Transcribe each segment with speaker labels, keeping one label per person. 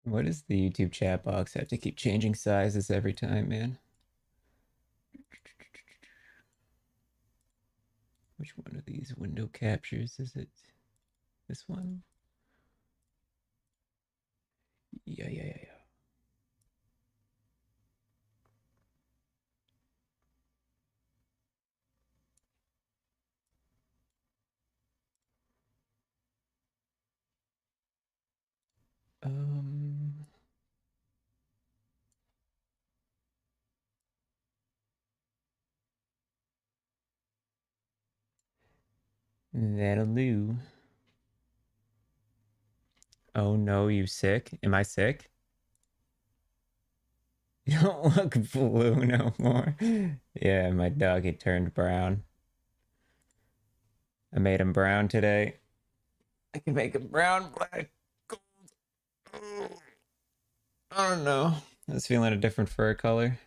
Speaker 1: What does the YouTube chat box have to keep changing sizes every time, man? Which one of these window captures is it? This one? Yeah. Um, that'll do. Oh no, you sick? Am I sick? You don't look blue no more. Yeah, my doggy turned brown. I made him brown today. I can make him brown, black, gold. I don't know. I was feeling a different fur color.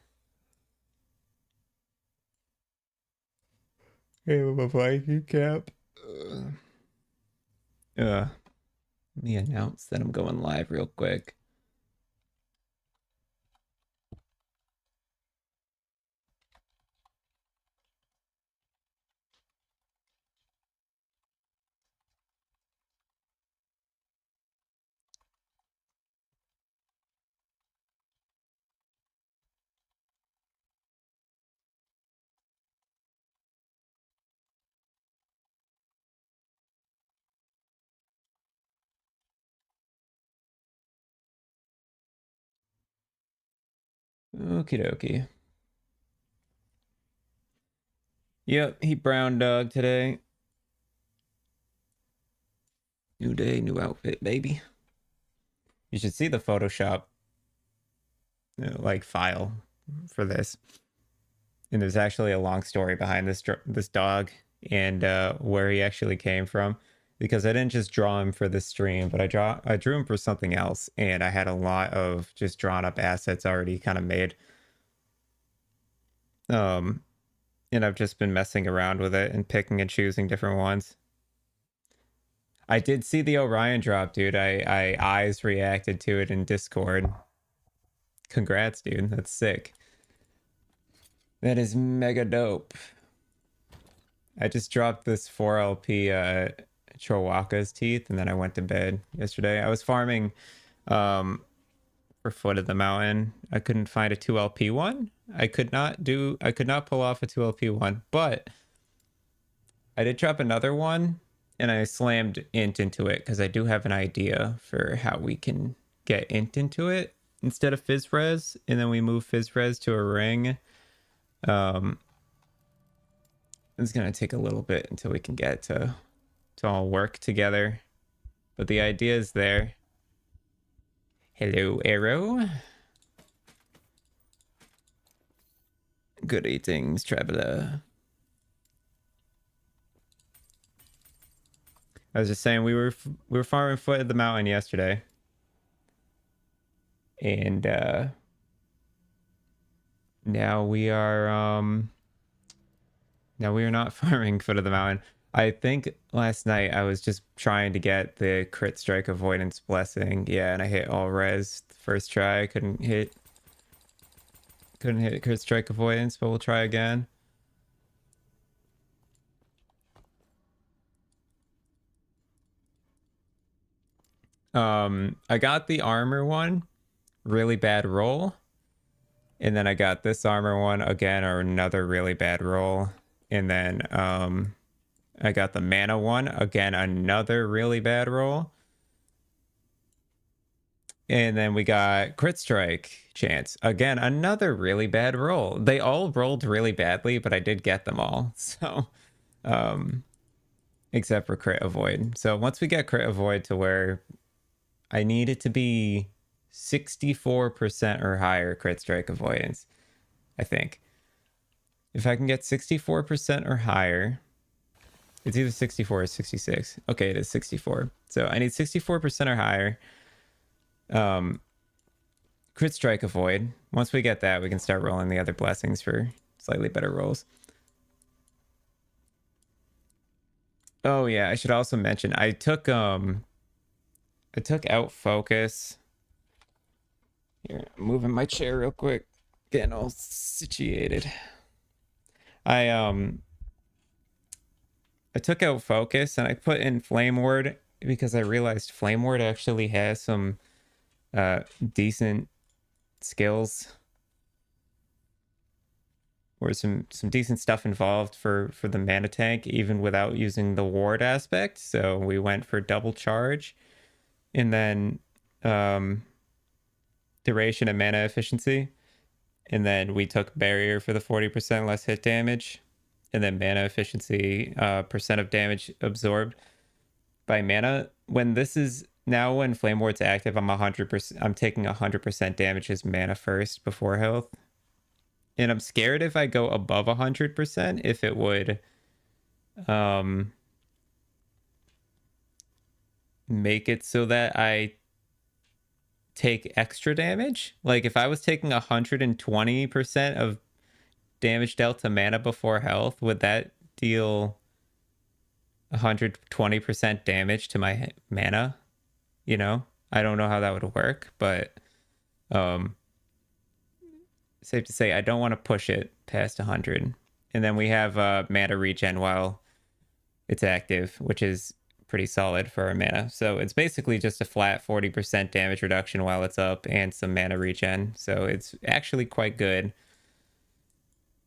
Speaker 1: Hey, with my Viking cap. Let me announce that I'm going live real quick. Okie dokie. Yep, he brown dog today. New day, new outfit, baby. You should see the Photoshop like file for this. And there's actually a long story behind this dog and where he actually came from. Because I didn't just draw him for this stream, but I drew him for something else, and I had a lot of just drawn up assets already kind of made. Um, and I've just been messing around with it and picking and choosing different ones. I did see the Orion drop, dude. I eyes reacted to it in Discord. Congrats, dude. That's sick. That is mega dope. I just dropped this 4LP Chowaka's teeth, and then I went to bed yesterday. I was farming for Foot of the Mountain. I couldn't find a 2LP one. I could not pull off a 2LP one, but I did drop another one, and I slammed int into it because I do have an idea for how we can get int into it instead of fizz res, and then we move fizz res to a ring. It's gonna take a little bit until we can get to all work together, but the idea is there. Hello, Arrow. Good eatings, traveler. I was just saying we were farming Foot of the Mountain yesterday, and now we are not farming Foot of the Mountain. I think last night I was just trying to get the crit strike avoidance blessing. Yeah, and I hit all res the first try. I couldn't hit crit strike avoidance, but we'll try again. I got the armor one, really bad roll. And then I got this armor one again, or another really bad roll. And then I got the mana one, again, another really bad roll. And then we got crit strike chance, again, another really bad roll. They all rolled really badly, but I did get them all. So except for crit avoid. So once we get crit avoid to where I need it to be 64% or higher crit strike avoidance, I think. If I can get 64% or higher, it's either 64 or 66. Okay, it is 64. So I need 64% or higher. Crit strike avoid. Once we get that, we can start rolling the other blessings for slightly better rolls. Oh yeah, I should also mention I took out focus Here, I'm moving my chair real quick. Getting all situated. I took out focus and I put in flame ward because I realized flame ward actually has some decent skills or some decent stuff involved for the mana tank even without using the ward aspect. So we went for double charge and then duration and mana efficiency, and then we took barrier for the 40% less hit damage, and then mana efficiency, percent of damage absorbed by mana. When this is now, when flame ward's active, I'm 100%, I'm taking 100% damage as mana first before health, and I'm scared if I go above 100% if it would make it so that I take extra damage. Like if I was taking 120% of damage dealt to mana before health, would that deal 120% damage to my mana? You know, I don't know how that would work, but safe to say I don't want to push it past 100. And then we have mana regen while it's active, which is pretty solid for our mana. So it's basically just a flat 40% damage reduction while it's up and some mana regen. So it's actually quite good.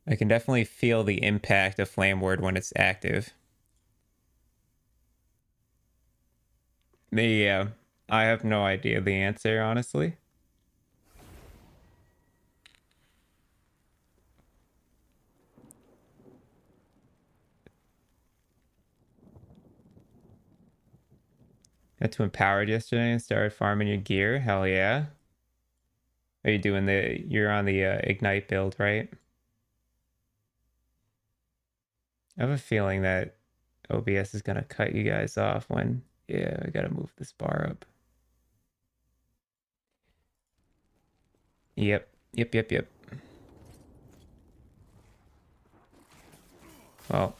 Speaker 1: I can definitely feel the impact of Flame Ward when it's active. Yeah, I have no idea the answer, honestly. Got to Empowered yesterday and started farming your gear. Hell yeah. Are you doing you're on the Ignite build, right? I have a feeling that OBS is gonna cut you guys off when, yeah, I gotta move this bar up. Yep. Well,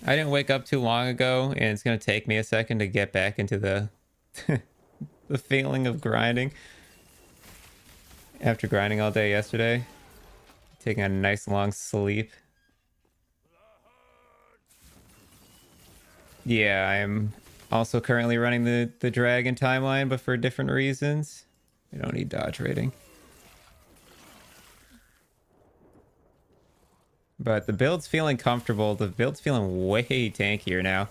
Speaker 1: I didn't wake up too long ago, and it's gonna take me a second to get back into the the feeling of grinding. After grinding all day yesterday, taking a nice long sleep. Yeah, I'm also currently running the dragon timeline, but for different reasons. We don't need dodge rating. But the build's feeling comfortable. The build's feeling way tankier now.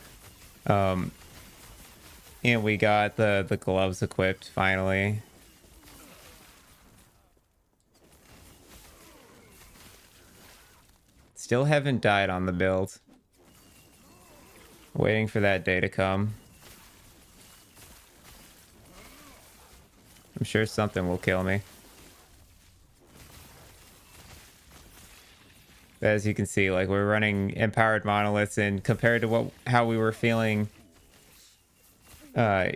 Speaker 1: And we got the gloves equipped finally. Still haven't died on the build. Waiting for that day to come. I'm sure something will kill me. As you can see, like, we're running empowered monoliths, and compared to how we were feeling 2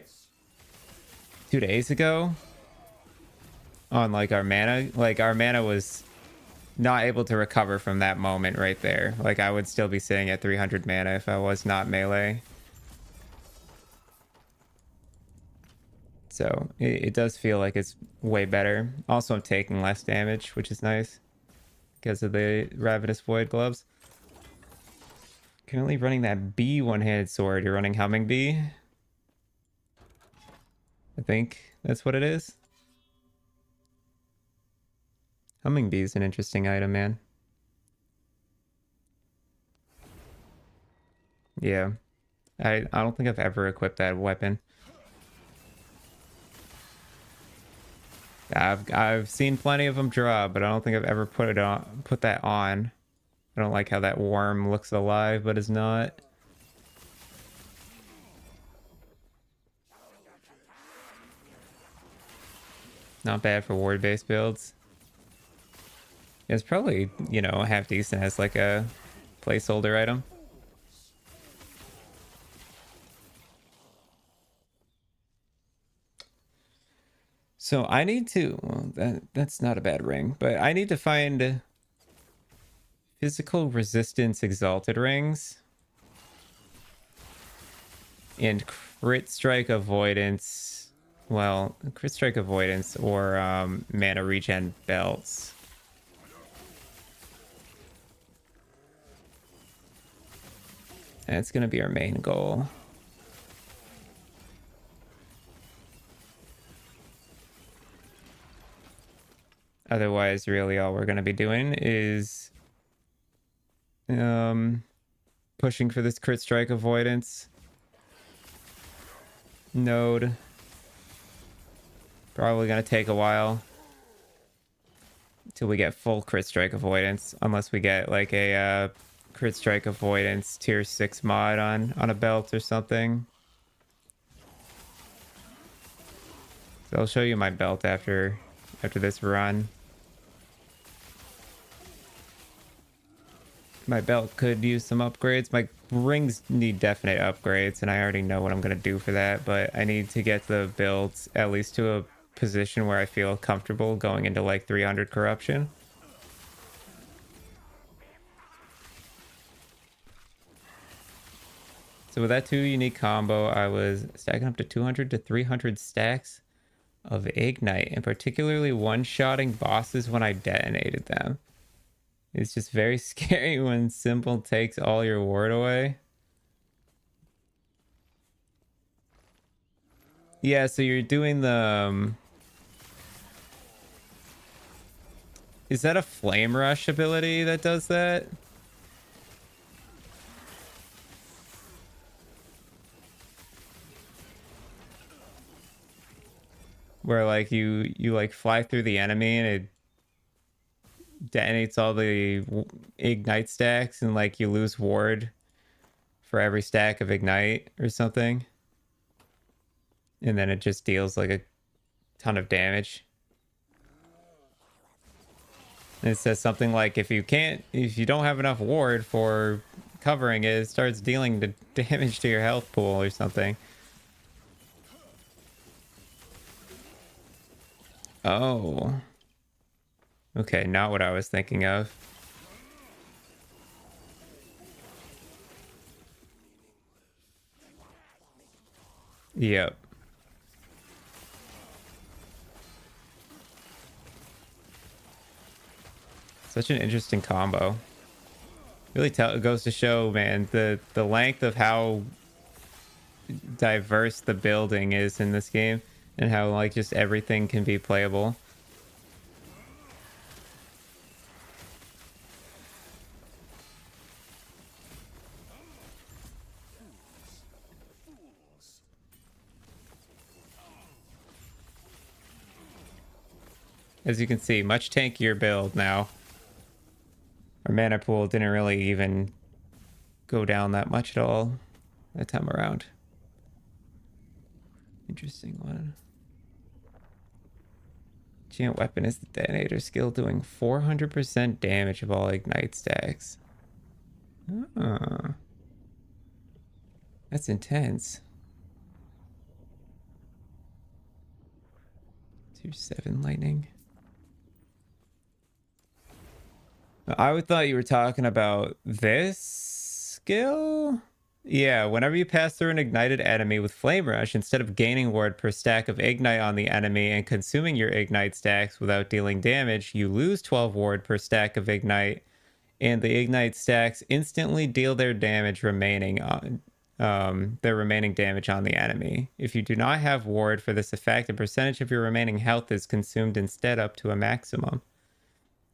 Speaker 1: days ago on like our mana was not able to recover from that moment right there. Like, I would still be sitting at 300 mana if I was not melee. So it does feel like it's way better. Also, I'm taking less damage, which is nice because of the Ravenous Void gloves. Currently running that bee one-handed sword. You're running Humming Bee? I think that's what it is. Humming Bee is an interesting item, man. Yeah. I don't think I've ever equipped that weapon. I've seen plenty of them draw, but I don't think I've ever put that on. I don't like how that worm looks alive but is not. Not bad for ward-based builds. It's probably, you know, half decent as like a placeholder item. So I need to, well, that's not a bad ring, but I need to find physical resistance exalted rings and crit strike avoidance Well, crit strike avoidance or mana regen belts. That's gonna be our main goal. Otherwise, really all we're gonna be doing is pushing for this crit strike avoidance node. Probably gonna take a while till we get full crit strike avoidance, unless we get like a crit strike avoidance tier 6 mod on a belt or something. So I'll show you my belt after this run. My belt could use some upgrades. My rings need definite upgrades, and I already know what I'm going to do for that, but I need to get the builds at least to a position where I feel comfortable going into like 300 corruption. So with that 2 unique combo, I was stacking up to 200 to 300 stacks of Ignite, and particularly one-shotting bosses when I detonated them. It's just very scary when Simple takes all your ward away. Yeah, so you're doing the... is that a Flame Rush ability that does that? Where like you like fly through the enemy and it detonates all the Ignite stacks and like you lose ward for every stack of Ignite or something. And then it just deals like a ton of damage. And it says something like if you don't have enough ward for covering it, it starts dealing the damage to your health pool or something. Oh. Okay, not what I was thinking of. Yep. Such an interesting combo. Really goes to show, man, the length of how diverse the building is in this game and how like just everything can be playable. As you can see, much tankier build now. Our mana pool didn't really even go down that much at all that time around. Interesting one. Giant weapon is the detonator skill, doing 400% damage of all Ignite stacks. Oh, that's intense. Tier 7 lightning. I would thought you were talking about this skill. Yeah, whenever you pass through an ignited enemy with Flame Rush, instead of gaining ward per stack of Ignite on the enemy and consuming your Ignite stacks without dealing damage, you lose 12 ward per stack of Ignite, and the Ignite stacks instantly deal their damage remaining on their remaining damage on the enemy. If you do not have ward for this effect, a percentage of your remaining health is consumed instead up to a maximum.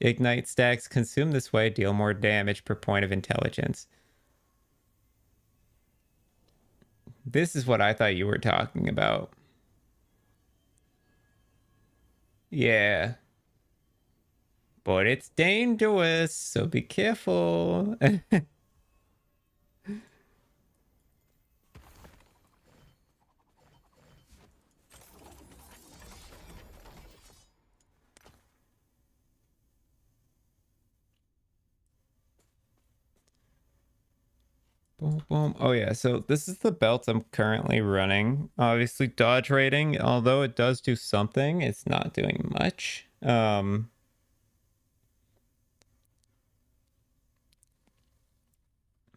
Speaker 1: Ignite stacks consumed this way deal more damage per point of intelligence. This is what I thought you were talking about. Yeah. But it's dangerous, so be careful. Boom, boom. Oh yeah, so this is the belt I'm currently running. Obviously dodge rating, although it does do something, it's not doing much.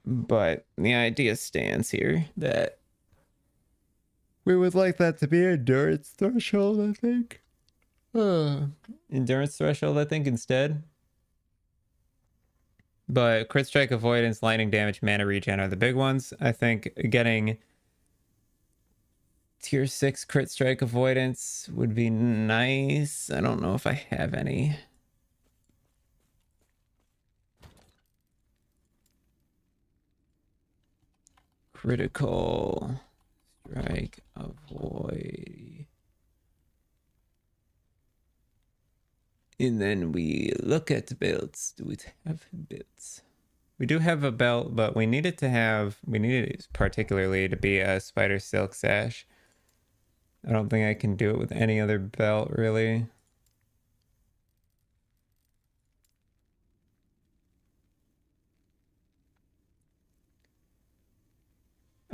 Speaker 1: But the idea stands here that We would like that to be endurance threshold, I think. Endurance threshold, I think, instead. But crit strike, avoidance, lightning damage, mana regen are the big ones. I think getting tier 6 crit strike avoidance would be nice. I don't know if I have any. Critical strike avoid. And then we look at belts. Do we have belts? We do have a belt, but we need it particularly to be a spider silk sash. I don't think I can do it with any other belt, really.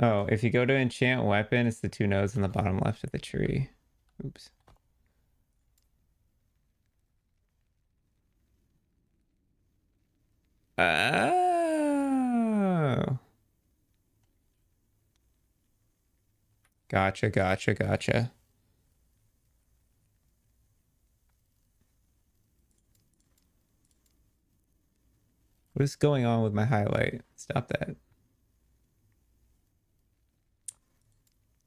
Speaker 1: Oh, if you go to enchant weapon, it's the 2 nodes on the bottom left of the tree. Oops. Oh. Gotcha, gotcha, gotcha. What is going on with my highlight? Stop that.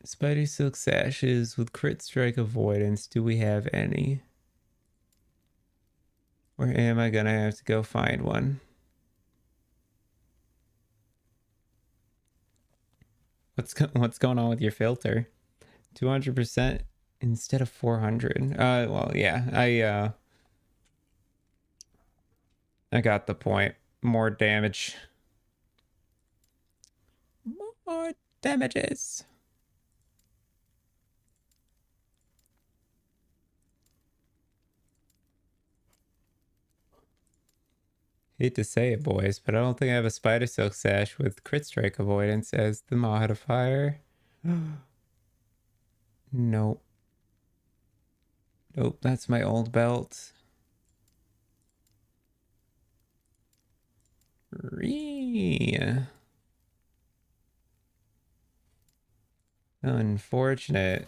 Speaker 1: Spidey silk sashes with crit strike avoidance. Do we have any? Or am I gonna have to go find one? What's going on with your filter? 200% instead of 400. Well, yeah, I got the point. More damage. More damages. Hate to say it, boys, but I don't think I have a spider silk sash with crit strike avoidance as the modifier. Nope. Nope, that's my old belt. Unfortunate.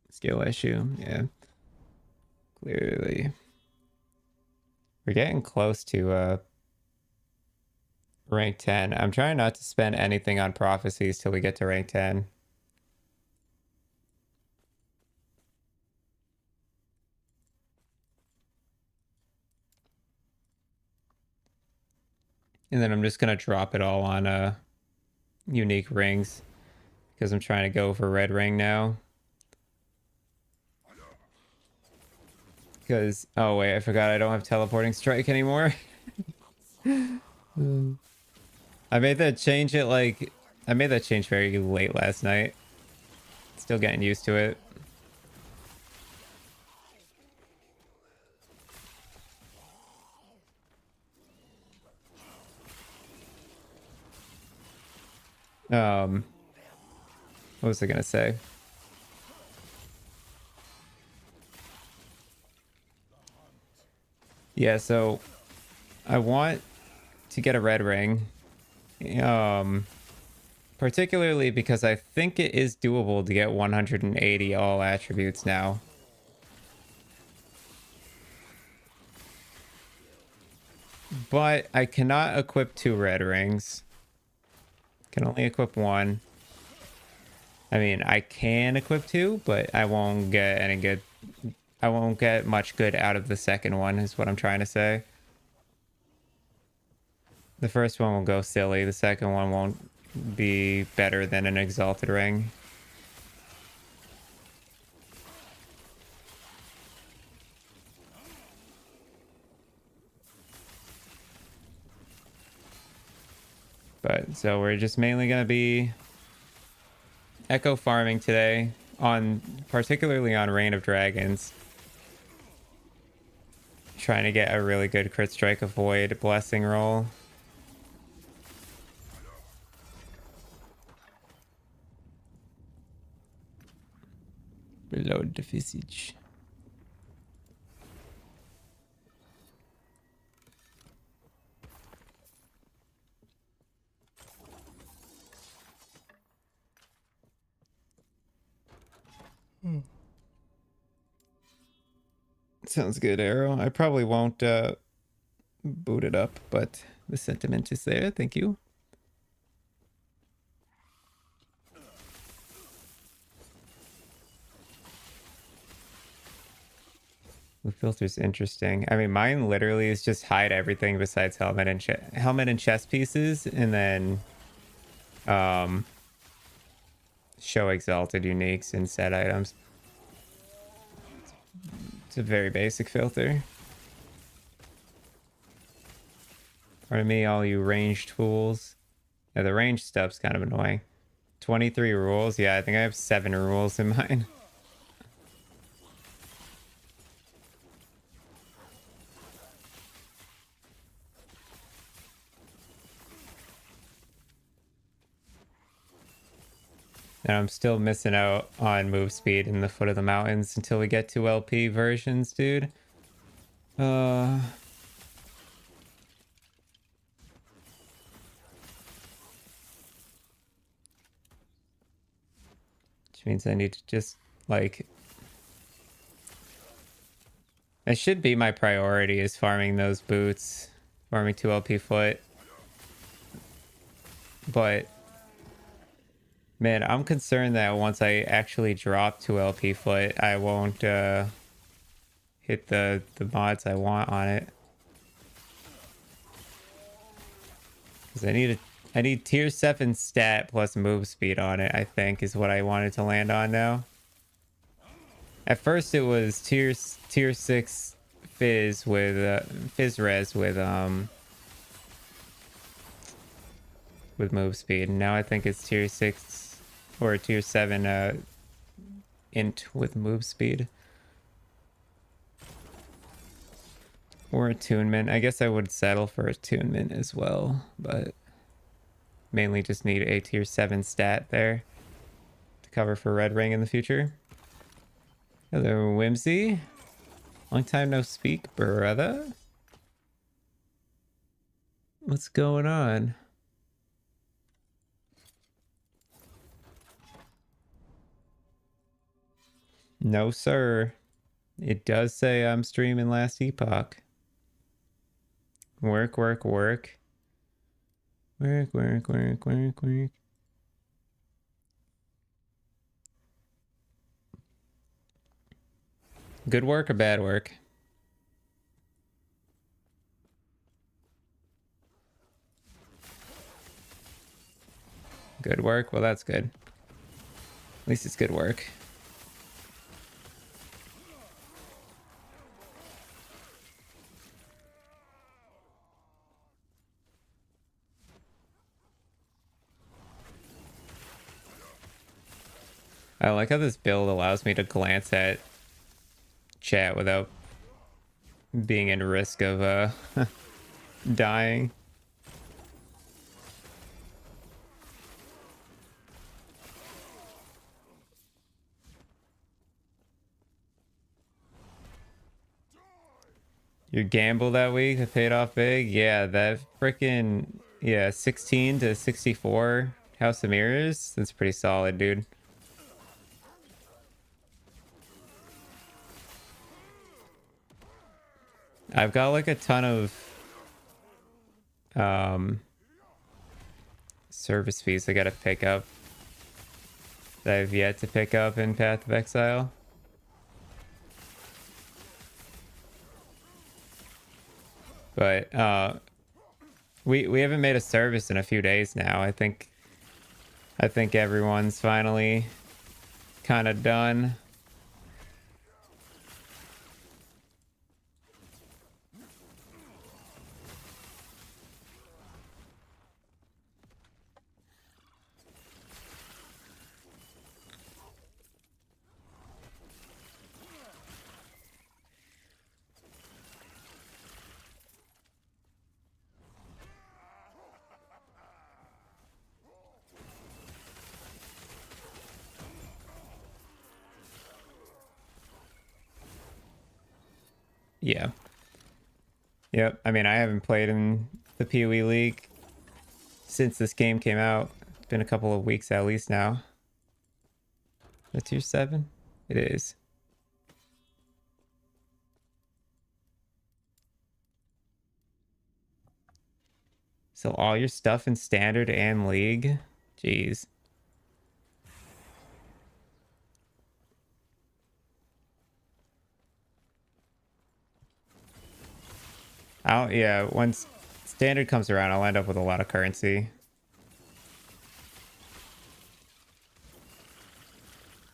Speaker 1: Skill issue, yeah. Clearly. We're getting close to rank 10. I'm trying not to spend anything on prophecies till we get to rank 10. And then I'm just gonna drop it all on unique rings because I'm trying to go for red ring now. Because, oh wait, I forgot I don't have teleporting strike anymore. I made that change I made that change very late last night. Still getting used to it. What was I gonna say? Yeah, so I want to get a red ring. Particularly because I think it is doable to get 180 all attributes now. But I cannot equip 2 red rings. Can only equip 1. I mean, I can equip 2, but I won't get any good. I won't get much good out of the second one, is what I'm trying to say. The first one will go silly. The second one won't be better than an exalted ring. But so we're just mainly going to be echo farming today, particularly on Reign of Dragons. Trying to get a really good crit strike avoid blessing roll. Reload the visage. Sounds good, Arrow. I probably won't boot it up, but the sentiment is there. Thank you. The filter's interesting. I mean, mine literally is just hide everything besides helmet and chest pieces, and then show exalted uniques and set items. It's a very basic filter. Pardon me, all you ranged fools. Yeah, the range stuff's kind of annoying. 23 rules. Yeah, I think I have 7 rules in mine. And I'm still missing out on move speed in the foot of the mountains until we get to LP versions, dude. Which means I need to just, like... It should be my priority is farming those boots. Farming 2 LP foot. But... Man, I'm concerned that once I actually drop 2 LP foot, I won't hit the mods I want on it. Because I need tier 7 stat plus move speed on it, I think, is what I wanted to land on now. At first it was tier 6 fizz with fizz res with move speed. And now I think it's tier 6 or tier 7 int with move speed. Or attunement. I guess I would settle for attunement as well, but mainly just need a tier 7 stat there to cover for red ring in the future. Hello, Whimsy. Long time no speak, brother. What's going on? No, sir. It does say I'm streaming Last Epoch. Work, work, work. Work, work, work, work, work. Good work or bad work? Good work? Well, that's good. At least it's good work. I like how this build allows me to glance at chat without being in risk of dying. Your gamble that week that paid off big? Yeah, that freaking 16 to 64 House of Mirrors. That's pretty solid, dude. I've got like a ton of service fees I gotta pick up that I've yet to pick up in Path of Exile. But we haven't made a service in a few days now. I think everyone's finally kind of done. Yeah. Yep. I mean, I haven't played in the PoE League since this game came out. It's been a couple of weeks at least now. The tier 7? It is. So all your stuff in standard and league? Jeez. Yeah, once standard comes around, I'll end up with a lot of currency.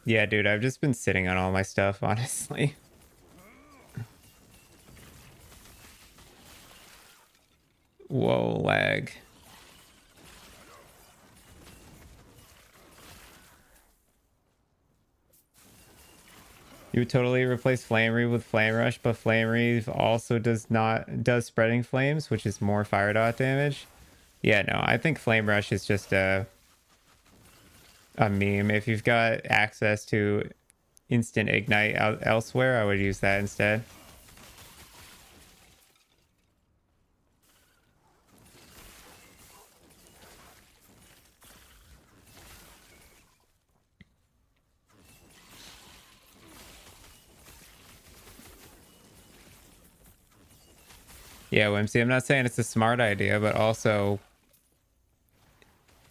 Speaker 1: Yeah, dude, I've just been sitting on all my stuff, honestly. Whoa, lag. You would totally replace Flame Reave with Flame Rush, but Flame Reave also does spreading flames, which is more fire dot damage. Yeah, no, I think Flame Rush is just a meme. If you've got access to instant ignite elsewhere, I would use that instead. Yeah, Whimsy, I'm not saying it's a smart idea, but also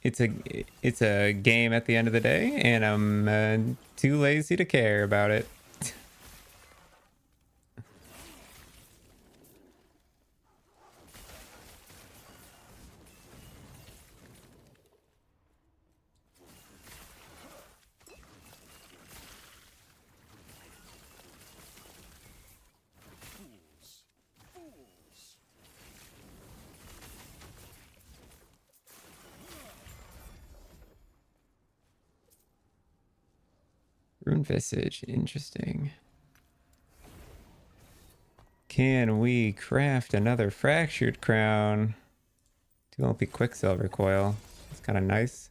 Speaker 1: it's a game at the end of the day, and I'm too lazy to care about it. Rune Visage, interesting. Can we craft another Fractured Crown? Two LP Quicksilver Coil. That's kind of nice.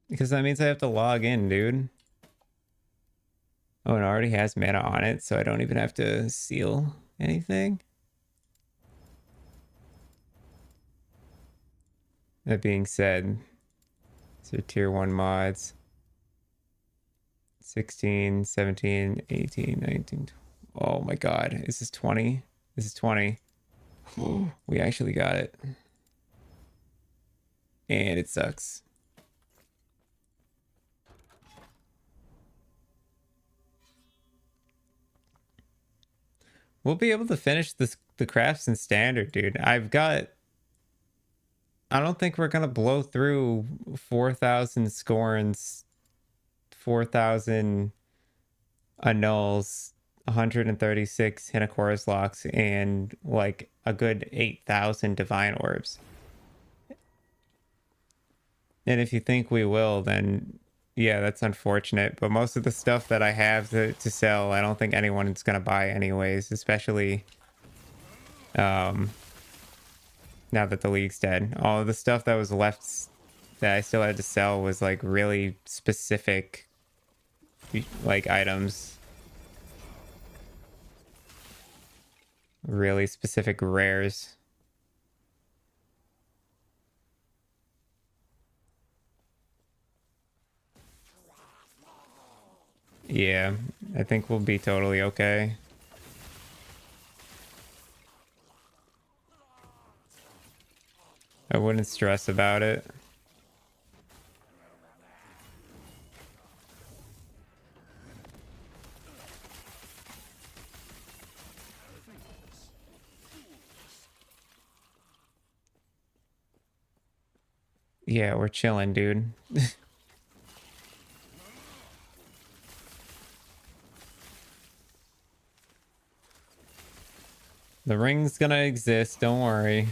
Speaker 1: Because that means I have to log in, dude. Oh, and it already has mana on it, so I don't even have to seal anything. That being said, so tier 1 mods. 16, 17, 18, 19. Oh my god. Is this 20? This is 20. We actually got it. And it sucks. We'll be able to finish the crafts in standard, dude. I don't think we're gonna blow through 4,000 scorns, 4,000 annuls, 136 Hinakora's locks, and like a good 8,000 divine orbs. And if you think we will, then yeah, that's unfortunate. But most of the stuff that I have to sell, I don't think anyone's gonna buy anyways, especially now that the league's dead. All of the stuff that was left that I still had to sell was like really specific like items. Really specific rares. Yeah, I think we'll be totally okay. I wouldn't stress about it. Yeah, we're chilling, dude. The ring's gonna exist, don't worry.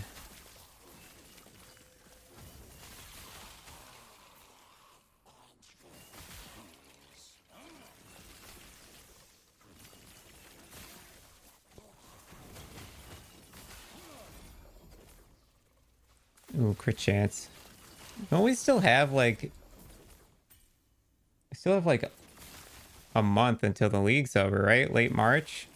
Speaker 1: Ooh, crit chance. Don't we still have like... We still have like a month until the league's over, right? Late March?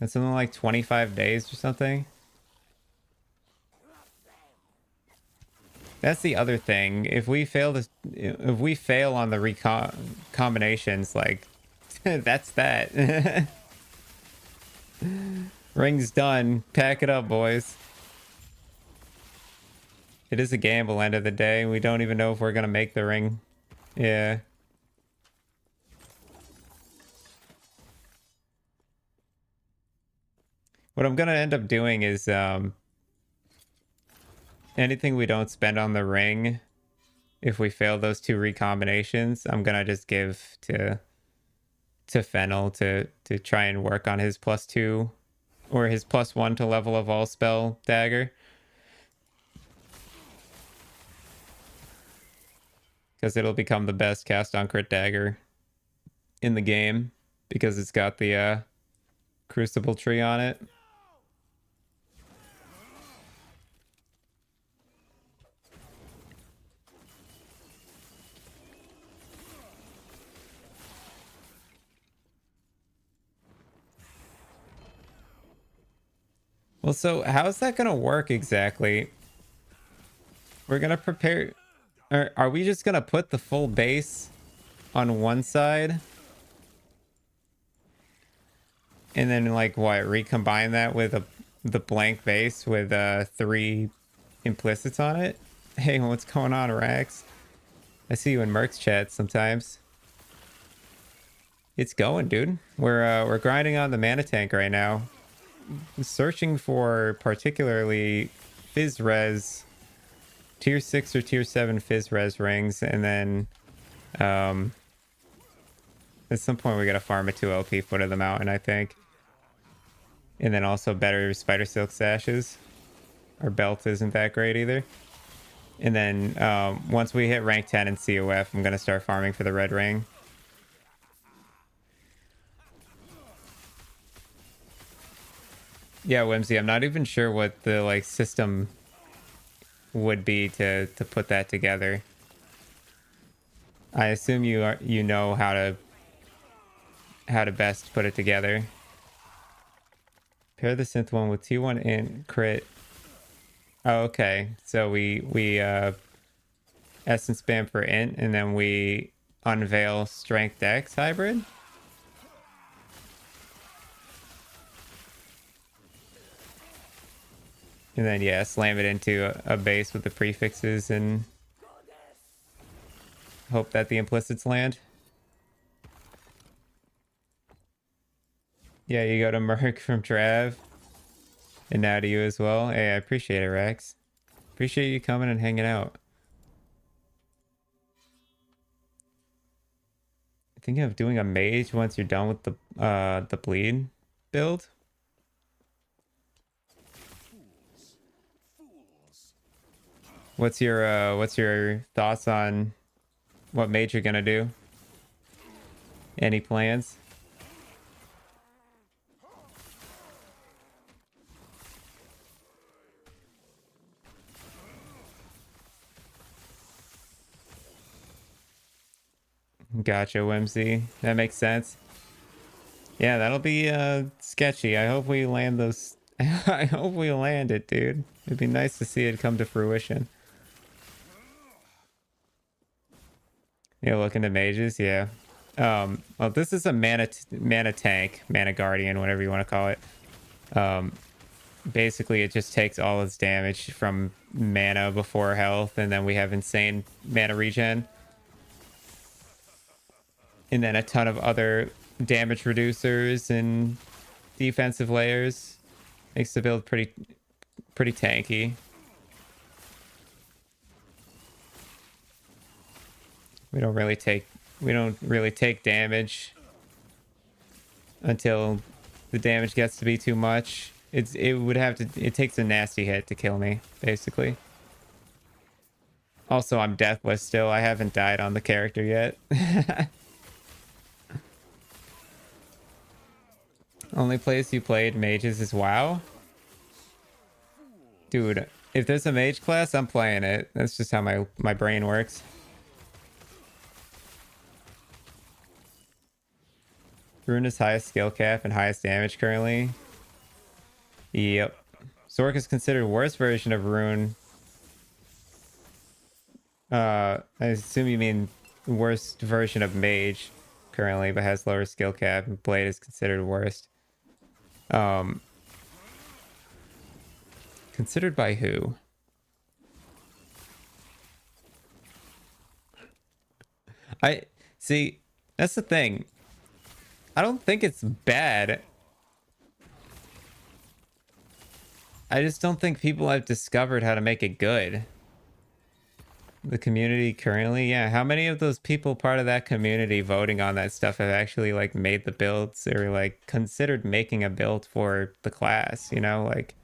Speaker 1: That's something like 25 days or something. That's the other thing. If we fail on the combinations, like That's that. Ring's done. Pack it up, boys. It is a gamble, end of the day. We don't even know if we're gonna make the ring. Yeah. What I'm gonna end up doing is anything we don't spend on the ring, if we fail those two recombinations, I'm gonna just give to Fennel to try and work on his +2 or his +1 to level of all spell dagger. Because it'll become the best cast on crit dagger in the game because it's got the crucible tree on it. Well, so how's that gonna work exactly? We're gonna prepare. Are we just gonna put the full base on one side? And then like what, recombine that with the blank base with 3 implicits on it? Hey, what's going on, Rax? I see you in Merc's chat sometimes. It's going, dude. We're grinding on the mana tank right now. Searching for particularly Fizz Res, tier 6 or tier 7 Fizz Res rings, and then at some point we gotta farm a 2 LP foot of the mountain, I think. And then also better Spider Silk Sashes. Our belt isn't that great either. And then once we hit rank 10 in COF, I'm gonna start farming for the red ring. Yeah, Whimsy, I'm not even sure what the like system would be to put that together. I assume you know how to best put it together. Pair the synth one with T1 int crit. Oh, okay. So we essence spam for int and then we unveil strength dex hybrid. And then, yeah, slam it into a base with the prefixes and hope that the implicits land. Yeah, you go to Merc from Trav. And now to you as well. Hey, I appreciate it, Rex. Appreciate you coming and hanging out. Thinking of doing a mage once you're done with the bleed build. What's your thoughts on what mage you're gonna do? Any plans? Gotcha, Whimsy. That makes sense. Yeah, that'll be sketchy. I hope we land those. I hope we land it, dude. It'd be nice to see it come to fruition. Yeah, look into mages, yeah. Well, this is a mana tank, mana guardian, whatever you want to call it. Basically, it just takes all its damage from mana before health, and then we have insane mana regen. And then a ton of other damage reducers and defensive layers. Makes the build pretty tanky. We don't really take damage until the damage gets to be too much. It takes a nasty hit to kill me, basically. Also, I'm deathless still. I haven't died on the character yet. Only place you played mages is WoW? Dude, if there's a mage class, I'm playing it. That's just how my brain works. Rune is highest skill cap and highest damage currently. Yep. Zork is considered worst version of Rune. I assume you mean worst version of Mage. currently, but has lower skill cap, and Blade is considered worst. Considered by who? I see, that's the thing. I don't think it's bad. I just don't think people have discovered how to make it good. The community currently, yeah. How many of those people part of that community voting on that stuff have actually like made the builds or like considered making a build for the class, you know? Like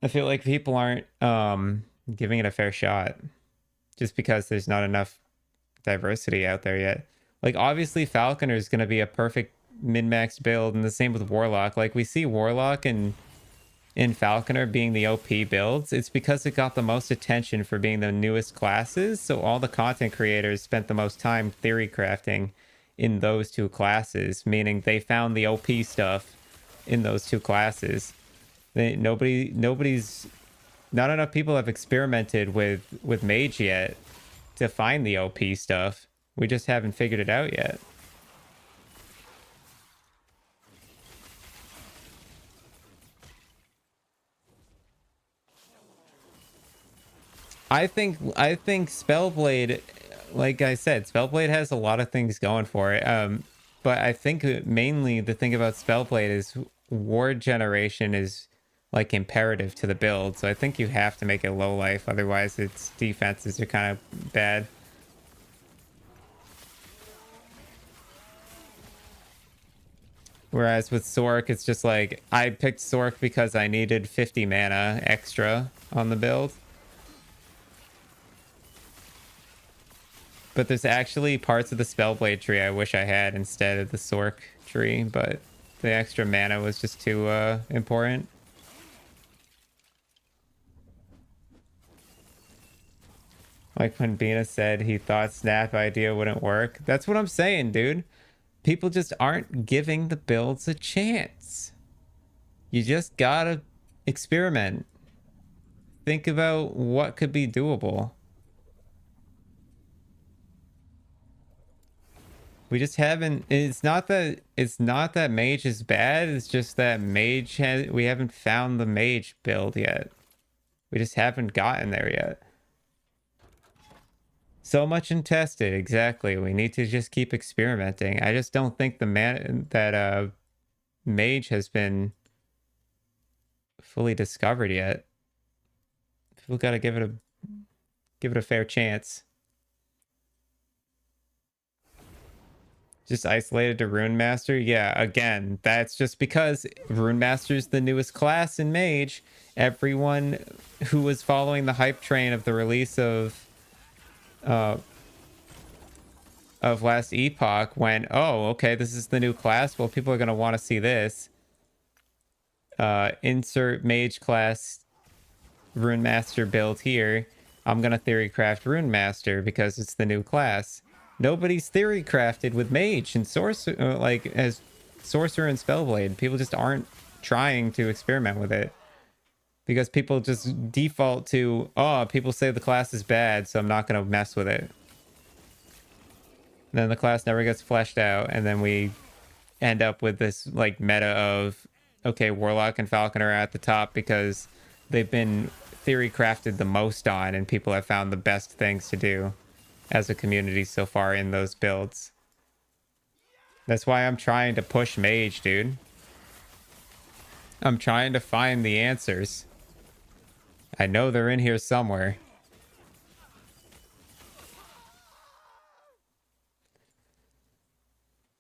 Speaker 1: I feel like people aren't giving it a fair shot just because there's not enough diversity out there yet. Like obviously Falconer is going to be a perfect min-max build, and the same with Warlock. Like we see Warlock and in Falconer being the OP builds, it's because it got the most attention for being the newest classes. So all the content creators spent the most time theory crafting in those two classes, meaning they found the OP stuff in those two classes. Nobody's not enough people have experimented with Mage yet to find the OP stuff. We just haven't figured it out yet. I think Spellblade, like I said, Spellblade has a lot of things going for it. But I think mainly the thing about Spellblade is ward generation is like imperative to the build. So I think you have to make it low life, otherwise its defenses are kind of bad. Whereas with Sorc, it's just like I picked Sorc because I needed 50 mana extra on the build. But there's actually parts of the Spellblade tree I wish I had instead of the Sorc tree, but the extra mana was just too important. Like when Bina said he thought Snap idea wouldn't work. That's what I'm saying, dude. People just aren't giving the builds a chance. You just gotta experiment. Think about what could be doable. We just haven't. It's not that Mage is bad. It's just that we haven't found the Mage build yet. We just haven't gotten there yet. So much untested, exactly. We need to just keep experimenting. I just don't think that Mage has been fully discovered yet. People gotta give it a fair chance. Just isolated to Rune Master? Yeah, again, that's just because Rune Master is the newest class in Mage. Everyone who was following the hype train of the release of Last Epoch went, oh, okay, this is the new class. Well, people are going to want to see this. Insert Mage class Rune Master build here. I'm going to theory craft Rune Master because it's the new class. Nobody's theory crafted with Mage and Sorcerer, like as Sorcerer and Spellblade. People just aren't trying to experiment with it because people just default to, oh, people say the class is bad, so I'm not going to mess with it. Then the class never gets fleshed out, and then we end up with this like meta of, okay, Warlock and Falcon are at the top because they've been theory crafted the most on, and people have found the best things to do as a community so far in those builds. That's why I'm trying to push Mage, dude. I'm trying to find the answers. I know they're in here somewhere.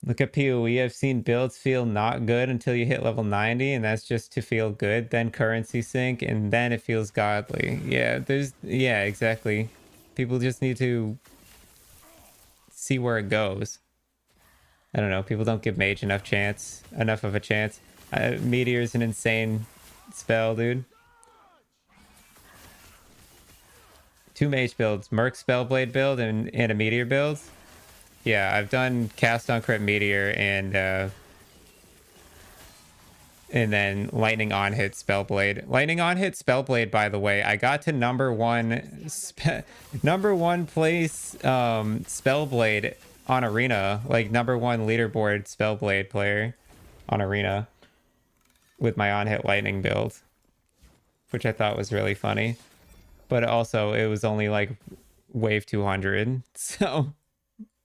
Speaker 1: Look at PoE. I've seen builds feel not good until you hit level 90, and that's just to feel good. Then currency sync, and then it feels godly. Yeah, exactly. People just need to see where it goes. I don't know. People don't give Mage enough of a chance. Meteor's an insane spell, dude. 2 Mage builds, Merc Spellblade build and a Meteor build. Yeah, I've done cast on crit Meteor And then lightning on hit Spellblade. Lightning on hit Spellblade, by the way, I got to number one place Spellblade on Arena, like number one leaderboard Spellblade player on Arena with my on hit lightning build, which I thought was really funny. But also it was only like wave 200, so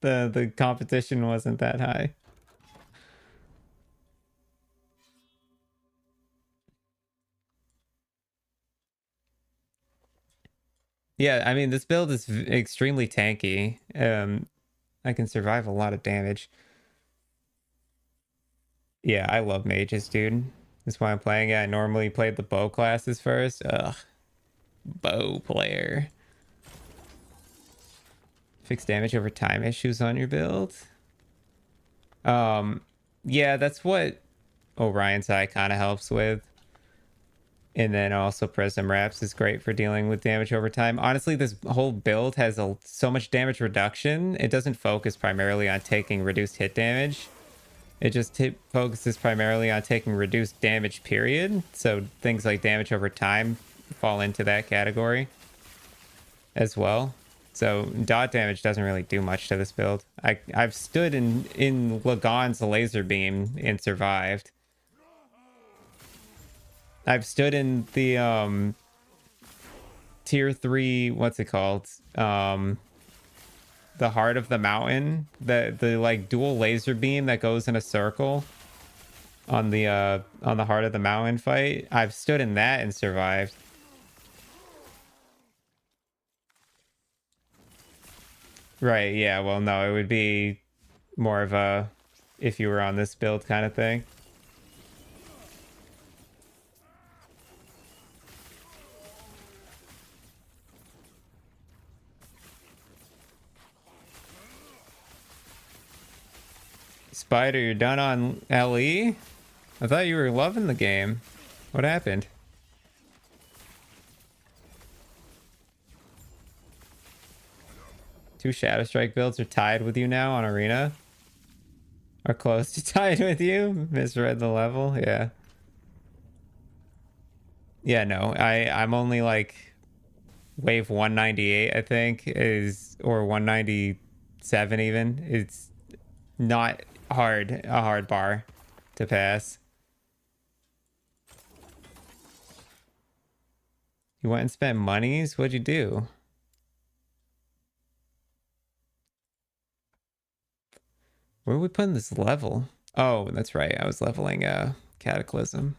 Speaker 1: the competition wasn't that high. Yeah, I mean, this build is extremely tanky. I can survive a lot of damage. Yeah, I love mages, dude. That's why I'm playing it. I normally played the bow classes first. Ugh, bow player. Fix damage over time issues on your build. Yeah, that's what Orion's Eye kind of helps with. And then also Prism Wraps is great for dealing with damage over time. Honestly, this whole build has so much damage reduction. It doesn't focus primarily on taking reduced hit damage. It just focuses primarily on taking reduced damage, period. So things like damage over time fall into that category as well. So dot damage doesn't really do much to this build. I've stood in Lagon's laser beam and survived. I've stood in the tier 3, what's it called? The heart of the mountain, the like dual laser beam that goes in a circle on the heart of the mountain fight. I've stood in that and survived. Right, yeah, well no, it would be more of a if you were on this build kind of thing. Spider, you're done on LE? I thought you were loving the game. What happened? Two Shadow Strike builds are tied with you now on Arena? Are close to tied with you? Misread the level? Yeah. Yeah, no. I'm only like wave 198, I think, is, or 197 even. It's not a hard bar to pass. You went and spent monies? What'd you do? Where are we putting this level? Oh, that's right. I was leveling Cataclysm.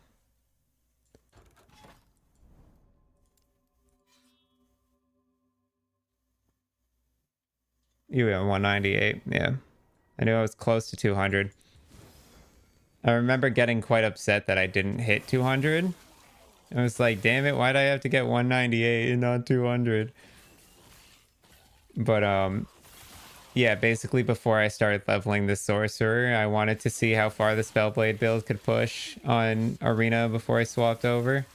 Speaker 1: You were 198, yeah. I knew I was close to 200. I remember getting quite upset that I didn't hit 200. I was like, damn it, why'd I have to get 198 and not 200? But yeah, basically before I started leveling the Sorcerer, I wanted to see how far the Spellblade build could push on Arena before I swapped over.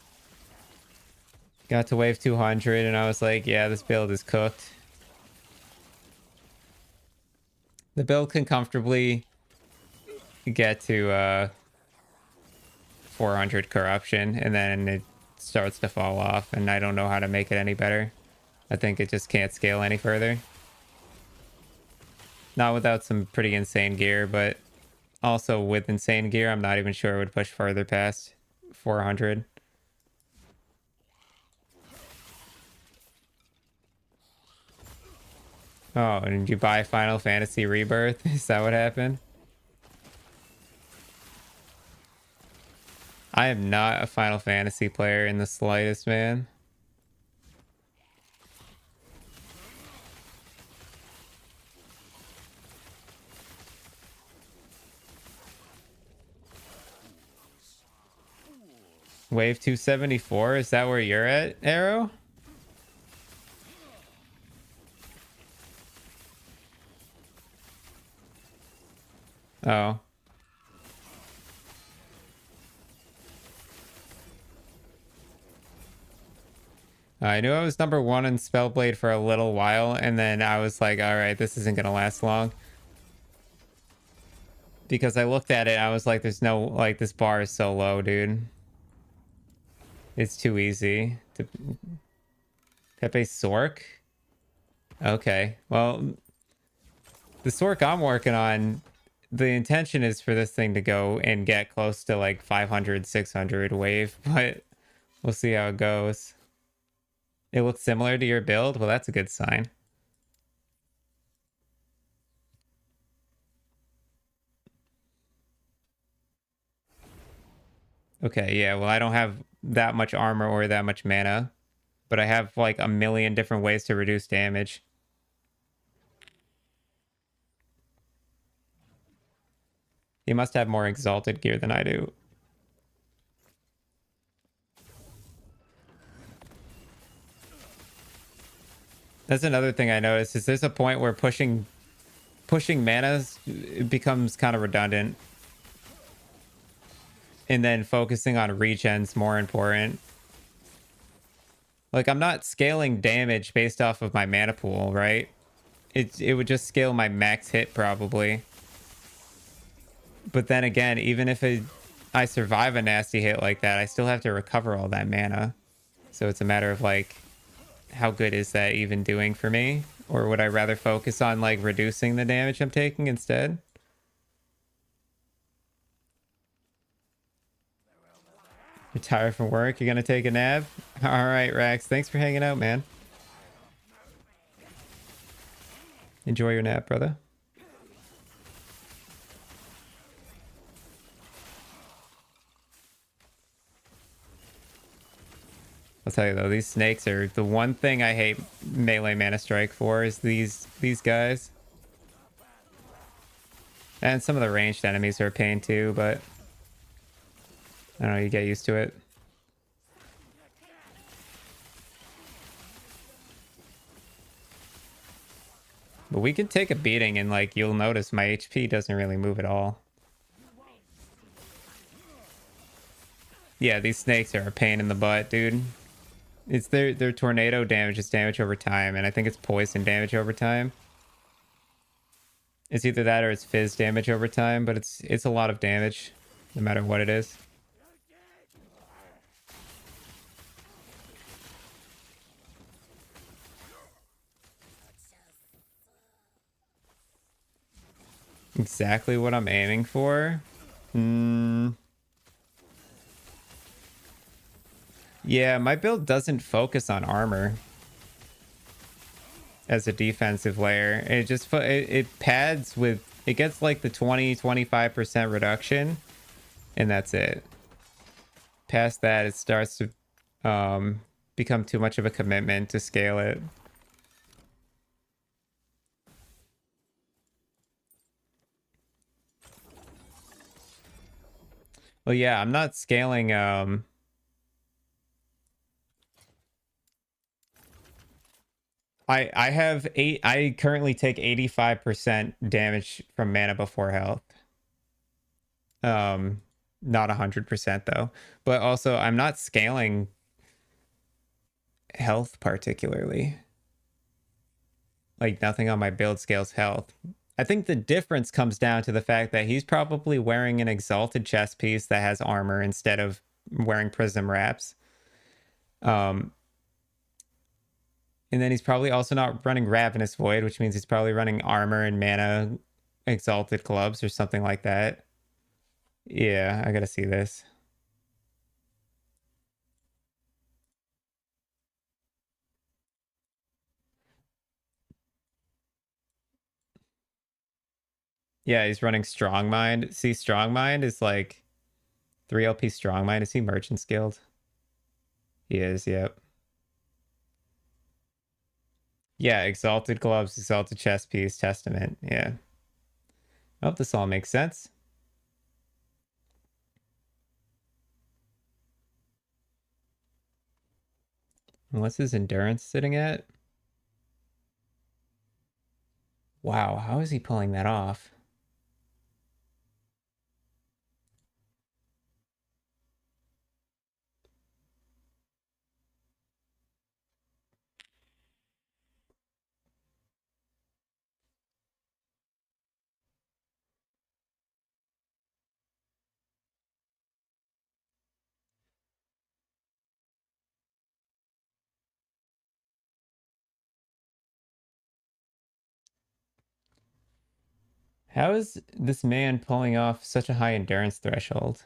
Speaker 1: Got to wave 200 and I was like, yeah, this build is cooked. The build can comfortably get to 400 corruption and then it starts to fall off and I don't know how to make it any better. I think it just can't scale any further. Not without some pretty insane gear, but also with insane gear, I'm not even sure it would push further past 400. Oh, and did you buy Final Fantasy Rebirth? Is that what happened? I am not a Final Fantasy player in the slightest, man. Wave 274, is that where you're at, Arrow? Oh. I knew I was number one in Spellblade for a little while, and then I was like, all right, this isn't going to last long. because I looked at it, I was like, there's no, like, this bar is so low, dude. It's too easy to Pepe Sork. Okay, well, the Sork I'm working on, the intention is for this thing to go and get close to like 500, 600 wave, but we'll see how it goes. It looks similar to your build. Well, that's a good sign. Okay, yeah, well, I don't have that much armor or that much mana, but I have like a million different ways to reduce damage. You must have more exalted gear than I do. That's another thing I noticed is there's a point where pushing mana becomes kind of redundant. And then focusing on regen's more important. Like, I'm not scaling damage based off of my mana pool, right? It would just scale my max hit probably. But then again, even if I survive a nasty hit like that, I still have to recover all that mana. So it's a matter of like, how good is that even doing for me? Or would I rather focus on like reducing the damage I'm taking instead? You're tired from work? You're gonna take a nap? All right, Rax. Thanks for hanging out, man. Enjoy your nap, brother. I'll tell you though, these snakes are the one thing I hate melee mana strike for is these guys. And some of the ranged enemies are a pain too, but I don't know, you get used to it. But we can take a beating and like you'll notice my HP doesn't really move at all. Yeah, these snakes are a pain in the butt, dude. It's their tornado damage is damage over time, and I think it's poison damage over time. It's either that or it's fizz damage over time, but it's a lot of damage, no matter what it is. Exactly what I'm aiming for. Yeah, my build doesn't focus on armor as a defensive layer. It just it pads with it gets like the 20-25% reduction, and that's it. Past that, it starts to become too much of a commitment to scale it. Well, yeah, I'm not scaling I have I currently take 85% damage from mana before health. Not 100% though. But also I'm not scaling health particularly. Like nothing on my build scales health. I think the difference comes down to the fact that he's probably wearing an exalted chest piece that has armor instead of wearing prism wraps. And then he's probably also not running Ravenous Void, which means he's probably running armor and mana exalted clubs or something like that. Yeah, I gotta see this. Yeah, he's running Strong Mind. See, Strong Mind is like 3 LP Strong Mind. Is he Merchant Guild? He is, yep. Yeah, Exalted Gloves, Exalted Chest Piece, Testament. Yeah. I hope this all makes sense. What's his endurance sitting at? Wow, how is he pulling that off? How is this man pulling off such a high endurance threshold?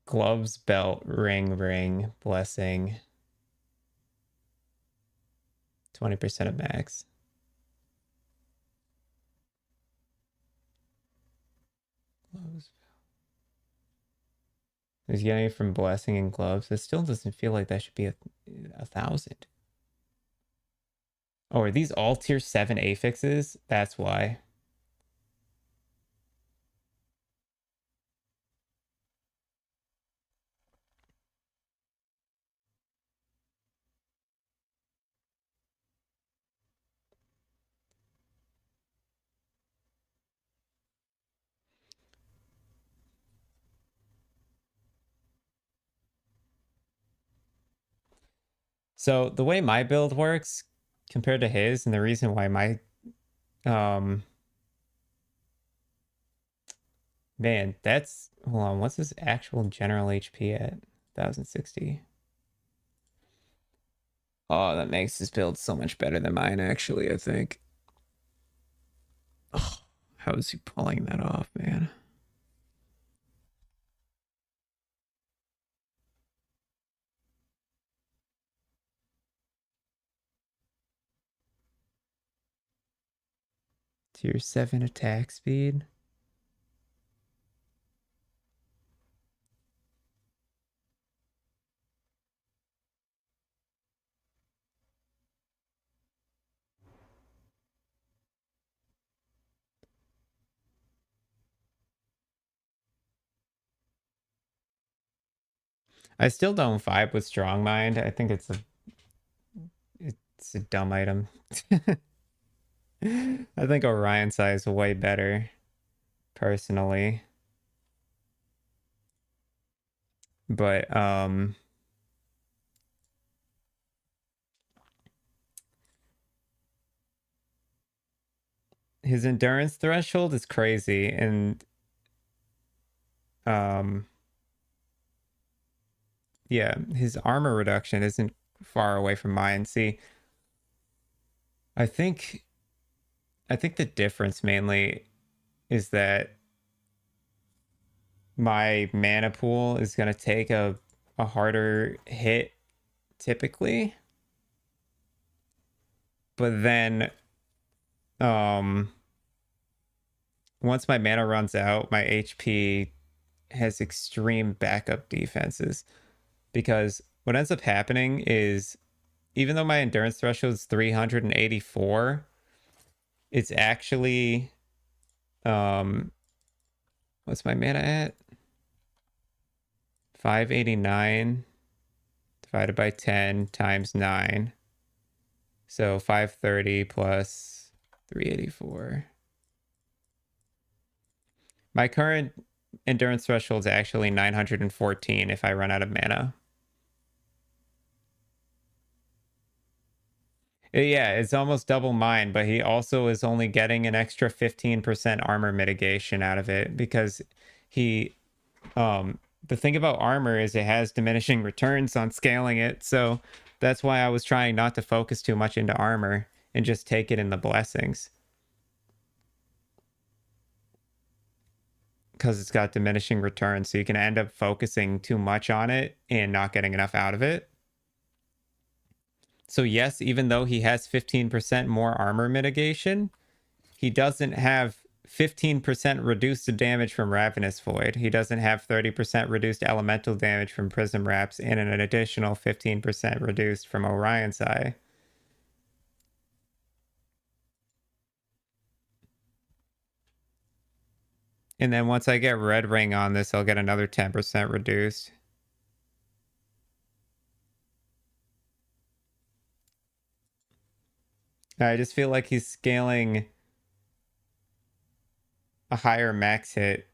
Speaker 1: Gloves, belt, ring, blessing. 20% of max. Gloves. He's getting it from blessing and gloves. It still doesn't feel like that should be a 1,000. Oh, are these all tier 7 affixes? That's why. So the way my build works compared to his, and the reason why my um man, that's hold on, what's his actual general HP at? 1060. Oh, that makes his build so much better than mine, actually, I think. Oh, how is he pulling that off, man? Tier 7 attack speed. I still don't vibe with Strong Mind. I think it's a dumb item. I think Orion's Eye is way better, personally. But his endurance threshold is crazy, and um yeah, his armor reduction isn't far away from mine. See, I think I think the difference mainly is that my mana pool is going to take a harder hit typically, but then um once my mana runs out, my HP has extreme backup defenses, because what ends up happening is even though my endurance threshold is 384, it's actually um what's my mana at? 589 divided by 10 times 9. So 530 plus 384. My current endurance threshold is actually 914 if I run out of mana. Yeah, it's almost double mine, but he also is only getting an extra 15% armor mitigation out of it, because he the thing about armor is it has diminishing returns on scaling it. So that's why I was trying not to focus too much into armor and just take it in the blessings, because it's got diminishing returns. So you can end up focusing too much on it and not getting enough out of it. So yes, even though he has 15% more armor mitigation, he doesn't have 15% reduced damage from Ravenous Void. He doesn't have 30% reduced elemental damage from Prism Wraps, and an additional 15% reduced from Orion's Eye. And then once I get Red Ring on this, I'll get another 10% reduced. I just feel like he's scaling a higher max hit,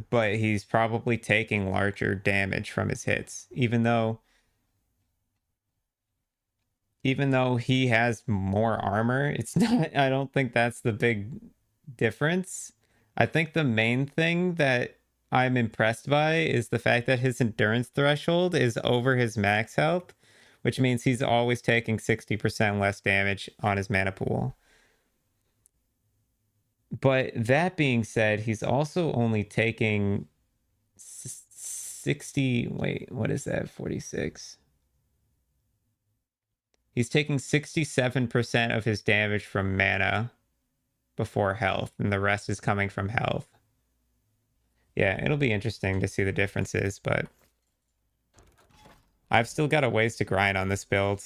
Speaker 1: but he's probably taking larger damage from his hits, even though he has more armor. It's not, I don't think that's the big difference. I think the main thing that I'm impressed by is the fact that his endurance threshold is over his max health, which means he's always taking 60% less damage on his mana pool. But that being said, he's also only taking 60. Wait, what is that? 46. He's taking 67% of his damage from mana before health, and the rest is coming from health. Yeah, it'll be interesting to see the differences, but I've still got a ways to grind on this build.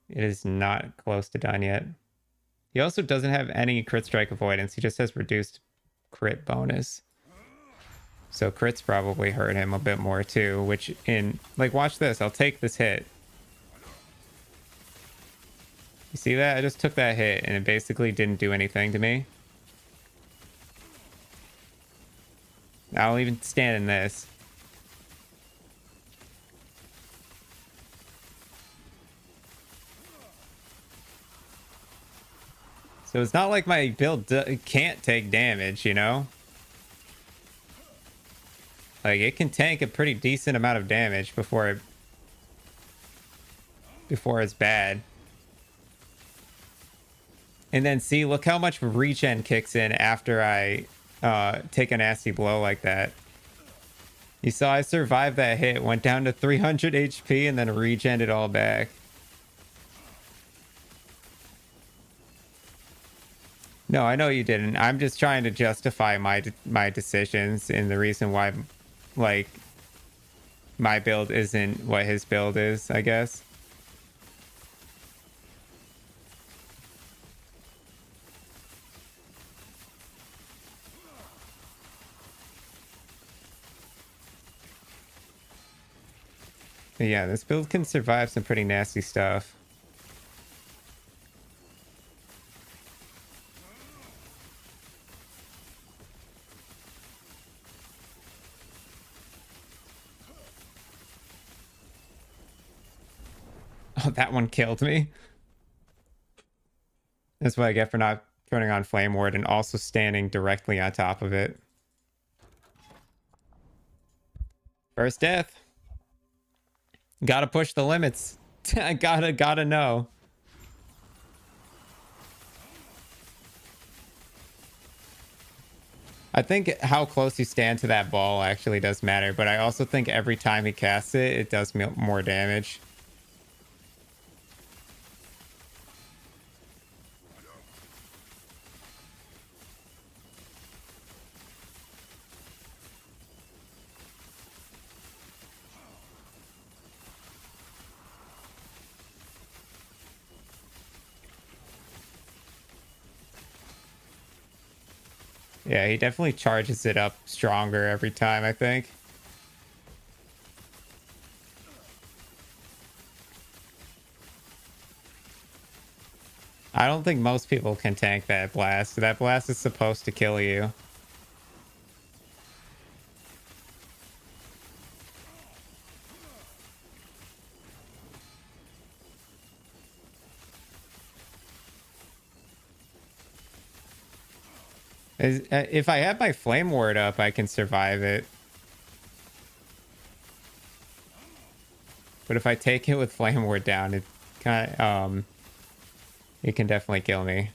Speaker 1: It is not close to done yet. He also doesn't have any crit strike avoidance. He just has reduced crit bonus. So crits probably hurt him a bit more too, which in, like, watch this. I'll take this hit. You see that? I just took that hit and it basically didn't do anything to me. I'll even stand in this. So it's not like my build can't take damage, you know? Like, it can tank a pretty decent amount of damage before it's bad. And then see, look how much regen kicks in after I take a nasty blow like that. You saw I survived that hit, went down to 300 HP, and then regened it all back. No, I know you didn't. I'm just trying to justify my decisions and the reason why, like, my build isn't what his build is, I guess. But yeah, this build can survive some pretty nasty stuff. Oh, that one killed me. That's what I get for not turning on Flame Ward and also standing directly on top of it. First death. Gotta push the limits. I gotta know. I think how close you stand to that ball actually does matter, but I also think every time he casts it, it does more damage. Yeah, he definitely charges it up stronger every time, I think. I don't think most people can tank that blast. That blast is supposed to kill you. If I have my flame ward up, I can survive it. But if I take it with flame ward down, it kind of it can definitely kill me.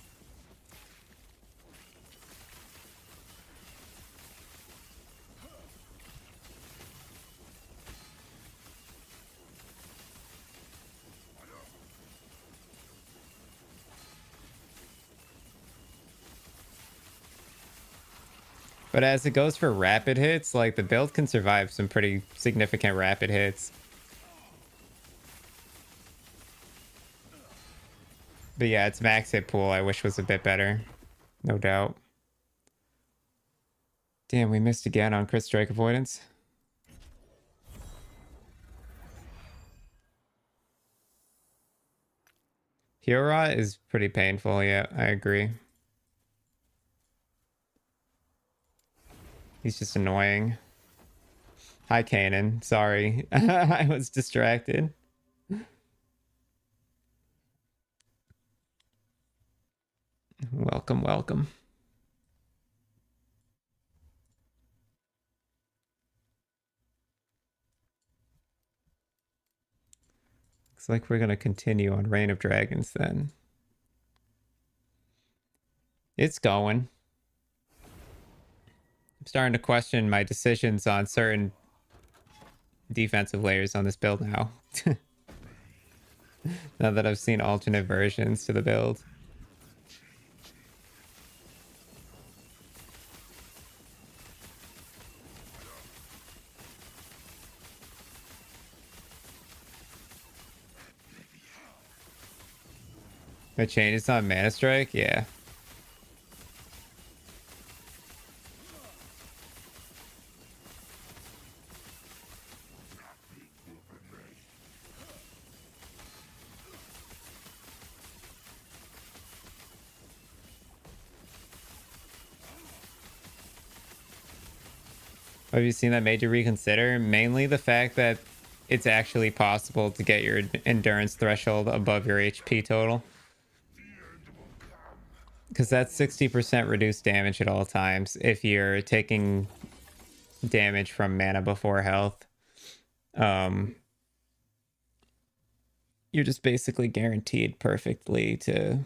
Speaker 1: But as it goes for rapid hits, like, the build can survive some pretty significant rapid hits. But yeah, its max hit pool I wish was a bit better. No doubt. Damn, we missed again on crit strike avoidance. Hero is pretty painful, yeah, I agree. He's just annoying. Hi, Kanan. Sorry. I was distracted. Welcome, welcome. Looks like we're gonna continue on Reign of Dragons then. It's going. I'm starting to question my decisions on certain defensive layers on this build now. Now that I've seen alternate versions to the build. The changes on Mana Strike? Yeah. Have you seen that made you reconsider? Mainly the fact that it's actually possible to get your endurance threshold above your HP total. Because that's 60% reduced damage at all times if you're taking damage from mana before health. You're just basically guaranteed perfectly to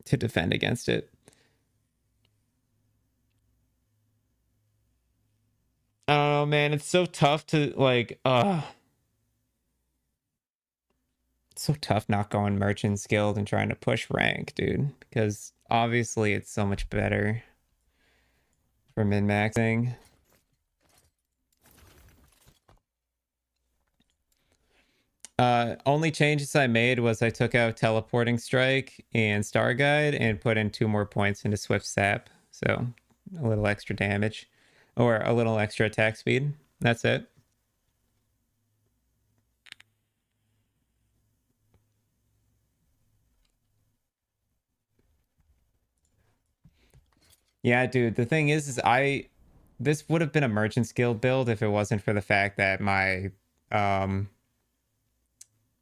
Speaker 1: defend against it. Oh man, it's so tough to like it's so tough not going Merchant's Guild and trying to push rank, dude. Because obviously it's so much better for min-maxing. Only changes I made was I took out Teleporting Strike and Star Guide and put in 2 more points into Swift Sap. So a little extra damage or a little extra attack speed. That's it. Yeah, dude. The thing is this would have been a Merchant's Guild build if it wasn't for the fact that my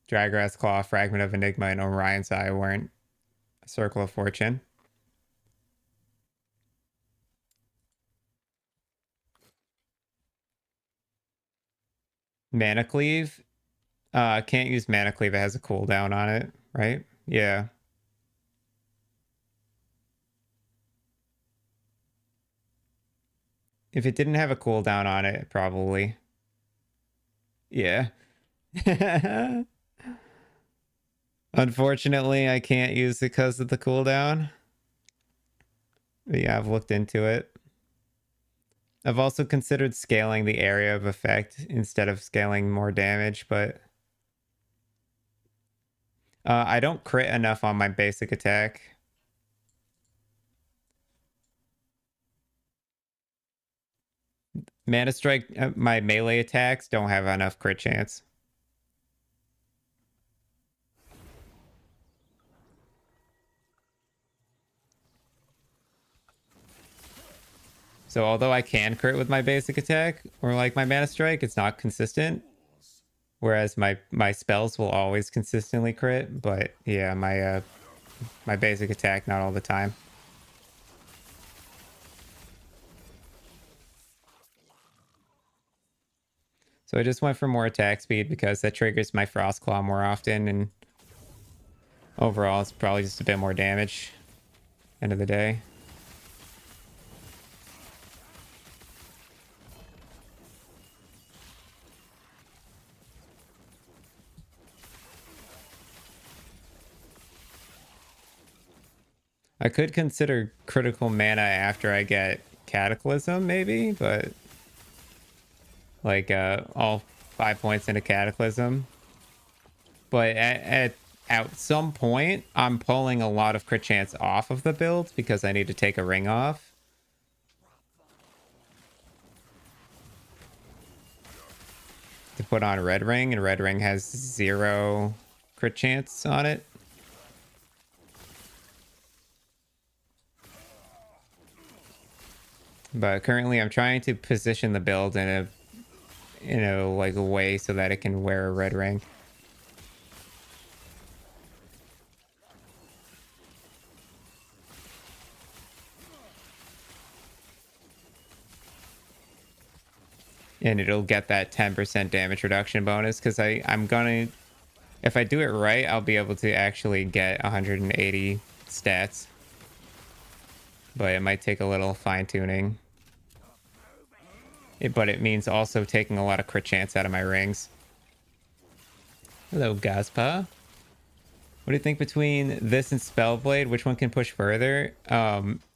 Speaker 1: Draggrass Claw, Fragment of Enigma, and Orion's Eye weren't a Circle of Fortune. Mana Cleave. Can't use Mana Cleave. It has a cooldown on it, right? Yeah. If it didn't have a cooldown on it, probably. Yeah. Unfortunately, I can't use it because of the cooldown. But yeah, I've looked into it. I've also considered scaling the area of effect instead of scaling more damage, but I don't crit enough on my basic attack. Mana Strike, my melee attacks don't have enough crit chance. So although I can crit with my basic attack or like my Mana Strike, it's not consistent. Whereas my spells will always consistently crit, but yeah, my basic attack not all the time. So I just went for more attack speed because that triggers my Frost Claw more often, and overall it's probably just a bit more damage. End of the day. I could consider critical mana after I get Cataclysm, maybe, but like all 5 points into Cataclysm. But at some point, I'm pulling a lot of crit chance off of the build because I need to take a ring off. To put on Red Ring, and Red Ring has 0 crit chance on it. But currently I'm trying to position the build in a like a way so that it can wear a red ring. And it'll get that 10% damage reduction bonus, because I'm gonna, if I do it right, I'll be able to actually get 180 stats. But it might take a little fine-tuning. But it means also taking a lot of crit chance out of my rings. Hello, Gaspa. What do you think between this and Spellblade? Which one can push further?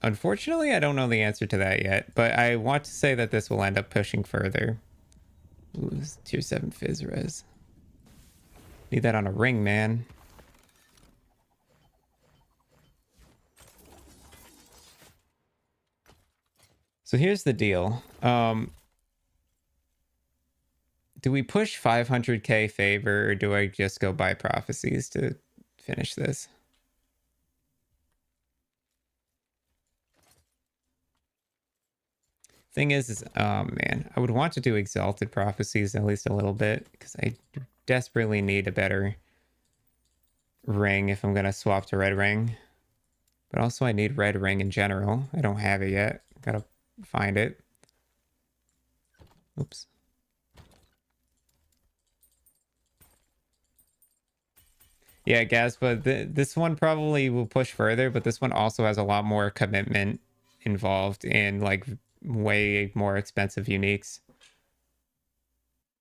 Speaker 1: Unfortunately, I don't know the answer to that yet, but I want to say that this will end up pushing further. Ooh, this is tier 7 Fizz Res. Need that on a ring, man. So here's the deal. Do we push 500k favor, or do I just go buy prophecies to finish this? Thing is, oh man, I would want to do exalted prophecies at least a little bit, because I desperately need a better ring if I'm gonna swap to red ring. But also I need red ring in general. I don't have it yet. Gotta find it. Oops. Yeah, Gaz, but this one probably will push further, but this one also has a lot more commitment involved in like way more expensive uniques.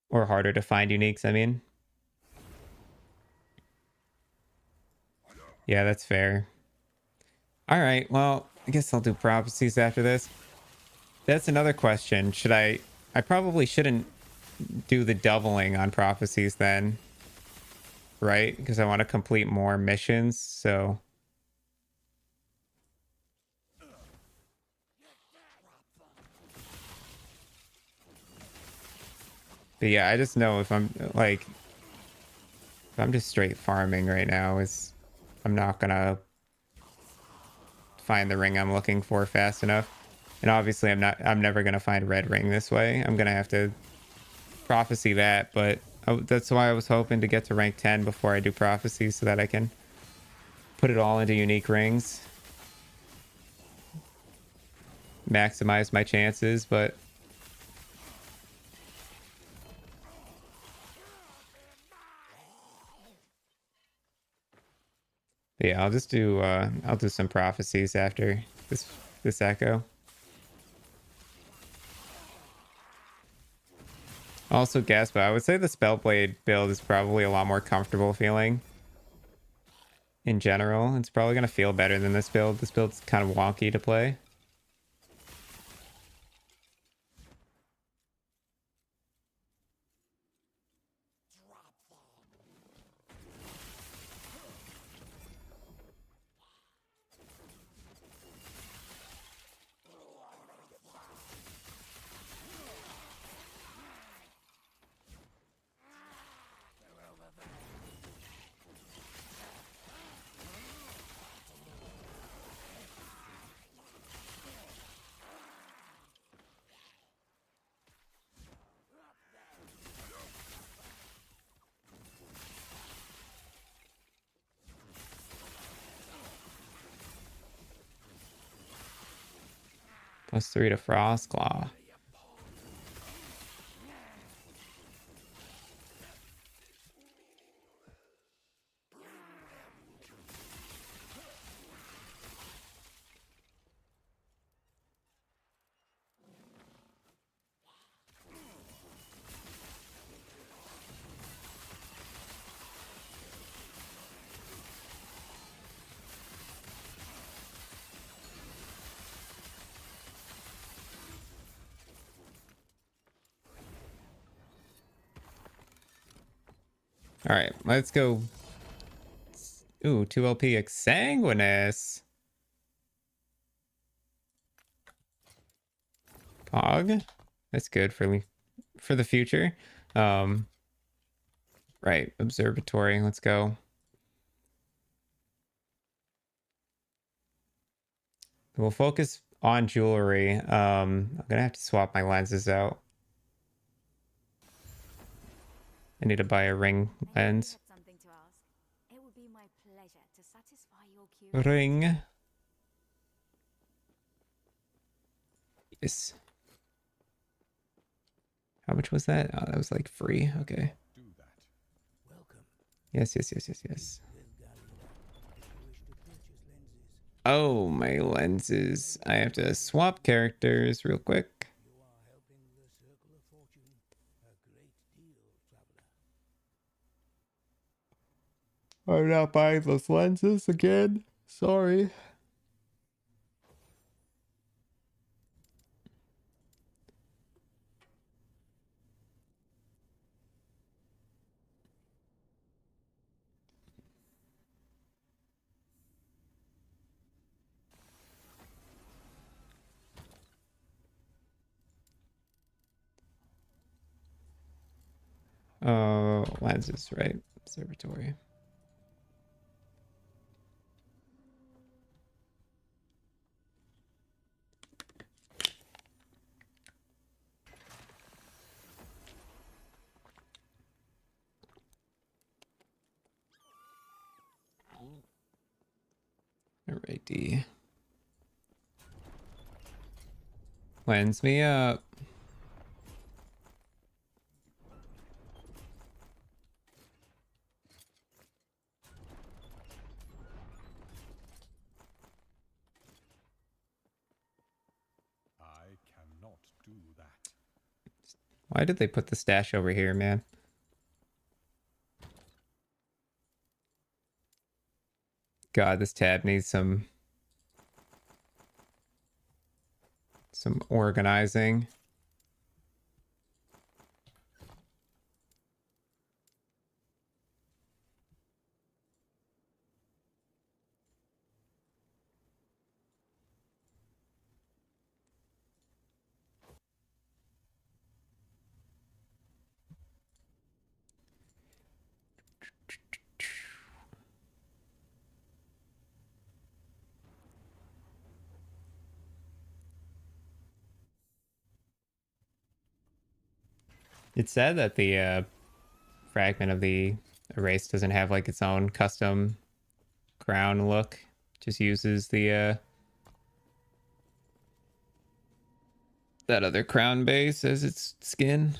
Speaker 1: Or harder to find uniques, I mean. Yeah, that's fair. All right, well, I guess I'll do prophecies after this. That's another question. Should I probably shouldn't do the doubling on prophecies then, right? Because I want to complete more missions, so. But yeah, I just know if I'm like, if I'm just straight farming right now, I'm not gonna find the ring I'm looking for fast enough. And obviously I'm never gonna find red ring this way. I'm gonna have to prophecy that, but that's why I was hoping to get to rank 10 before I do prophecy, so that I can put it all into unique rings, maximize my chances. But yeah, I'll do some prophecies after this echo. Also, Gaspa, I would say the Spellblade build is probably a lot more comfortable feeling in general. It's probably going to feel better than this build. This build's kind of wonky to play. +3 to Frostclaw. All right, let's go. Ooh, 2 LP Exsanguinous. Pog. That's good for the future. Right, Observatory. Let's go. We'll focus on jewelry. I'm gonna have to swap my lenses out. I need to buy a ring lens. Ring. Yes. How much was that? Oh, that was like free. Okay.
Speaker 2: Do that.
Speaker 3: Welcome.
Speaker 1: Yes, yes, yes, yes, yes.
Speaker 3: With Galliera, if you wish to purchase lenses,
Speaker 1: Oh, my lenses. I have to swap characters real quick.
Speaker 3: you are helping the Circle of Fortune a great deal, traveler.
Speaker 1: I'm not buying those lenses again. Sorry. Oh, lenses, right? Observatory. Alrighty. Lens me up.
Speaker 2: I cannot do that.
Speaker 1: Why did they put the stash over here, man? God, this tab needs some organizing. It's sad that the fragment of the erase doesn't have like its own custom crown look. Just uses the that other crown base as its skin.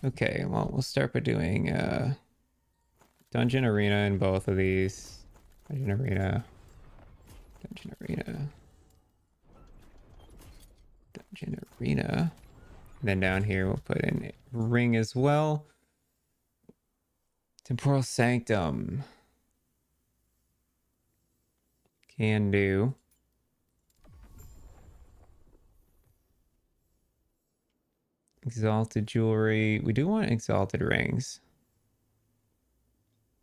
Speaker 1: Okay, well, we'll start by doing dungeon arena in both of these. Dungeon arena. Dungeon arena. Dungeon arena. And then down here we'll put in ring as well. Temporal Sanctum. Can do. Exalted jewelry. We do want exalted rings.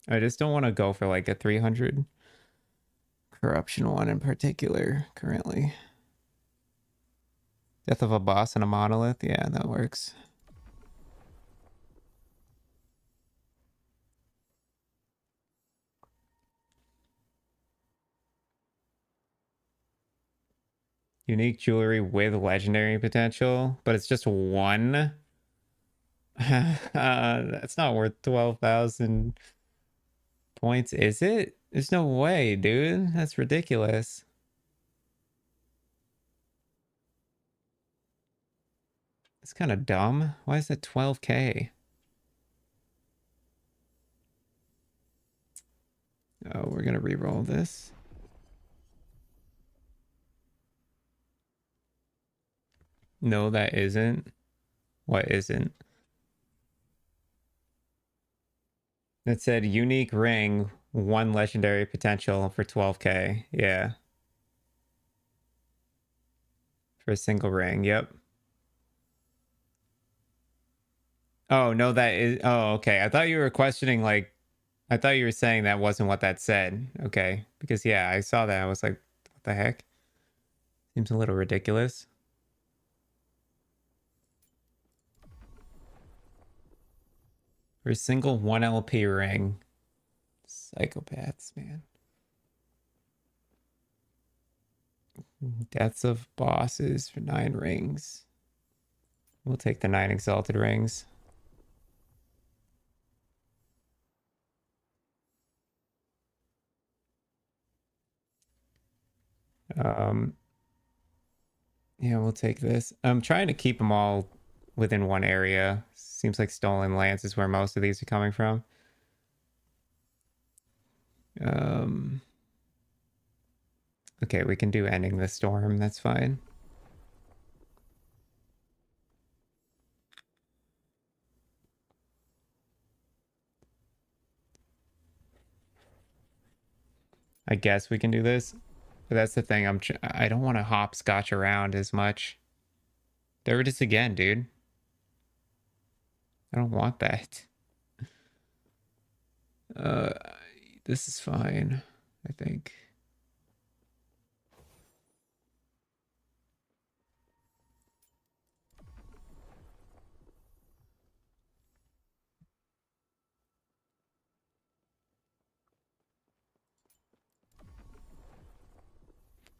Speaker 1: I just don't want to go for like a 300 corruption one in particular currently. Death of a boss and a monolith. Yeah, that works. Unique jewelry with legendary potential, but it's just one. That's not worth 12,000 points, is it? There's no way, dude. That's ridiculous. It's kind of dumb. Why is it 12k? Oh, we're gonna re-roll this. No, that isn't. What isn't? It said unique ring, one legendary potential for 12k. Yeah. For a single ring. Yep. Oh, no, that is. Oh, okay. I thought you were questioning, like, I thought you were saying that wasn't what that said. Okay. Because, yeah, I saw that. I was like, what the heck? Seems a little ridiculous. For a single 1 LP ring. Psychopaths, man. Deaths of bosses for 9 rings. We'll take the 9 exalted rings. Yeah, we'll take this. I'm trying to keep them all within one area. Seems like Stolen Lance is where most of these are coming from. Okay, we can do Ending the Storm. That's fine. I guess we can do this. But that's the thing. I don't want to hopscotch around as much. There it is again, dude. I don't want that. Uh, this is fine, I think.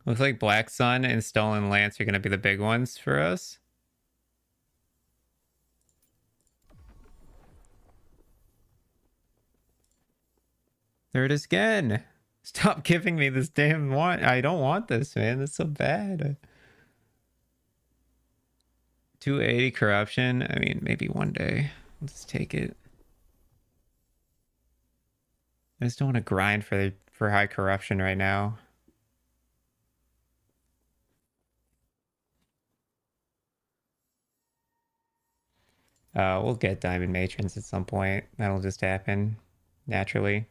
Speaker 1: Looks like Black Sun and Stolen Lance are going to be the big ones for us. There it is again. Stop giving me this damn one. I don't want this, man. That's so bad. 280 corruption. I mean, maybe one day. I'll just take it. I just don't want to grind for high corruption right now. We'll get Diamond Matrons at some point. That'll just happen naturally.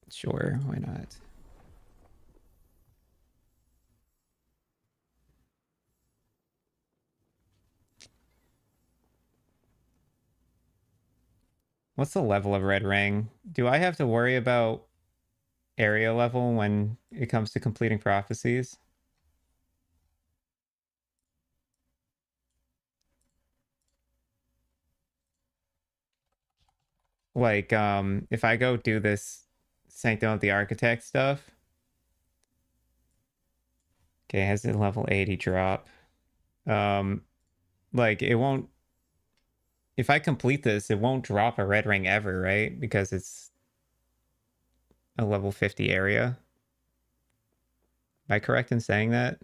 Speaker 1: Sure, why not? What's the level of Red Ring? Do I have to worry about area level when it comes to completing prophecies? Like, if I go do this Sanctum of the Architect stuff, okay, it has a level 80 drop. Like it won't, if I complete this, it won't drop a red ring ever, right? Because it's a level 50 area. Am I correct in saying that?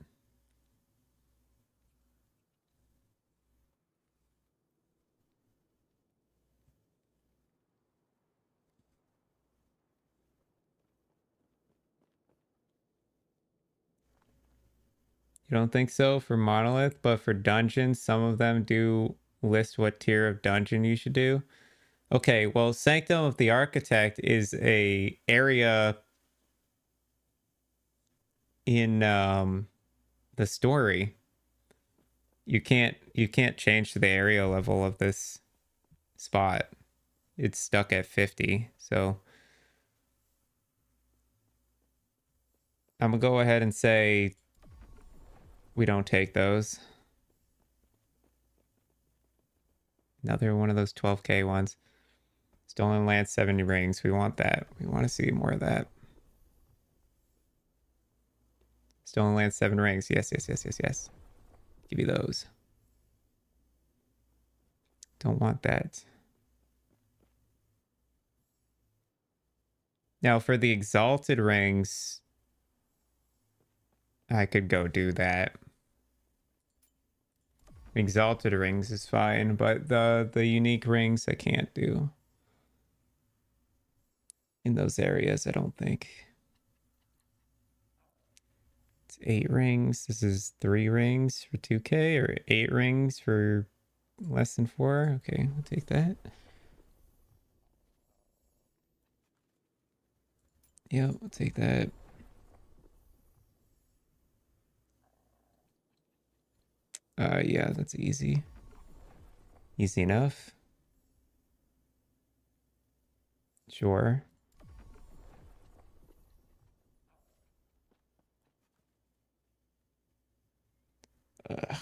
Speaker 1: You don't think so for Monolith, but for dungeons, some of them do list what tier of dungeon you should do. Okay, well, Sanctum of the Architect is a area in the story. You can't change the area level of this spot. It's stuck at 50. So I'm gonna go ahead and say we don't take those. Another one of those 12k ones. Stolen Lance 70 rings. We want that. We want to see more of that. Stolen Lance 7 rings. Yes, yes, yes, yes, yes. Give me those. Don't want that. Now for the exalted rings, I could go do that. Exalted rings is fine, but the unique rings I can't do in those areas, I don't think. It's 8 rings. This is 3 rings for 2k or 8 rings for less than 4. Okay, we'll take that. Yeah, we'll take that. Yeah, that's easy. Easy enough. Sure. Ugh.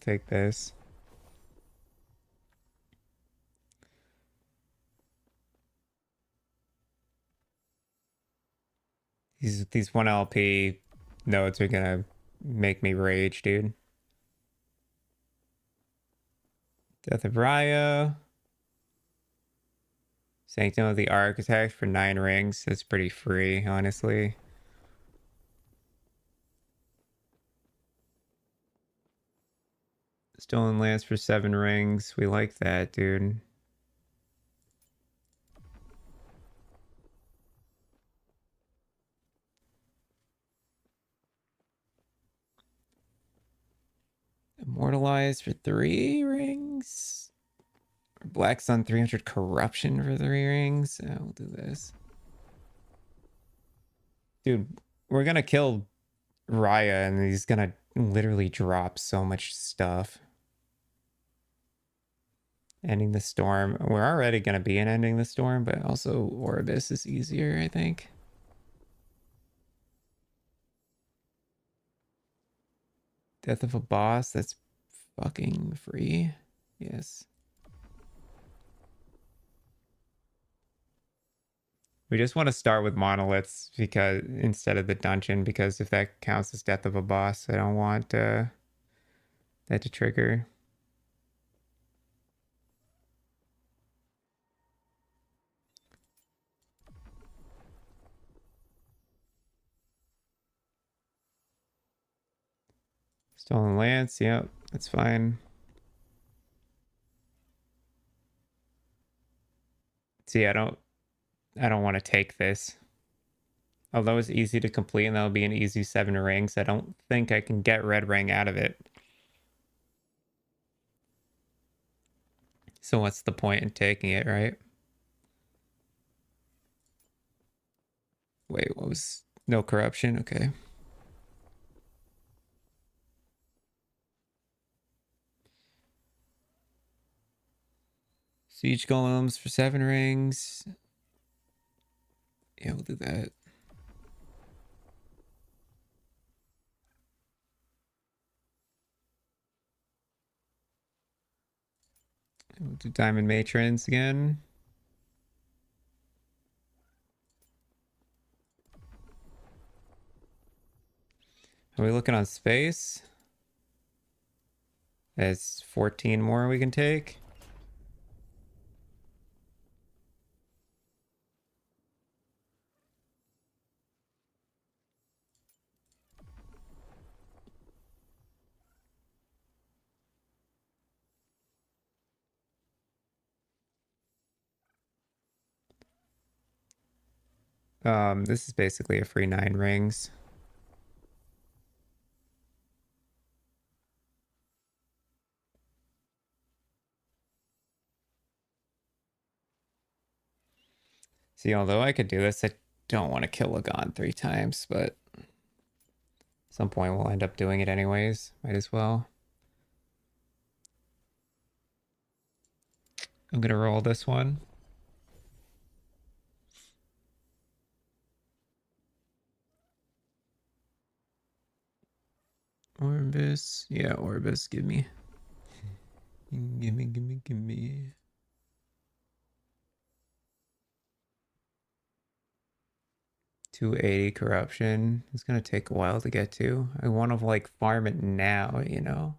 Speaker 1: take this. These 1 LP nodes are gonna make me rage, dude. Death of Raya. Sanctum of the Architect for 9 rings. That's pretty free, honestly. Stolen Lance for 7 rings. We like that, dude. Immortalized for 3 rings. Black Sun 300 Corruption for 3 rings. Yeah, we'll do this. Dude, we're gonna kill Raya and he's gonna literally drop so much stuff. Ending the Storm. We're already gonna be in Ending the Storm, but also Orbis is easier, I think. Death of a Boss, that's fucking free. Yes. We just want to start with monoliths because instead of the dungeon, because if that counts as death of a boss, I don't want that to trigger. Stolen Lance, yep, that's fine. See, I don't want to take this. Although it's easy to complete and that'll be an easy 7 rings, I don't think I can get red ring out of it. So what's the point in taking it, right? Wait, what was no corruption? Okay. Siege Golems for 7 rings. Yeah, we'll do that. We'll do Diamond Matrons again. Are we looking on space? There's 14 more we can take. This is basically a free 9 rings. See, although I could do this, I don't want to kill Lagan 3 times, but at some point we'll end up doing it anyways. Might as well. I'm gonna roll this one. Orbis. Yeah, Orbis, give me. Give me, give me, give me. 280 corruption. It's gonna take a while to get to. I want to like farm it now, you know?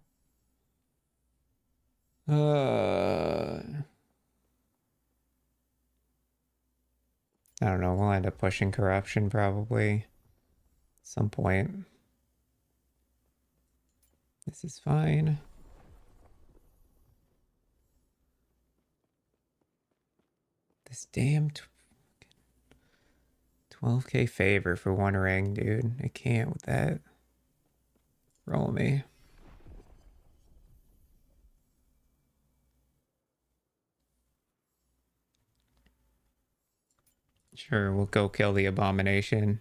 Speaker 1: I don't know. We'll end up pushing corruption probably at some point. This is fine. This damn 12k favor for 1 ring, dude. I can't with that. Roll me. Sure, we'll go kill the abomination.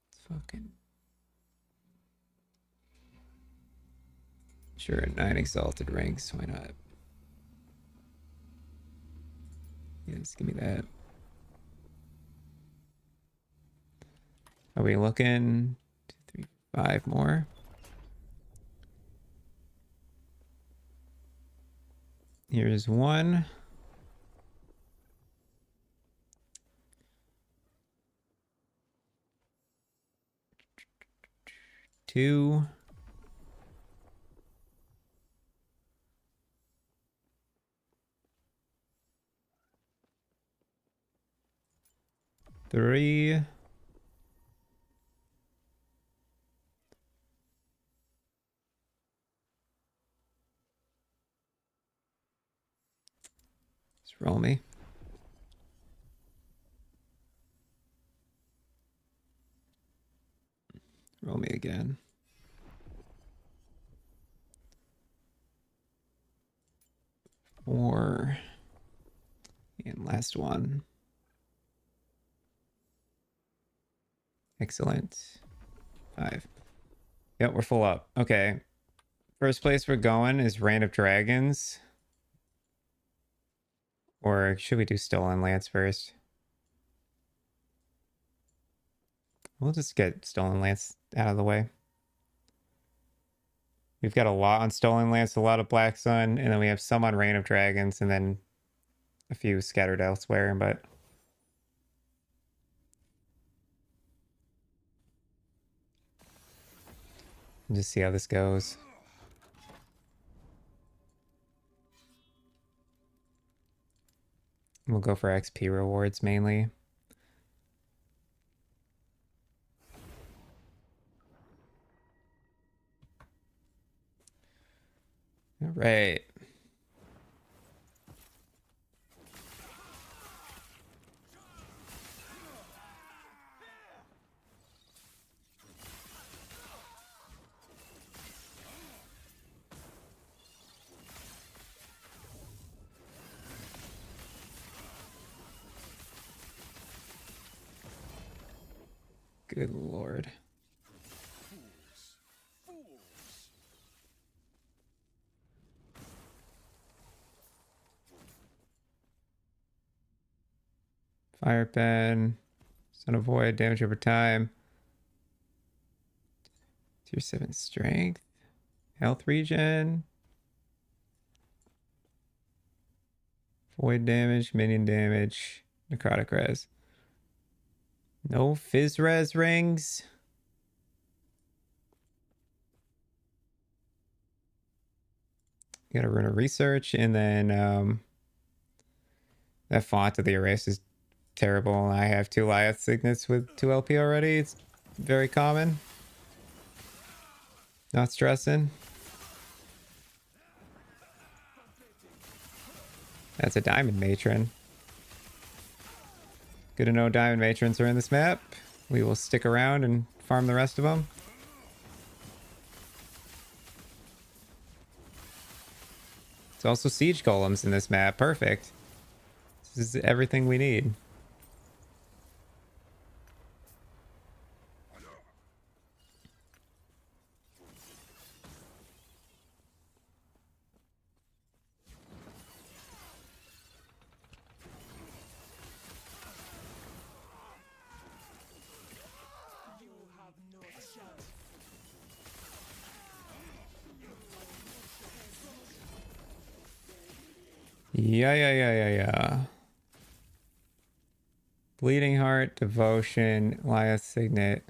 Speaker 1: It's fucking... Sure, 9 exalted rings. Why not? Yes, give me that. Are we looking? 2, 3, 5 more. Here's one. Two. Three. Just roll me. Roll me again. Four. And last one. Excellent. 5. Yep, we're full up. Okay. First place we're going is Reign of Dragons. Or should we do Stolen Lance first? We'll just get Stolen Lance out of the way. We've got a lot on Stolen Lance, a lot of Black Sun, and then we have some on Reign of Dragons, and then a few scattered elsewhere, but... we'll just see how this goes. We'll go for XP rewards mainly. All right. Good lord. Fire pen. Son of Void. Damage over time. Tier 7 strength. Health regen. Void damage. Minion damage. Necrotic res. No Fizz res rings. You gotta run a research, and then that font of the erase is terrible. I have 2 Lyeth signets with 2 LP already. It's very common. Not stressing. That's a Diamond Matron. Good to know Diamond Matrons are in this map. We will stick around and farm the rest of them. It's also Siege Golems in this map. Perfect. This is everything we need. Yeah. Bleeding Heart, Devotion, Lyeth Signet,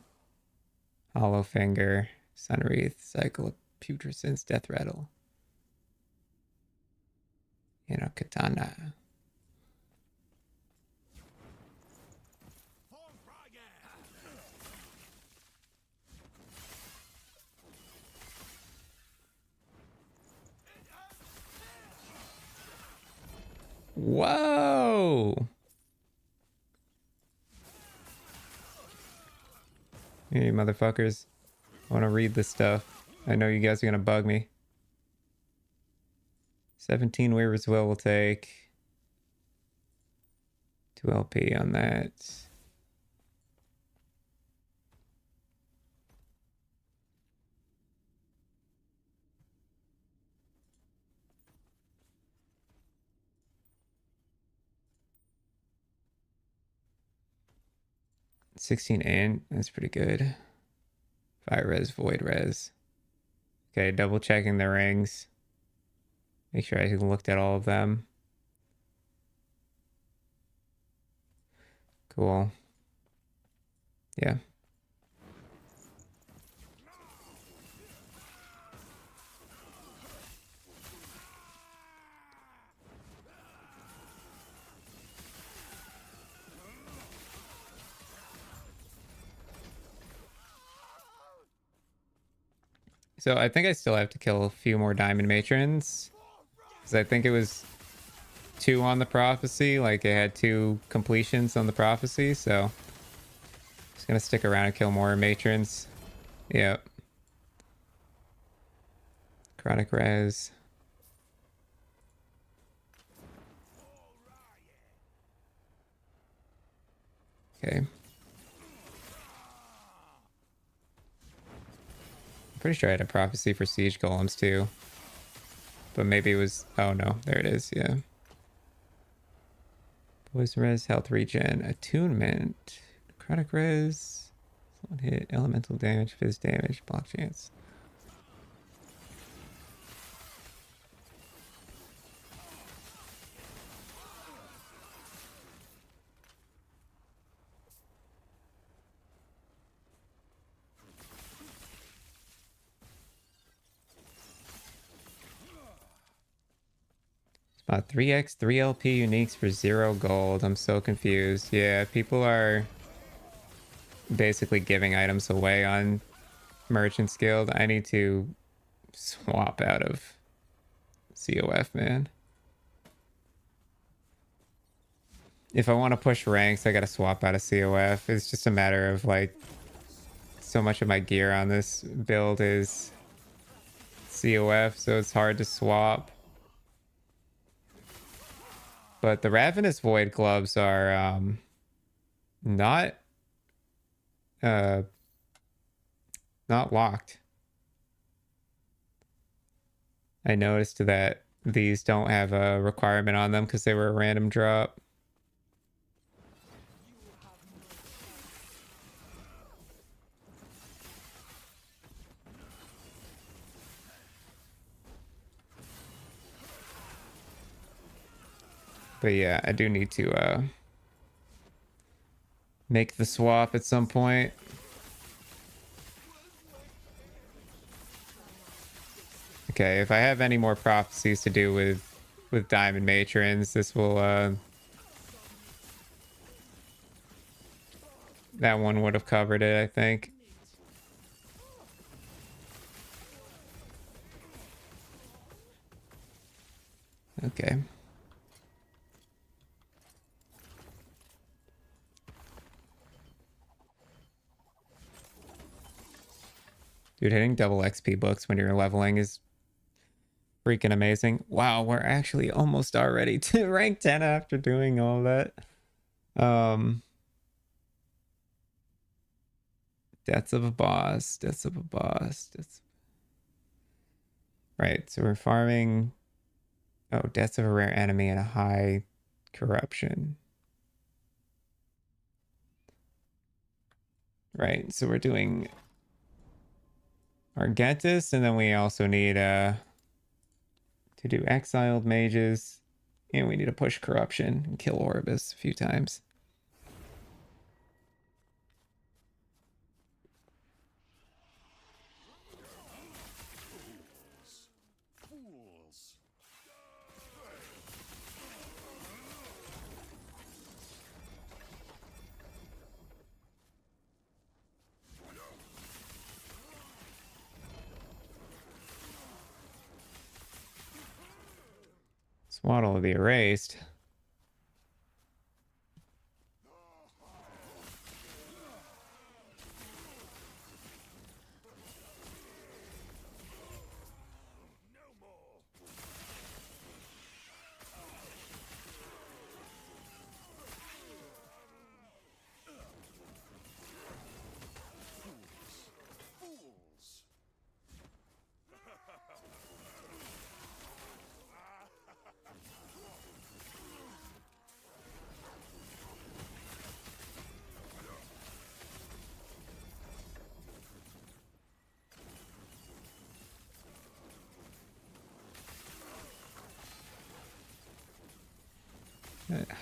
Speaker 1: Hollow Finger, Sunwreath, Cycle of Putrescence, Death Rattle, and a Katana. Whoa! Hey, motherfuckers. I want to read this stuff. I know you guys are going to bug me. 17 Weaver's Will will take 2 LP on that. 16 int. That's pretty good. Fire res, void res. Okay, double checking the rings. Make sure I looked at all of them. Cool. Yeah. So I think I still have to kill a few more diamond matrons. Because I think it was 2 on the prophecy. Like it had 2 completions on the prophecy. So just gonna stick around and kill more matrons. Yep. Chronic res. Okay. I'm pretty sure I had a prophecy for siege golems too. But maybe it was... Oh no, there it is, yeah. Poison res, health regen, attunement, necrotic res, solid hit, elemental damage, fizz damage, block chance. About 3x, 3 LP uniques for 0 gold. I'm so confused. Yeah, people are basically giving items away on Merchant's Guild. I need to swap out of COF, man. If I want to push ranks, I gotta swap out of COF. It's just a matter of like, so much of my gear on this build is COF, so it's hard to swap. But the Ravenous Void gloves are not uh not locked. I noticed that these don't have a requirement on them because they were a random drop. But yeah, I do need to make the swap at some point. Okay, if I have any more prophecies to do with diamond matrons, this will that one would have covered it, I think. Okay. Dude, hitting double XP books when you're leveling is freaking amazing. Wow, we're actually almost already to rank 10 after doing all that. Deaths of a boss, deaths of a boss, deaths... Right, so we're farming... Oh, deaths of a rare enemy and a high corruption. Right, so we're doing Argentus, and then we also need to do exiled mages, and we need to push corruption and kill Orbis a few times.
Speaker 2: Fools.
Speaker 1: Swaddle will be erased.
Speaker 2: Fools.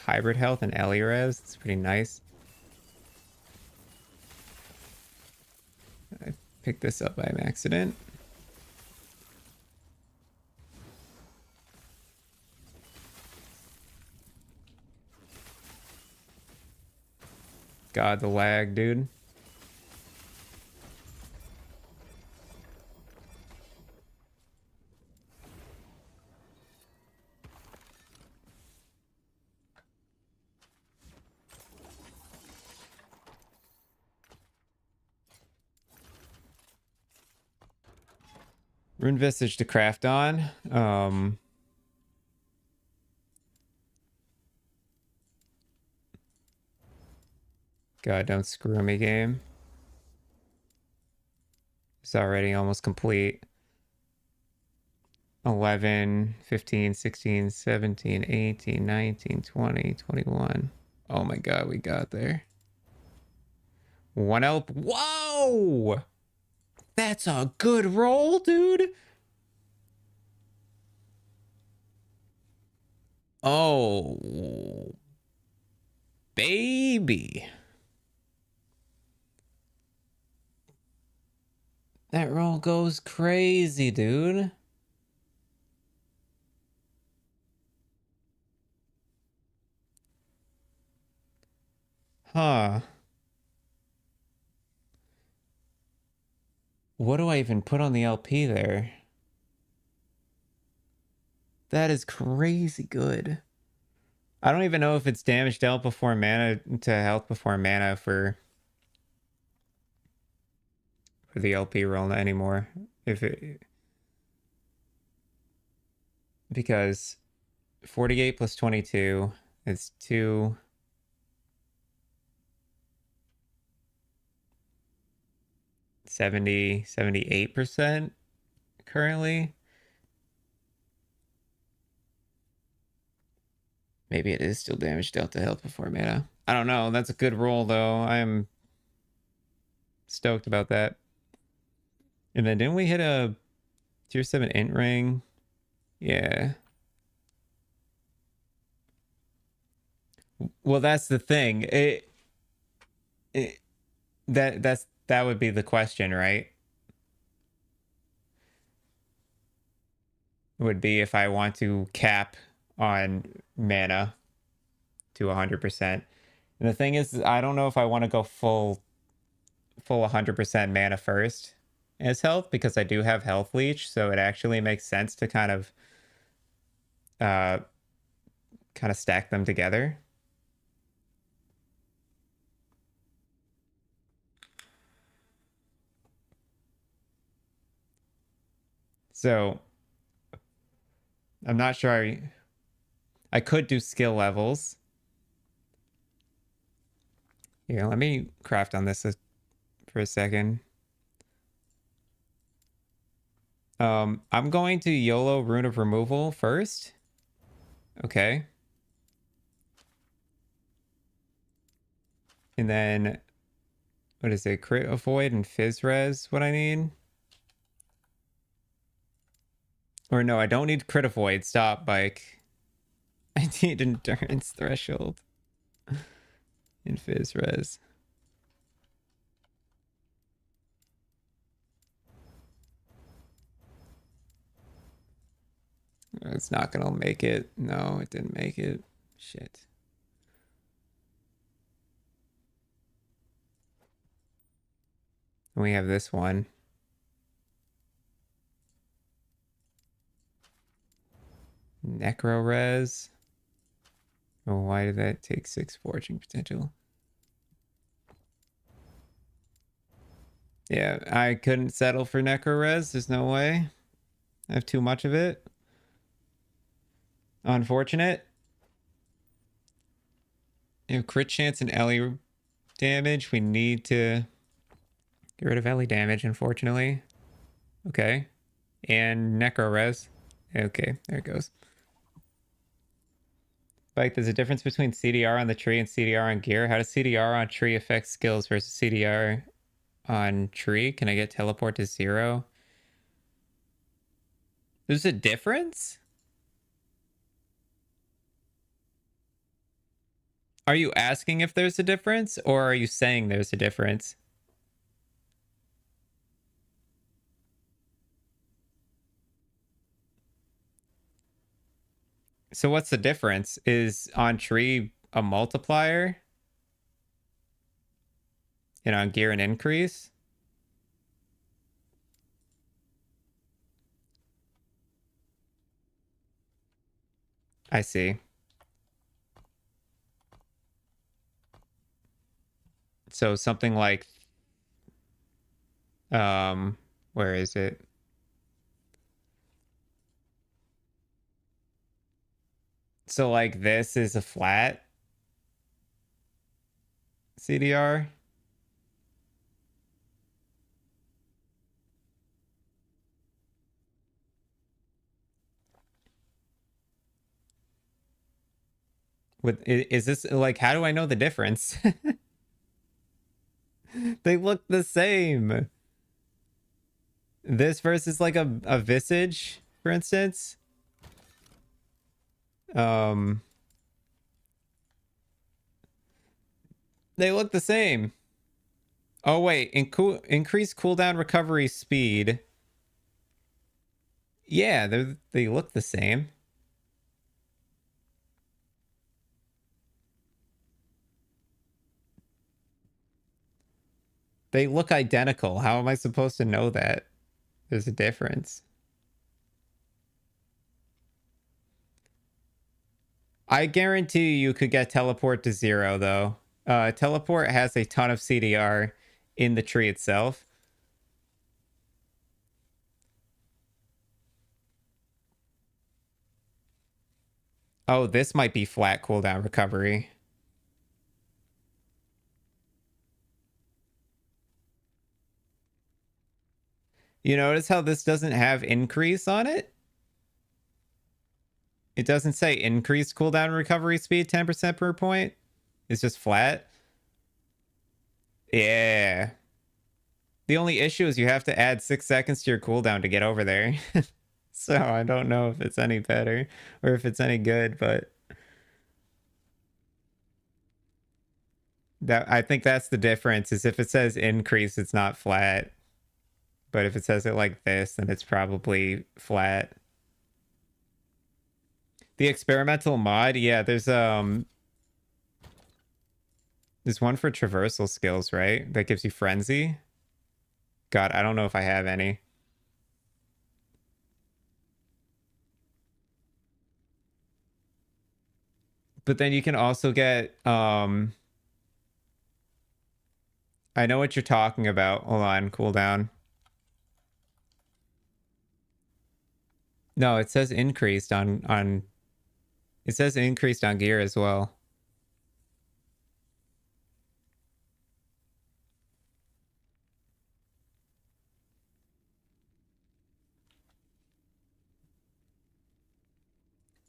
Speaker 1: Hybrid health and Elires. It's pretty nice. I picked this up by accident. God, the lag, dude. Rune Visage to craft on. God, don't screw me, game. It's already almost complete. 11, 15, 16, 17, 18, 19, 20, 21. Oh my god, we got there. 1 LP. Whoa! That's a good roll, dude. Oh, baby. That roll goes crazy, dude. Huh. What do I even put on the LP there? That is crazy good. I don't even know if it's damage dealt before mana to health before mana for the LP roll anymore. If it because 48 plus 22 is 2 70 78% currently. Maybe it is still damage dealt to health before mana. I don't know. That's a good roll though. I am stoked about that. And then didn't we hit a tier 7 int ring? Yeah. Well, that's the thing. That would be the question, right? Would be if I want to cap on mana to 100%. And the thing is, I don't know if I want to go full 100% mana first as health, because I do have health leech, so it actually makes sense to kind of stack them together. So I'm not sure. I could do skill levels. Yeah, let me craft on this for a second. I'm going to YOLO Rune of Removal first. Okay. And then, what is it? Crit Avoid and Fizz Res, what I need? Or no, I don't need Crit Avoid. Stop, Bike. I need Endurance Threshold and Fizz Res. It's not gonna make it. No, it didn't make it. Shit. And we have this one. Necro Res. Oh, why did that take 6 forging potential? Yeah, I couldn't settle for Necro Res. There's no way. I have too much of it. Unfortunate. You know, crit chance and Ellie damage. We need to get rid of Ellie damage, unfortunately. Okay. And Necro Res. Okay, there it goes. Like, there's a difference between CDR on the tree and CDR on gear. How does CDR on tree affect skills versus CDR on tree? Can I get teleport to 0? There's a difference? Are you asking if there's a difference, or are you saying there's a difference? So what's the difference? Is on tree a multiplier and on gear an increase? I see. So something like where is it? So like this is a flat CDR. Is this like, how do I know the difference? They look the same. This versus like a Visage, for instance. Um, they look the same. Oh wait, increase cooldown recovery speed. Yeah, they look the same. They look identical. How am I supposed to know that there's a difference? I guarantee you could get teleport to 0 though. Teleport has a ton of CDR in the tree itself. Oh, this might be flat cooldown recovery. You notice how this doesn't have increase on it? It doesn't say increase cooldown recovery speed 10% per point. It's just flat. Yeah. The only issue is you have to add 6 seconds to your cooldown to get over there. So I don't know if it's any better or if it's any good, but that I think that's the difference is if it says increase, it's not flat. But if it says it like this, then it's probably flat. The experimental mod, yeah, there's one for traversal skills, right? That gives you frenzy. God, I don't know if I have any. But then you can also get I know what you're talking about. Hold on, cooldown. No, it says increased on it says increased on gear as well.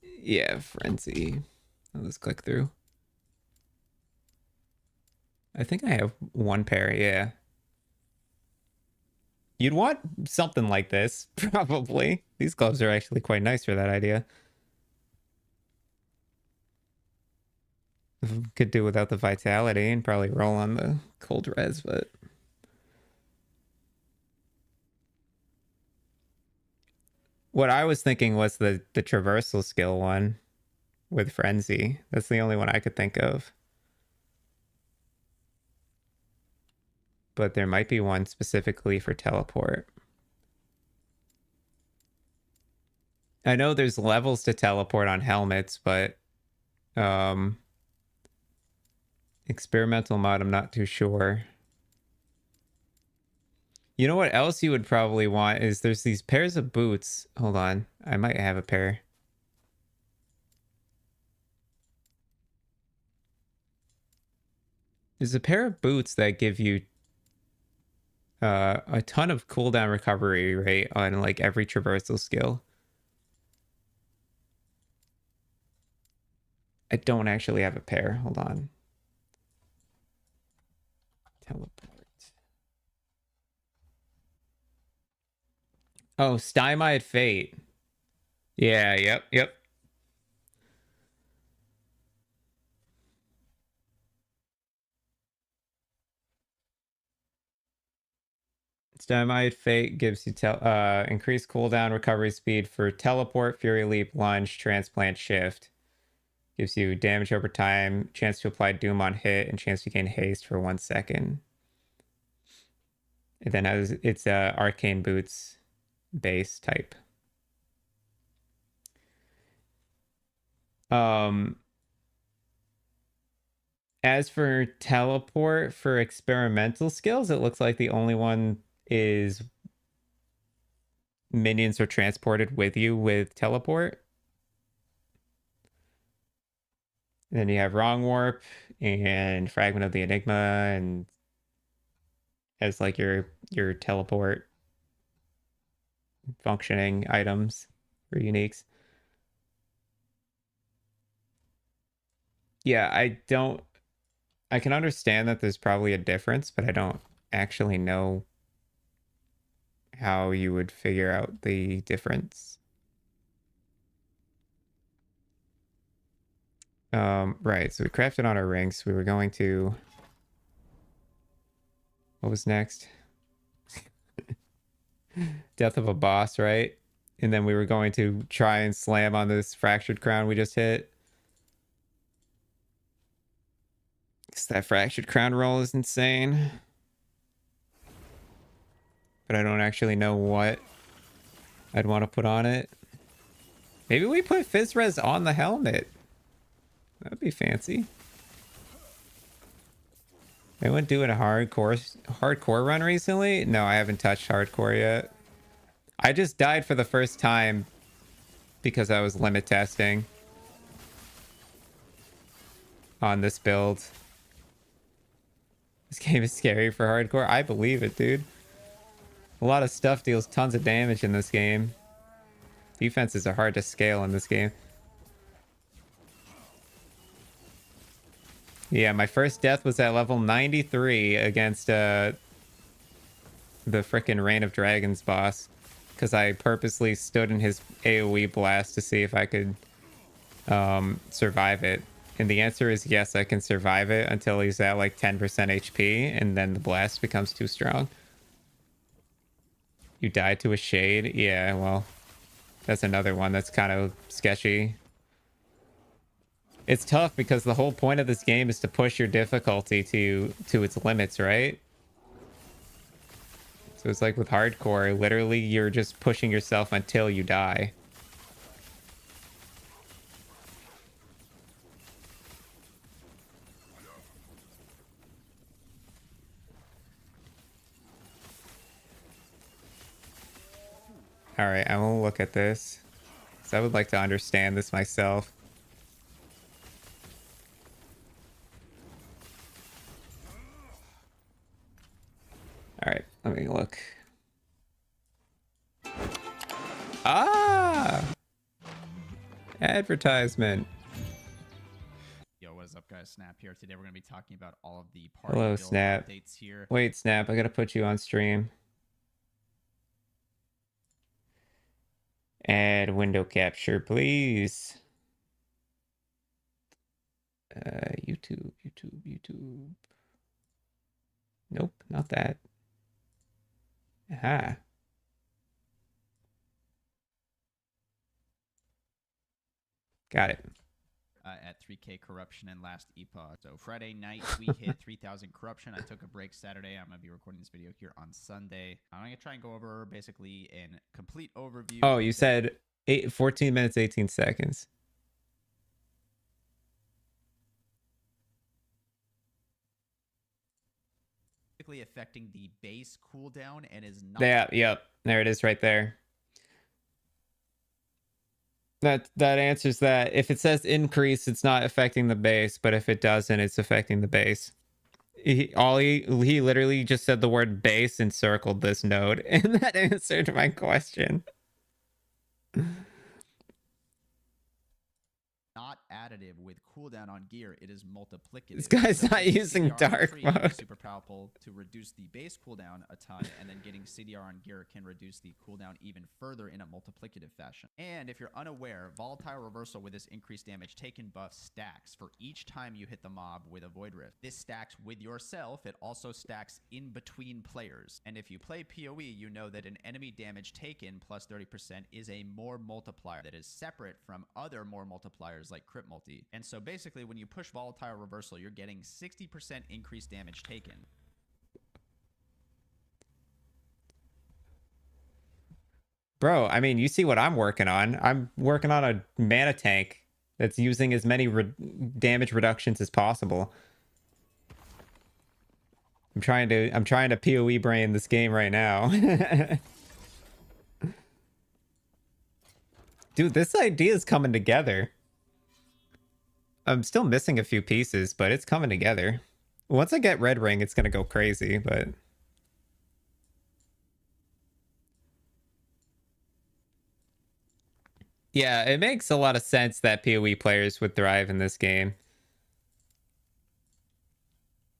Speaker 1: Yeah, frenzy. Let's click through. I think I have one pair, yeah. You'd want something like this, probably. These gloves are actually quite nice for that idea. Could do without the vitality and probably roll on the cold res, but what I was thinking was the traversal skill one with frenzy. That's the only one I could think of. But there might be one specifically for teleport. I know there's levels to teleport on helmets, but experimental mod, I'm not too sure. You know what else you would probably want is there's these pairs of boots. Hold on. I might have a pair. There's a pair of boots that give you a ton of cooldown recovery rate on like every traversal skill. I don't actually have a pair. Hold on. Teleport. Oh, Stymied Fate. Yeah, yep. Dynamite Fate gives you increased cooldown, recovery speed for teleport, fury leap, lunge, transplant, shift. Gives you damage over time, chance to apply doom on hit, and chance to gain haste for 1 second. It then has its arcane boots base type. As for teleport for experimental skills, it looks like the only one is minions are transported with you with teleport. And then you have wrong warp and fragment of the enigma, and as like your teleport functioning items for uniques. Yeah, I can understand that there's probably a difference, but I don't actually know how you would figure out the difference. Right, so we crafted on our rings. We were going to... What was next? Death of a boss, right? And then we were going to try and slam on this fractured crown we just hit. Because that fractured crown roll is insane. But I don't actually know what I'd want to put on it. Maybe we put Fizz Res on the helmet. That'd be fancy. Anyone doing a hardcore run recently? No, I haven't touched hardcore yet. I just died for the first time because I was limit testing on this build. This game is scary for hardcore. I believe it, dude. A lot of stuff deals tons of damage in this game. Defenses are hard to scale in this game. Yeah, my first death was at level 93 against the frickin' Reign of Dragons boss. Because I purposely stood in his AoE blast to see if I could survive it. And the answer is yes, I can survive it until he's at like 10% HP, and then the blast becomes too strong. You died to a shade? Yeah, well, that's another one that's kind of sketchy. It's tough because the whole point of this game is to push your difficulty to its limits, right? So it's like with hardcore, literally you're just pushing yourself until you die. All right, I will look at this. So I would like to understand this myself. All right, let me look. Ah! Advertisement.
Speaker 4: Yo, what is up, guys? Snap here. Today we're going to be talking about all of the party
Speaker 1: Hello,
Speaker 4: build
Speaker 1: Snap.
Speaker 4: updates here.
Speaker 1: Wait, Snap, I gotta put you on stream. Add window capture, please. YouTube. Nope, not that. Aha. Got it.
Speaker 4: At 3K corruption and last epoch. So Friday night we hit 3,000 corruption. I took a break Saturday. I'm gonna be recording this video here on Sunday. I'm gonna try and go over basically a complete overview.
Speaker 1: Oh, you said 14 minutes, 18 seconds.
Speaker 4: Basically affecting the base cooldown and is not.
Speaker 1: Yeah, yep. There it is right there. That answers that. If it says increase, it's not affecting the base, but if it doesn't, it's affecting the base. He literally just said the word base and circled this node, and that answered my question.
Speaker 4: Not additive with cooldown on gear, it is multiplicative.
Speaker 1: This guy's
Speaker 4: So
Speaker 1: not
Speaker 4: getting
Speaker 1: using
Speaker 4: CDR on
Speaker 1: dark
Speaker 4: tree
Speaker 1: mode.
Speaker 4: is super powerful to reduce the base cooldown a ton, and then getting CDR on gear can reduce the cooldown even further in a multiplicative fashion. And if you're unaware, volatile reversal with this increased damage taken buff stacks for each time you hit the mob with a Void Rift. This stacks with yourself. It also stacks in between players. And if you play PoE, you know that an enemy damage taken plus 30% is a more multiplier that is separate from other more multipliers like crit multi. And so basically when you push volatile reversal, you're getting 60% increased damage taken.
Speaker 1: Bro, I mean, you see what I'm working on. I'm working on a mana tank that's using as many damage reductions as possible. I'm trying to PoE brain this game right now. Dude, this idea is coming together. I'm still missing a few pieces, but it's coming together. Once I get Red Ring, it's gonna go crazy, but yeah, it makes a lot of sense that PoE players would thrive in this game.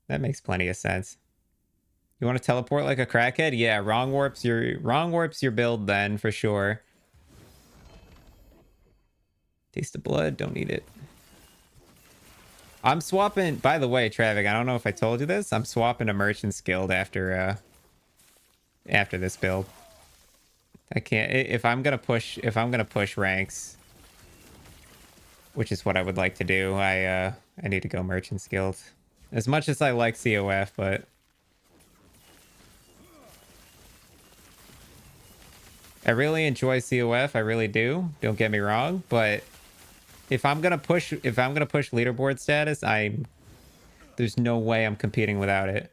Speaker 1: That makes plenty of sense. You want to teleport like a crackhead? Yeah, wrong warps your build then for sure. Taste of blood, don't need it. I'm swapping, by the way, Travic, I don't know if I told you this. I'm swapping to Merchant's Guild after this build. I can't if I'm gonna push ranks, which is what I would like to do, I need to go Merchant's Guild. As much as I like COF, but I really enjoy COF, I really do. Don't get me wrong, but if I'm gonna push leaderboard status, there's no way I'm competing without it.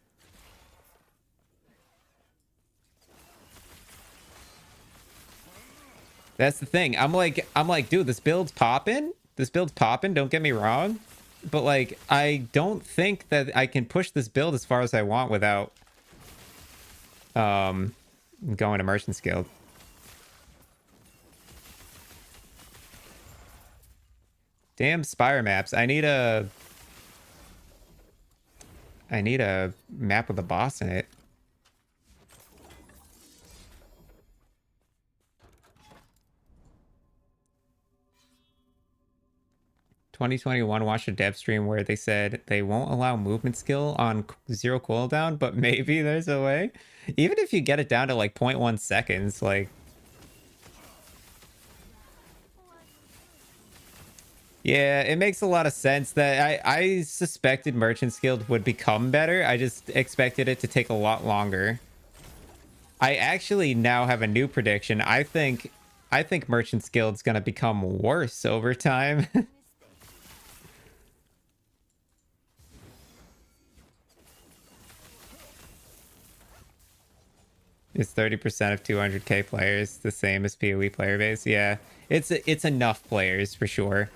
Speaker 1: That's the thing. I'm like, dude, this build's popping. Don't get me wrong, but like, I don't think that I can push this build as far as I want without going to Merchant's Guild. Damn Spire maps. I need a map with a boss in it. "2021 watched a dev stream where they said they won't allow movement skill on 0 cooldown, but maybe there's a way. Even if you get it down to like 0.1 seconds, like yeah, it makes a lot of sense that I suspected Merchant's Guild would become better. I just expected it to take a lot longer. I actually now have a new prediction. I think Merchant's Guild's gonna become worse over time. It's 30% of 200k players, the same as PoE player base. Yeah, it's enough players for sure.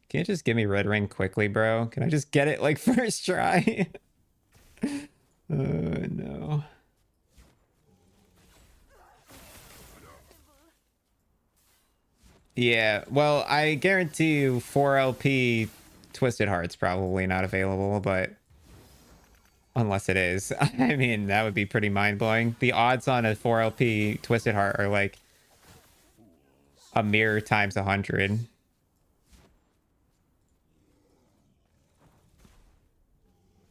Speaker 1: Can you just give me Red Ring quickly, bro? Can I just get it like first try? No. Yeah, well, I guarantee you 4LP Twisted Heart's probably not available, but unless it is. I mean, that would be pretty mind-blowing. The odds on a 4LP Twisted Heart are like a mirror times 100.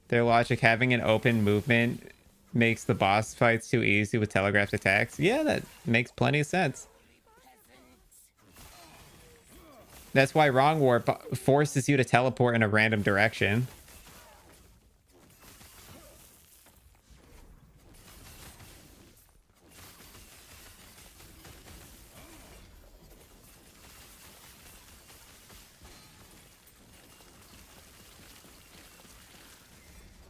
Speaker 1: Their logic, having an open movement makes the boss fights too easy with telegraphed attacks. Yeah, that makes plenty of sense. That's why Wrong Warp forces you to teleport in a random direction.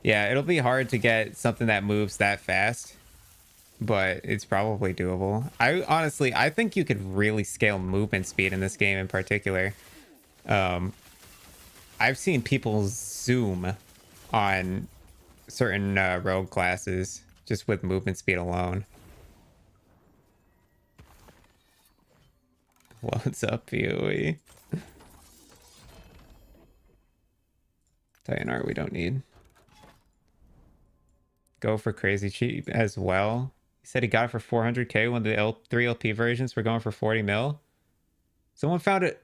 Speaker 1: Yeah, it'll be hard to get something that moves that fast, but it's probably doable. I think you could really scale movement speed in this game in particular. I've seen people zoom on certain rogue classes just with movement speed alone. What's up, PoE? Titan art we don't need. Go for crazy cheap as well. He said he got it for 400k when the 3LP versions were going for 40 mil. Someone found it.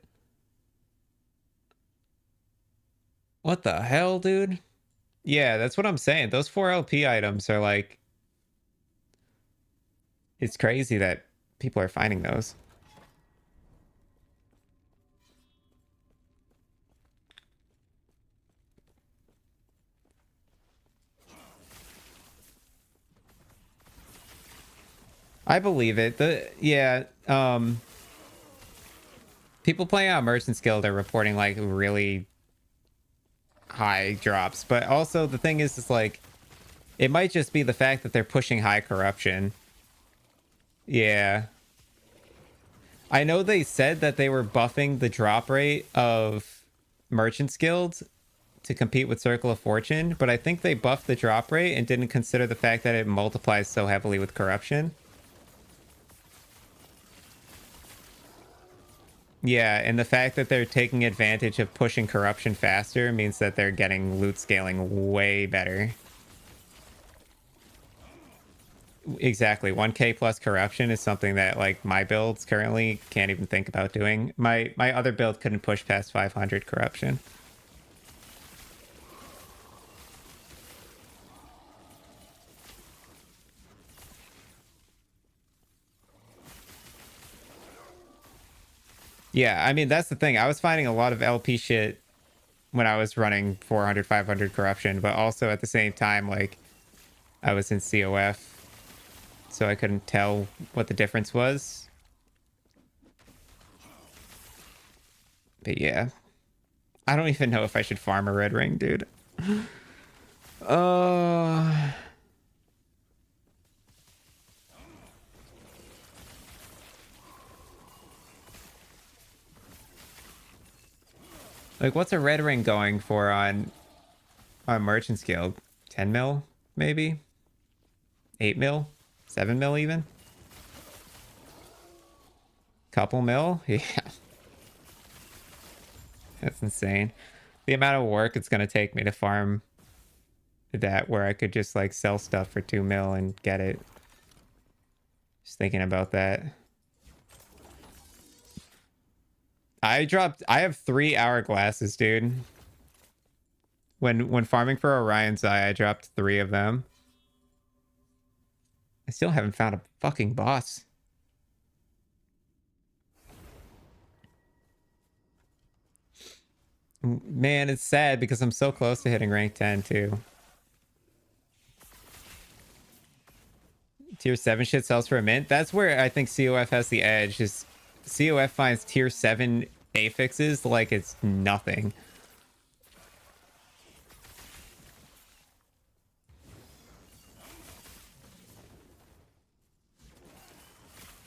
Speaker 1: What the hell, dude? Yeah, that's what I'm saying. Those 4LP items are like... It's crazy that people are finding those. I believe it. People playing on Merchant's Guild are reporting like really high drops, but also the thing is like it might just be the fact that they're pushing high corruption. Yeah. I know they said that they were buffing the drop rate of Merchant's Guild to compete with Circle of Fortune, but I think they buffed the drop rate and didn't consider the fact that it multiplies so heavily with corruption. Yeah, and the fact that they're taking advantage of pushing corruption faster means that they're getting loot scaling way better. Exactly. 1k plus corruption is something that like my builds currently can't even think about doing. My other build couldn't push past 500 corruption. Yeah, I mean, that's the thing. I was finding a lot of LP shit when I was running 400, 500 corruption, but also at the same time, like, I was in COF, so I couldn't tell what the difference was. But yeah. I don't even know if I should farm a red ring, dude. Uh... Like, what's a red ring going for on Merchant's Guild? 10 mil, maybe? 8 mil? 7 mil even? Couple mil? Yeah. That's insane. The amount of work it's going to take me to farm that where I could just, like, sell stuff for 2 mil and get it. Just thinking about that. I have 3 hourglasses, dude. When farming for Orion's Eye, I dropped 3 of them. I still haven't found a fucking boss. Man, it's sad because I'm so close to hitting rank 10 too. Tier 7 shit sells for a mint. That's where I think COF has the edge. Is COF finds tier 7 affixes like it's nothing.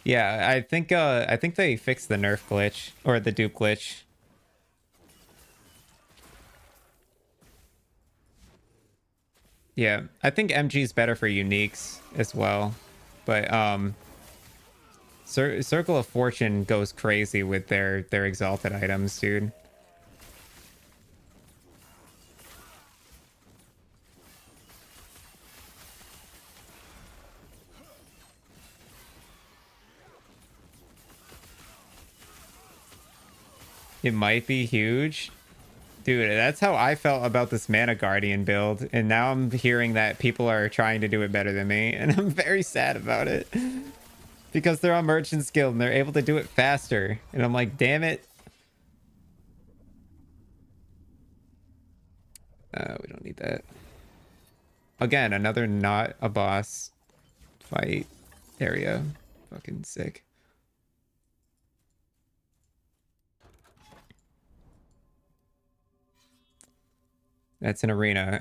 Speaker 1: Yeah, I think they fixed the nerf glitch or the dupe glitch. Yeah, I think MG is better for uniques as well. But Circle of Fortune goes crazy with their exalted items, dude. It might be huge. Dude, that's how I felt about this Mana Guardian build. And now I'm hearing that people are trying to do it better than me. And I'm very sad about it. Because they're on Merchant's Guild and they're able to do it faster. And I'm like, damn it. We don't need that. Again, another not a boss fight area. Fucking sick. That's an arena.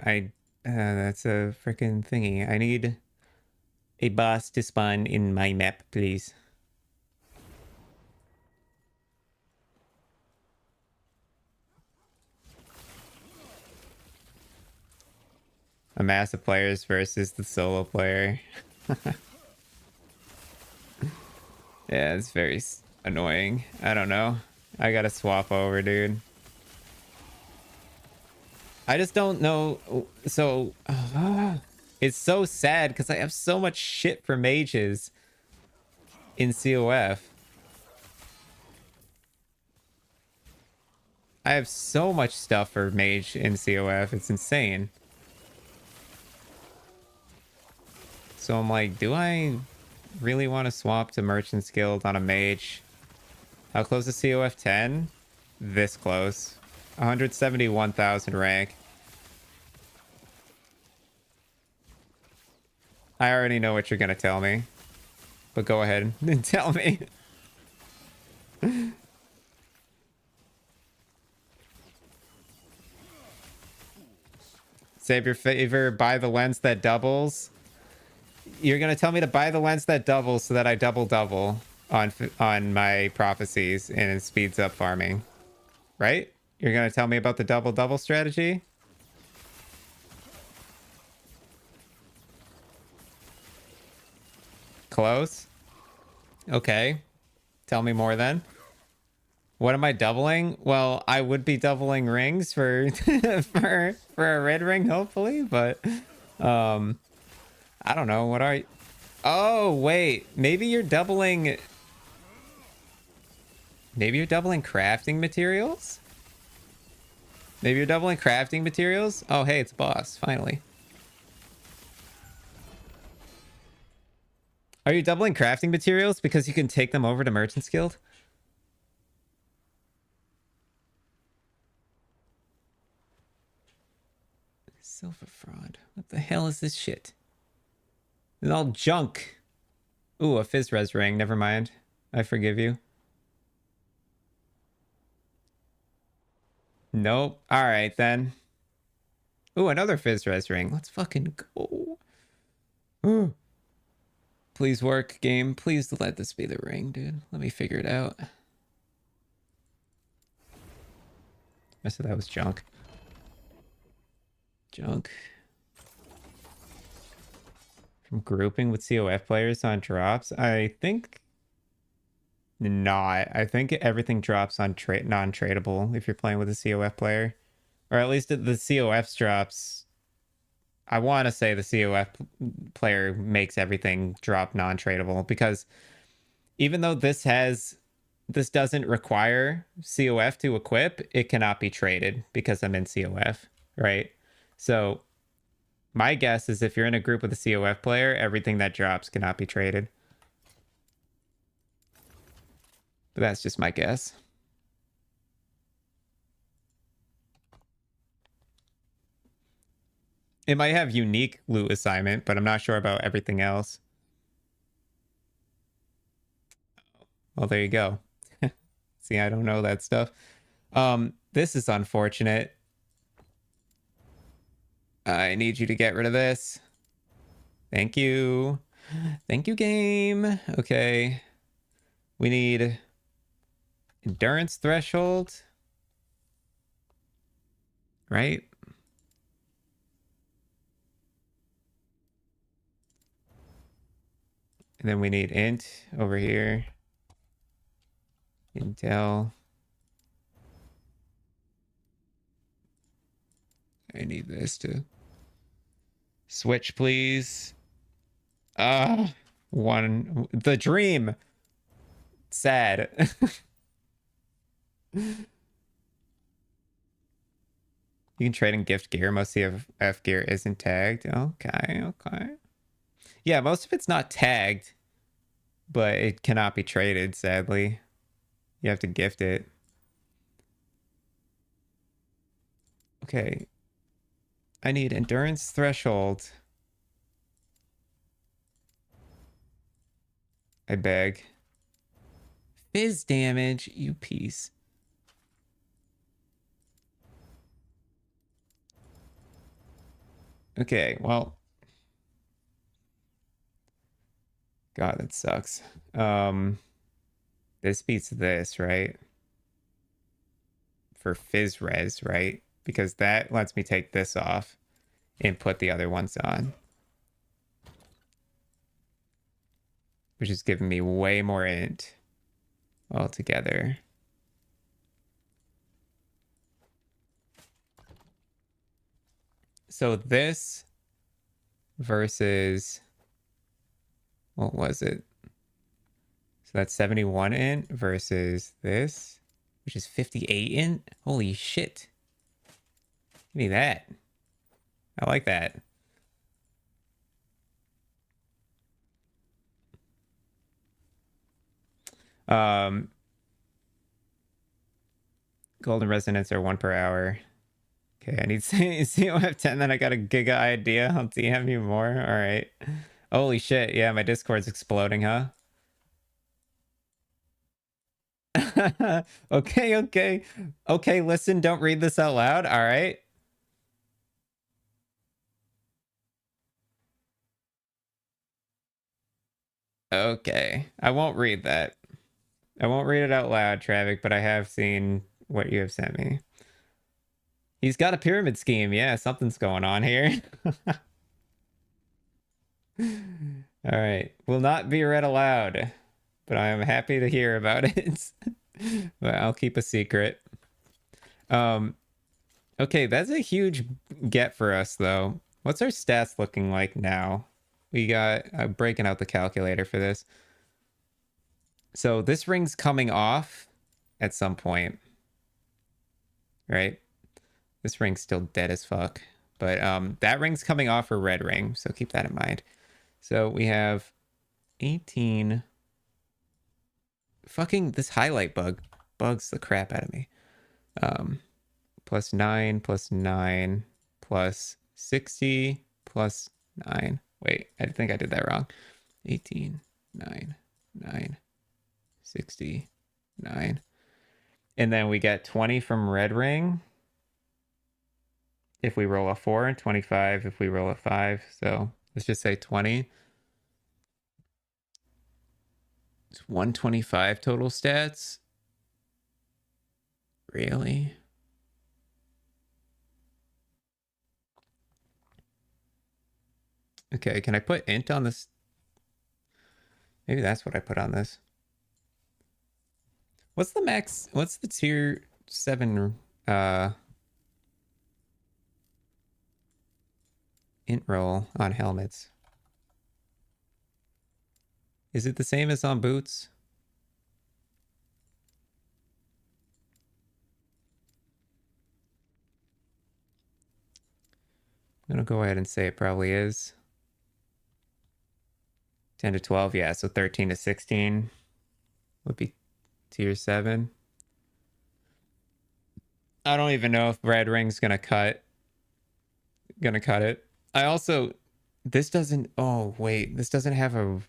Speaker 1: That's a freaking thingy. I need a boss to spawn in my map, please. A mass of players versus the solo player. Yeah, it's very annoying. I don't know. I gotta swap over, dude. I just don't know. So it's so sad because I have so much shit for mages in COF. I have so much stuff for mage in COF. It's insane. So I'm like, do I really want to swap to Merchant's Guild on a mage? How close is COF 10? This close. 171,000 rank. I already know what you're going to tell me. But go ahead and tell me. Save your favor, buy the lens that doubles. You're going to tell me to buy the lens that doubles so that I double on my prophecies and it speeds up farming. Right? You're going to tell me about the double strategy? Close. Okay. Tell me more then. What am I doubling? Well, I would be doubling rings for for a red ring, hopefully, but I don't know. What are you? Oh, wait. Maybe you're doubling crafting materials? Maybe you're doubling crafting materials? Oh, hey, it's a boss, finally. Are you doubling crafting materials because you can take them over to Merchant's Guild? Silver fraud. What the hell is this shit? It's all junk. Ooh, a Fizz Res ring. Never mind. I forgive you. Nope. All right, then. Ooh, another Fizz Res ring. Let's fucking go. Ooh. Please work, game. Please let this be the ring, dude. Let me figure it out. I said that was junk. Junk. From grouping with COF players on drops? I think not. I think everything drops on non-tradable if you're playing with a COF player. Or at least the COF's drops. I want to say the COF player makes everything drop non-tradable because even though this doesn't require COF to equip, it cannot be traded because I'm in COF, right? So my guess is if you're in a group with a COF player, everything that drops cannot be traded. But that's just my guess. It might have unique loot assignment, but I'm not sure about everything else. Well, there you go. See, I don't know that stuff. This is unfortunate. I need you to get rid of this. Thank you. Thank you, game. Okay. We need endurance threshold. Right? And then we need int over here. Intel. I need this to switch, please. The dream. Sad. You can trade and gift gear. Most CF gear isn't tagged. Okay. Yeah, most of it's not tagged, but it cannot be traded, sadly. You have to gift it. Okay. I need endurance threshold. I beg. Fizz damage, you piece. Okay, well. God, that sucks. This beats this, right? For Fizz Res, right? Because that lets me take this off. and put the other ones on. Which is giving me way more int altogether. So this versus, what was it? So that's 71 int versus this, which is 58 int. Holy shit. Give me that. I like that. Golden resonance are 1 per hour. Okay, I need COF 10, then I got a giga idea. I'll DM you more. All right. Holy shit. Yeah, my Discord's exploding, huh? Okay. Okay, listen, don't read this out loud. All right. Okay. I won't read that. I won't read it out loud, Travic, but I have seen what you have sent me. He's got a pyramid scheme. Yeah, something's going on here. All right. Will not be read aloud, but I am happy to hear about it. But I'll keep a secret. Okay, that's a huge get for us, though. What's our stats looking like now? We got breaking out the calculator for this. So this ring's coming off at some point, right? This ring's still dead as fuck, but that ring's coming off for red ring, so keep that in mind. So we have 18. Fucking this highlight bugs the crap out of me. Plus 9 plus 9 plus 60 plus 9. Wait, I think I did that wrong. 18, 9, 9, 60, 9. And then we get 20 from red ring if we roll a 4, and 25 if we roll a 5. So let's just say 20. It's 125 total stats. Really? Okay, can I put int on this? Maybe that's what I put on this. What's the max? What's the tier 7 int roll on helmets? Is it the same as on boots? I'm gonna go ahead and say it probably is. 10 to 12, yeah, so 13 to 16 would be tier 7. I don't even know if red ring's gonna cut it. I also, this doesn't, oh wait, this doesn't have a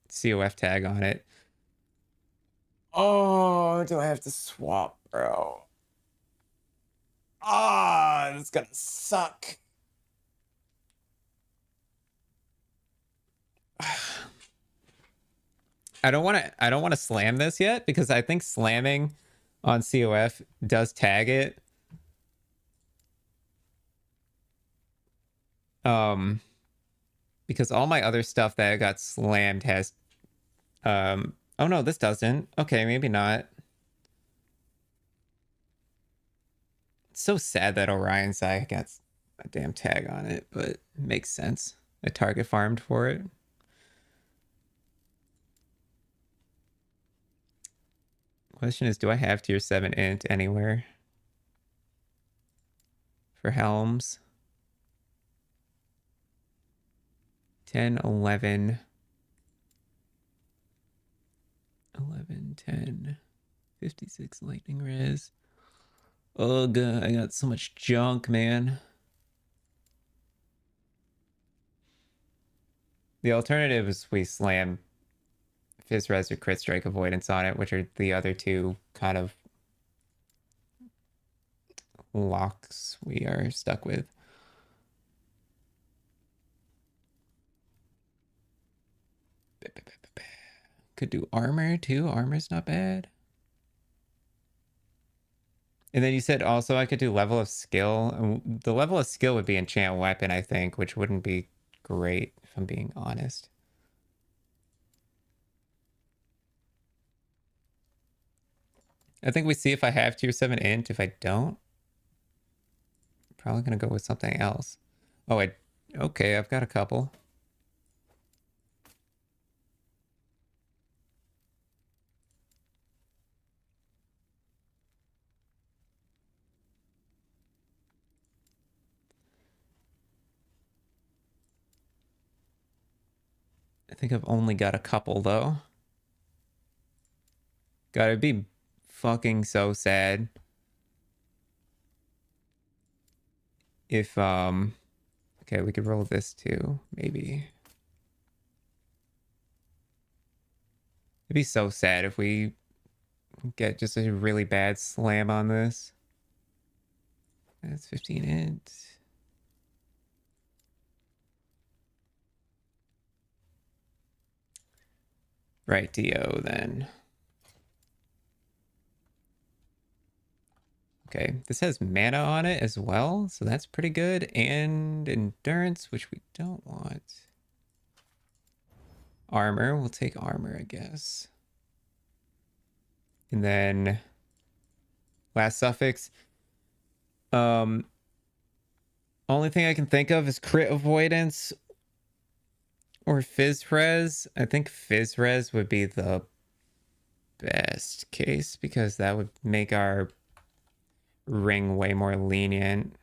Speaker 1: COF tag on it. Oh, do I have to swap, bro? Ah, it's gonna suck. I don't want to slam this yet because I think slamming on COF does tag it. Because all my other stuff that got slammed has oh no, this doesn't. Okay, maybe not. It's so sad that Orion's Eye got a damn tag on it, but it makes sense. I target farmed for it. Question is, do I have tier 7 int anywhere for helms? 10, 11, 10, 56 lightning res. Ugh, I got so much junk, man. The alternative is we slam Fizz Res or Crit Strike Avoidance on it, which are the other two kind of locks we are stuck with. Could do armor too. Armor's not bad. And then you said also I could do level of skill. The level of skill would be enchant weapon, I think, which wouldn't be great if I'm being honest. I think we see if I have tier 7 int. If I don't, probably gonna go with something else. Oh, okay, I've got a couple. I think I've only got a couple though. God, it'd be fucking so sad if okay, we could roll this too, maybe. It'd be so sad if we get just a really bad slam on this. That's 15 int. Right, DO then. Okay, this has mana on it as well, so that's pretty good. And endurance, which we don't want. Armor, we'll take armor, I guess. And then last suffix. Only thing I can think of is crit avoidance or fizz res. I think fizz res would be the best case because that would make our ring way more lenient.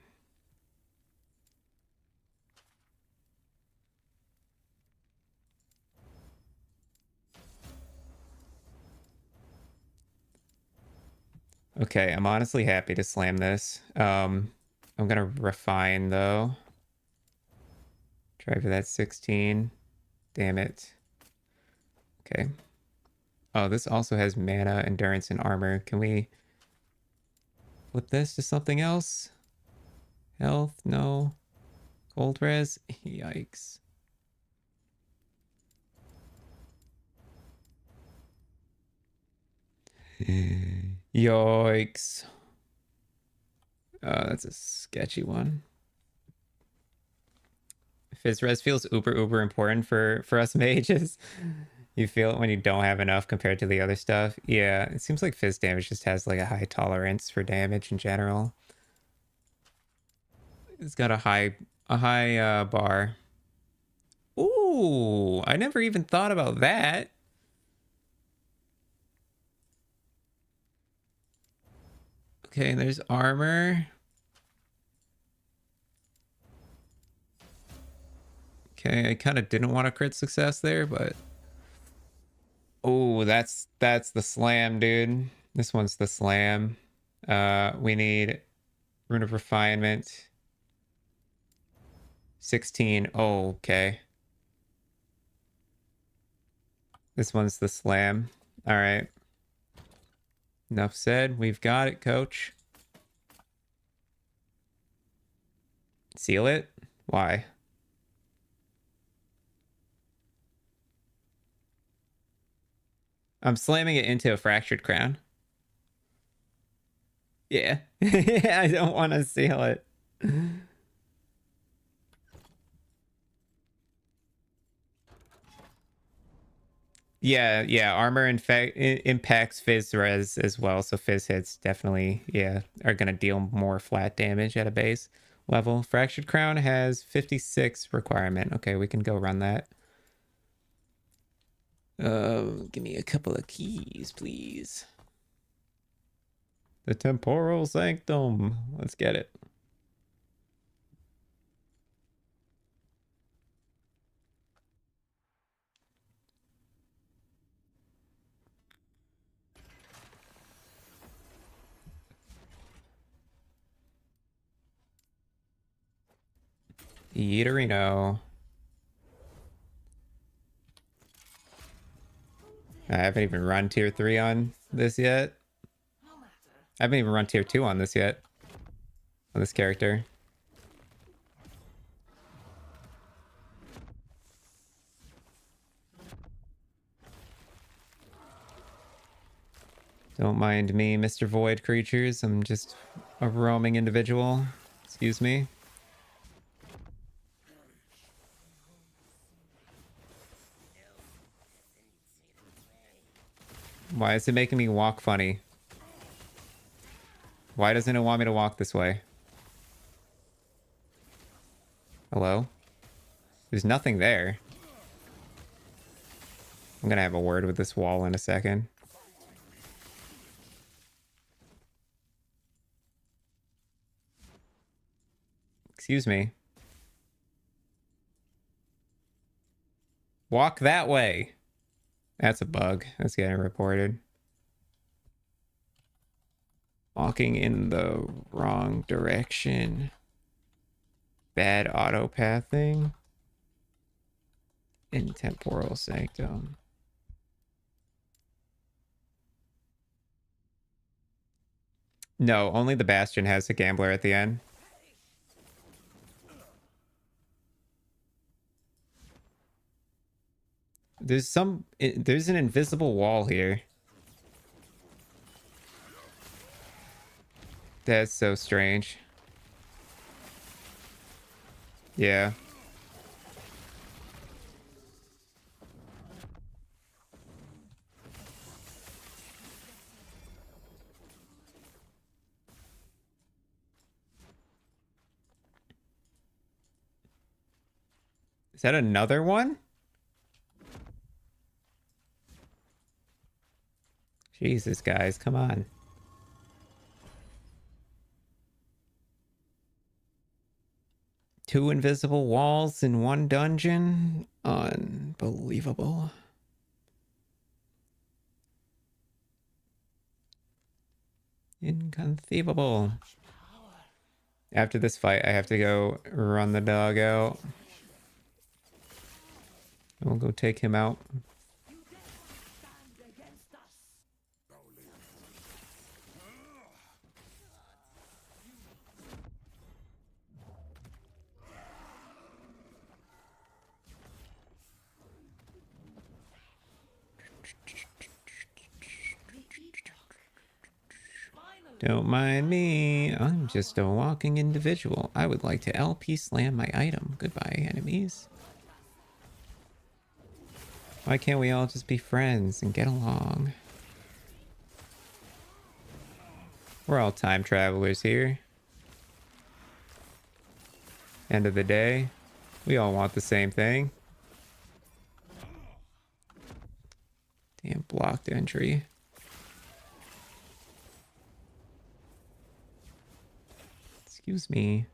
Speaker 1: Okay, I'm honestly happy to slam this. I'm gonna refine though. Try for that 16. Damn it. Okay. Oh, this also has mana, endurance, and armor. Can we flip this to something else? Health? No. Cold res? Yikes. Yikes. That's a sketchy one. Fizz res feels uber important for us mages. You feel it when you don't have enough compared to the other stuff. Yeah, it seems like fizz damage just has like a high tolerance for damage in general. It's got a high bar. Ooh, I never even thought about that. Okay, there's armor. Okay, I kind of didn't want a crit success there, but oh, that's the slam, dude. This one's the slam. We need Rune of Refinement. 16. Oh, okay. This one's the slam. All right. Enough said. We've got it, coach. Seal it? Why? I'm slamming it into a fractured crown. Yeah. I don't want to seal it. Yeah. Armor impacts Fizz res as well. So Fizz hits definitely, yeah, are going to deal more flat damage at a base level. Fractured Crown has 56 requirement. Okay, we can go run that. Give me a couple of keys, please. The Temporal Sanctum. Let's get it. Yeeterino. I haven't even run tier 3 on this yet. I haven't even run tier 2 on this yet. On this character. Don't mind me, Mr. Void Creatures. I'm just a roaming individual. Excuse me. Why is it making me walk funny? Why doesn't it want me to walk this way? Hello? There's nothing there. I'm gonna have a word with this wall in a second. Excuse me. Walk that way. That's a bug. That's getting reported. Walking in the wrong direction. Bad auto pathing. Intemporal sanctum. No, only the Bastion has a gambler at the end. There's an invisible wall here. That's so strange. Yeah. Is that another one? Jesus, guys, come on. Two invisible walls in one dungeon? Unbelievable. Inconceivable. After this fight, I have to go run the dog out. We'll go take him out. Don't mind me. I'm just a walking individual. I would like to LP slam my item. Goodbye, enemies. Why can't we all just be friends and get along? We're all time travelers here. End of the day, we all want the same thing. Damn, blocked entry. Excuse me.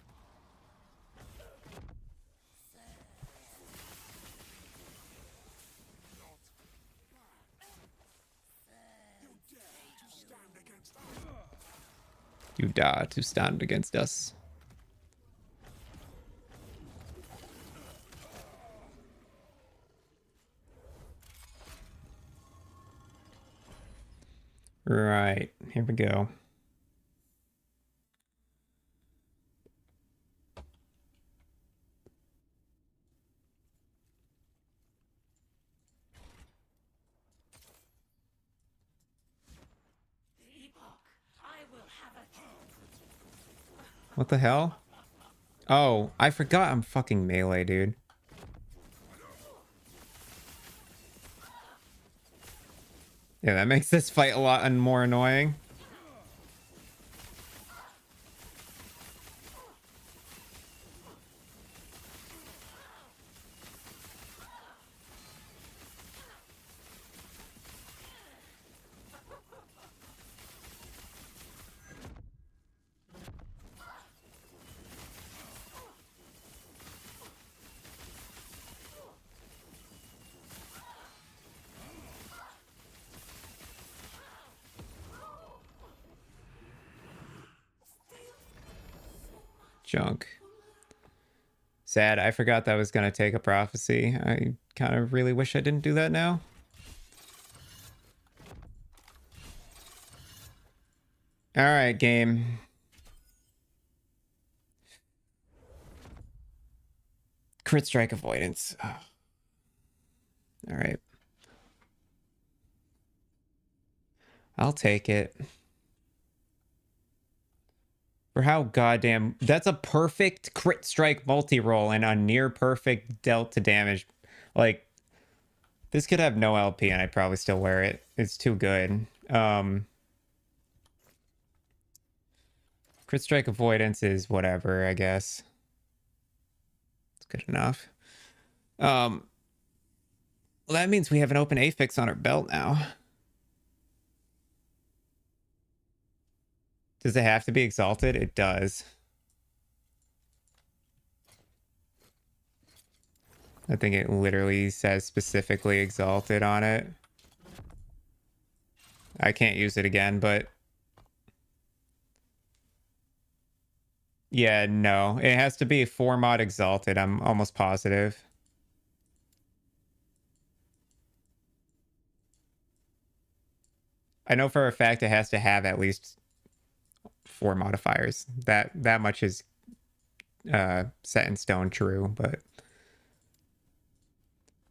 Speaker 1: You dare to stand against us. Right, here we go. What the hell? Oh, I forgot I'm fucking melee, dude. Yeah, that makes this fight a lot more annoying. Junk. Sad, I forgot that was gonna take a prophecy. I kind of really wish I didn't do that now. Alright, game. Crit strike avoidance. Alright. I'll take it. For how goddamn... That's a perfect crit strike multi-roll and a near perfect dealt to damage. Like, this could have no LP and I'd probably still wear it. It's too good. Crit strike avoidance is whatever, I guess. It's good enough. Well, that means we have an open affix on our belt now. Does it have to be exalted? It does. I think it literally says specifically exalted on it. I can't use it again, but... Yeah, no. It has to be 4 mod exalted, I'm almost positive. I know for a fact it has to have at least 4 modifiers. That much is set in stone true, but...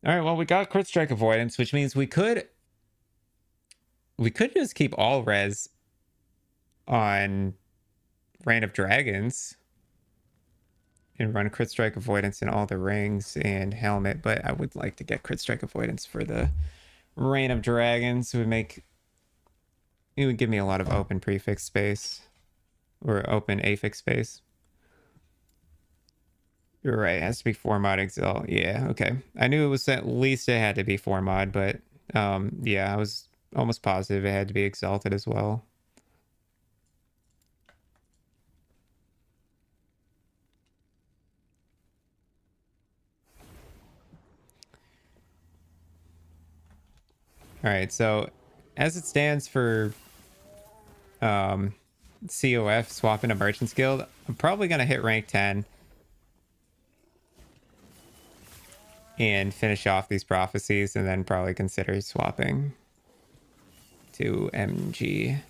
Speaker 1: Alright, well, we got crit strike avoidance, which means we could just keep all res on Reign of Dragons and run crit strike avoidance in all the rings and helmet, but I would like to get crit strike avoidance for the Reign of Dragons. It would give me a lot of open prefix space or open affix space. You're right, it has to be 4 mod exalt. Yeah, okay. I knew it was at least it had to be 4 mod, but yeah, I was almost positive it had to be exalted as well. All right, so as it stands for COF, swap into Merchant's Guild, I'm probably going to hit rank 10 and finish off these prophecies and then probably consider swapping to MG.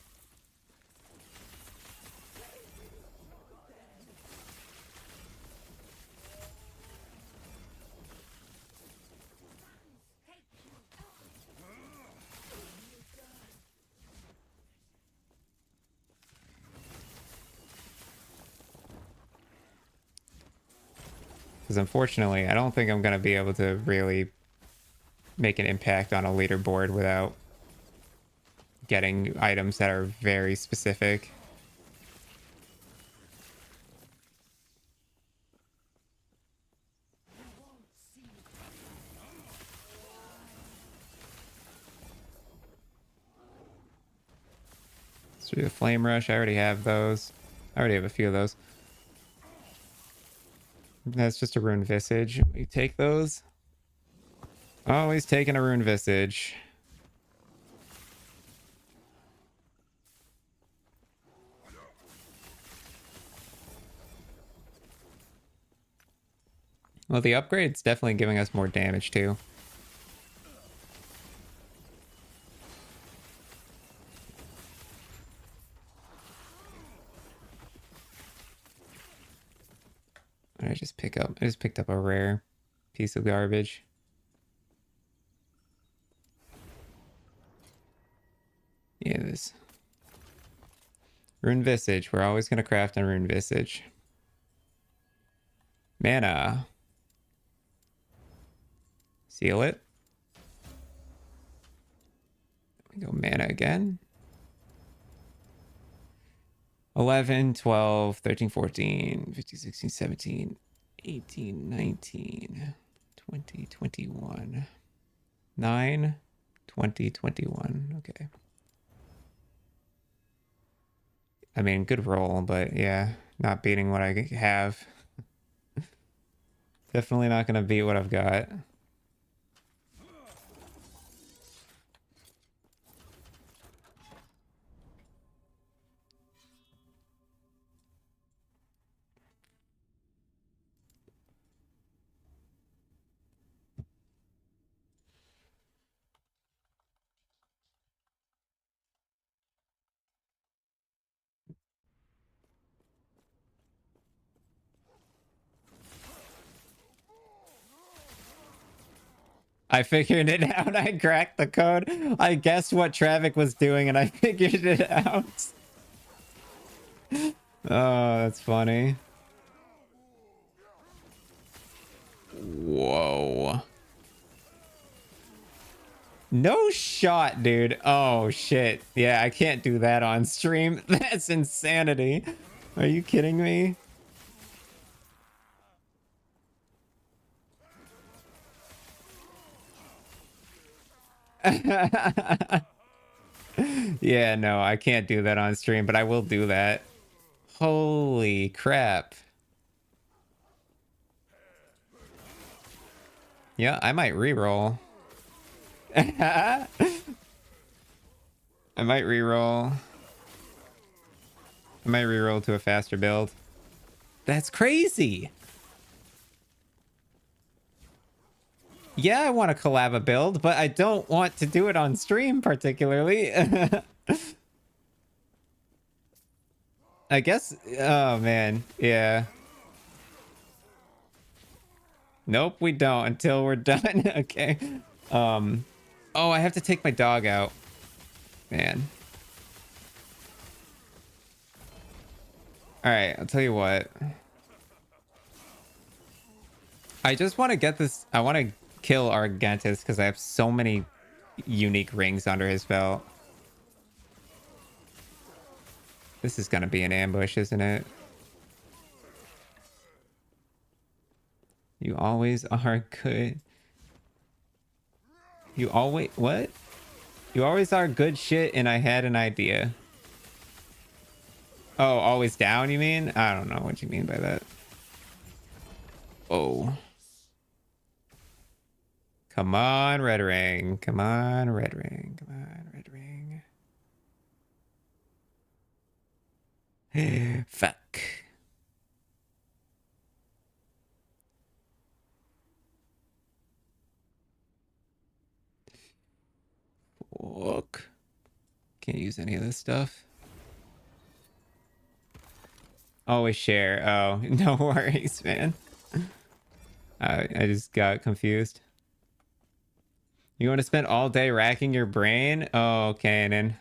Speaker 1: Because unfortunately, I don't think I'm going to be able to really make an impact on a leaderboard without getting items that are very specific. Let's do the Flame Rush. I already have those. I already have a few of those. That's just a Rune Visage. We take those. Oh, he's taking a Rune Visage. Well, the upgrade's definitely giving us more damage too. I just picked up a rare piece of garbage. Yeah, this Rune Visage. We're always gonna craft on Rune Visage. Mana. Seal it. We go mana again. 11, 12, 13, 14, 15, 16, 17, 18, 19, 20, 21, 9, 20, 21. Okay. I mean, good roll, but yeah, not beating what I have. Definitely not going to beat what I've got. I figured it out. I cracked the code. I guessed what traffic was doing and I figured it out. Oh, that's funny. Whoa. No shot, dude. Oh, shit. Yeah, I can't do that on stream. That's insanity. Are you kidding me? Yeah, no, I can't do that on stream, but I will do that. Holy crap. Yeah, I might reroll. I might reroll. I might reroll to a faster build. That's crazy. Yeah, I want to collab a build, but I don't want to do it on stream particularly. I guess, oh man, yeah. Nope, we don't until we're done. Okay. Oh, I have to take my dog out. Man. All right, I'll tell you what. I just want to get this. I want to kill Argentis because I have so many unique rings under his belt. This is going to be an ambush, isn't it? You always are good. You always... What? You always are good shit and I had an idea. Oh, always down, you mean? I don't know what you mean by that. Oh. Come on, red ring. Come on, red ring. Come on, red ring. Fuck. Fuck. Can't use any of this stuff. Always share. Oh, no worries, man. I just got confused. You want to spend all day racking your brain? Oh, Kanan.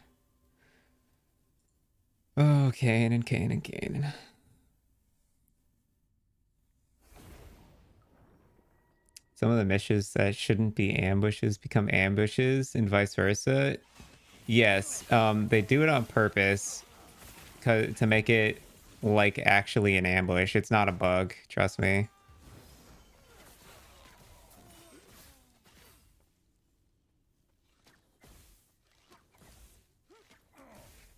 Speaker 1: Oh, Kanan, Kanan, Kanan. Some of the missions that shouldn't be ambushes become ambushes and vice versa. Yes, they do it on purpose to make it like actually an ambush. It's not a bug, trust me.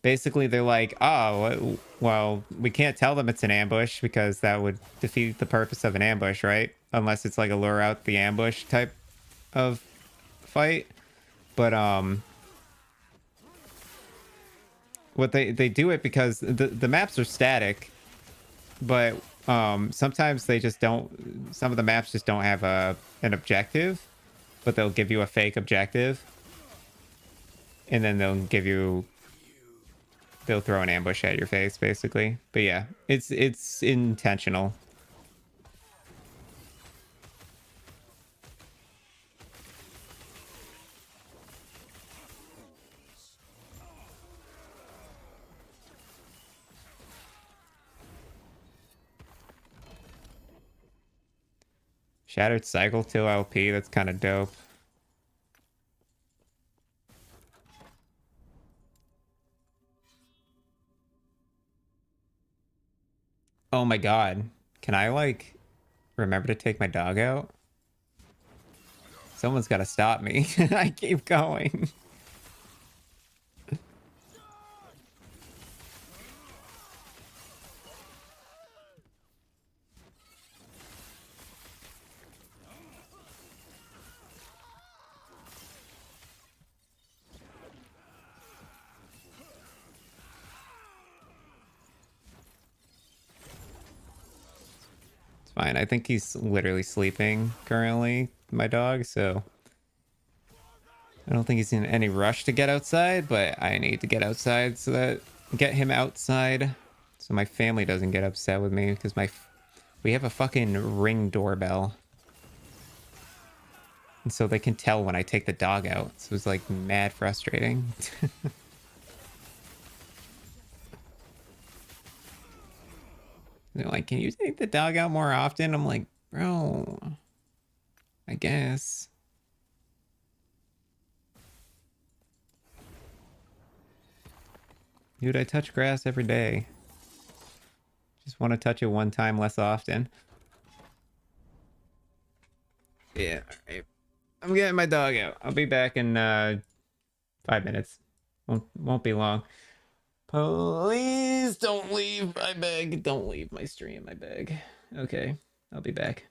Speaker 1: Basically, they're like, oh, well, we can't tell them it's an ambush because that would defeat the purpose of an ambush, right? Unless it's like a lure out the ambush type of fight. But what they do it because the maps are static, but sometimes they just don't. Some of the maps just don't have an objective, but they'll give you a fake objective, and then they'll throw an ambush at your face, basically. But yeah, it's intentional. Shattered Cycle 2 LP, that's kind of dope. Oh my god. Can I, like, remember to take my dog out? Someone's got to stop me. I keep going. Fine. I think he's literally sleeping currently, my dog, so I don't think he's in any rush to get outside, but I need to get outside so that get him outside so my family doesn't get upset with me because we have a fucking Ring doorbell. And so they can tell when I take the dog out. So it was like mad frustrating. They're like, can you take the dog out more often? I'm like, bro, I guess. Dude, I touch grass every day. Just want to touch it one time less often. Yeah, alright. I'm getting my dog out. I'll be back in 5 minutes. Won't be long. Please don't leave. I beg. Don't leave my stream. I beg. Okay, I'll be back.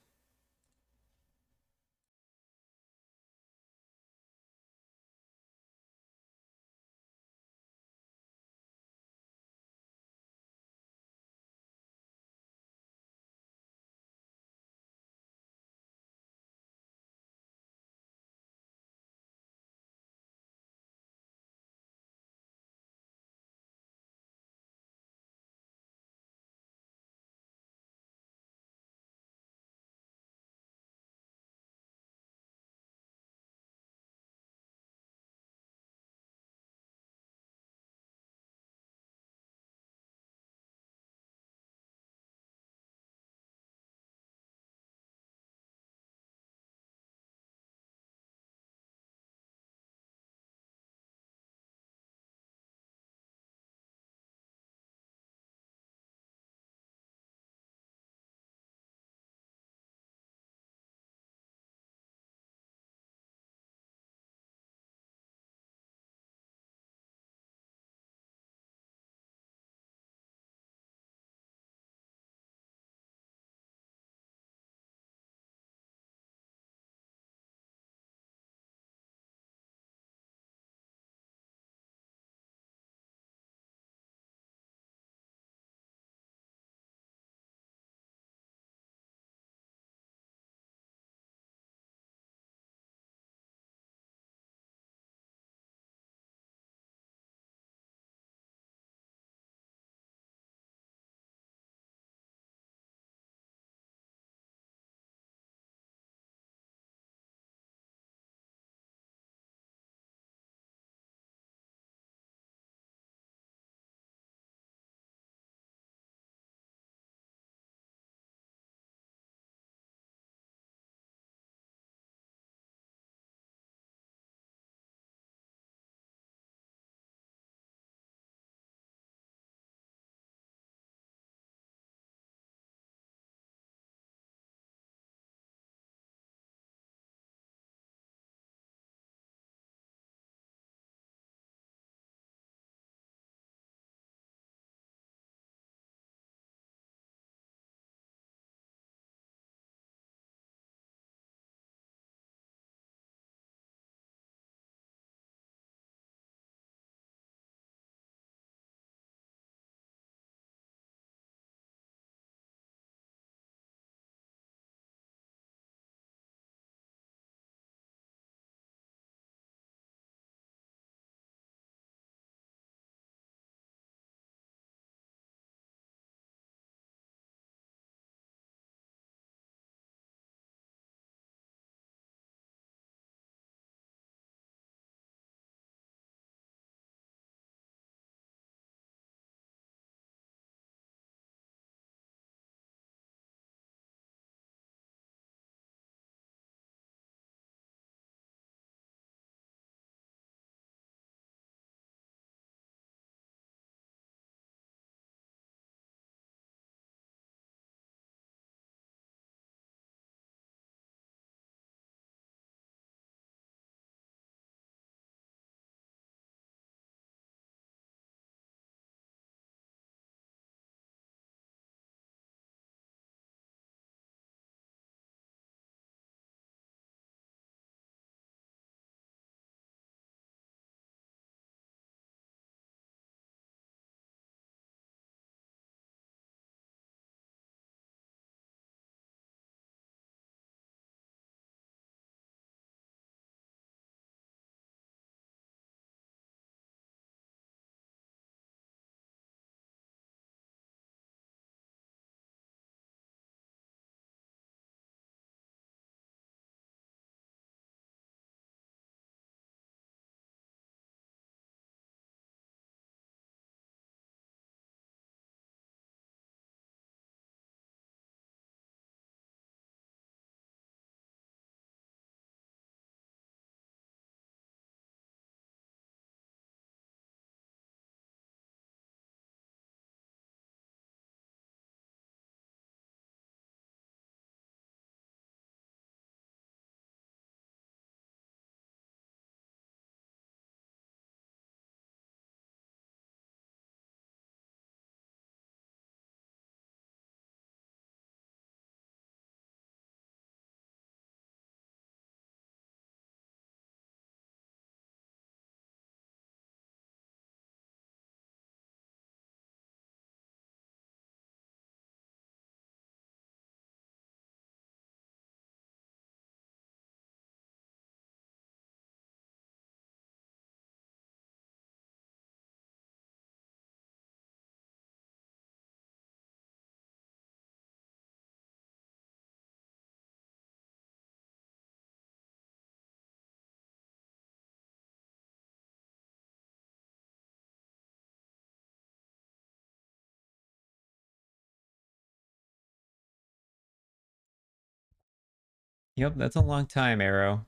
Speaker 1: Yep, that's a long time, Arrow.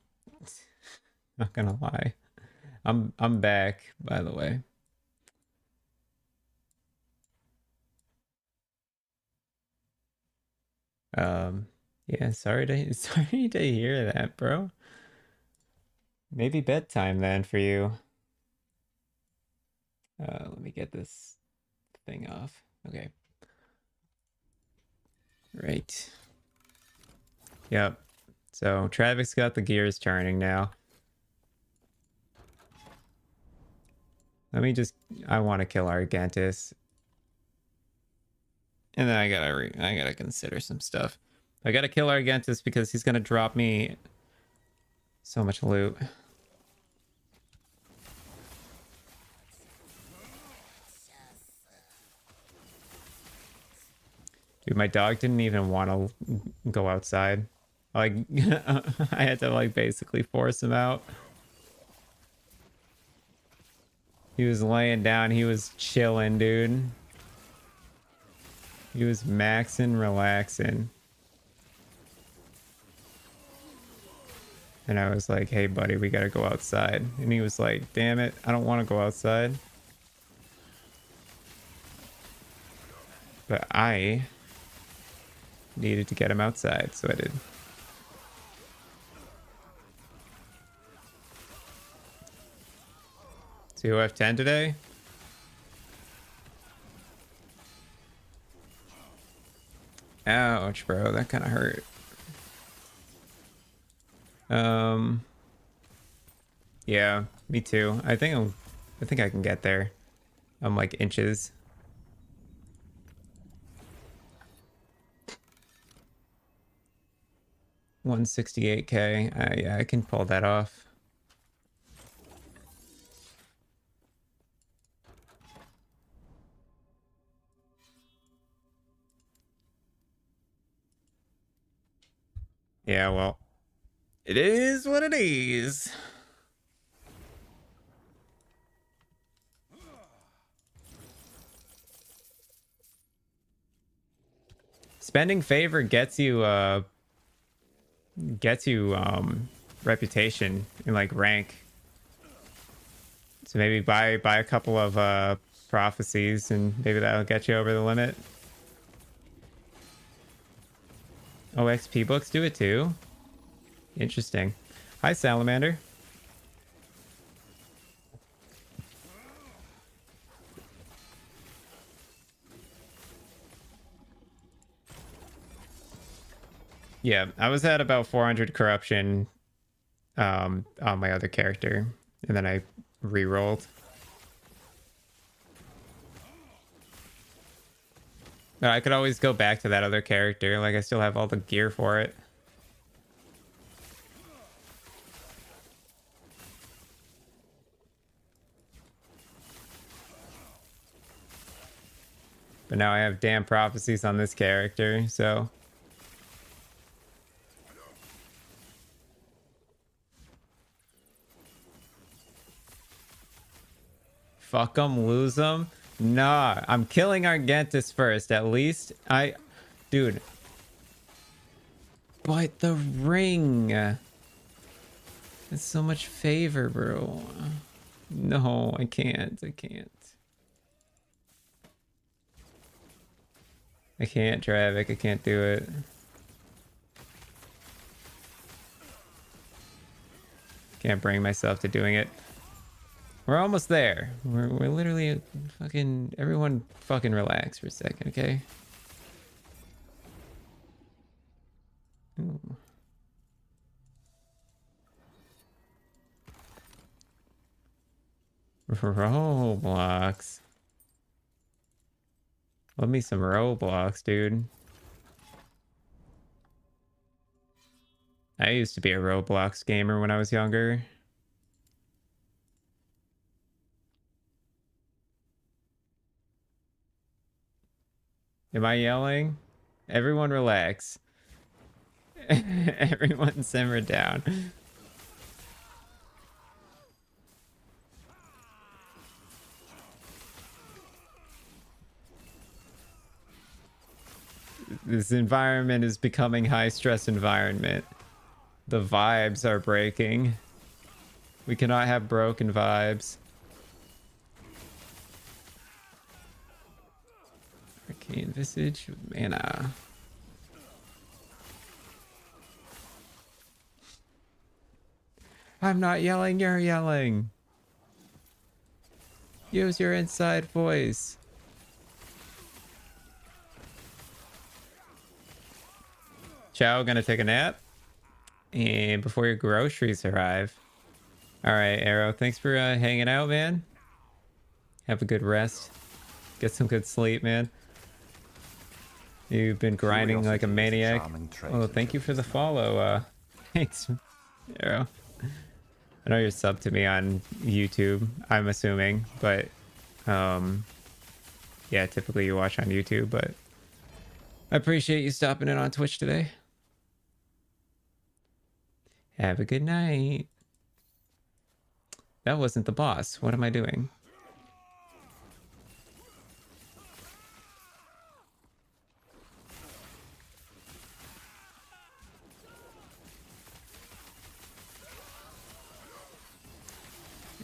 Speaker 1: Not gonna lie. I'm back, by the way. Yeah, sorry to sorry to hear that, bro. Maybe bedtime then for you. Let me get this thing off. Okay. Right. Yep. So Travik's got the gears turning now. Let me just I want to kill Argentis. And then I gotta consider some stuff. I gotta kill Argentis because he's gonna drop me so much loot. Dude, my dog didn't even want to go outside. Like, I had to, like, basically force him out. He was laying down. He was chilling, dude. He was maxing, relaxing. And I was like, hey, buddy, we gotta go outside. And he was like, damn it, I don't want to go outside. But I needed to get him outside, so I did. COF 10 today? Ouch, bro, that kind of hurt. Yeah, me too. I think I can get there. I'm like inches. $168K. Yeah, I can pull that off. Yeah, well, it is what it is. Spending favor gets you reputation and like rank. So maybe buy a couple of prophecies and maybe that'll get you over the limit. Oh, XP books do it too. Interesting. Hi, Salamander. Yeah, I was at about 400 corruption on my other character, and then I re-rolled. I could always go back to that other character. Like, I still have all the gear for it. But now I have damn prophecies on this character, so... Fuck them, lose them. Nah, I'm killing Argentis first. At least dude. But the ring. It's so much favor, bro. No, I can't. I can't, Travik. I can't do it. Can't bring myself to doing it. We're almost there. We're literally fucking... Everyone fucking relax for a second, okay? Ooh. Roblox. Love me some Roblox, dude. I used to be a Roblox gamer when I was younger. Am I yelling? Everyone relax. Everyone simmer down. This environment is becoming high stress environment. The vibes are breaking. We cannot have broken vibes. Arcane Visage with mana. I'm not yelling, you're yelling. Use your inside voice. Chow, gonna take a nap. And before your groceries arrive. Alright, Arrow, thanks for hanging out, man. Have a good rest. Get some good sleep, man. You've been grinding like a maniac. Oh, thank you for the follow. Thanks, Arrow. I know you're subbed to me on YouTube, I'm assuming, but yeah, typically you watch on YouTube, but I appreciate you stopping in on Twitch today. Have a good night. That wasn't the boss. What am I doing?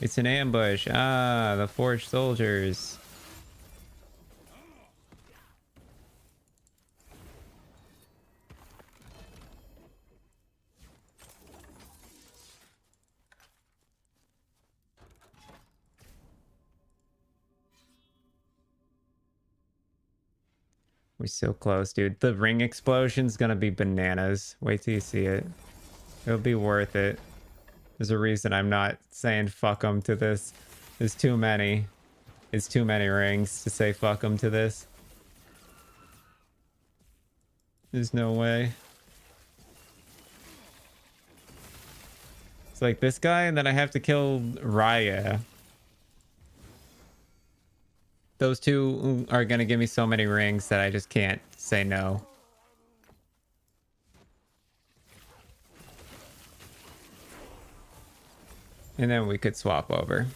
Speaker 1: It's an ambush. Ah, the forged soldiers. We're so close, dude. The ring explosion's gonna be bananas. Wait till you see it. It'll be worth it. There's a reason I'm not saying fuck them to this. There's too many. It's too many rings to say fuck them to this. There's no way. It's like this guy, and then I have to kill Raya. Those two are gonna give me so many rings that I just can't say no. And then we could swap over.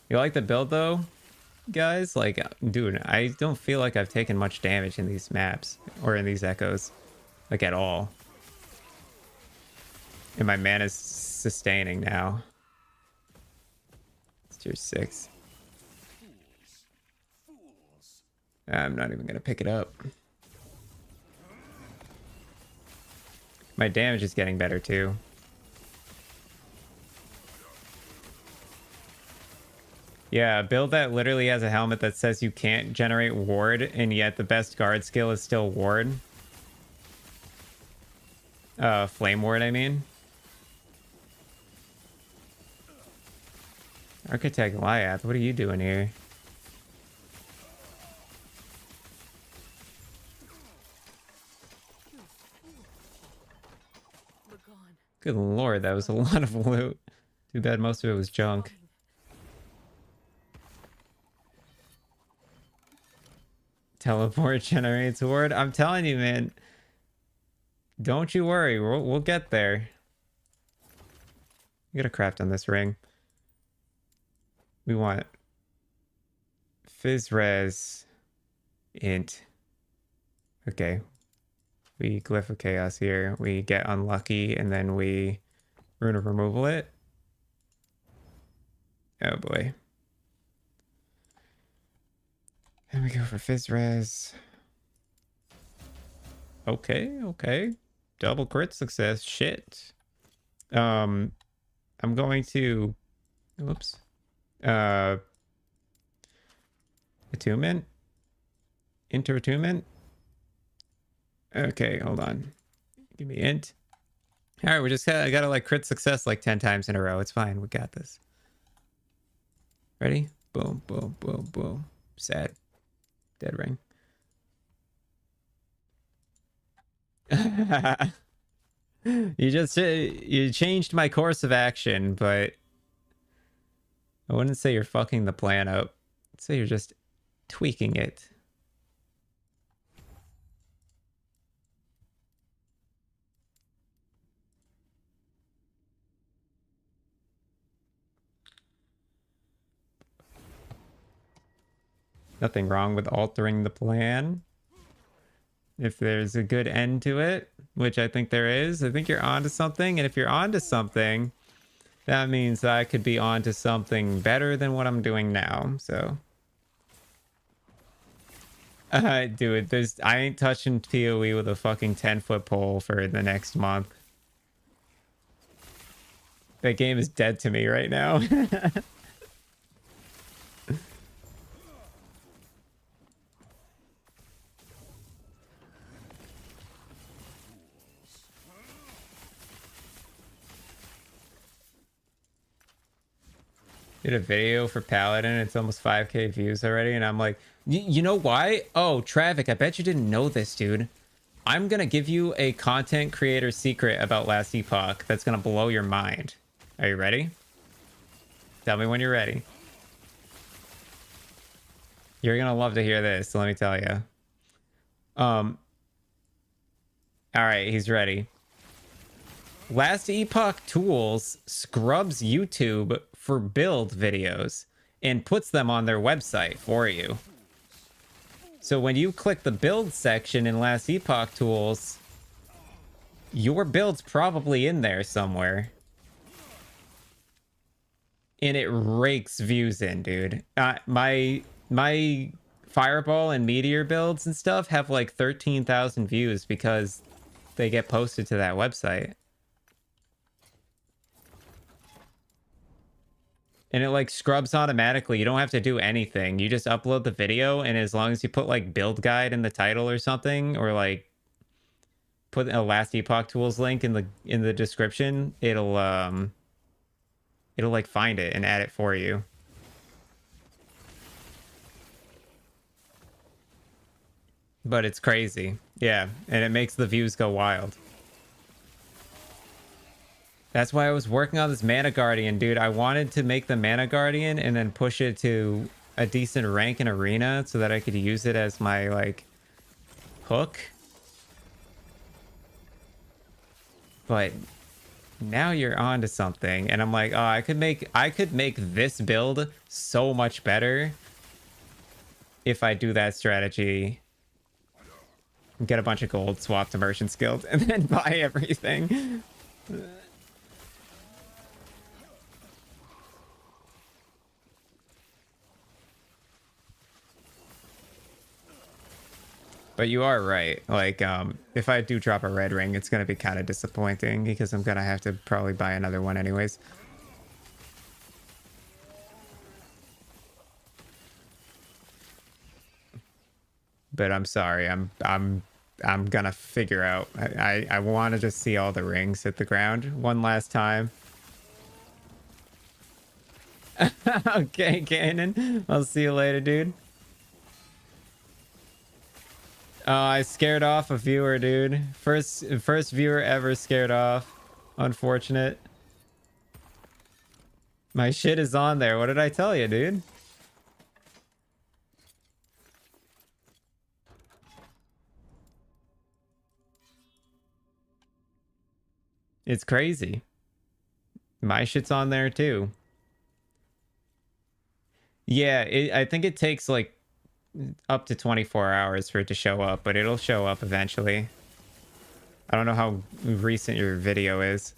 Speaker 1: You like the build though, guys? Like, dude, I don't feel like I've taken much damage in these maps or in these echoes, like at all. And my mana's sustaining now. It's tier 6. I'm not even gonna pick it up. My damage is getting better too. Yeah, a build that literally has a helmet that says you can't generate ward, and yet the best guard skill is still ward. Flame ward, I mean. Architect Goliath, what are you doing here? Good lord, that was a lot of loot. Too bad most of it was junk. Teleport generates ward. I'm telling you, man. Don't you worry. We'll get there. We gotta craft on this ring. We want Fizz Res Int. Okay. We Glyph of Chaos here. We get unlucky and then we Rune of Removal it. Oh boy. And we go for Fizz Res. Okay, okay. Double crit success. Shit. I'm going to... Whoops. Attunement? Inter-attunement? Okay, hold on. Give me int. Alright, we just gotta like crit success like 10 times in a row. It's fine. We got this. Ready? Boom, boom, boom, boom. Sad. Dead ring. You changed my course of action, but I wouldn't say you're fucking the plan up. I'd say you're just tweaking it Nothing wrong with altering the plan. If there's a good end to it, which I think there is, I think you're onto something. And if you're onto something, that means I could be onto something better than what I'm doing now. So, dude, I ain't touching PoE with a fucking 10-foot pole for the next month. That game is dead to me right now. Did a video for Paladin. It's almost 5K views already. And I'm like, you know why? Oh, Travic, I bet you didn't know this, dude. I'm going to give you a content creator secret about Last Epoch that's going to blow your mind. Are you ready? Tell me when you're ready. You're going to love to hear this, let me tell you. All right, he's ready. Last Epoch Tools scrubs YouTube for build videos and puts them on their website for you. So when you click the build section in Last Epoch Tools, your build's probably in there somewhere. And it rakes views in, dude. My Fireball and Meteor builds and stuff have like 13,000 views because they get posted to that website. And it like scrubs automatically. You don't have to do anything. You just upload the video, and as long as you put like build guide in the title or something, or like put a Last Epoch Tools link in the description, it'll like find it and add it for you. But it's crazy. Yeah, and it makes the views go wild. That's why I was working on this Mana Guardian, dude. I wanted to make the Mana Guardian and then push it to a decent rank in Arena so that I could use it as my, like, hook. But now you're on to something. And I'm like, oh, I could make this build so much better if I do that strategy. Get a bunch of gold, swap to Merchant's Guild, and then buy everything. But you are right. Like, if I do drop a red ring, it's going to be kind of disappointing because I'm going to have to probably buy another one anyways. But I'm sorry. I'm going to figure out. I want to just see all the rings hit the ground one last time. Okay, Cannon. I'll see you later, dude. I scared off a viewer, dude. First viewer ever scared off. Unfortunate. My shit is on there. What did I tell you, dude? It's crazy. My shit's on there too. Yeah, I think it takes like up to 24 hours for it to show up, but it'll show up eventually. I don't know how recent your video is.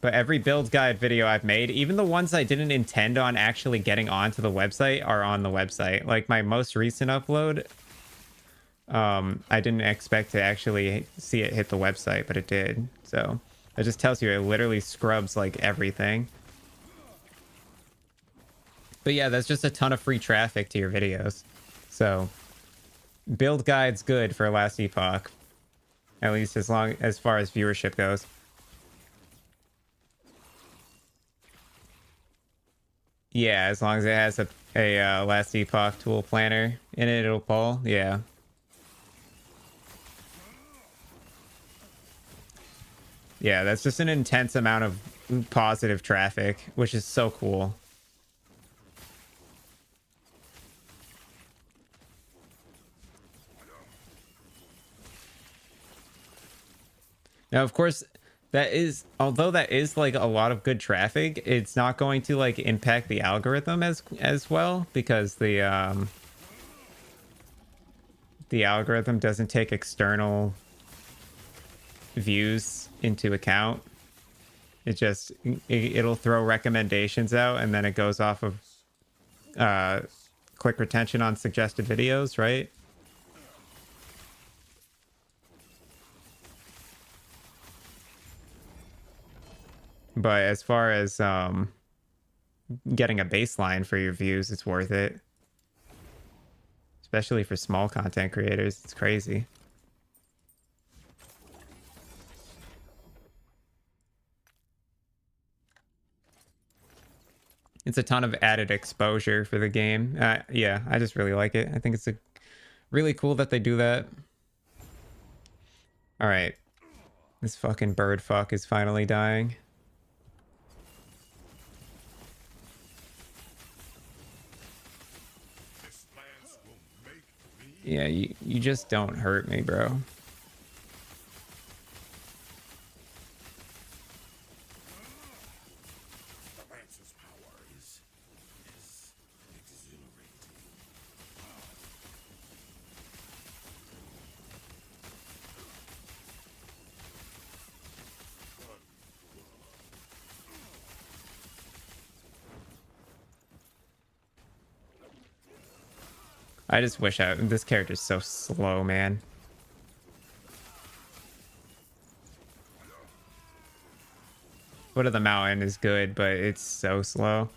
Speaker 1: But every build guide video I've made, even the ones I didn't intend on actually getting onto the website, are on the website. Like my most recent upload, I didn't expect to actually see it hit the website, but it did. So it just tells you it literally scrubs like everything. But yeah, that's just a ton of free traffic to your videos. So build guide's good for Last Epoch. At least as far as viewership goes. Yeah, as long as it has a Last Epoch tool planner in it, it'll pull. Yeah. Yeah, that's just an intense amount of positive traffic, which is so cool. Now, of course, That is, although that is like a lot of good traffic, it's not going to like impact the algorithm as well, because the algorithm doesn't take external views into account. It just it'll throw recommendations out, and then it goes off of uh click retention on suggested videos, right? But as far as getting a baseline for your views, it's worth it, especially for small content creators. It's crazy. It's a ton of added exposure for the game. Yeah, I just really like it. I think it's a really cool that they do that. All right, this fucking bird fuck is finally dying.
Speaker 2: This lance will make me.
Speaker 1: Yeah, you just don't hurt me, bro.
Speaker 2: The lance's power is exhilarating.
Speaker 1: I just wish this character's so slow, man. Foot of the Mountain is good, but it's so slow.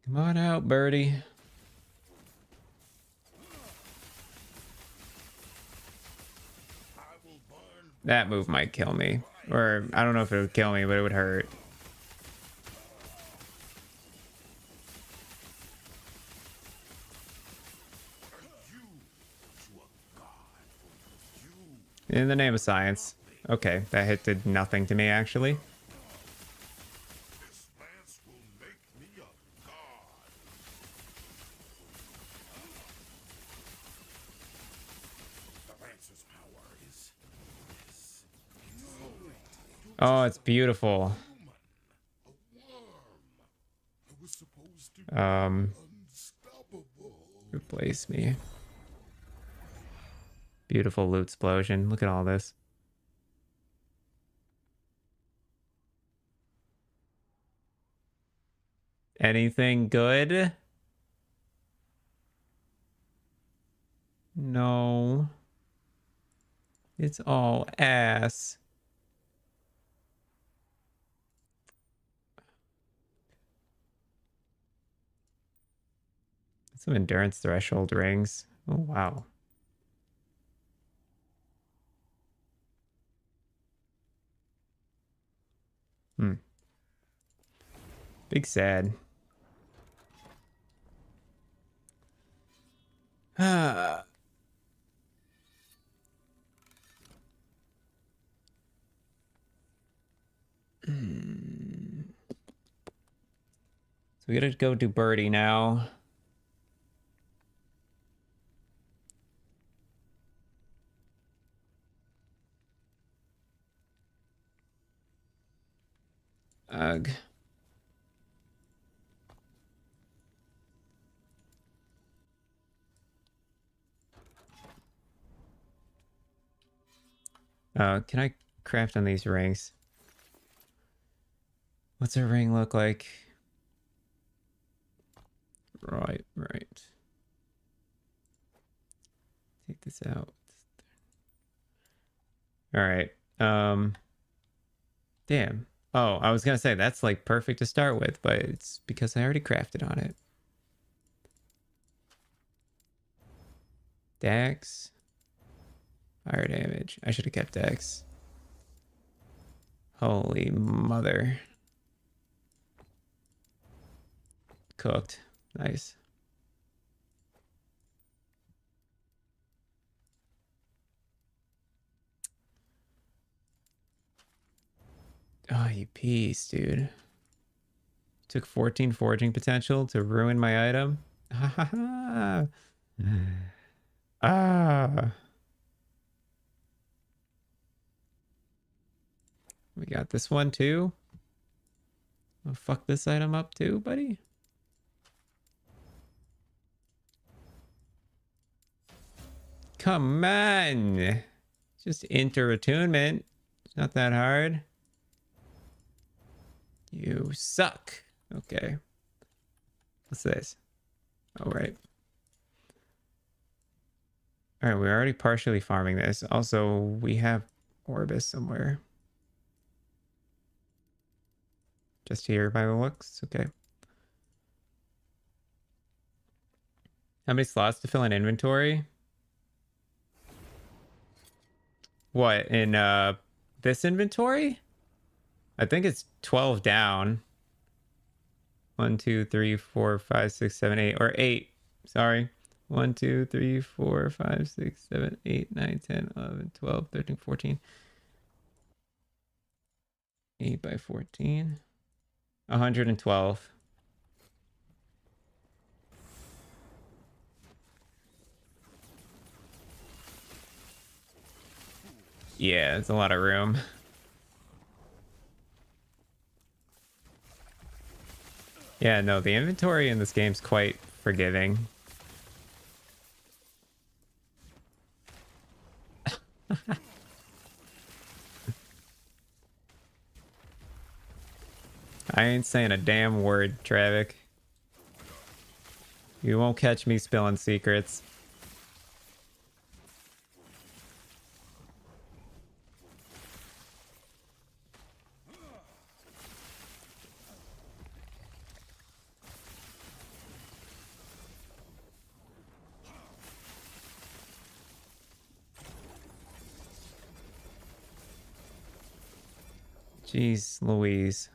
Speaker 1: Come on out, birdie. That move might kill me. Or, I don't know if it would kill me, but it would hurt. In the name of science. Okay, that hit did nothing to me, actually.
Speaker 2: This lance will make me a god. The lance's power is exhilarating.
Speaker 1: Oh, it's beautiful.
Speaker 2: A worm. I was supposed to be unstoppable.
Speaker 1: Replace me. Beautiful loot explosion. Look at all this. Anything good? No. It's all ass. Some endurance threshold rings. Oh, wow. Big sad. Ah. So we gotta go do birdie now. Ugh. Can I craft on these rings? What's a ring look like? Right. Take this out. All right. Damn. Oh, I was gonna say that's like perfect to start with, but it's because I already crafted on it. Dex. Fire damage. I should have kept Dex. Holy mother. Cooked. Nice. Oh, you piece, dude. Took 14 foraging potential to ruin my item. Ah. We got this one too. Oh, fuck this item up too, buddy. Come on. Just enter attunement. It's not that hard. You suck. Okay. What's this? Oh, right. All right, we're already partially farming this. Also, we have Orbis somewhere. Just here by the looks. Okay. How many slots to fill an inventory? What, in this inventory? I think it's 12 down. 1, 2, 3, 4, 5, 6, 7, 8, or 8. Sorry. 1, 2, 3, 4, 5, 6, 7, 8, 9, 10, 11, 12, 13, 14. 8 by 14. 112. Yeah, it's a lot of room. Yeah, no, the inventory in this game's quite forgiving. I ain't saying a damn word, Travic. You won't catch me spilling secrets. Jeez Louise.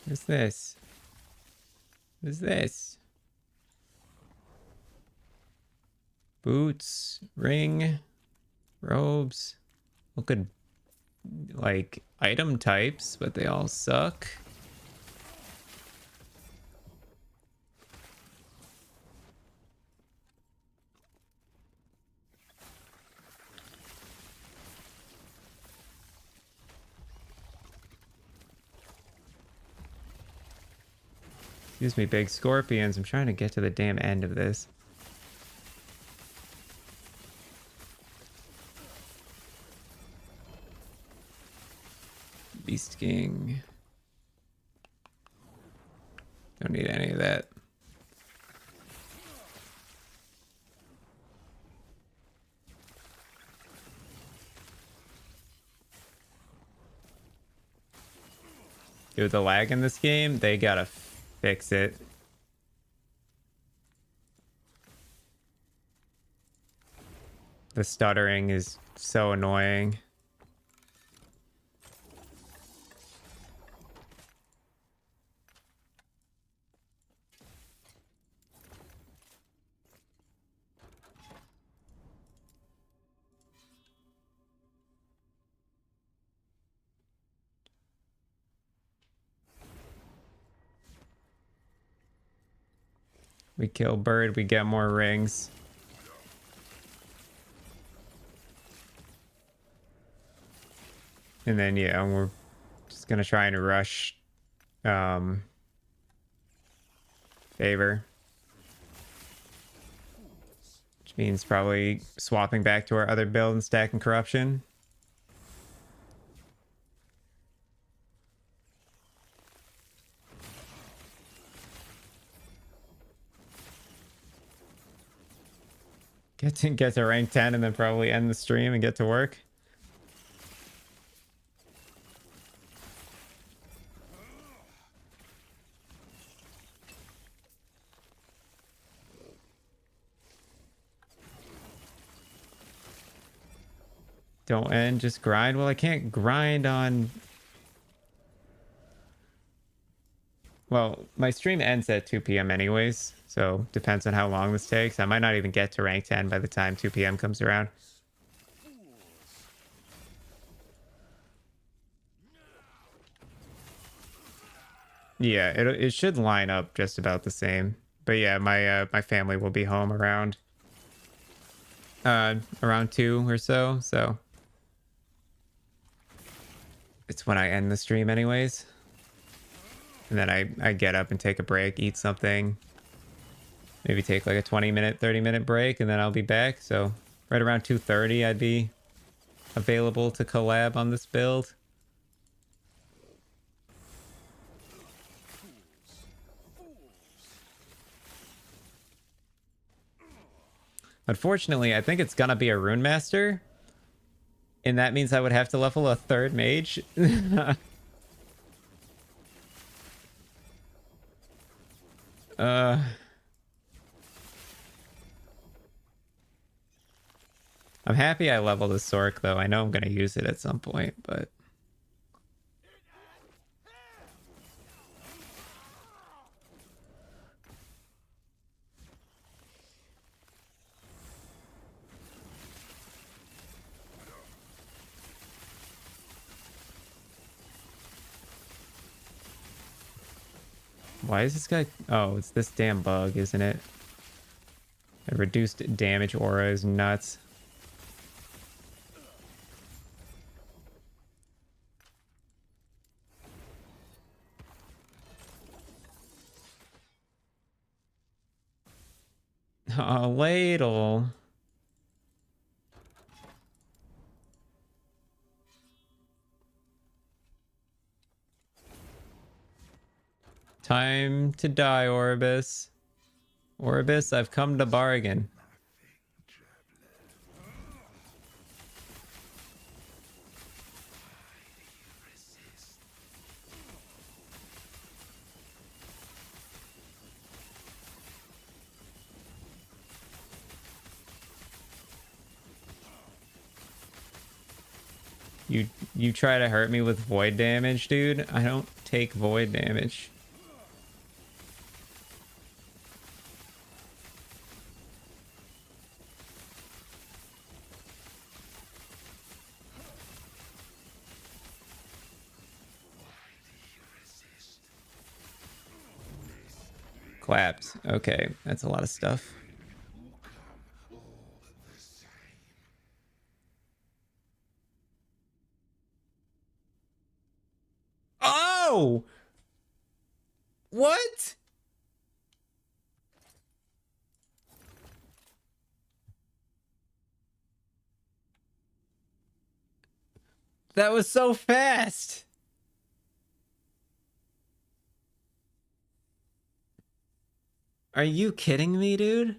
Speaker 1: What's this? What is this? Boots, ring, robes. Look good, like, item types, but they all suck. Excuse me, big scorpions. I'm trying to get to the damn end of this. Beast King. Don't need any of that. Dude, the lag in this game, they gotta fix it. The stuttering is so annoying. We kill bird, we get more rings. And then, yeah, we're just gonna try and rush favor. Which means probably swapping back to our other build and stacking corruption. Get to rank 10 and then probably end the stream and get to work. Don't end, just grind. Well, I can't grind on... Well, my stream ends at 2 p.m. anyways, so depends on how long this takes. I might not even get to rank 10 by the time 2 p.m. comes around. Yeah, it should line up just about the same. But yeah, my family will be home around around 2 or so, so it's when I end the stream anyways. And then I get up and take a break, eat something. Maybe take like a 20-minute, 30-minute break, and then I'll be back. So right around 2:30 I'd be available to collab on this build. Unfortunately, I think it's gonna be a Rune Master. And that means I would have to level a 3rd mage. I'm happy I leveled a Sorc, though. I know I'm gonna use it at some point, but... Why is this guy... Oh, it's this damn bug, isn't it? A reduced damage aura is nuts. Oh, ladle. Time to die, Orbis. Orbis, I've come to bargain. You try to hurt me with void damage, dude? I don't take void damage. Claps. Okay, that's a lot of stuff. Oh! What? That was so fast! Are you kidding me, dude?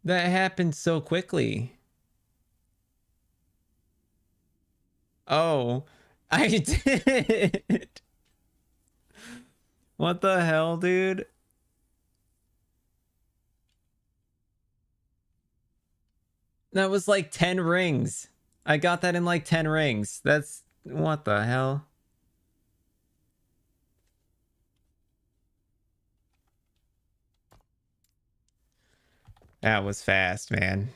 Speaker 1: That happened so quickly. Oh, I did. What the hell, dude? That was like 10 rings. I got that in like 10 rings. That's... What the hell? That was fast, man.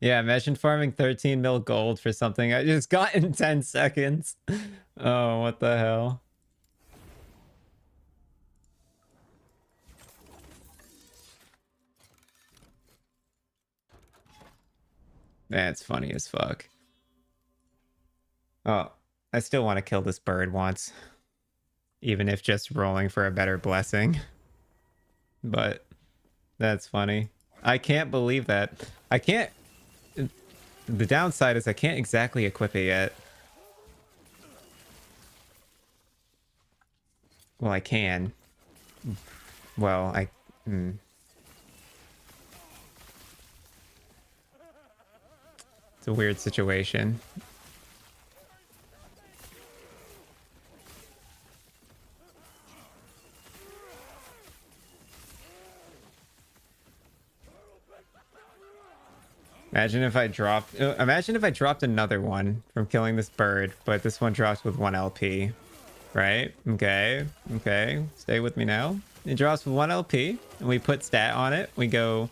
Speaker 1: Yeah, imagine farming 13 mil gold for something I just got in 10 seconds. Oh, what the hell? That's funny as fuck. Oh, I still want to kill this bird once. Even if just rolling for a better blessing. But that's funny. I can't believe that. I can't... The downside is I can't exactly equip it yet. Well, I can. Well, It's a weird situation. Imagine if I dropped another one from killing this bird, but this one drops with 1 LP. Right? Okay. Okay. Stay with me now. It drops with 1 LP, and we put stat on it. We go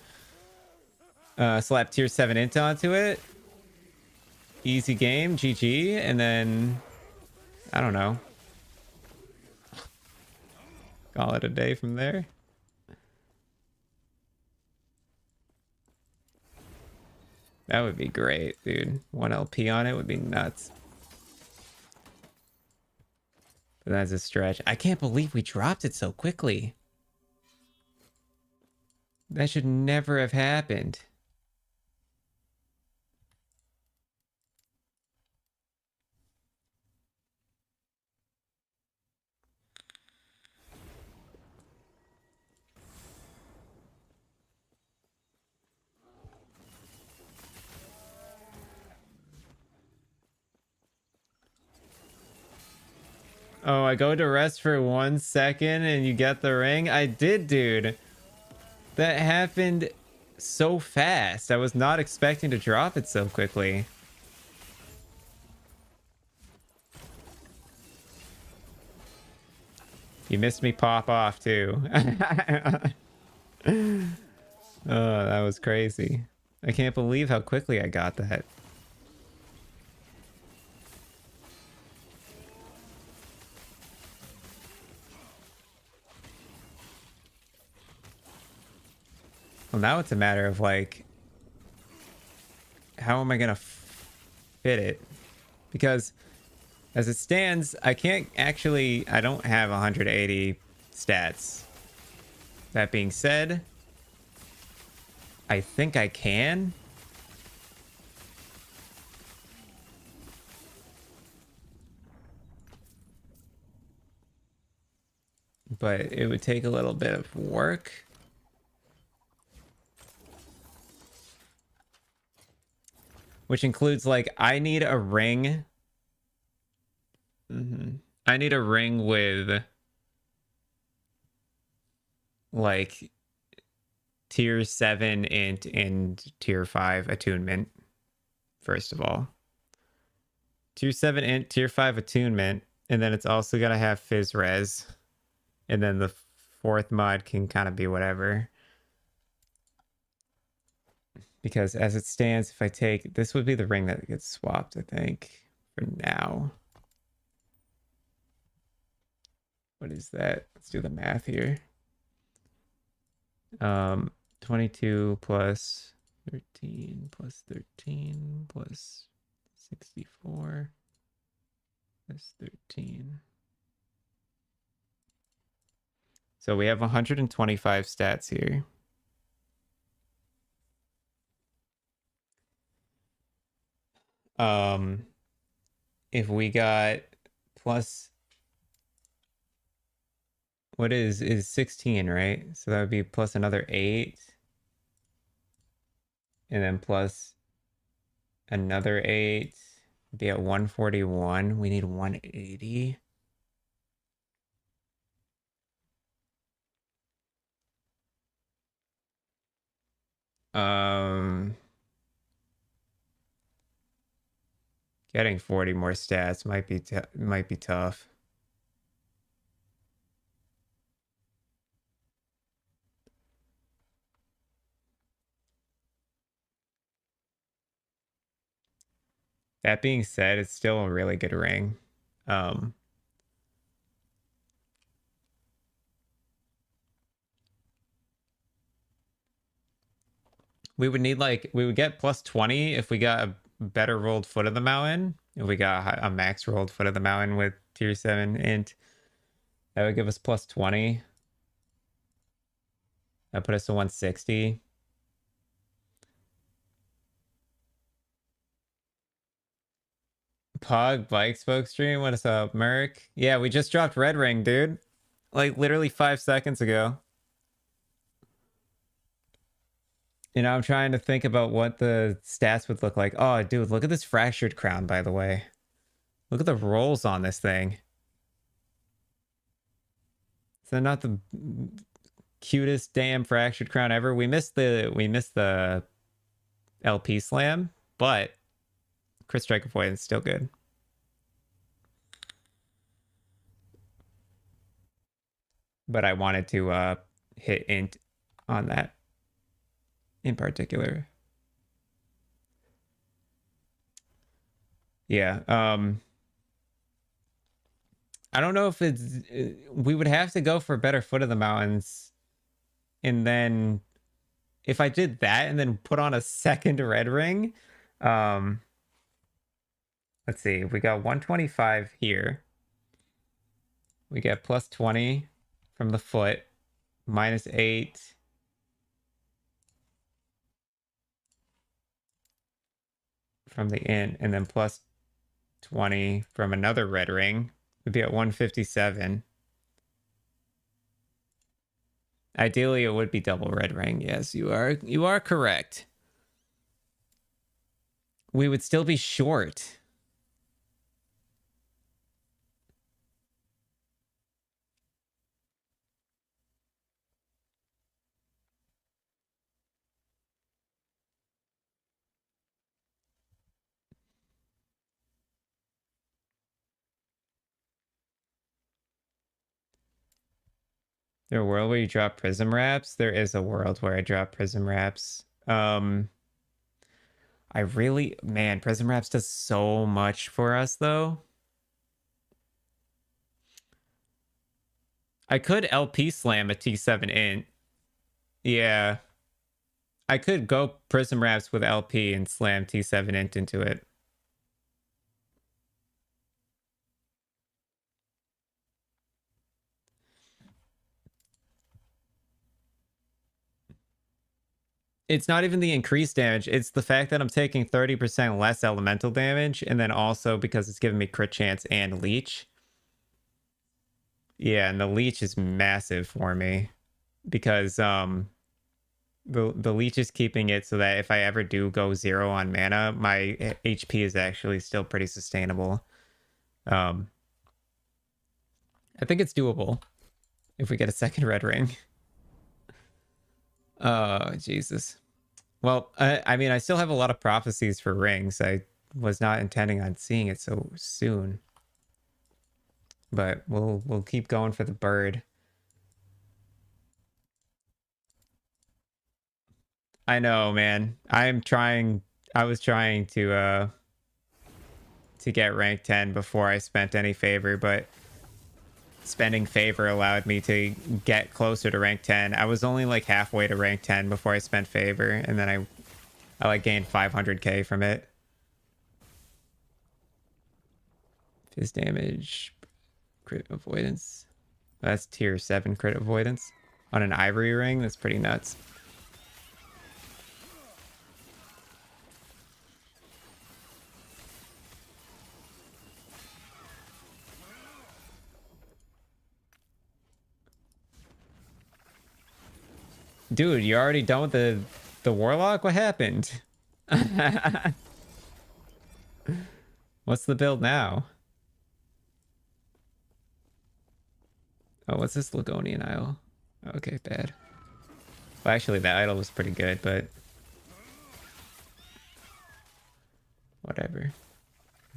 Speaker 1: slap tier 7 int onto it. Easy game, GG, and then I don't know. Call it a day from there. That would be great, dude. 1 LP on it would be nuts. But that's a stretch. I can't believe we dropped it so quickly. That should never have happened. Oh, I go to rest for 1 second and you get the ring? I did, dude. That happened so fast. I was not expecting to drop it so quickly. You missed me pop off too. Oh, that was crazy. I can't believe how quickly I got that. Well, now it's a matter of like, how am I gonna fit it? Because as it stands, I can't actually, I don't have 180 stats. That being said, I think I can. But it would take a little bit of work. Which includes, like, I need a ring. I need a ring with, like, tier 7 int and tier 5 attunement, first of all. Tier 7 int, tier 5 attunement, and then it's also got to have fizz res. And then the 4th mod can kind of be whatever. Because as it stands, if I take... This would be the ring that gets swapped, I think, for now. What is that? Let's do the math here. 22 plus 13 plus 13 plus 64 plus 13. So we have 125 stats here. If we got plus, what is 16, right? So that would be plus another 8. And then plus another 8. Be at 141. We need 180. Getting 40 more stats might be tough. That being said, it's still a really good ring. We would need, like, we would get plus 20 if we got a better rolled Foot of the Mountain. If we got a max rolled Foot of the Mountain with tier 7 int, that would give us plus 20. That put us to 160. Pog bike spoke stream. What is up, Merc? Yeah, we just dropped Red Ring, dude. Like literally 5 seconds ago. You know, I'm trying to think about what the stats would look like. Oh, dude, look at this fractured crown, by the way. Look at the rolls on this thing. Is that not the cutest damn fractured crown ever? We missed the LP slam, but crit strike avoidance still good. But I wanted to hit int on that in particular. Yeah. I don't know if it's we would have to go for better foot of the mountains, and then if I did that and then put on a second red ring, um let's see, we got 125 here. We get plus 20 from the foot, -8. From the int, and then plus 20 from another red ring. We'd be at 157. Ideally, it would be double red ring. Yes, you are correct. We would still be short. There a world where you drop prism wraps? There is a world where I drop prism wraps. I really, man, prism wraps does so much for us though. I could LP slam a T7 int. Yeah. I could go prism wraps with LP and slam T7 int into it. It's not even the increased damage. It's the fact that I'm taking 30% less elemental damage, and then also because it's giving me crit chance and leech. Yeah, and the leech is massive for me because the leech is keeping it so that if I ever do go 0 on mana, my HP is actually still pretty sustainable. I think it's doable if we get a second red ring. Oh, Jesus. Well, I mean, I still have a lot of prophecies for rings. I was not intending on seeing it so soon. But we'll keep going for the bird. I know, man. I was trying to get rank 10 before I spent any favor, but spending favor allowed me to get closer to rank 10. I was only like halfway to rank 10 before I spent favor, and then I like gained 500k from it. Fizz damage, crit avoidance. That's tier 7 crit avoidance on an ivory ring. That's pretty nuts. Dude, you already done with the warlock? What happened? What's the build now? Oh, what's this Ligonian Isle? Okay, bad. Well, actually, that idol was pretty good, but whatever.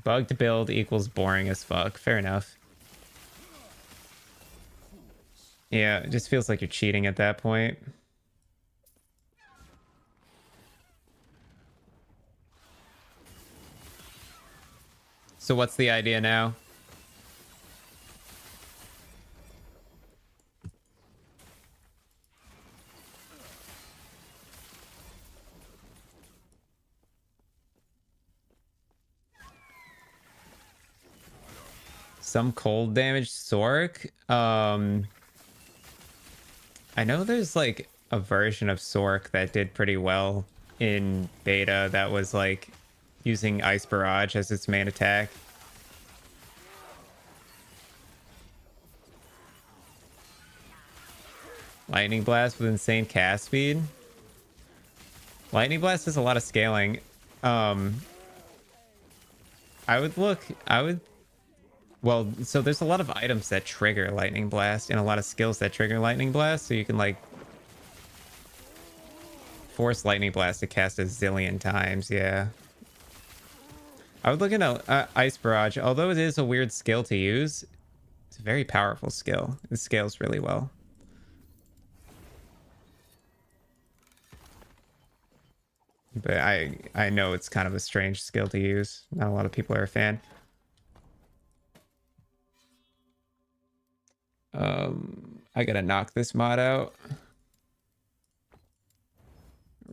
Speaker 1: Bugged build equals boring as fuck. Fair enough. Yeah, it just feels like you're cheating at that point. So what's the idea now? Some cold damage Sork. I know there's like a version of Sork that did pretty well in beta that was like using Ice Barrage as its main attack. Lightning Blast with insane cast speed. Lightning Blast is a lot of scaling. Um, I would look. I would. Well, so there's a lot of items that trigger Lightning Blast and a lot of skills that trigger Lightning Blast. So you can like force Lightning Blast to cast a zillion times. Yeah. I would look into Ice Barrage. Although it is a weird skill to use, it's a very powerful skill. It scales really well. But I know it's kind of a strange skill to use. Not a lot of people are a fan. I gotta knock this mod out.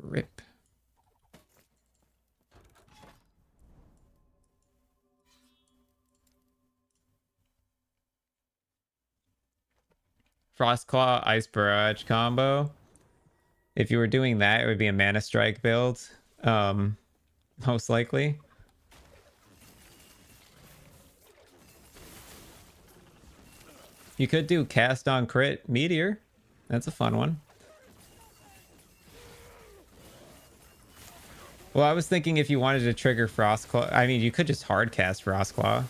Speaker 1: Rip. Frostclaw Ice Barrage combo. If you were doing that, it would be a Mana Strike build. Most likely. You could do Cast on Crit Meteor. That's a fun one. Well, I was thinking if you wanted to trigger Frostclaw, I mean, you could just hard cast Frostclaw.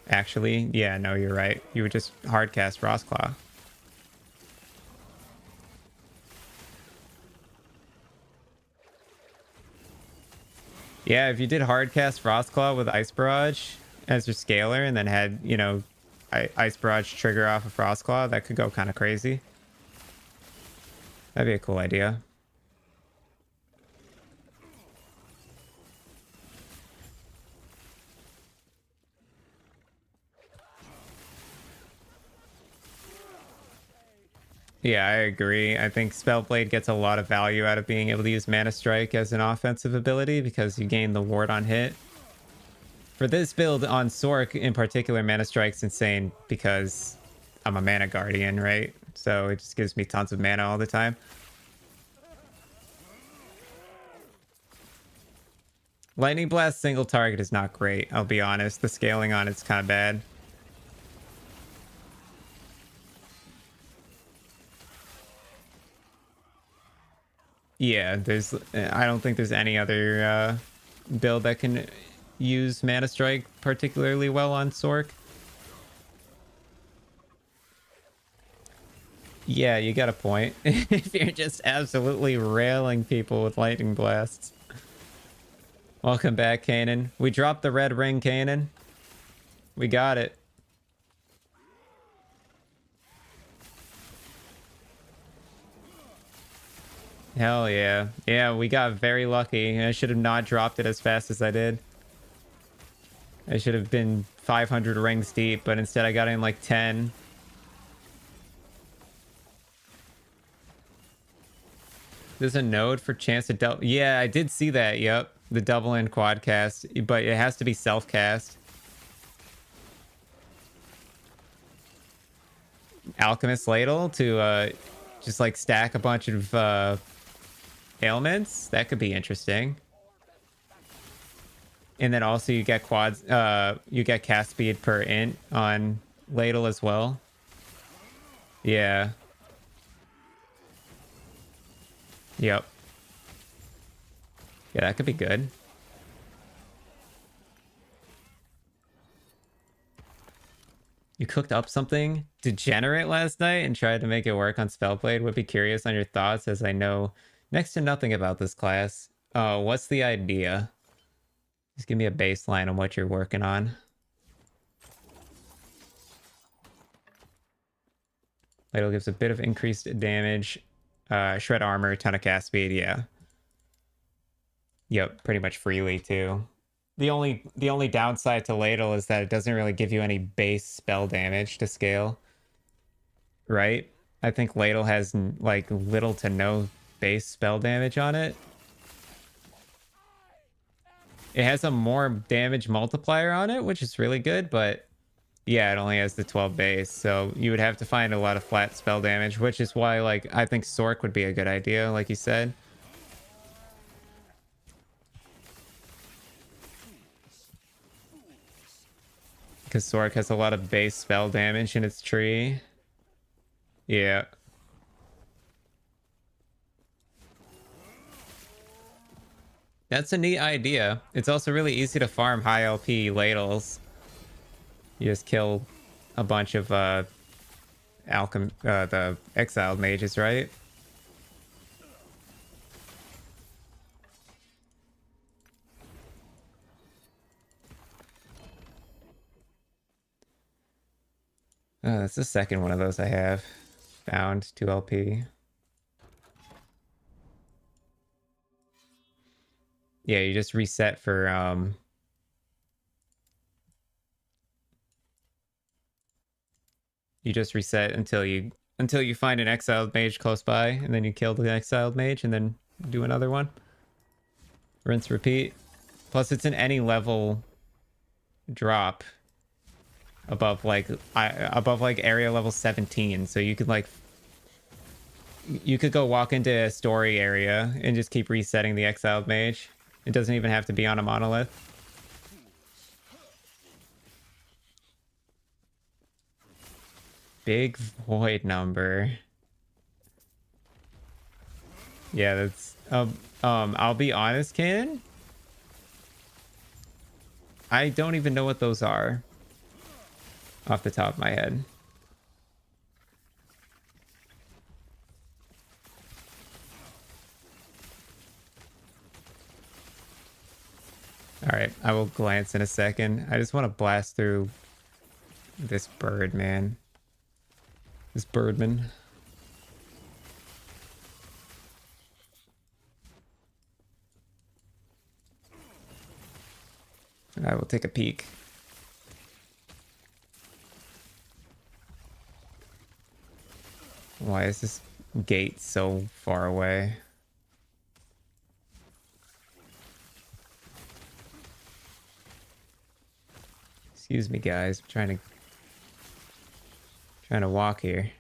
Speaker 1: Actually, yeah, no, you're right. You would just hard cast Frostclaw. Yeah, if you did hard cast Frostclaw with Ice Barrage as your scaler and then had, you know, Ice Barrage trigger off of Frostclaw, that could go kind of crazy. That'd be a cool idea. Yeah, I agree. I think Spellblade gets a lot of value out of being able to use Mana Strike as an offensive ability because you gain the ward on hit. For this build on Sork in particular, Mana Strike's insane because I'm a Mana Guardian, right? So it just gives me tons of mana all the time. Lightning Blast single target is not great, I'll be honest. The scaling on it's kind of bad. Yeah, I don't think there's any other build that can use Mana Strike particularly well on Sork. Yeah, you got a point. If you're just absolutely railing people with lightning blasts. Welcome back, Kanan. We dropped the red ring, Kanan. We got it. Hell yeah. Yeah, we got very lucky. I should have not dropped it as fast as I did. I should have been 500 rings deep, but instead I got in like 10. There's a node for chance to double. Yeah, I did see that. Yep. The double and quad cast, but it has to be self cast. Alchemist Ladle to just like stack a bunch of ailments. That could be interesting. And then also you get quads, you get cast speed per int on Ladle as well. Yeah. Yep. Yeah, that could be good. You cooked up something degenerate last night and tried to make it work on Spellblade. Would be curious on your thoughts as I know next to nothing about this class. What's the idea? Just give me a baseline on what you're working on. Ladle gives a bit of increased damage. Shred armor, ton of cast speed, yeah. Yep, pretty much freely too. The only downside to Ladle is that it doesn't really give you any base spell damage to scale. Right? I think Ladle has like little to no base spell damage on it. It has a more damage multiplier on it, which is really good, but yeah, it only has the 12 base, so you would have to find a lot of flat spell damage, which is why like I think Sork would be a good idea, like you said. Because Sork has a lot of base spell damage in its tree. Yeah. That's a neat idea. It's also really easy to farm high LP ladles. You just kill a bunch of the exiled mages, right? That's the second one of those I have found. 2 LP. Yeah, you just reset for you just reset until you find an exiled mage close by, and then you kill the exiled mage and then do another one. Rinse, repeat. Plus it's an any level drop above like area level 17, so you could like go walk into a story area and just keep resetting the exiled mage. It doesn't even have to be on a monolith. Big void number. Yeah, that's I'll be honest, Canon. I don't even know what those are off the top of my head. All right, I will glance in a second. I just want to blast through this bird, man. This birdman. I will take a peek. Why is this gate so far away? Excuse me, guys. I'm trying to walk here.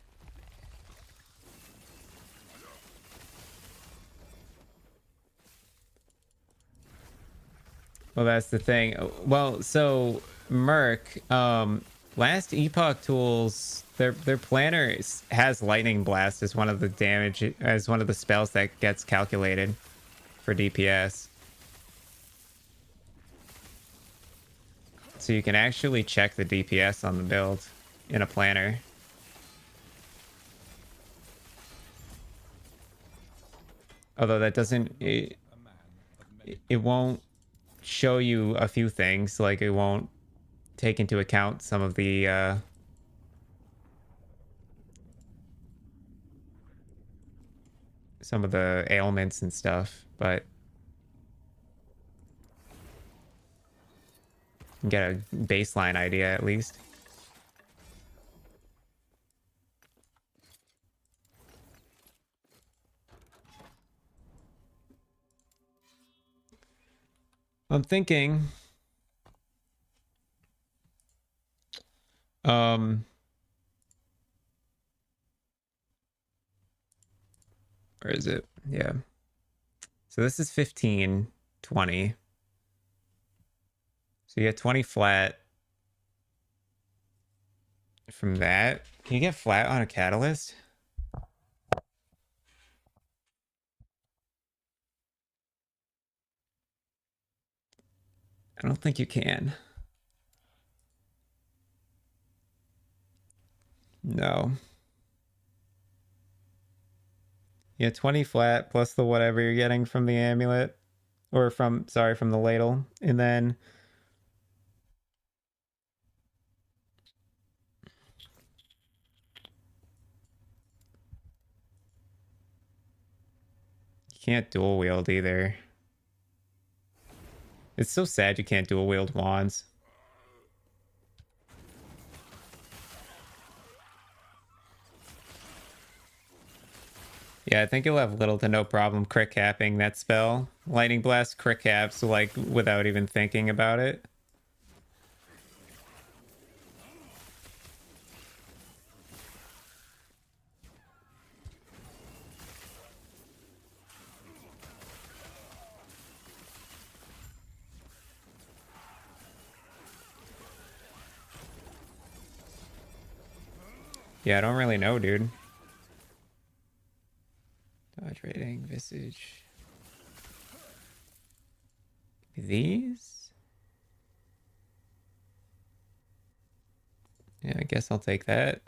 Speaker 1: Well, that's the thing. Well, so Merc, last Epoch tools, their planner has Lightning Blast as one of the spells that gets calculated for DPS. So you can actually check the DPS on the build in a planner. Although that doesn't, it won't show you a few things. Like it won't take into account some of the ailments and stuff, but you can get a baseline idea at least. I'm thinking where is it? Yeah. So this is 15, 20. So you get 20 flat from that. Can you get flat on a catalyst? I don't think you can. No. Yeah, 20 flat plus the whatever you're getting from the amulet. Or from the ladle. And then you can't dual wield either. It's so sad you can't dual wield wands. Yeah, I think you'll have little to no problem crit capping that spell. Lightning Blast crit caps like without even thinking about it. Yeah, I don't really know, dude. Dodge rating, Visage. These? Yeah, I guess I'll take that.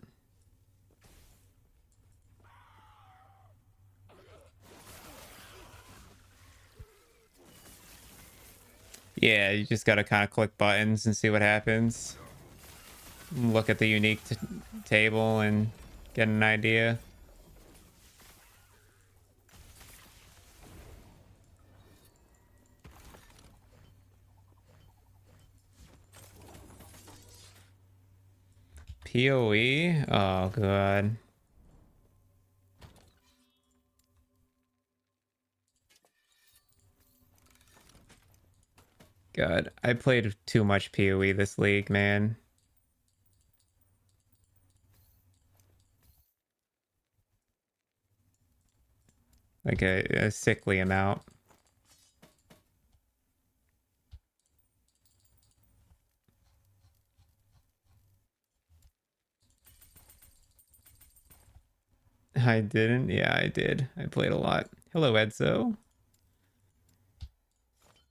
Speaker 1: Yeah, you just gotta kind of click buttons and see what happens. Look at the unique table and get an idea. PoE? Oh, God. God, I played too much PoE this league, man. Like a sickly amount. I didn't? Yeah, I did. I played a lot. Hello, Edzo.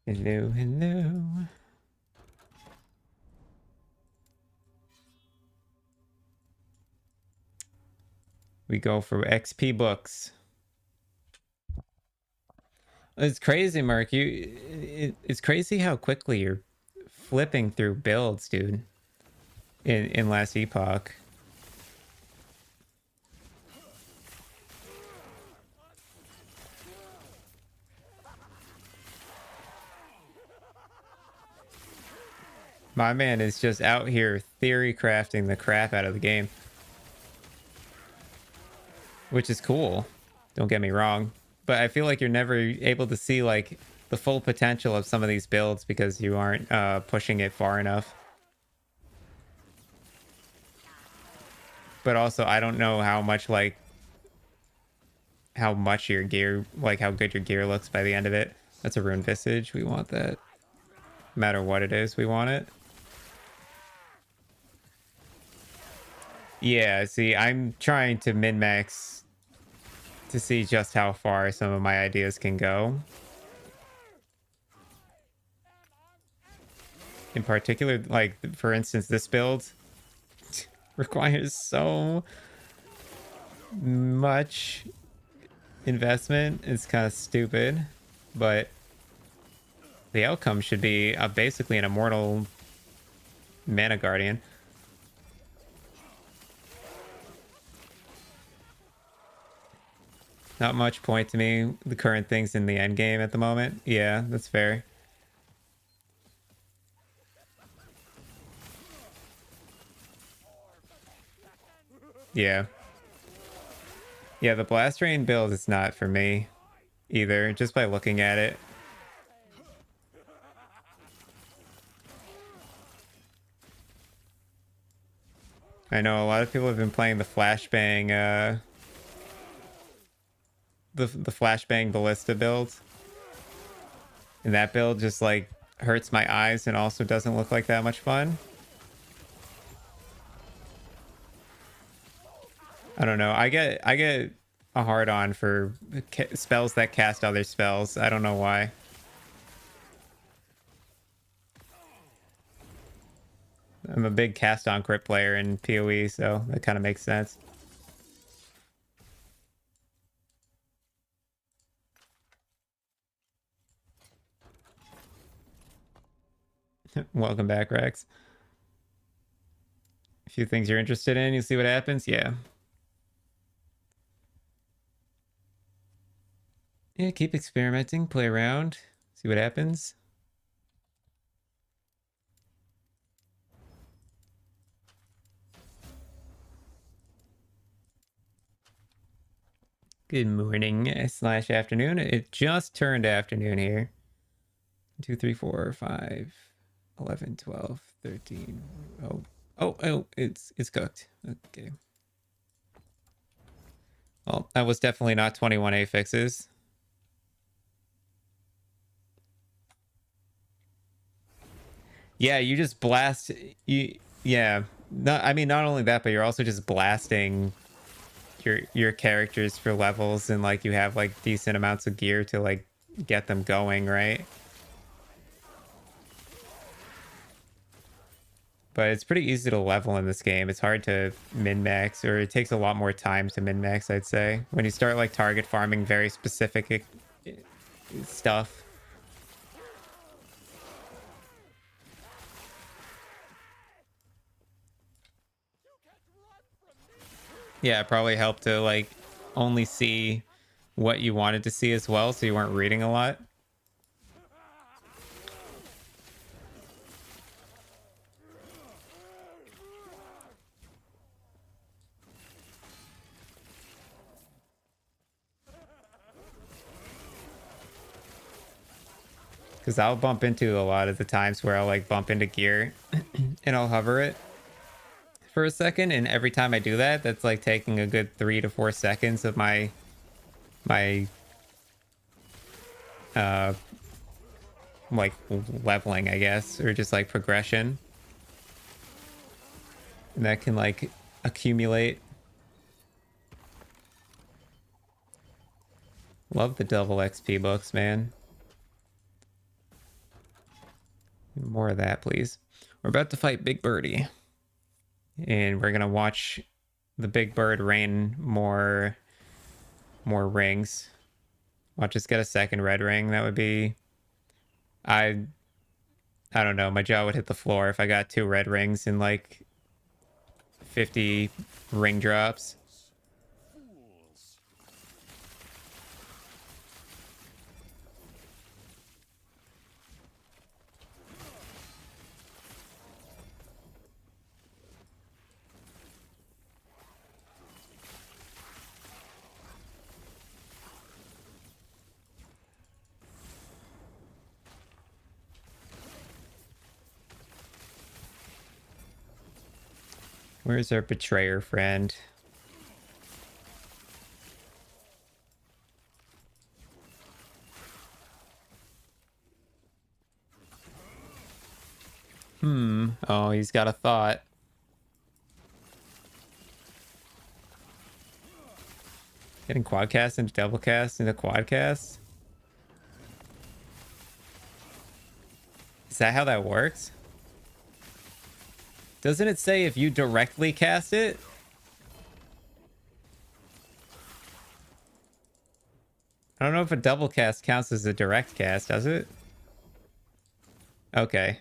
Speaker 1: Hello, hello. We go for XP books. It's crazy, Mark. It's crazy how quickly you're flipping through builds, dude. In last epoch. My man is just out here theory crafting the crap out of the game. Which is cool. Don't get me wrong. But I feel like you're never able to see like the full potential of some of these builds because you aren't pushing it far enough. But also I don't know how much your gear, like how good your gear looks by the end of it. That's a rune visage. We want that. No matter what it is, we want it. Yeah, see, I'm trying to min-max to see just how far some of my ideas can go. In particular, like, for instance, this build requires so much investment. It's kind of stupid, but the outcome should be basically an immortal mana guardian. Not much point to me, the current things in the end game at the moment. Yeah, that's fair. Yeah. Yeah, the Blast Rain build is not for me either, just by looking at it. I know a lot of people have been playing the Flashbang, the Flashbang Ballista build. And that build just, like, hurts my eyes and also doesn't look like that much fun. I don't know. I get a hard on for spells that cast other spells. I don't know why. I'm a big cast on crit player in PoE, so that kind of makes sense. Welcome back, Rex. A few things you're interested in, you see what happens? Yeah. Yeah, keep experimenting, play around, see what happens. Good morning / afternoon. It just turned afternoon here. 2, 3, 4, 5, 11, 12, 13. Oh, it's cooked. Okay. Well, that was definitely not 21A fixes. Yeah, you just blast yeah. I mean, not only that, but you're also just blasting your characters for levels, and like you have like decent amounts of gear to like get them going, right? but it's pretty easy to level in this game. It's hard to min-max, or it takes a lot more time to min-max, I'd say. When you start like target farming very specific stuff. Yeah, it probably helped to like only see what you wanted to see as well, so you weren't reading a lot. Because I'll bump into a lot of the times where I'll like bump into gear and I'll hover it for a second, and every time I do that, that's like taking a good 3 to 4 seconds of my like leveling, I guess, or just like progression, and that can like accumulate. Love the double XP books, man. More of that, please. We're about to fight Big Birdie, and we're gonna watch the big bird rain more rings. Watch us get a second red ring. That would be, I don't know, my jaw would hit the floor if I got 2 red rings in like 50 ring drops.
Speaker 2: Fools.
Speaker 1: Where's our betrayer friend? Oh, he's got a thought. Getting quadcast into doublecast into quadcast? Is that how that works? Doesn't it say if you directly cast it? I don't know if a double cast counts as a direct cast, does it? Okay.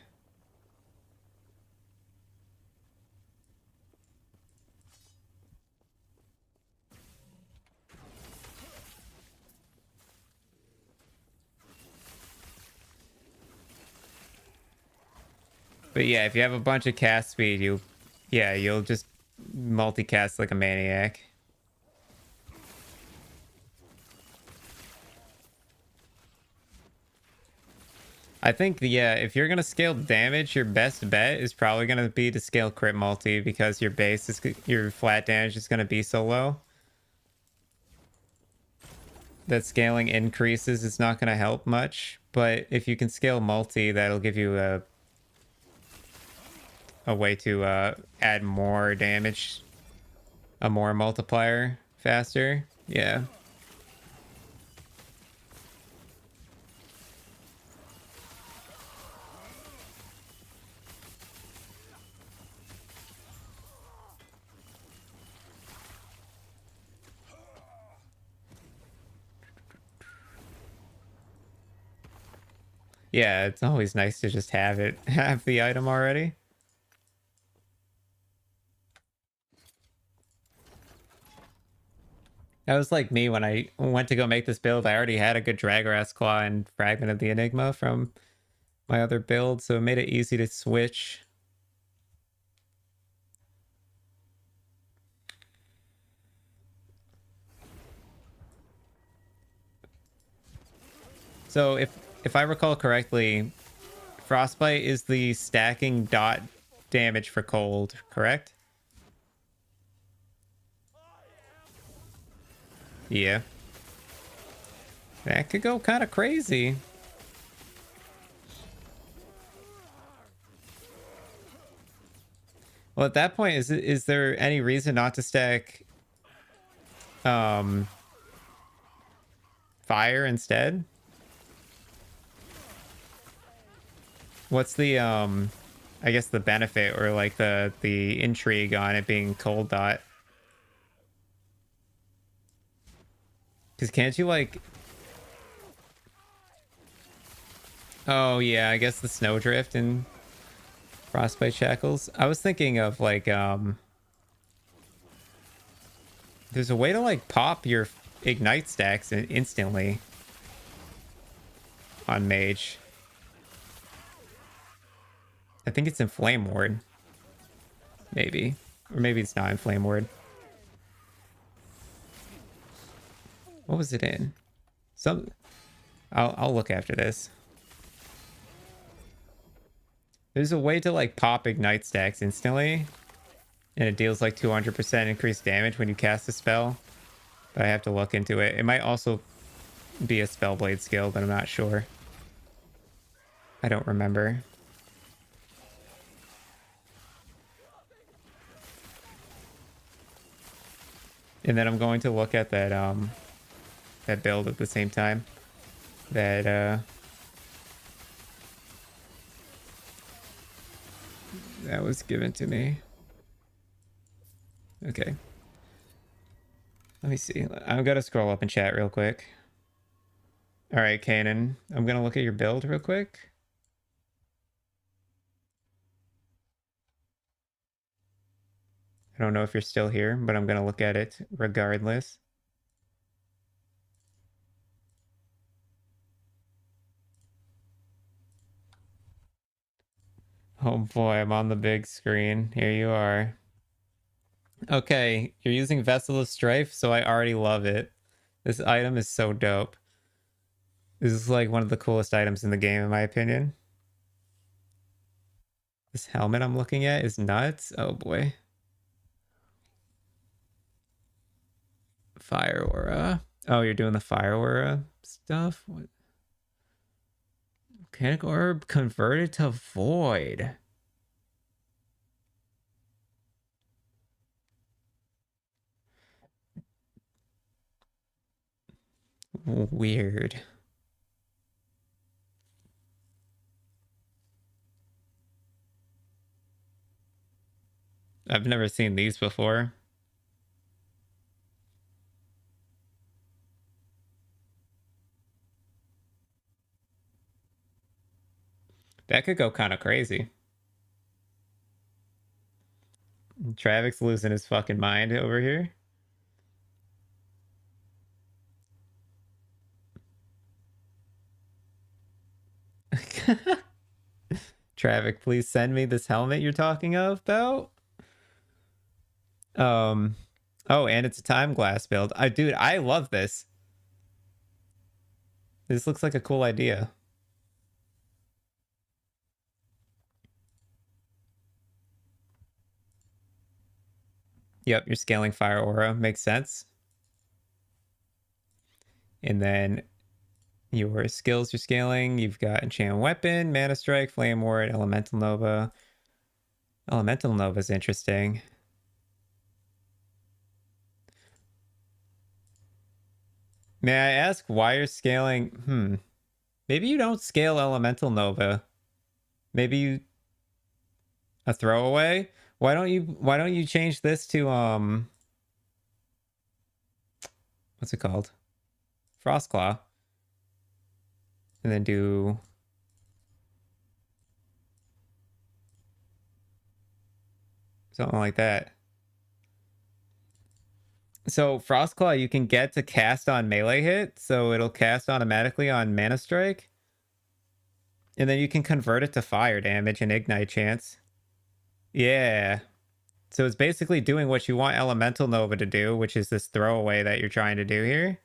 Speaker 1: But yeah, if you have a bunch of cast speed, you'll just multicast like a maniac. I think, yeah, if you're going to scale damage, your best bet is probably going to be to scale crit multi, because your flat damage is going to be so low that scaling increases is not going to help much. But if you can scale multi, that'll give you a way to add more damage, a more multiplier faster. Yeah. Yeah, it's always nice to just have the item already. That was like me when I went to go make this build. I already had a good Dragorass Claw and Fragment of the Enigma from my other build, so it made it easy to switch. So if I recall correctly, Frostbite is the stacking dot damage for cold, correct? Yeah. That could go kind of crazy. Well, at that point, is there any reason not to stack fire instead? What's the I guess the benefit or like the intrigue on it being cold dot. Because can't you like... Oh yeah, I guess the snowdrift and frostbite shackles. I was thinking of like there's a way to like pop your ignite stacks instantly on mage. I think it's in flame ward. Maybe. Or maybe it's not in flame ward. What was it in? Some I'll look after this. There's a way to like pop ignite stacks instantly, and it deals like 200% increased damage when you cast a spell. But I have to look into it. It might also be a spellblade skill, but I'm not sure. I don't remember. And then I'm going to look at that build at the same time. That that was given to me. Okay. Let me see. I'm gonna scroll up and chat real quick. All right, Kanan. I'm gonna look at your build real quick. I don't know if you're still here, but I'm gonna look at it regardless. Oh boy, I'm on the big screen. Here you are. Okay, you're using Vessel of Strife, so I already love it. This item is so dope. This is like one of the coolest items in the game, in my opinion. This helmet I'm looking at is nuts. Oh boy. Fire aura. Oh, you're doing the fire aura stuff? What? Volcanic orb converted to void. Weird. I've never seen these before. That could go kind of crazy. Travik's losing his fucking mind over here. Travik, please send me this helmet you're talking about. Um, oh, and it's a time glass build. Dude, I love this. This looks like a cool idea. Yep, you're scaling fire aura. Makes sense. And then your skills you're scaling. You've got enchant weapon, mana strike, flame ward, elemental nova. Elemental nova is interesting. May I ask why you're scaling? Maybe you don't scale elemental nova. Maybe you a throwaway. Why don't you change this to what's it called? Frostclaw. And then do something like that. So Frostclaw you can get to cast on melee hit, so it'll cast automatically on mana strike. And then you can convert it to fire damage and ignite chance. Yeah. So it's basically doing what you want Elemental Nova to do, which is this throwaway that you're trying to do here.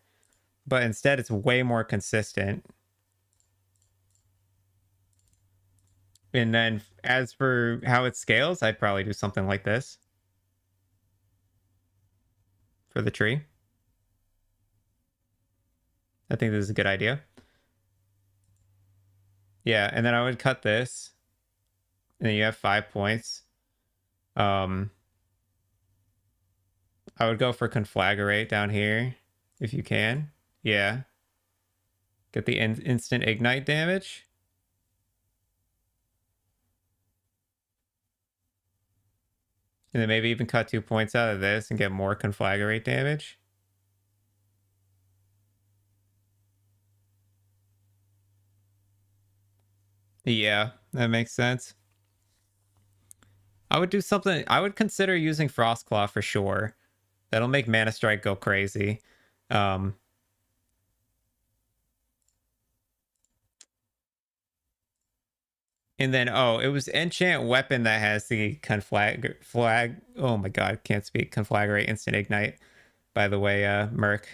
Speaker 1: But instead it's way more consistent. And then as for how it scales, I'd probably do something like this. For the tree. I think this is a good idea. Yeah, and then I would cut this. And then you have 5 points. I would go for Conflagrate down here, if you can. Yeah. Get the instant ignite damage. And then maybe even cut 2 points out of this and get more conflagrate damage. Yeah, that makes sense. I would do something. I would consider using Frostclaw for sure. That'll make Mana Strike go crazy. Um, and then, oh, it was Enchant Weapon that has the flag. Oh my god, can't speak. Conflagrate Instant Ignite. By the way, Merc.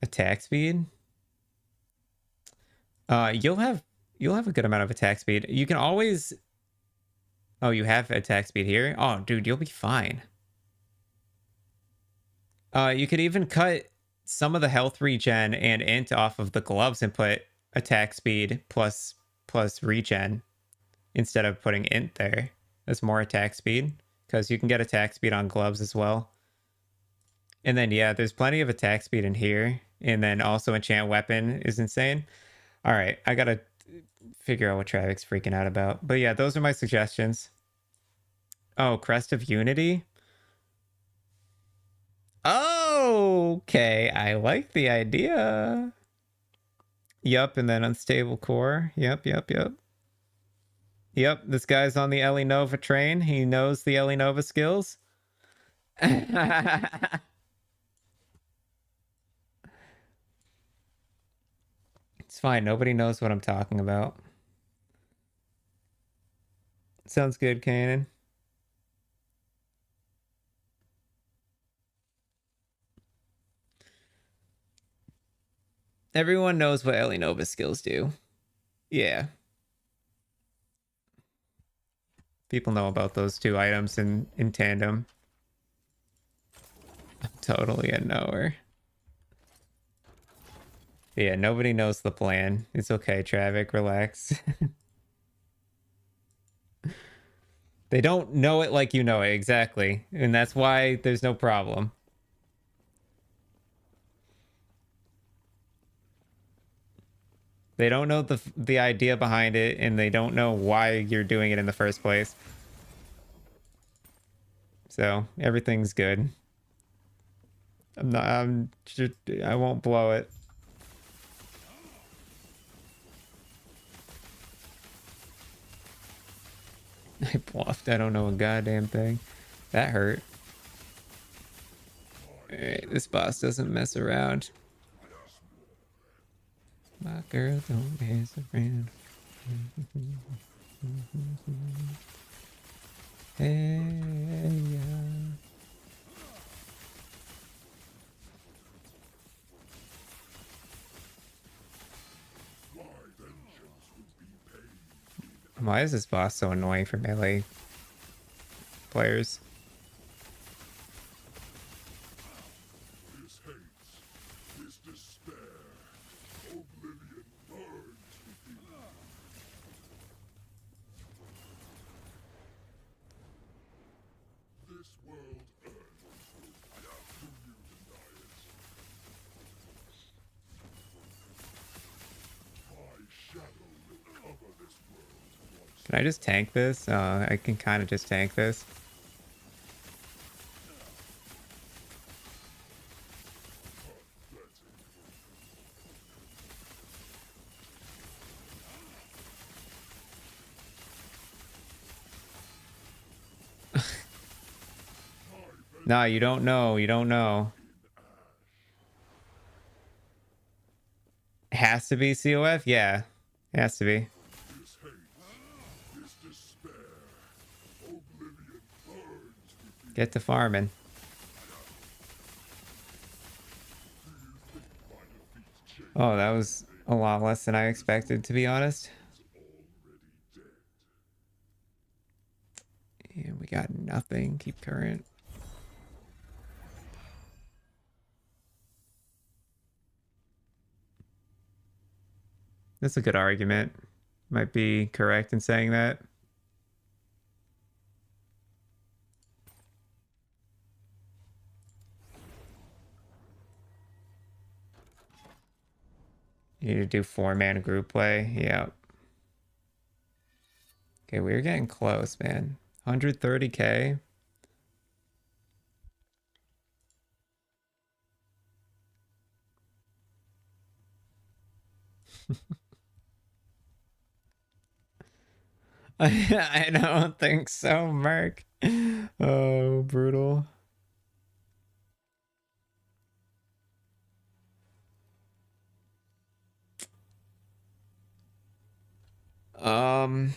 Speaker 1: Attack speed. You'll have a good amount of attack speed. You can always. Oh, you have attack speed here. Oh, dude, you'll be fine. You could even cut some of the health regen and int off of the gloves and put attack speed plus regen instead of putting int there. That's more attack speed because you can get attack speed on gloves as well. And then yeah, there's plenty of attack speed in here. And then also enchant weapon is insane. All right, I gotta figure out what Travik's freaking out about. But yeah, those are my suggestions. Oh, Crest of Unity. Oh, okay. I like the idea. Yup, and then Unstable Core. Yep. Yep, this guy's on the Ellie Nova train. He knows the Ellie Nova skills. It's fine. Nobody knows what I'm talking about. Sounds good, Kanan. Everyone knows what Ellie Nova skills do. Yeah. People know about those two items in tandem. I'm totally at nowhere. Yeah, nobody knows the plan. It's okay, Travik. Relax. They don't know it like you know it, exactly. And that's why there's no problem. They don't know the idea behind it, and they don't know why you're doing it in the first place. So everything's good. I won't blow it. I bluffed. I don't know a goddamn thing. That hurt. Alright, this boss doesn't mess around. My girl don't mess around. Hey, yeah. Why is this boss so annoying for melee players?
Speaker 2: This hates, this despair, oblivion burns within. This world earns after you deny it. My shadow will cover this world once.
Speaker 1: Can I just tank this? I can kind of just tank this. No, you don't know. You don't know. It has to be COF? Yeah. It has to be.
Speaker 2: This hates, this despair, oblivion burns within.
Speaker 1: Get to farming. Oh, that was a lot less than I expected, to be honest. And we got nothing. Keep current. That's a good argument. Might be correct in saying that. You need to do 4-man group play. Yeah. Okay, we're getting close, man. 130k. I don't think so, Merc. Oh, brutal. Um,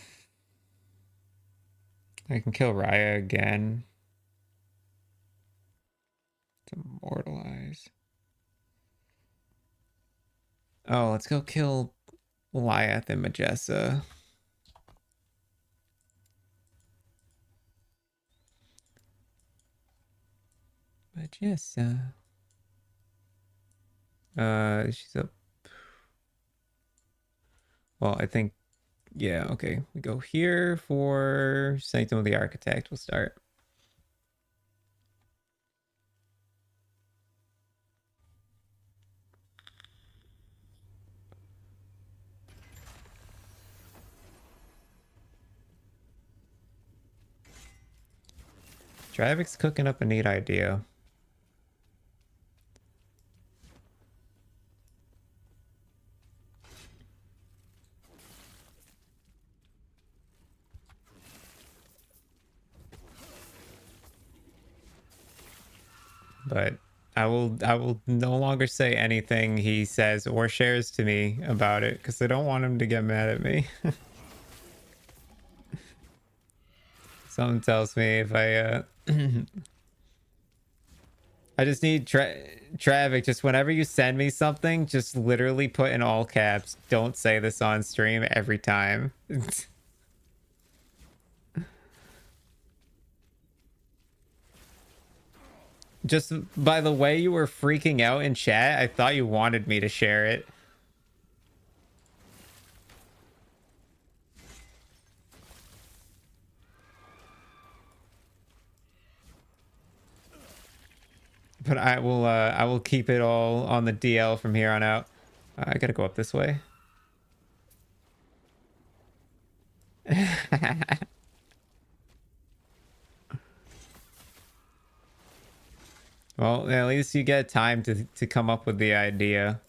Speaker 1: I can kill Raya again to immortalize. Oh, let's go kill Lyeth and Majessa. Majessa. She's up. Well, I think, yeah, okay. We go here for Sanctum of the Architect. We'll start. Travik's cooking up a neat idea. But I will no longer say anything he says or shares to me about it because I don't want him to get mad at me. Something tells me if I I just need Travik, just whenever you send me something, just literally put in all caps. Don't say this on stream every time. Just by the way you were freaking out in chat, I thought you wanted me to share it. But I will keep it all on the DL from here on out. I gotta go up this way. Well, at least you get time to come up with the idea.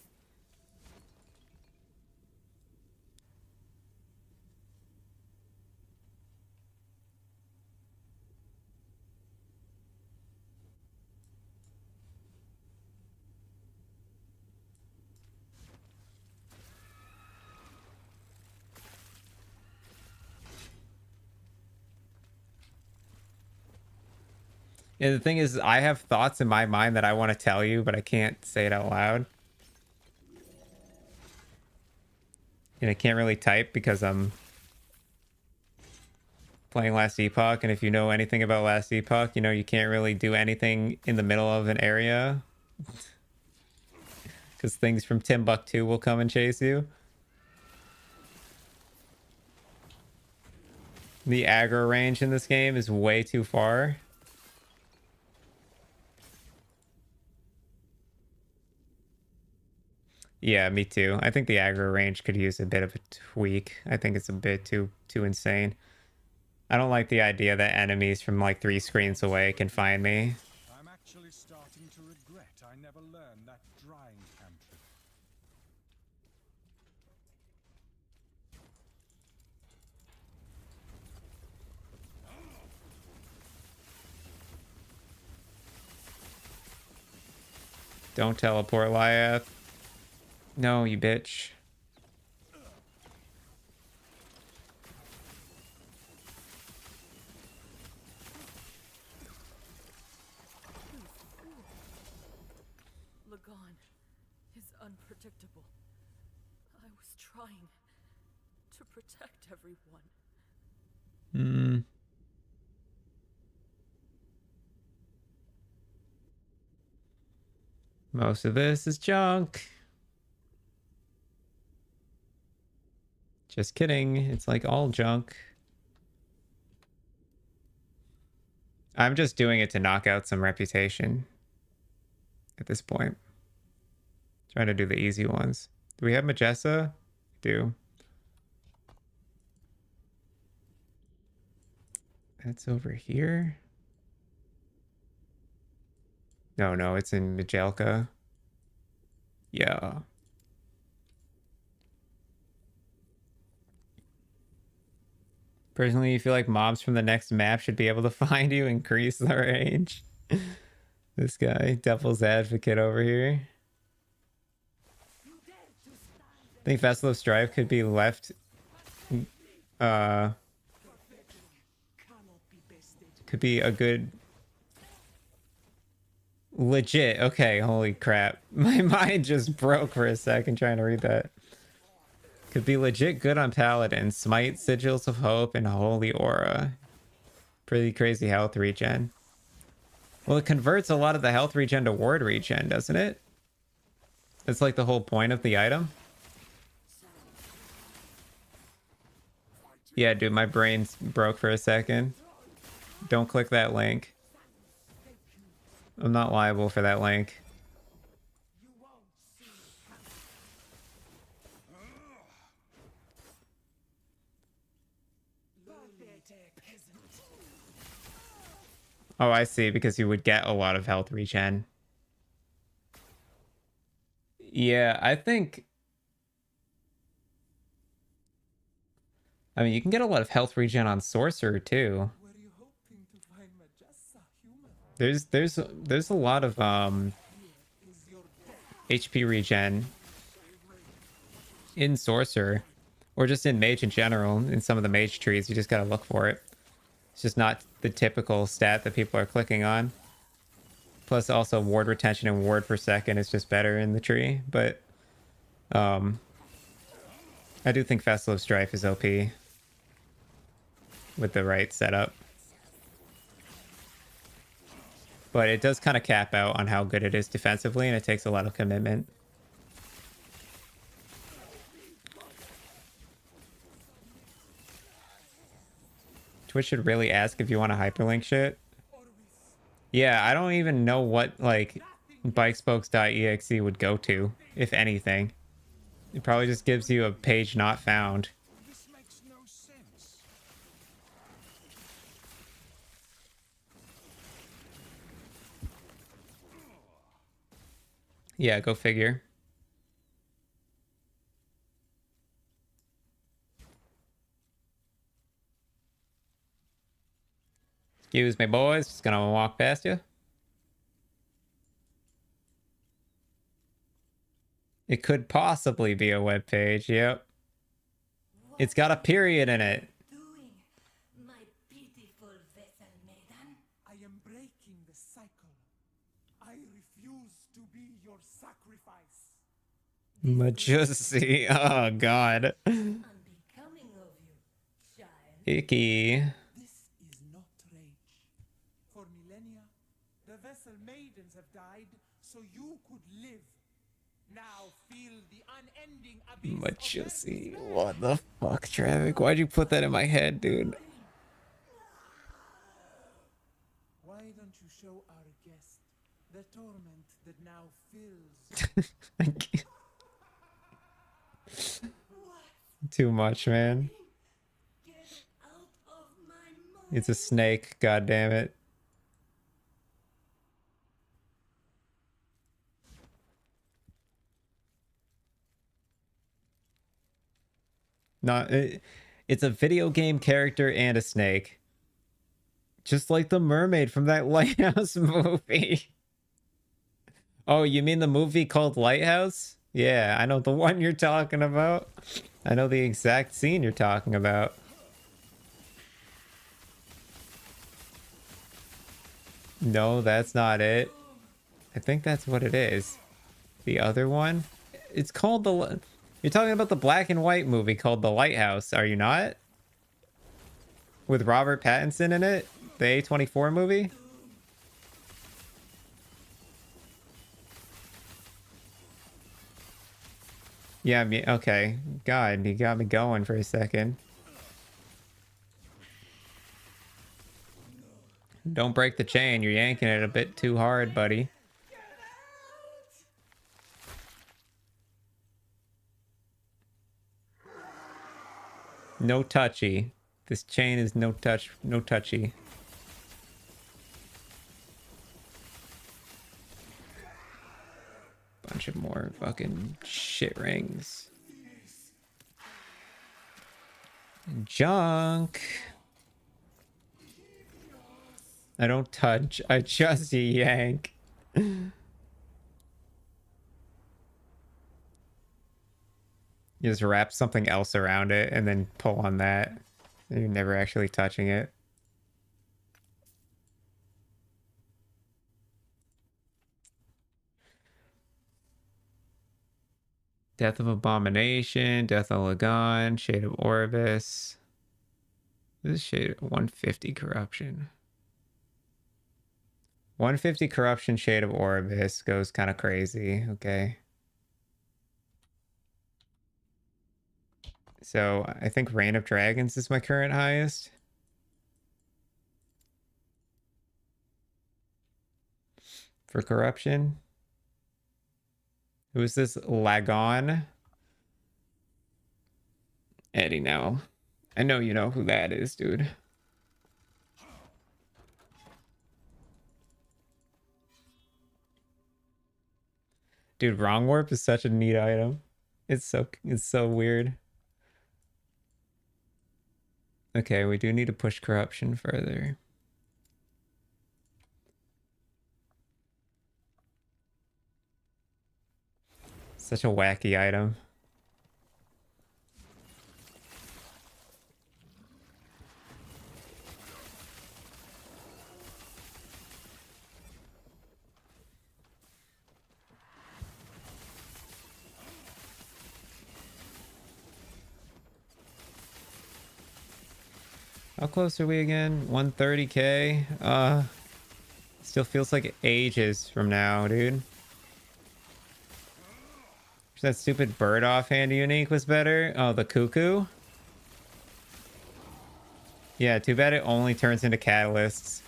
Speaker 1: And the thing is, I have thoughts in my mind that I want to tell you, but I can't say it out loud. And I can't really type because I'm playing Last Epoch. And if you know anything about Last Epoch, you know you can't really do anything in the middle of an area. Because things from Timbuktu will come and chase you. The aggro range in this game is way too far. Yeah, me too. I think the aggro range could use a bit of a tweak. I think it's a bit too insane. I don't like the idea that enemies from like 3 screens away can find me.
Speaker 2: I'm actually starting to regret I never learned that drying cantrip.
Speaker 1: Don't teleport, Lyeth. No, you bitch.
Speaker 5: Lagon is unpredictable. I was trying to protect everyone.
Speaker 1: Hmm. Most of this is junk. Just kidding. It's like all junk. I'm just doing it to knock out some reputation at this point. Trying to do the easy ones. Do we have Majessa? Do. That's over here. No, it's in Majelka. Yeah. Personally, you feel like mobs from the next map should be able to find you, increase the range. This guy, devil's advocate over here. I think Vessel of Strife could be left could be a good legit. Okay, holy crap. My mind just broke for a second trying to read that. Could be legit good on Paladin. Smite, Sigils of Hope, and Holy Aura. Pretty crazy health regen. Well, it converts a lot of the health regen to ward regen, doesn't it? That's like the whole point of the item. Yeah, dude, my brain's broke for a second. Don't click that link. I'm not liable for that link. Oh, I see, because you would get a lot of health regen. Yeah, I think... I mean, you can get a lot of health regen on Sorcerer, too. There's a lot of HP regen in Sorcerer, or just in Mage in general. In some of the Mage trees, you just gotta look for it. It's just not the typical stat that people are clicking on. Plus, also ward retention and ward per second is just better in the tree. But I do think Vessel of Strife is OP with the right setup. But it does kind of cap out on how good it is defensively, and it takes a lot of commitment. Twitch should really ask if you want to hyperlink shit. Yeah, I don't even know what, like, bikespokes.exe would go to, if anything. It probably just gives you a page not found.
Speaker 2: This makes no sense.
Speaker 1: Yeah, go figure. Excuse me, boys. Just gonna walk past you. It could possibly be a web page. Yep. It's got a period in it.
Speaker 6: Doing, my pitiful vessel maiden?
Speaker 3: I am breaking the cycle. I refuse to be your sacrifice.
Speaker 1: Majusi. Oh, God.
Speaker 6: Unbecoming of you, child.
Speaker 1: Icky.
Speaker 3: This is not rage. For millennia, the vessel maidens have died so you could live. Now feel the unending abyss of their
Speaker 1: Majusi.
Speaker 3: despair.
Speaker 1: What the fuck, Travic? Why'd you put that in my head, dude?
Speaker 3: Why don't you show our guest the torment that now fills?
Speaker 1: I can't. Too much, man.
Speaker 6: Get out of my mind.
Speaker 1: It's a snake, god damn it. Not it's a video game character and a snake. Just like the mermaid from that Lighthouse movie. Oh, you mean the movie called Lighthouse? Yeah, I know the one you're talking about. I know the exact scene you're talking about. No, that's not it. I think that's what it is. The other one? It's called the... You're talking about the black and white movie called The Lighthouse, are you not? With Robert Pattinson in it? The A24 movie? Yeah, okay. God, you got me going for a second. Don't break the chain. You're yanking it a bit too hard, buddy. No touchy. This chain is no touchy. Bunch of more fucking shit rings. Junk. I don't touch. I just yank. You just wrap something else around it and then pull on that. You're never actually touching it. Death of Abomination, Death of Lagan, Shade of Orbis. This is Shade of 150 Corruption. 150 Corruption, Shade of Orbis goes kind of crazy. Okay. So I think Reign of Dragons is my current highest. For corruption. Who is this? Lagon? Eddie, now. I know you know who that is, dude. Dude, Wrong Warp is such a neat item. It's so weird. Okay, we do need to push corruption further. Such a wacky item. How close are we again? 130k? Still feels like ages from now, dude. That stupid bird offhand unique was better. Oh, the cuckoo? Yeah, too bad it only turns into catalysts.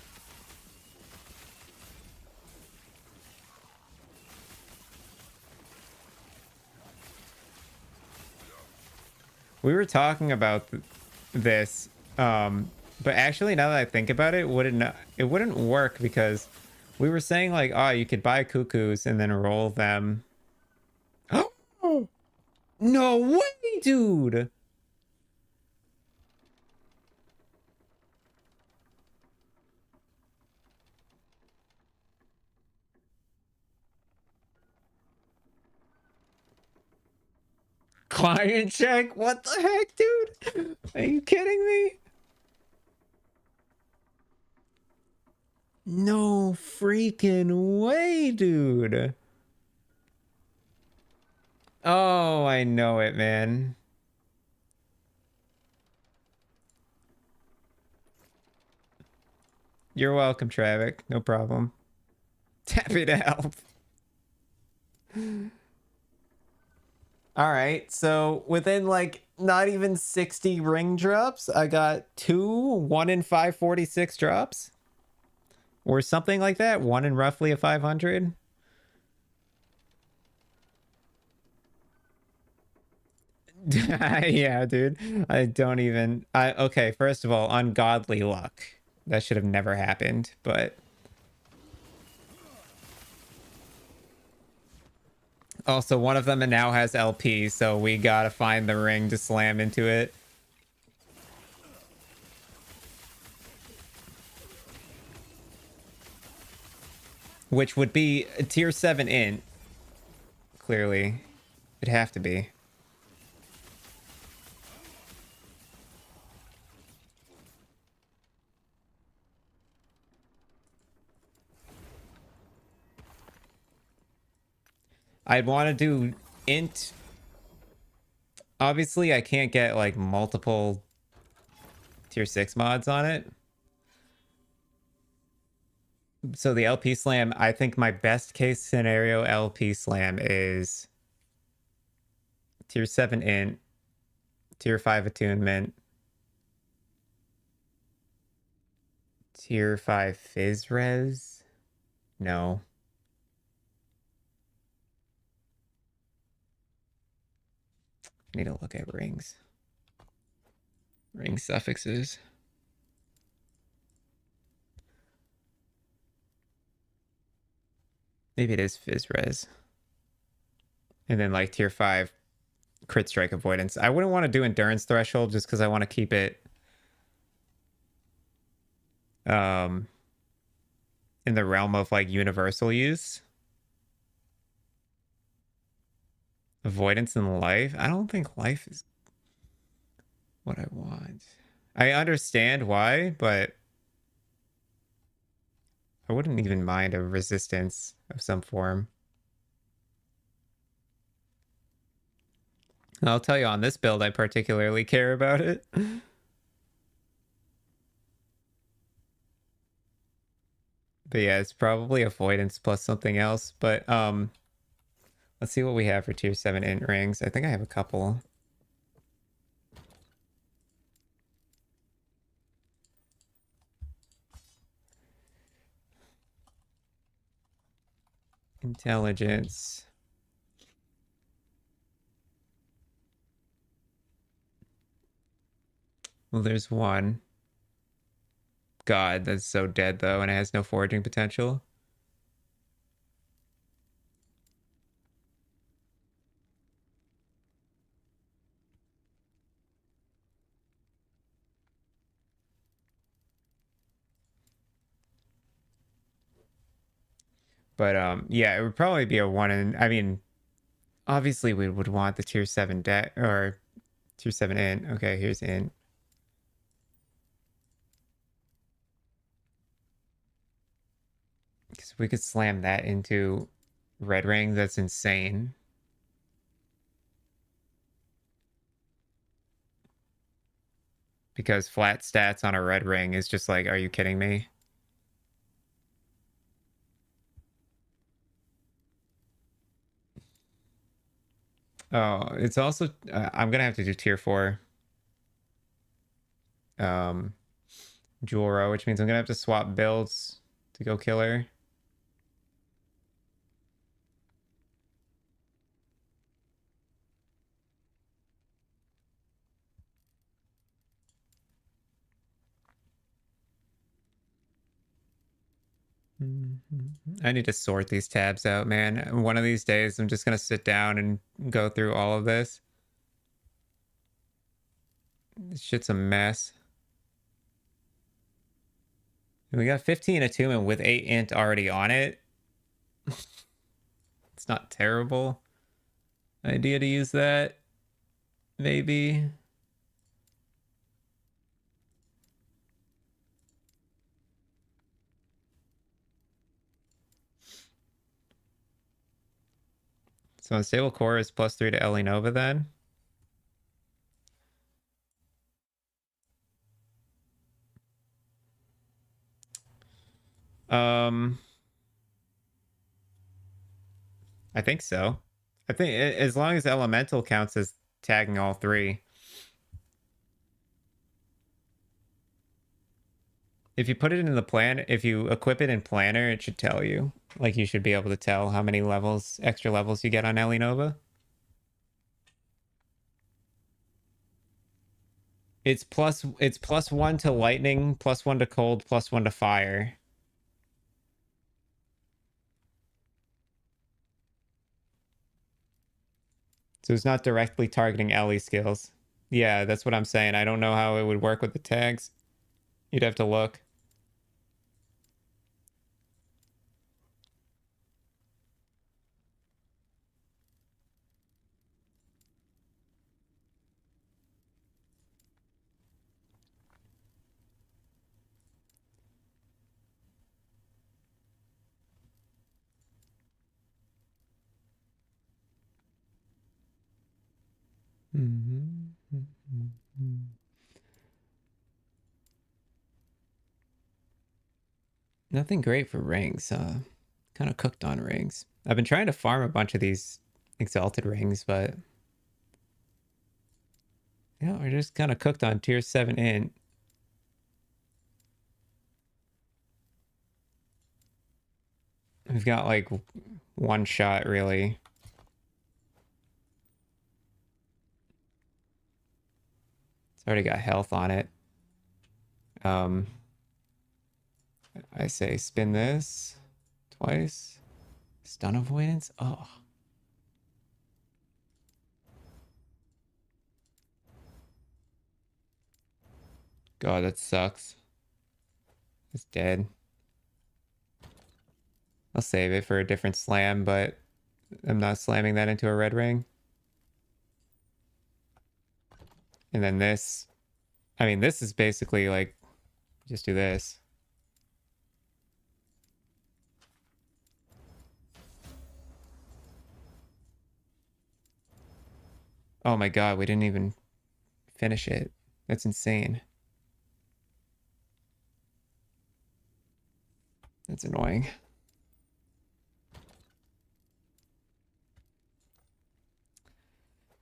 Speaker 1: We were talking about this, but actually now that I think about it, it wouldn't work because we were saying like, oh, you could buy cuckoos and then roll them. Oh, no way, dude. Client check? What the heck, dude? Are you kidding me? No freaking way, dude. Oh, I know it, man. You're welcome, Travic. No problem. Happy to help. All right, so within like not even 60 ring drops, I got 1 in 546 drops. Or something like that. 1 in roughly a 500. Yeah, dude. I don't even... Okay, first of all, ungodly luck. That should have never happened, but... Also, one of them now has LP, so we gotta find the ring to slam into it. Which would be a tier 7 int. Clearly. It'd have to be. I'd want to do int. Obviously, I can't get like multiple tier 6 mods on it. So the LP slam, I think my best case scenario LP slam is tier 7 int, tier 5 attunement, tier 5 fizz res. No. Need to look at rings. Ring suffixes. Maybe it is Fizz Res. And then like tier 5 crit strike avoidance. I wouldn't want to do endurance threshold just because I want to keep it in the realm of like universal use. Avoidance and life. I don't think life is what I want. I understand why, but I wouldn't even mind a resistance of some form. I'll tell you on this build, I particularly care about it. But yeah, it's probably avoidance plus something else. But let's see what we have for tier 7 int rings. I think I have a couple. Intelligence. Well, there's one. God, that's so dead though, and it has no foraging potential. But yeah, it would probably be a one in. I mean, obviously we would want the tier 7 debt or tier 7 int. Okay, here's int. Because we could slam that into red ring, that's insane. Because flat stats on a red ring is just like, are you kidding me? Oh, it's also I'm gonna have to do tier 4 jewel row, which means I'm gonna have to swap builds to go kill her. I need to sort these tabs out, man. One of these days, I'm just gonna sit down and go through all of this. This shit's a mess. And we got 15 attunement with 8 int already on it. It's not terrible idea to use that. Maybe. So unstable core is +3 to Ellie Nova then. I think so. I think as long as elemental counts as tagging all 3. If you put it in the plan, if you equip it in planner, it should tell you. Like you should be able to tell how many levels, extra levels you get on Ellie Nova. It's +1 to lightning, +1 to cold, +1 to fire. So it's not directly targeting Ellie skills. Yeah, that's what I'm saying. I don't know how it would work with the tags. You'd have to look. Nothing great for rings. Kind of cooked on rings. I've been trying to farm a bunch of these exalted rings, but yeah, we're just kind of cooked on tier 7 int. We've got like one shot really. It's already got health on it. I say spin this twice. Stun avoidance? Oh. God, that sucks. It's dead. I'll save it for a different slam, but I'm not slamming that into a red ring. And then this. I mean, this is basically like, just do this. Oh my God, we didn't even finish it. That's insane. That's annoying.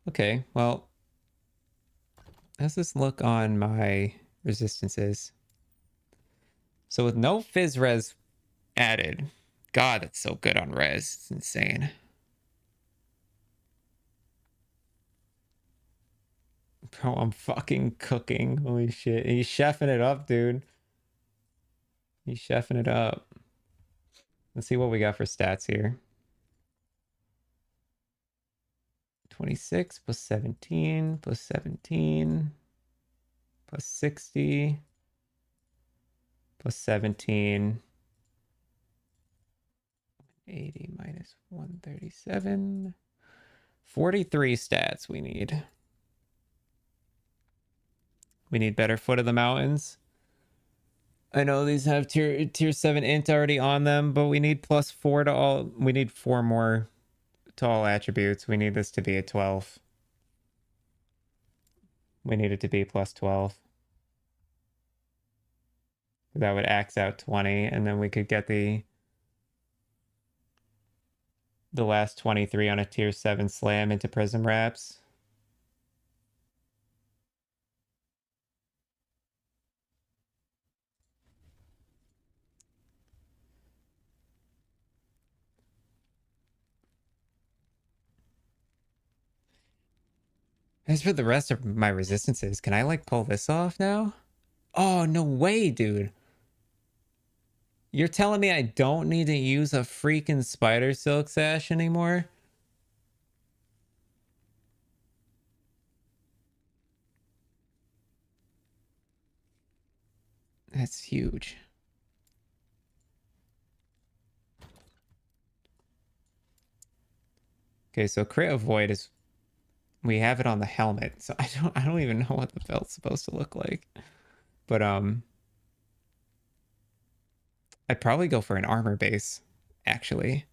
Speaker 1: Okay, well, how's this look on my resistances? So with no Fizz Res added, God, that's so good on res. It's insane. Bro, I'm fucking cooking. Holy shit. He's chefing it up, dude. He's chefing it up. Let's see what we got for stats here. 26 plus 17 plus 17 plus 60 plus 17. 80 minus 137. 43 stats we need. We need better Foot of the Mountains. I know these have tier 7 int already on them, but we need +4 to all. We need 4 more to all attributes. We need this to be a 12. We need it to be +12. That would axe out 20, and then we could get the last 23 on a tier 7 slam into Prism Wraps. As for the rest of my resistances, can I like pull this off now? Oh, no way, dude. You're telling me I don't need to use a freaking Spider Silk Sash anymore? That's huge. Okay, so crit avoid is, we have it on the helmet, so I don't even know what the belt's supposed to look like. But I'd probably go for an armor base, actually.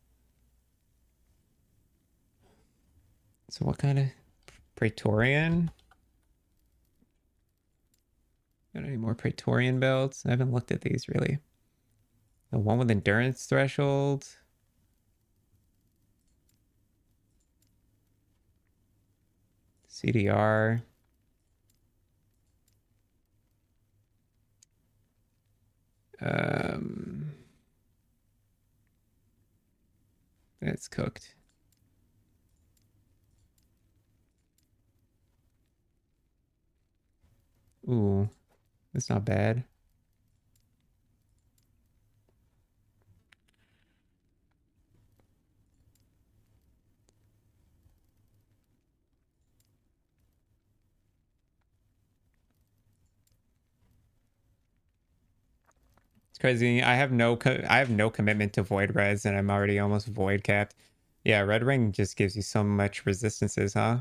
Speaker 1: So what kind of Praetorian? Got any more Praetorian belts? I haven't looked at these really. The one with endurance threshold. CDR. It's cooked. Ooh, that's not bad. It's crazy. I have no commitment to void res, and I'm already almost void capped. Yeah, red ring just gives you so much resistances, huh?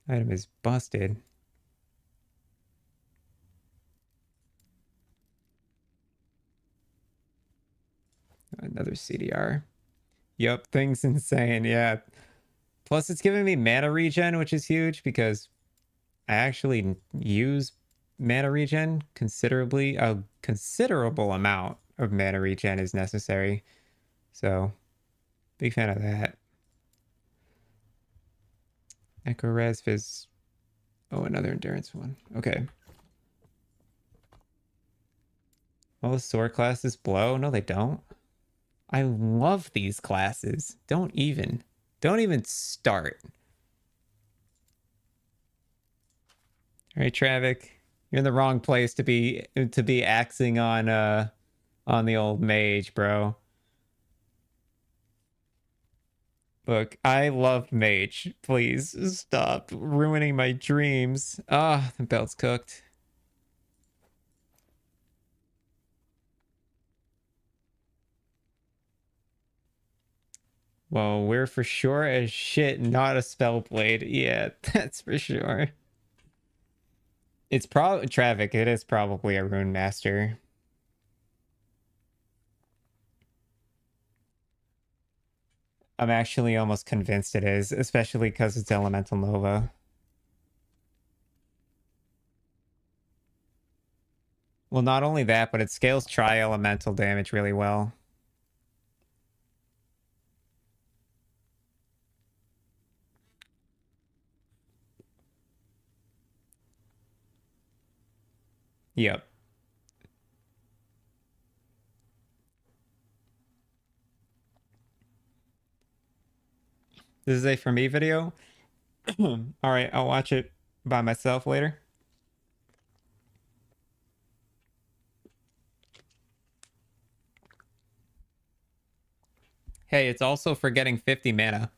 Speaker 1: Item is busted. Another CDR. Yep, thing's insane. Yeah. Plus, it's giving me mana regen, which is huge because I actually use mana regen considerably. A considerable amount of mana regen is necessary. So, big fan of that. Echo Res Fizz. Oh, another endurance one. Okay. All the sword classes blow? No, they don't. I love these classes. Don't even start. All right, Travic, you're in the wrong place to be axing on the old mage, bro. Look, I love mage. Please stop ruining my dreams. Ah, the belt's cooked. Well, we're for sure as shit not a spell blade. Yeah, that's for sure. It's probably Travic. It is probably a rune master. I'm actually almost convinced it is, especially because it's Elemental Nova. Well, not only that, but it scales tri-elemental damage really well. Yep. This is a for me video. All right, I'll watch it by myself later. Hey, it's also for getting 50 mana.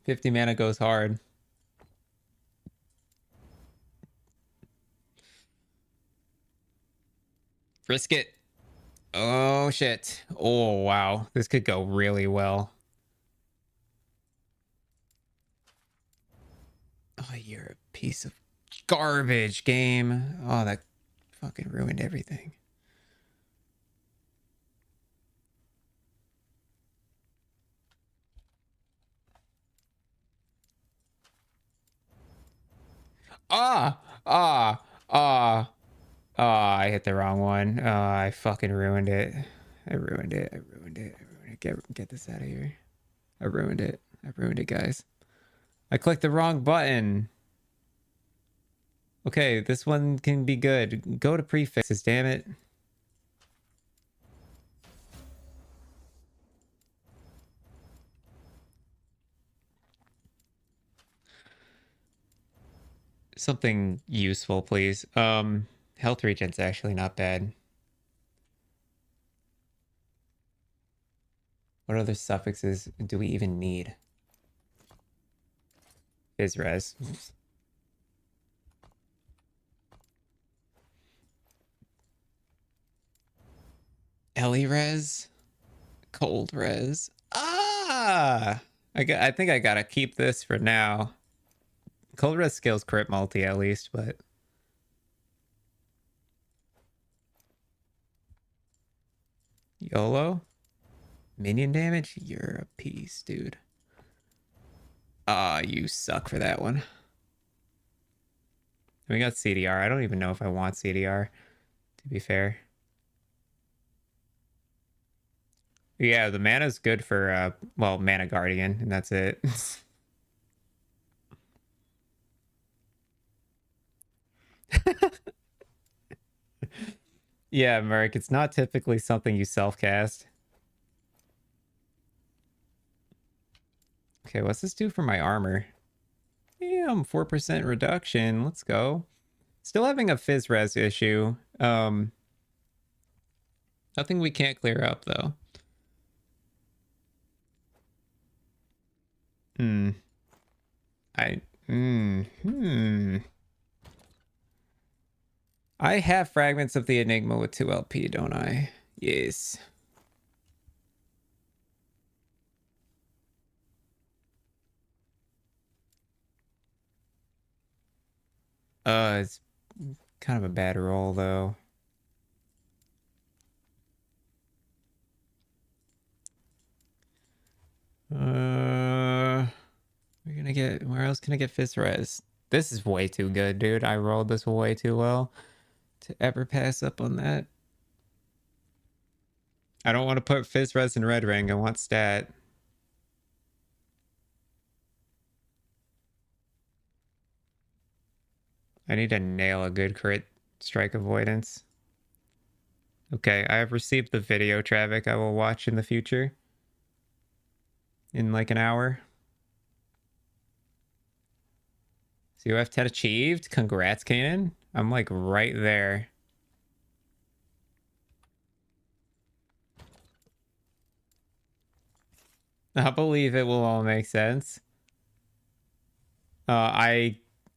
Speaker 1: 50 mana goes hard. Risk it. Oh, shit. Oh, wow. This could go really well. Oh, you're a piece of garbage, game. Oh, that fucking ruined everything. Ah! Ah! Ah! Ah, I hit the wrong one. I fucking ruined it. I ruined it. I ruined it. I ruined it. Get this out of here. I ruined it. I ruined it, guys. I clicked the wrong button. Okay, this one can be good. Go to prefixes, damn it. Something useful, please. Health regen's actually not bad. What other suffixes do we even need? Fizz-res. Ellie-res? Cold res. Ah! I think I gotta keep this for now. Cold res skills crit multi at least, but YOLO? Minion damage? You're a piece, dude. Ah, you suck for that one. We got CDR. I don't even know if I want CDR, to be fair. Yeah, the mana's good for, well, Mana Guardian, and that's it. Yeah, Merc, it's not typically something you self-cast. Okay, what's this do for my armor? Damn, 4% reduction. Let's go. Still having a fizz res issue. Nothing we can't clear up, though. I have fragments of the Enigma with 2 LP, don't I? Yes. It's kind of a bad roll, though. Where else can I get Fizz Res? This is way too good, dude. I rolled this way too well to ever pass up on that. I don't want to put Fizz Res in Red Ring. I want stat. I need to nail a good crit strike avoidance. Okay, I have received the video, Travic. I will watch in the future. in like an hour. COF 10 achieved. Congrats, Kanan. I'm like right there. I believe it will all make sense. Let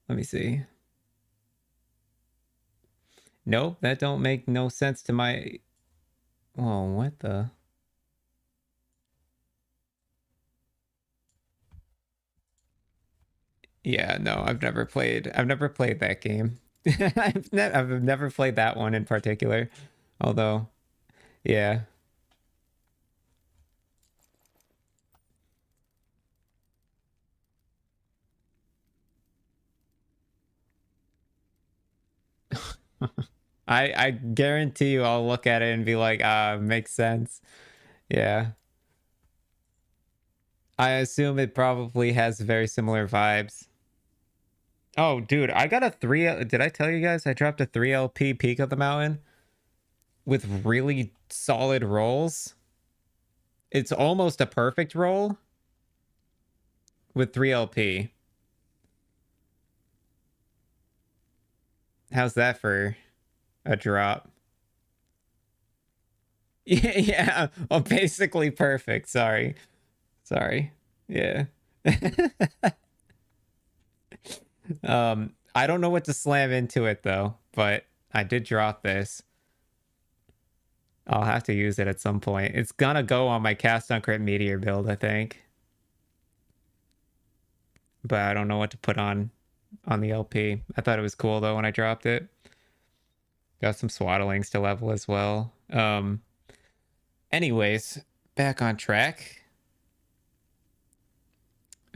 Speaker 1: me see. Nope, that don't make no sense to my... Oh, what the... Yeah, no, I've never played that game. I've never played that one in particular. Although, yeah. I guarantee you I'll look at it and be like, makes sense. Yeah. I assume it probably has very similar vibes. Oh, dude, I got a 3... Did I tell you guys I dropped a 3 LP Peak of the Mountain with really solid rolls? It's almost a perfect roll with 3 LP. How's that for a drop? Yeah, well, basically perfect. Sorry. Yeah. I don't know what to slam into it though, but I did drop this. I'll have to use it at some point. It's gonna go on my cast on crit meteor build, I think. But I don't know what to put on the LP. I thought it was cool though when I dropped it. Got some swaddlings to level as well. Anyways, back on track.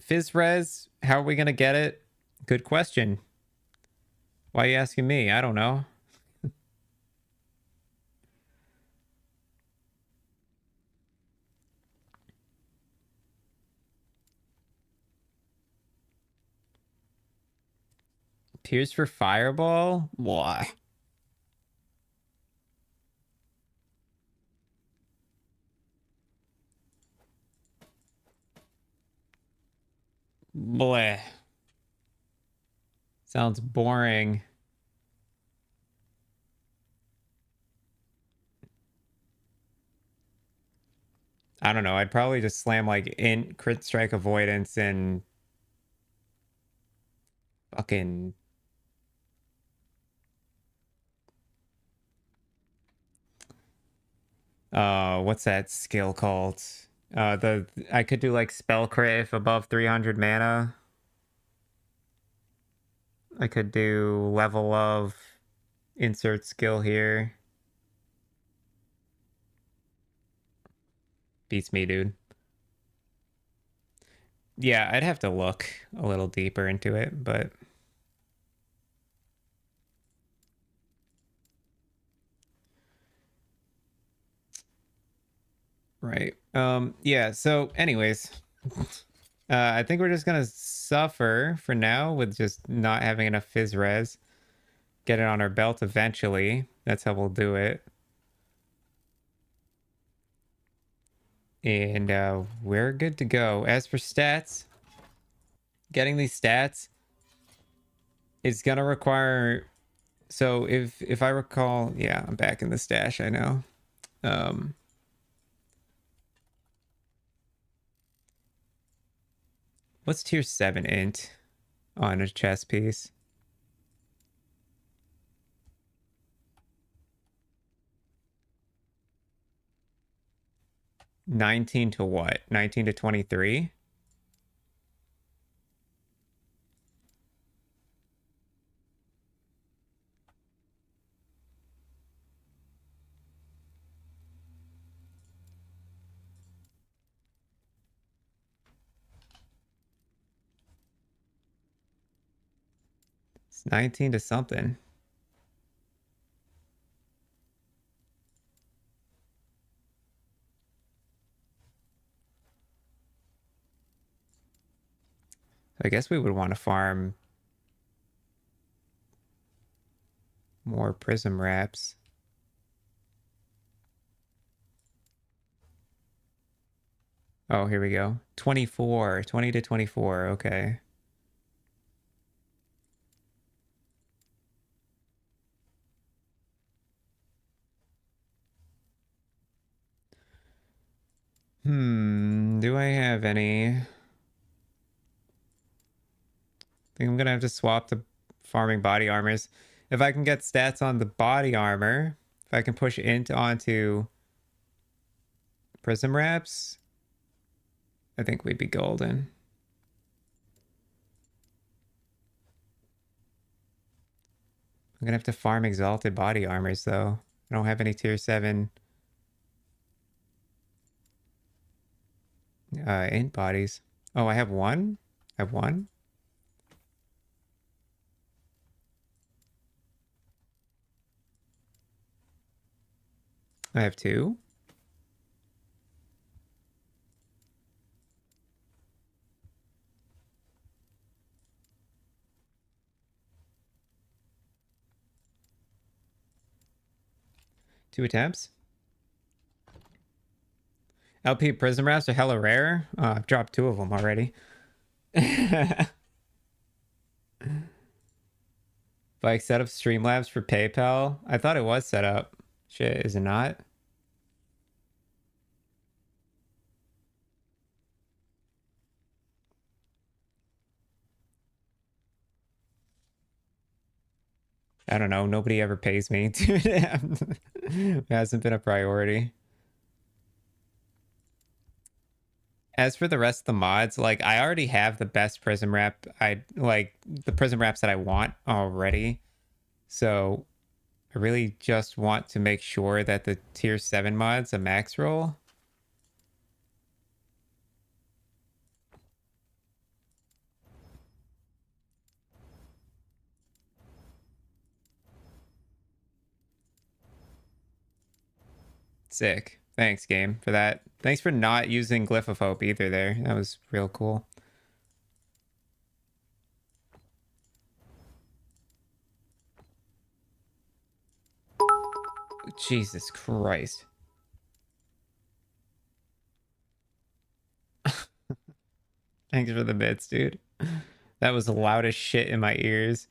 Speaker 1: Fizz Res, how are we gonna get it? Good question. Why are you asking me? I don't know. Tears for Fireball? Why? Bleh. Sounds boring. I don't know. I'd probably just slam like int crit strike avoidance and fucking what's that skill called? I could do like spell crit if above 300 mana. I could do level of insert skill here. Beats me, dude. Yeah, I'd have to look a little deeper into it, but right. Yeah, so anyways, I think we're just gonna suffer for now with just not having enough fizz res. Get it on our belt eventually. That's how we'll do it. And we're good to go. As for stats, getting these stats is gonna require... So if I recall, yeah, I'm back in the stash, I know. What's tier 7 int on a chess piece? $19 to what? $19 to $23? It's 19 to something. I guess we would want to farm more prism wraps. Oh, here we go. 24. 20 to 24. Okay. Do I have any? I think I'm gonna have to swap the farming body armors. If I can get stats on the body armor, if I can push int onto prism wraps, I think we'd be golden. I'm gonna have to farm exalted body armors though. I don't have any tier 7 int bodies. Oh, I have one? I have one? I have two? Two attempts? LP prism wraps are hella rare. I've dropped two of them already. Like set up Streamlabs for PayPal. I thought it was set up. Shit, is it not? I don't know. Nobody ever pays me. Dude, it hasn't been a priority. As for the rest of the mods, like I already have the best prism wrap. I like the prism wraps that I want already. So I really just want to make sure that the tier 7 mod's a max roll. Sick. Thanks, game, for that. Thanks for not using Glyph of Hope either there. That was real cool. Jesus Christ. Thanks for the bits, dude. That was the loudest shit in my ears.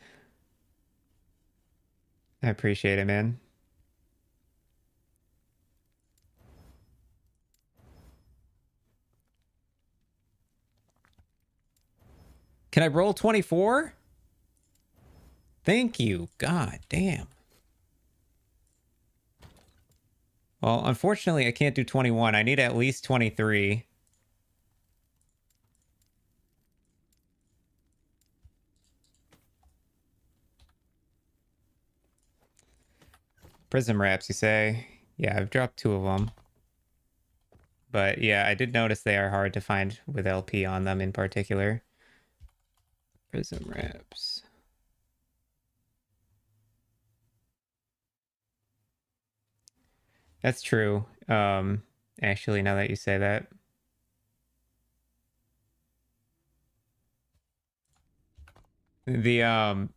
Speaker 1: I appreciate it, man. Can I roll 24? Thank you. God damn. Well, unfortunately, I can't do 21. I need at least 23. Prism wraps, you say? Yeah, I've dropped two of them. But yeah, I did notice they are hard to find with LP on them in particular. Prism wraps. That's true. Actually, now that you say that. I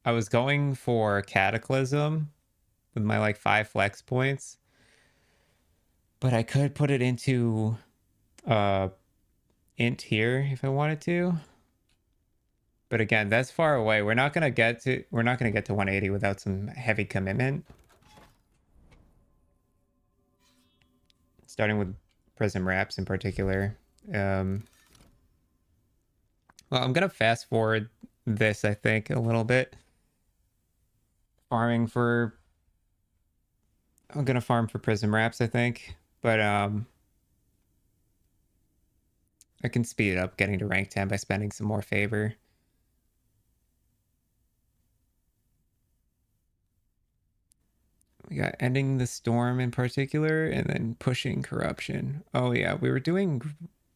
Speaker 1: was going for Cataclysm with my like 5 flex points. But I could put it into int here if I wanted to. But again, that's far away. We're not gonna get to 180 without some heavy commitment. Starting with prism wraps in particular. Well, I'm gonna fast forward this, I think, a little bit. I'm gonna farm for prism wraps, I think. But I can speed it up getting to rank 10 by spending some more favor. We got ending the storm in particular, and then pushing corruption. Oh yeah, we were doing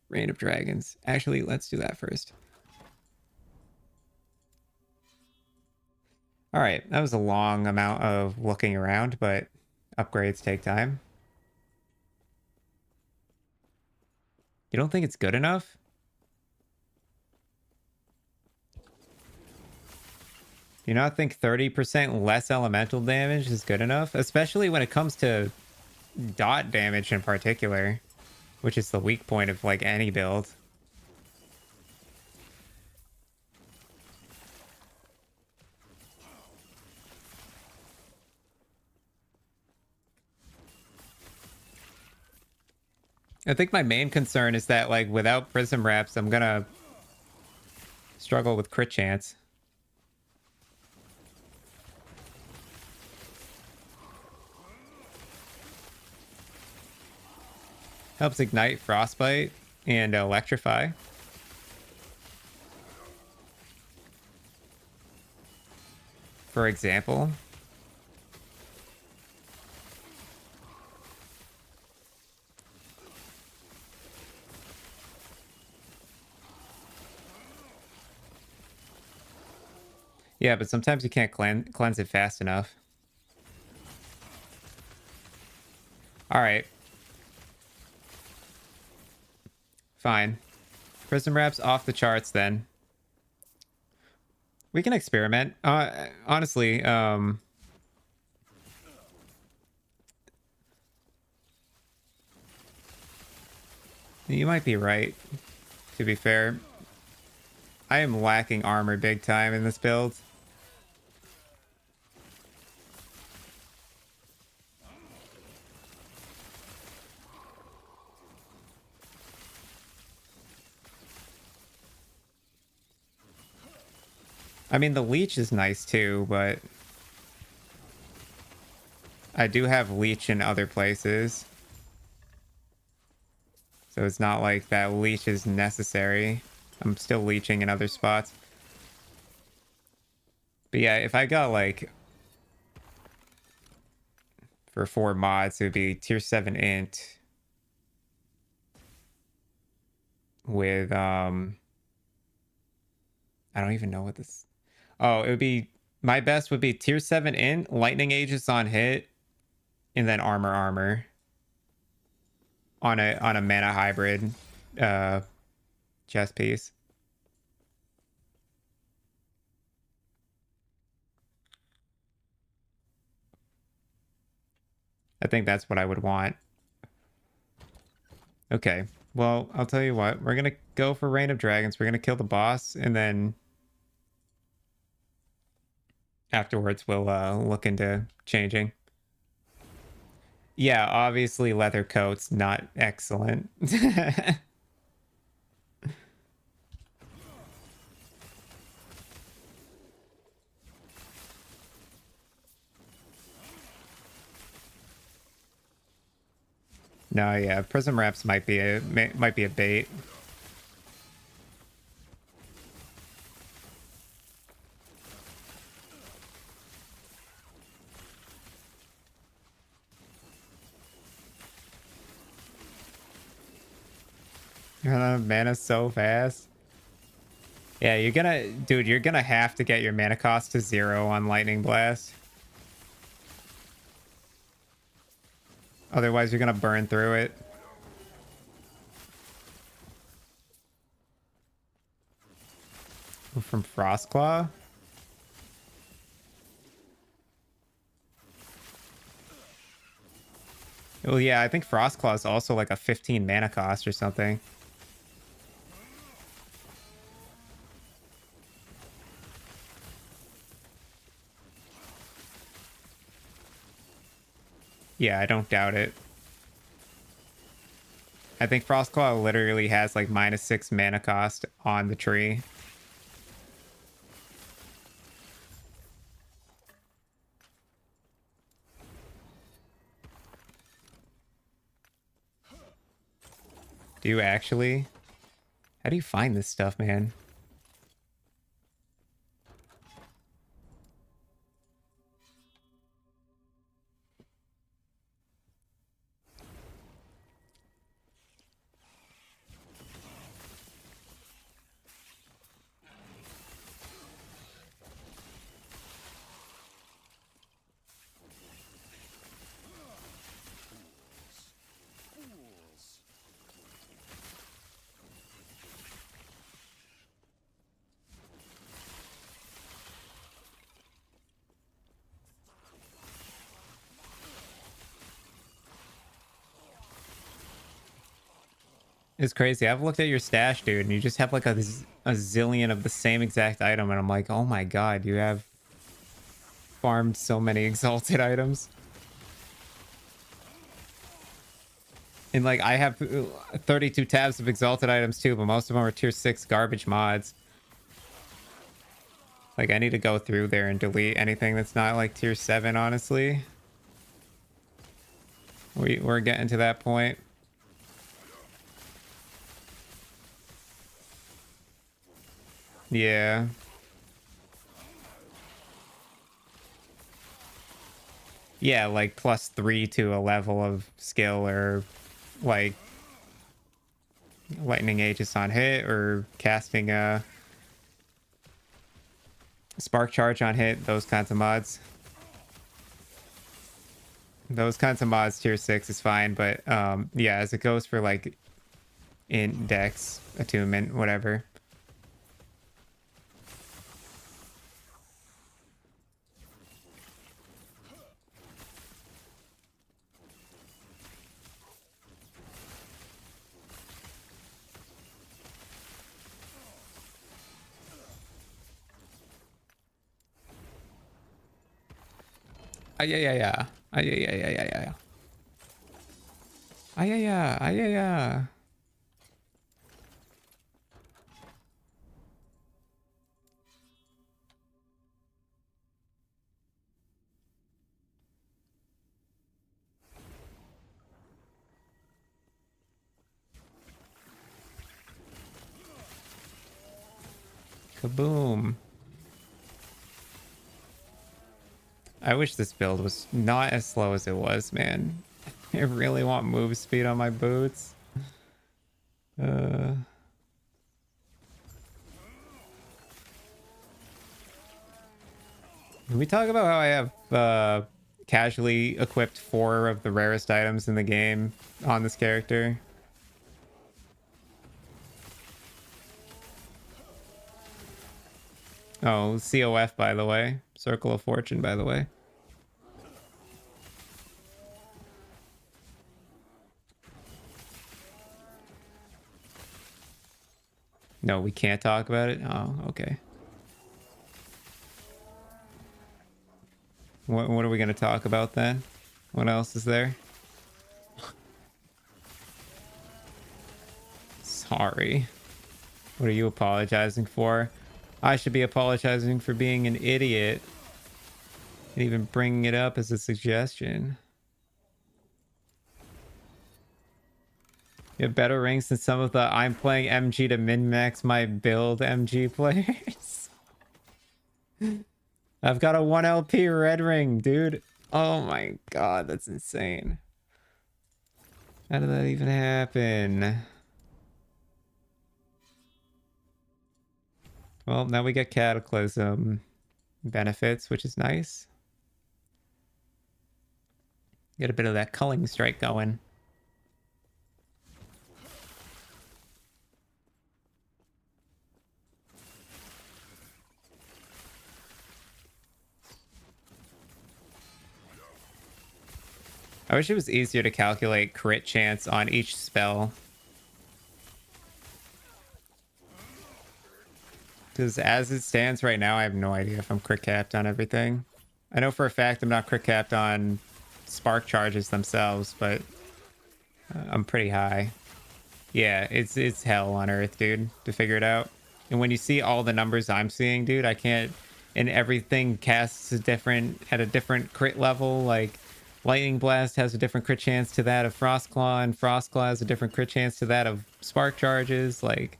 Speaker 1: Reign of Dragons. Actually, let's do that first. All right, that was a long amount of looking around, but upgrades take time. You don't think it's good enough? Do you not think 30% less elemental damage is good enough? Especially when it comes to dot damage in particular. which is the weak point of like any build. I think my main concern is that like without Prism Wraps, I'm gonna struggle with crit chance. Helps ignite Frostbite and Electrify. For example. Yeah, but sometimes you can't cleanse it fast enough. All right. Fine. Prism Wraps off the charts then. We can experiment. Honestly, you might be right, to be fair. I am lacking armor big time in this build. I mean, the leech is nice too, but I do have leech in other places. So it's not like that leech is necessary. I'm still leeching in other spots. But yeah, if I got like for 4 mods, it would be tier 7 int with I don't even know what this. Oh, it would be my best would be tier 7 int, lightning aegis on hit, and then armor on a mana hybrid chest piece. I think that's what I would want. Okay. Well, I'll tell you what. We're going to go for Reign of Dragons. We're going to kill the boss, and then afterwards we'll look into changing. Yeah, obviously leather coat's not excellent. No, yeah, Prism Wraps might be a bait. Mana so fast. Yeah, you're gonna have to get your mana cost to 0 on Lightning Blast. Otherwise, you're gonna burn through it. From Frostclaw? Well, yeah, I think Frostclaw is also like a 15 mana cost or something. Yeah, I don't doubt it. I think Frostclaw literally has like -6 mana cost on the tree. Do you actually? How do you find this stuff, man? It's crazy. I've looked at your stash, dude, and you just have like a zillion of the same exact item, and I'm like, oh my god, you have farmed so many exalted items. And like I have 32 tabs of exalted items too, but most of them are tier 6 garbage mods. Like I need to go through there and delete anything that's not like tier 7, honestly. We're getting to that point. Yeah. Yeah, like +3 to a level of skill, or like lightning aegis on hit, or casting a spark charge on hit, those kinds of mods. Those kinds of mods tier 6 is fine, but yeah, as it goes for like index, attunement, whatever. Yeah, yeah, yeah. Yeah, yeah, yeah, yeah, yeah. Yeah, yeah, yeah, yeah. Kaboom. I wish this build was not as slow as it was, man. I really want move speed on my boots. Can we talk about how I have casually equipped 4 of the rarest items in the game on this character? Oh, COF, by the way. Circle of Fortune, by the way. No, we can't talk about it? Oh, okay. What are we going to talk about then? What else is there? Sorry. What are you apologizing for? I should be apologizing for being an idiot and even bringing it up as a suggestion. You have better ranks than some of the I'm playing MG to min-max my build MG players. I've got a 1 LP red ring, dude. Oh my god, that's insane. How did that even happen? Well, now we get Cataclysm benefits, which is nice. Get a bit of that culling strike going. I wish it was easier to calculate crit chance on each spell. Because as it stands right now, I have no idea if I'm crit capped on everything. I know for a fact I'm not crit capped on spark charges themselves, but I'm pretty high. Yeah, it's hell on earth, dude, to figure it out. And when you see all the numbers I'm seeing, dude, I can't... And everything casts a different... at a different crit level, like... Lightning Blast has a different crit chance to that of Frostclaw, and Frostclaw has a different crit chance to that of Spark Charges. Like,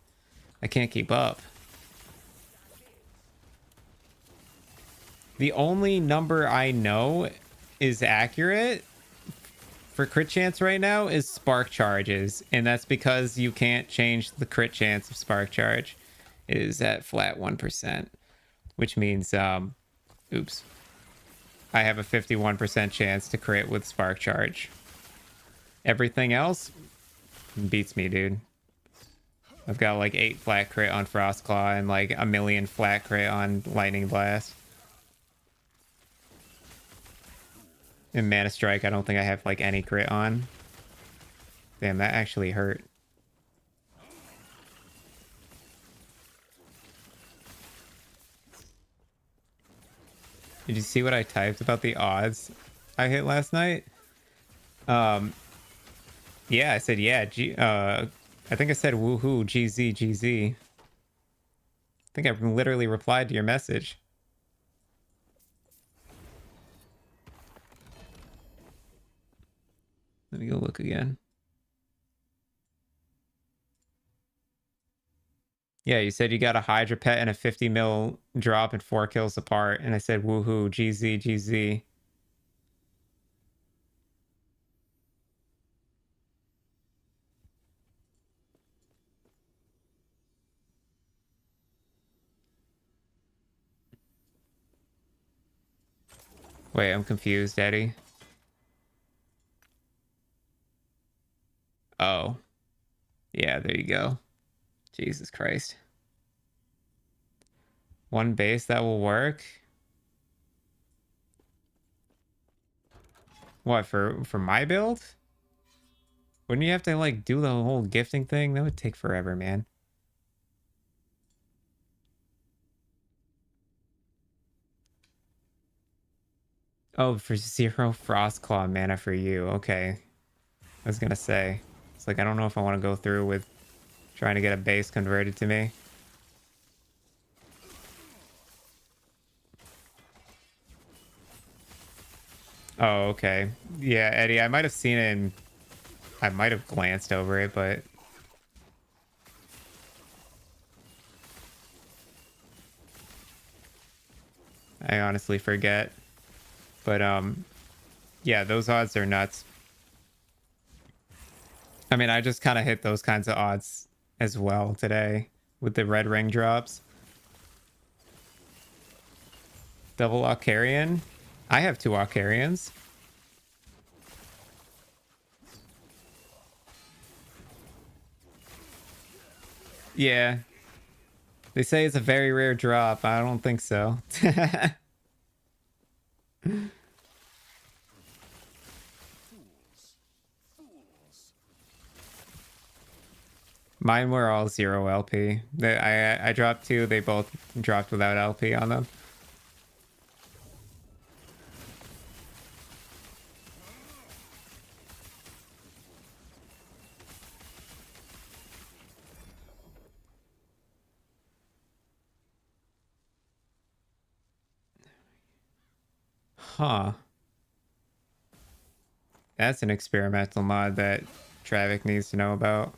Speaker 1: I can't keep up. The only number I know is accurate for crit chance right now is Spark Charges, and that's because you can't change the crit chance of Spark Charge. It is at flat 1%, which means, oops. I have a 51% chance to crit with Spark Charge. Everything else beats me, dude. I've got like 8 flat crit on Frostclaw and like a million flat crit on Lightning Blast. And Mana Strike, I don't think I have like any crit on. Damn, that actually hurt. Did you see what I typed about the odds I hit last night? Um, yeah, I said yeah. I think I said woohoo, GZ, GZ. I think I literally replied to your message. Let me go look again. Yeah, you said you got a Hydra pet and a 50 mil drop and 4 kills apart. And I said, woohoo, GZ, GZ. Wait, I'm confused, Eddie. Oh, yeah, there you go. Jesus Christ. One base that will work? What, for my build? Wouldn't you have to, like, do the whole gifting thing? That would take forever, man. Oh, for 0 Frostclaw mana for you. Okay. I was gonna say. It's like, I don't know if I want to go through with trying to get a base converted to me. Oh, okay. Yeah, Eddie, I might have seen it and I might have glanced over it, but I honestly forget. But yeah, those odds are nuts. I mean, I just kind of hit those kinds of odds as well today with the red ring drops. Double Ocarian. I have 2 Ocarians. Yeah. They say it's a very rare drop. I don't think so. Mine were all 0 LP. I dropped 2. They both dropped without LP on them. Huh. That's an experimental mod that Travic needs to know about.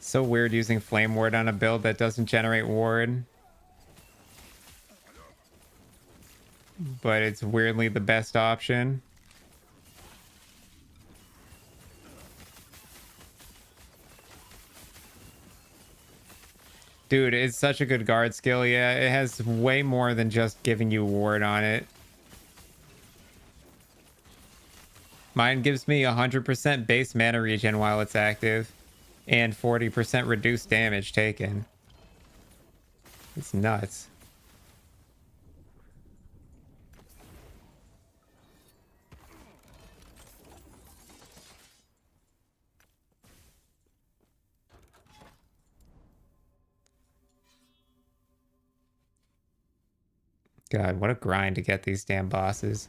Speaker 1: So weird using Flame Ward on a build that doesn't generate ward. But it's weirdly the best option. Dude, it's such a good guard skill. Yeah, it has way more than just giving you ward on it. Mine gives me 100% base mana regen while it's active. And 40% reduced damage taken. It's nuts. God, what a grind to get these damn bosses.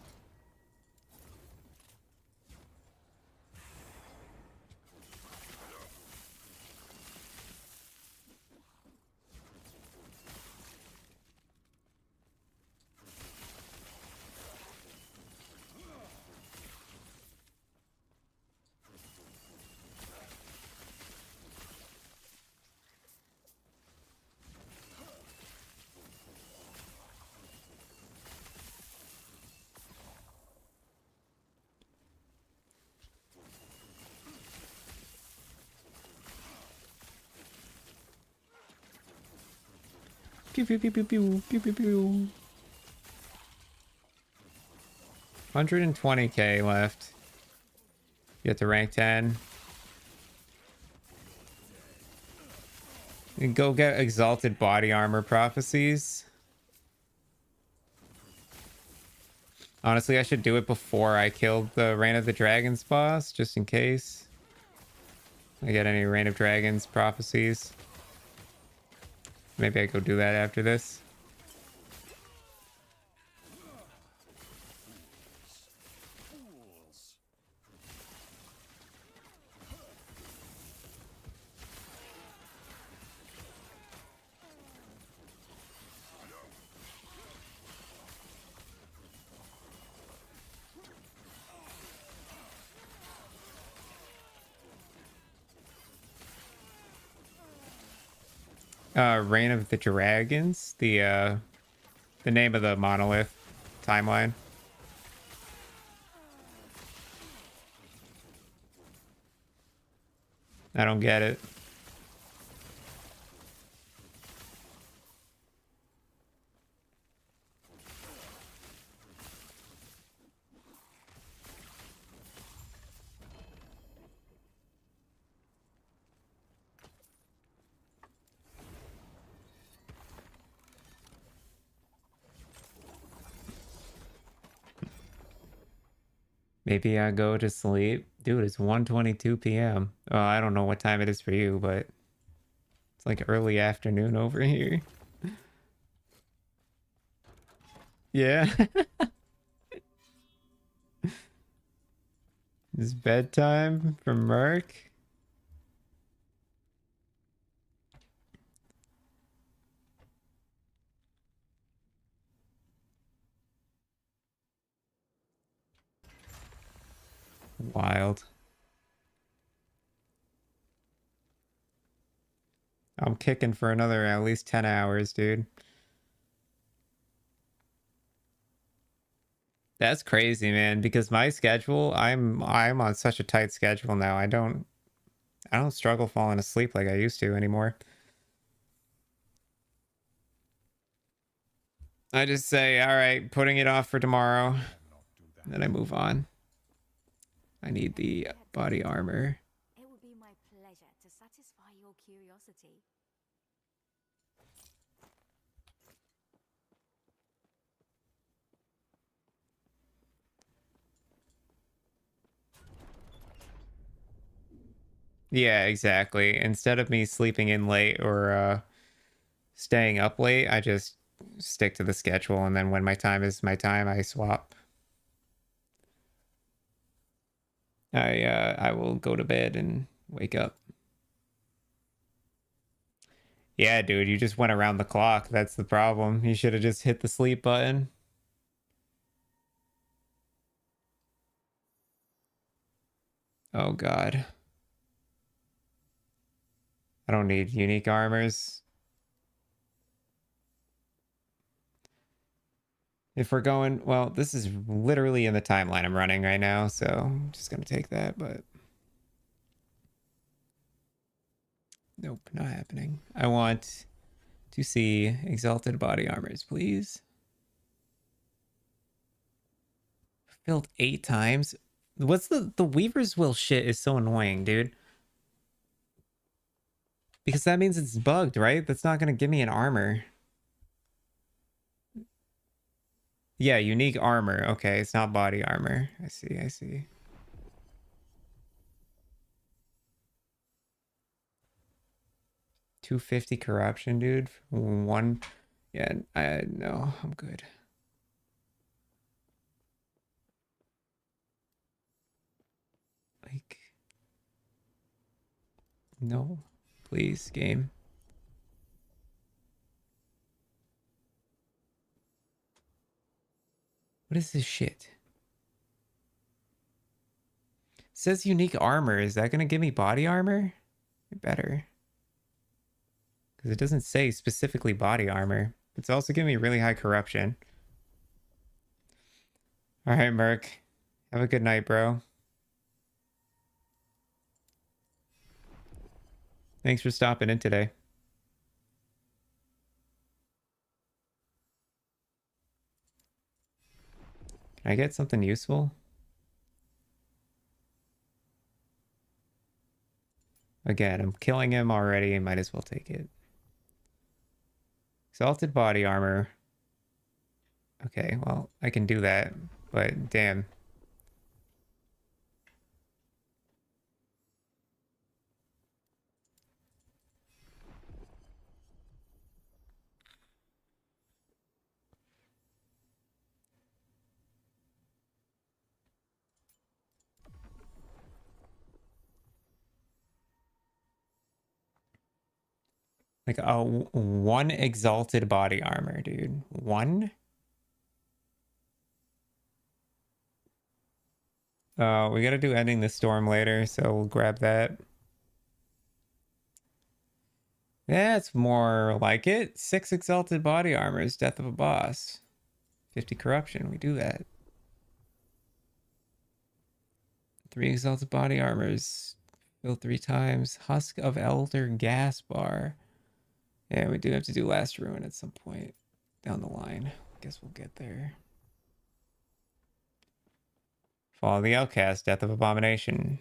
Speaker 1: Pew pew pew pew pew pew pew pew. 120k left. Get to rank 10. And go get exalted body armor prophecies. Honestly, I should do it before I kill the Reign of the Dragons boss, just in case I get any Reign of Dragons prophecies. Maybe I go do that after this. Reign of the Dragons, the name of the monolith timeline. I don't get it. Maybe I go to sleep. Dude, it's 1:22 p.m. Oh, I don't know what time it is for you, but it's like early afternoon over here. Yeah. It's bedtime from Merc. Wild. I'm kicking for another at least 10 hours, dude. That's crazy, man, because my schedule, I'm on such a tight schedule now. I don't struggle falling asleep like I used to anymore. I just say, all right, putting it off for tomorrow. Then I move on. I need the body armor.
Speaker 7: It would be my pleasure to satisfy your curiosity.
Speaker 1: Yeah, exactly. Instead of me sleeping in late or staying up late, I just stick to the schedule, and then when my time is my time, I swap. I will go to bed and wake up. Yeah, dude, you just went around the clock. That's the problem. You should have just hit the sleep button. Oh god. I don't need unique armors. If we're going, well, this is literally in the timeline I'm running right now, so I'm just gonna take that, but nope, not happening. I want to see exalted body armors, please. Filled 8 times. What's the Weaver's Will shit is so annoying, dude. Because that means it's bugged, right? That's not gonna give me an armor. Yeah, unique armor. Okay, it's not body armor. I see, I see. $250 corruption, dude. One. Yeah, no, I'm good. Like, no, please, game. What is this shit? It says unique armor. Is that gonna give me body armor? It better. Because it doesn't say specifically body armor. It's also giving me really high corruption. All right, Merc. Have a good night, bro. Thanks for stopping in today. Can Can I get something useful? Again, I'm killing him already. I might as well take it. Exalted body armor. Okay, well, I can do that, but damn. Like, oh, one exalted body armor, dude. One? We gotta do ending the storm later, so we'll grab that. Yeah, it's more like it. 6 exalted body armors, death of a boss. 50 corruption, we do that. 3 exalted body armors. Fill 3 times. Husk of Elder Gas Bar. Yeah, we do have to do Last Ruin at some point down the line. Guess we'll get there. Fall of the Outcast, Death of Abomination.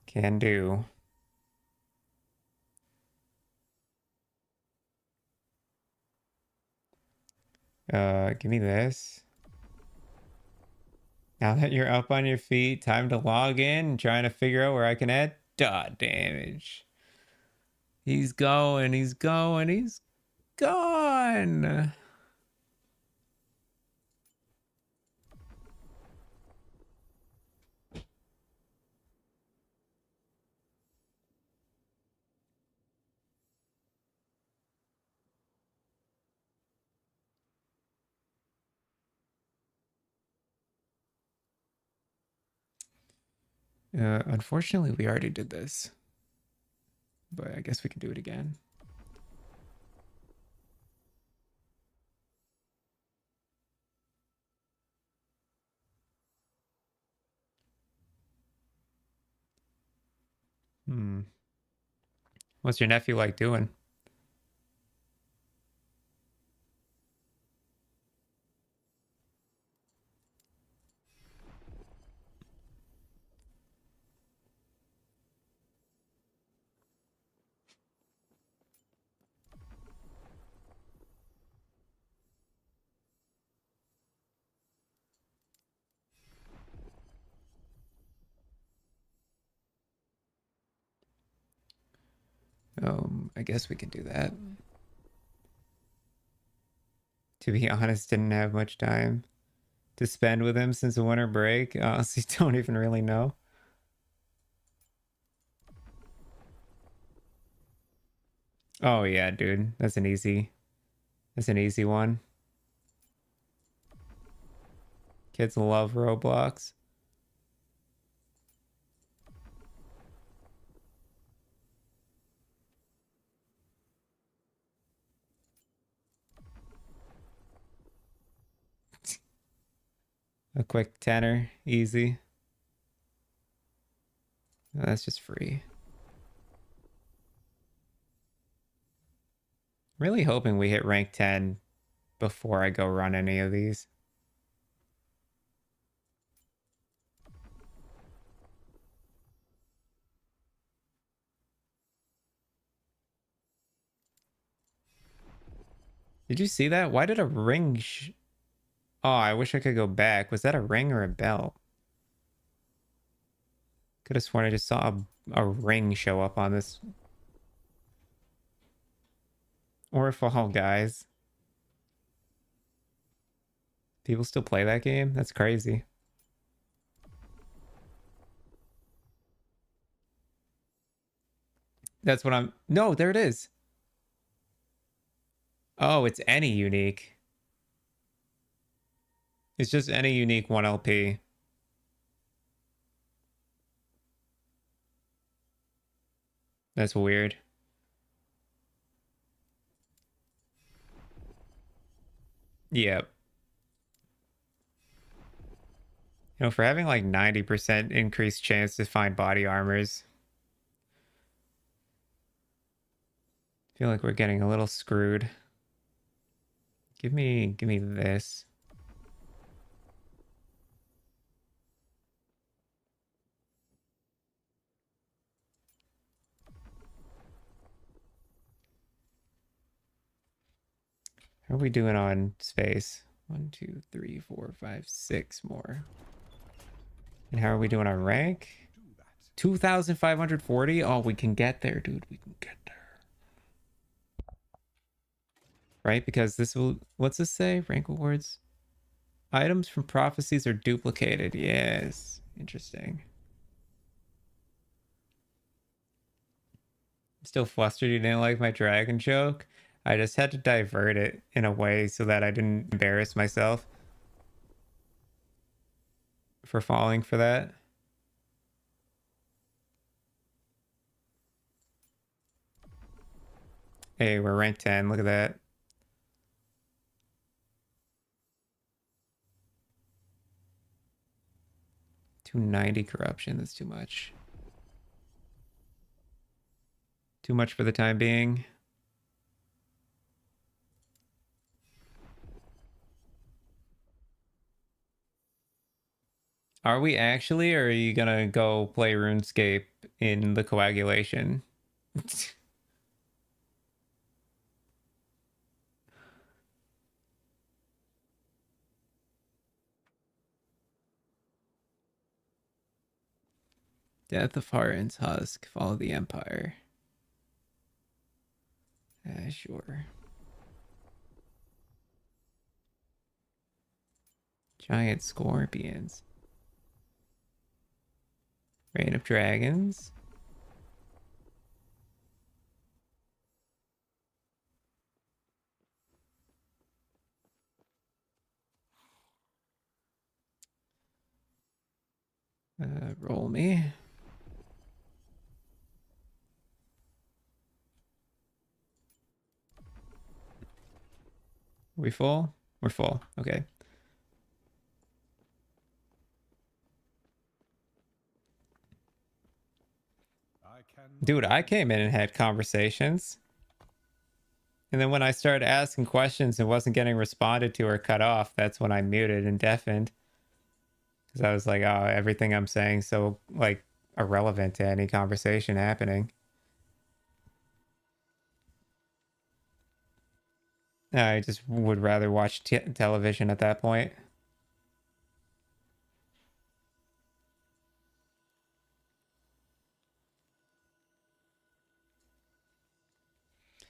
Speaker 1: Can do. Give me this. Now that you're up on your feet, time to log in and trying to figure out where I can add dot damage. He's going, he's going, he's gone. Unfortunately, we already did this, but I guess we can do it again. What's your nephew like doing? I guess we can do that. To be honest, didn't have much time to spend with him since the winter break. Honestly, don't even really know. Oh yeah, dude. That's an easy one. Kids love Roblox. A quick tenner, easy. Oh, that's just free. Really hoping we hit rank 10 before I go run any of these. Did you see that? Why did a ring Oh, I wish I could go back. Was that a ring or a bell? Could have sworn I just saw a ring show up on this. Or Fall Guys. People still play that game? That's crazy. That's what I'm... No, there it is. Oh, it's any unique. It's just any unique 1 LP. That's weird. Yep. You know, for having like 90% increased chance to find body armors, I feel like we're getting a little screwed. Give me this. How are we doing on space? 1, 2, 3, 4, 5, 6 more. And how are we doing on rank? 2,540. Oh, we can get there, dude. We can get there. Right? Because this will, what's this say? Rank awards. Items from prophecies are duplicated. Yes. Interesting. Still flustered you didn't like my dragon joke? I just had to divert it in a way so that I didn't embarrass myself for falling for that. Hey, we're rank 10. Look at that. $290 corruption. That's too much. Too much for the time being. Are we actually, or are you gonna go play RuneScape in the coagulation? Death of Harden's Husk. Follow the Empire. Sure. Giant Scorpions. Reign of Dragons. Roll me. Are we full? We're full. Okay. Dude, I came in and had conversations. And then when I started asking questions and wasn't getting responded to or cut off, that's when I muted and deafened. Because I was like, oh, everything I'm saying so like irrelevant to any conversation happening. I just would rather watch television at that point.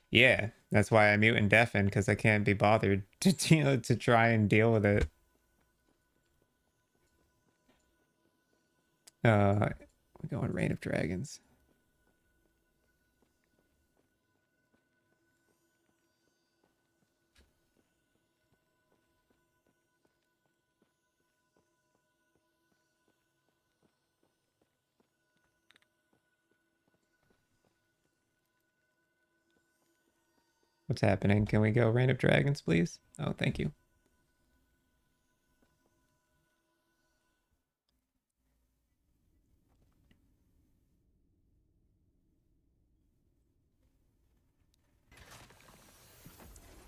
Speaker 1: Yeah, that's why I mute and deafen, because I can't be bothered to try and deal with it. We go on Reign of Dragons. What's happening? Can we go Reign of Dragons, please? Oh, thank you.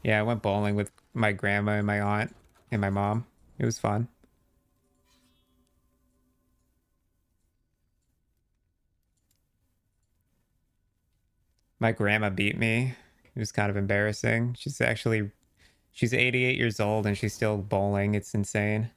Speaker 1: Yeah, I went bowling with my grandma and my aunt and my mom. It was fun. My grandma beat me. It was kind of embarrassing. She's 88 years old and she's still bowling. It's insane.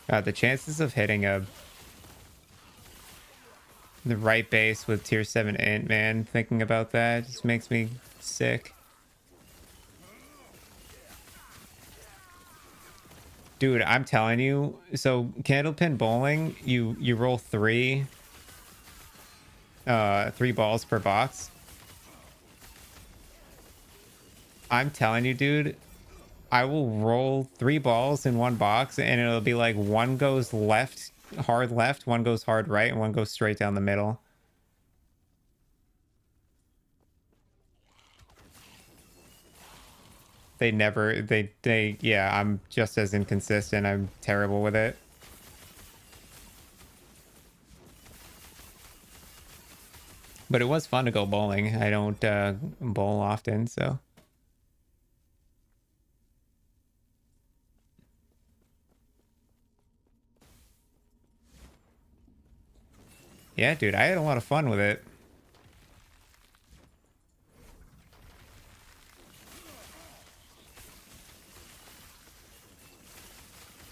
Speaker 1: God, the chances of hitting the right base with tier 7 int, man, thinking about that just makes me sick. Dude, I'm telling you, so Candlepin Bowling, you roll three balls per box. I'm telling you, dude, I will roll 3 balls in one box, and it'll be like one goes left, hard left, one goes hard right, and one goes straight down the middle. They never, yeah, I'm just as inconsistent. I'm terrible with it. But it was fun to go bowling. I don't bowl often, so. Yeah, dude, I had a lot of fun with it.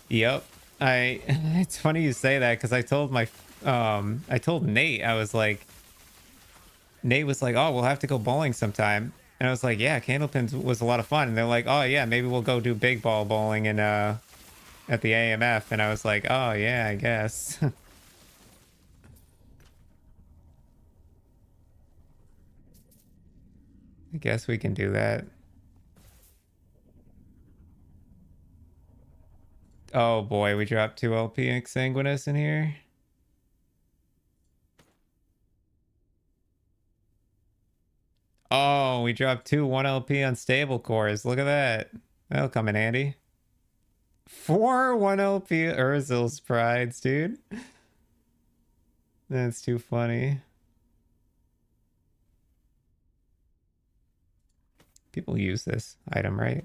Speaker 1: Yep. It's funny you say that because I told Nate, I was like, Nate was like, oh, we'll have to go bowling sometime. And I was like, yeah, Candlepins was a lot of fun. And they're like, oh yeah, maybe we'll go do big ball bowling in at the AMF. And I was like, oh yeah, I guess. I guess we can do that. Oh boy, we dropped 2 LP Exsanguinous in here. Oh, we dropped 2 1 LP Unstable cores. Look at that. That'll come in handy. 4 1 LP Urzil's Prides, dude. That's too funny. People use this item, right?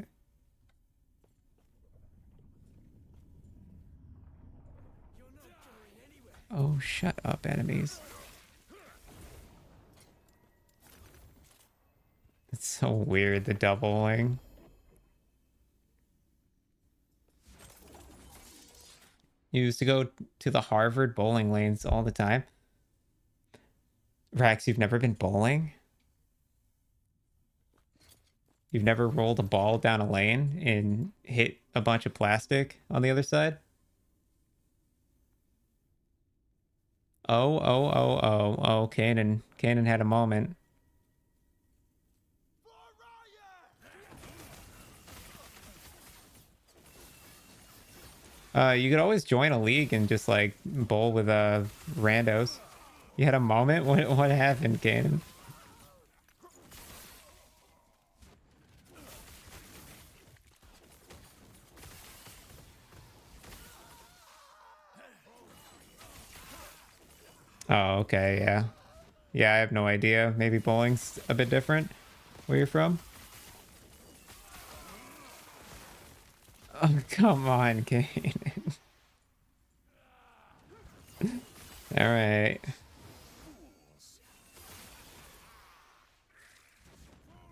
Speaker 1: Oh, shut up, enemies. It's so weird, the doubling. You used to go to the Harvard bowling lanes all the time. Rax, you've never been bowling? You've never rolled a ball down a lane and hit a bunch of plastic on the other side? Oh, Kanan had a moment. You could always join a league and just like bowl with randos. You had a moment? What happened, Kanan? Oh, okay, yeah. Yeah, I have no idea. Maybe bowling's a bit different where you're from. Oh, come on, Kanan. All right.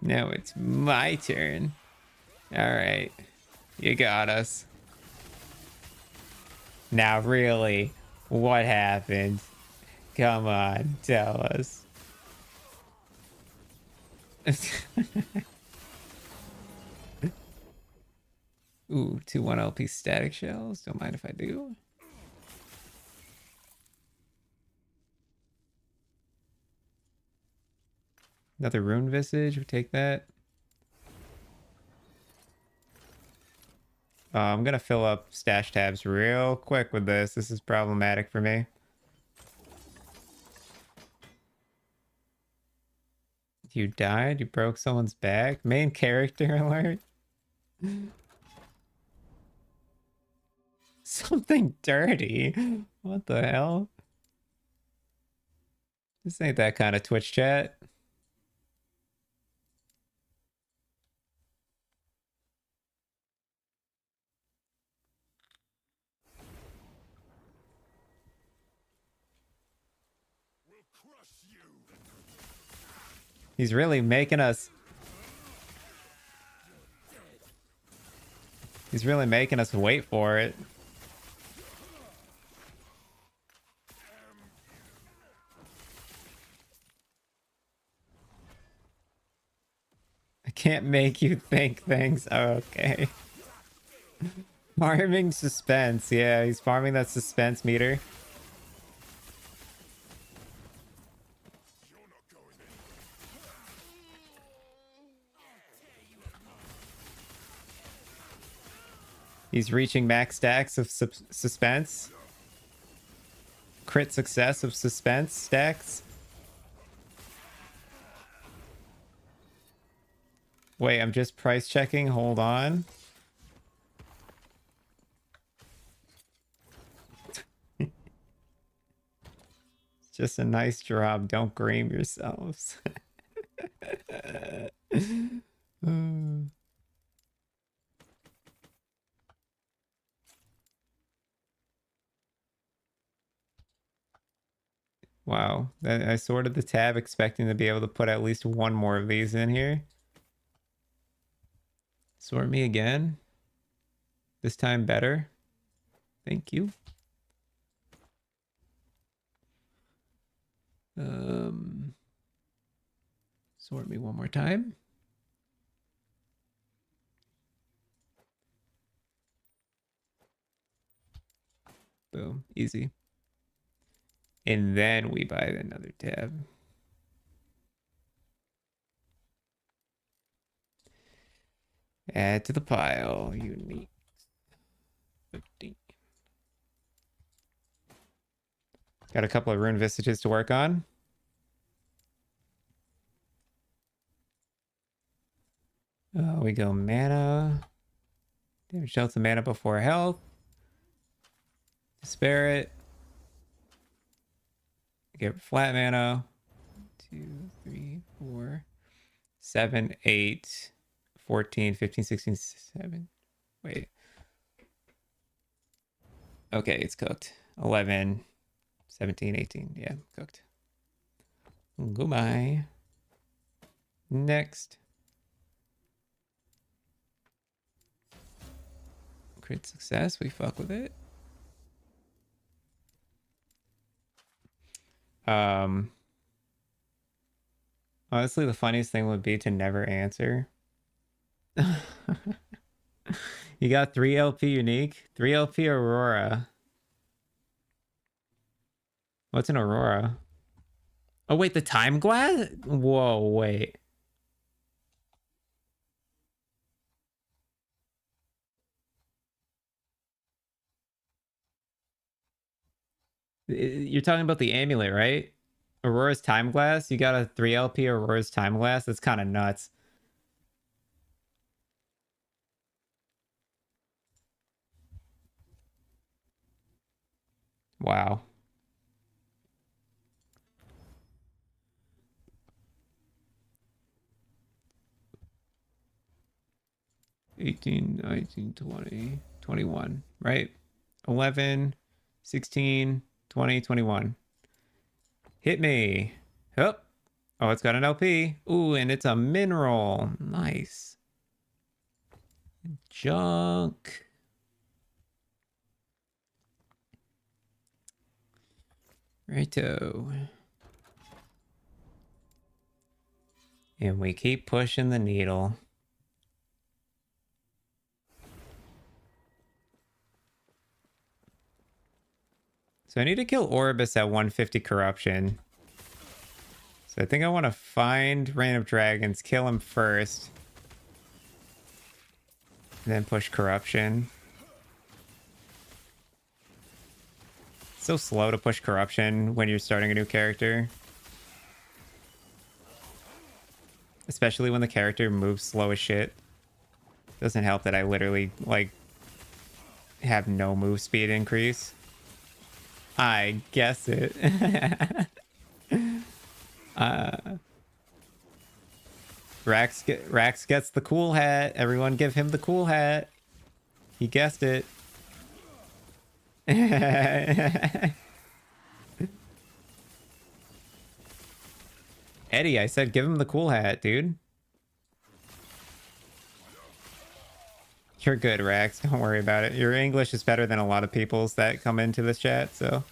Speaker 1: Now it's my turn. All right. You got us. Now, really, what happened? Come on, tell us. Ooh, 2 1 LP static shells. Don't mind if I do. Another rune visage. We take that. I'm gonna fill up stash tabs real quick with this. This is problematic for me. You died? You broke someone's back? Main character alert? Something dirty? What the hell? This ain't that kind of Twitch chat. He's really making us... He's really making us wait for it. I can't make you think things. Okay. Farming suspense. Yeah, he's farming that suspense meter. He's reaching max stacks of suspense. Crit success of suspense stacks. Wait, I'm just price checking. Hold on. It's just a nice drop. Don't cream yourselves. Wow. I sorted the tab expecting to be able to put at least one more of these in here. Sort me again. This time better. Thank you. Sort me one more time. Boom. Easy. And then we buy another tab. Add to the pile. Unique. 15. Got a couple of rune visages to work on. We go mana. Damage dealt to mana before health. Spare it. Get flat mana. 2, 3, 4, 7, 8, 14, 15, 16, 7. Wait. Okay, it's cooked. 11, 17, 18. Yeah, cooked. Goodbye. Next. Crit success. We fuck with it. Honestly, the funniest thing would be to never answer. You got 3 LP unique, 3 LP Aurora. What's an Aurora? Oh wait, the time glass? Whoa, wait. You're talking about the amulet, right? Aurora's time glass? You got a 3 LP Aurora's time glass? That's kind of nuts. Wow. $18, $19, $20, $21, right? 11, 16, 20, 21. Hit me. Oh, it's got an LP. Ooh, and it's a mineral. Nice. Junk. Righto. And we keep pushing the needle. So I need to kill Orbis at 150 corruption. So I think I want to find Reign of Dragons, kill him first. And then push corruption. It's so slow to push corruption when you're starting a new character. Especially when the character moves slow as shit. Doesn't help that I literally, like, have no move speed increase. I guess it. Rax gets the cool hat. Everyone give him the cool hat. He guessed it. Eddie, I said give him the cool hat, dude. You're good, Rax. Don't worry about it. Your English is better than a lot of people's that come into this chat, so.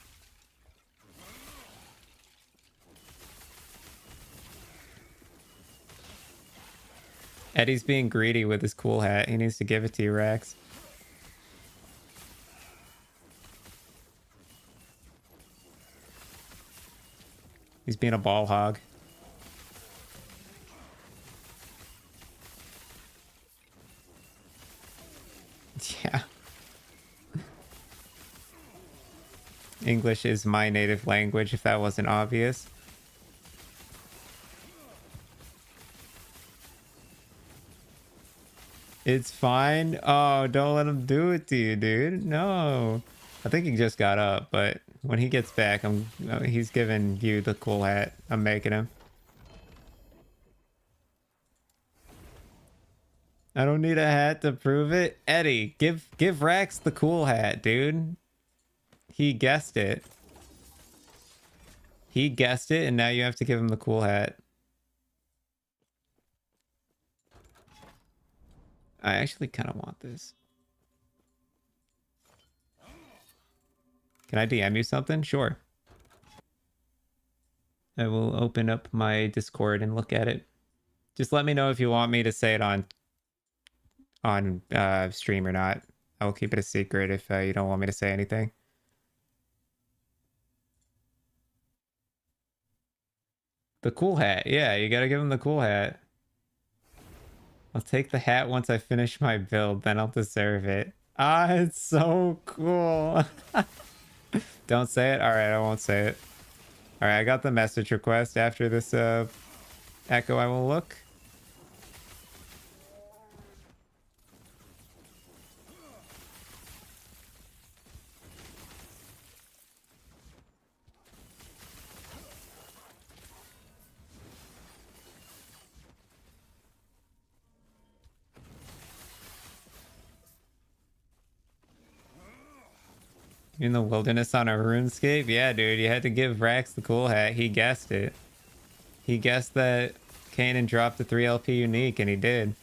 Speaker 1: Eddie's being greedy with his cool hat. He needs to give it to you, Rax. He's being a ball hog. Yeah. English is my native language, if that wasn't obvious. It's fine. Oh, don't let him do it to you, dude. No. I think he just got up, but when he gets back, he's giving you the cool hat. I'm making him. I don't need a hat to prove it. Eddie, give Rax the cool hat, dude. He guessed it. He guessed it, and now you have to give him the cool hat. I actually kind of want this. Can I DM you something? Sure. I will open up my Discord and look at it. Just let me know if you want me to say it on stream or not. I will keep it a secret if you don't want me to say anything. The cool hat. Yeah, you gotta give him the cool hat. I'll take the hat once I finish my build, then I'll deserve it. Ah, it's so cool. Don't say it? Alright, I won't say it. Alright, I got the message request. After this echo, I will look. In the wilderness on a RuneScape? Yeah, dude, you had to give Rax the cool hat. He guessed it. He guessed that Kanan dropped the 3LP unique, and he did.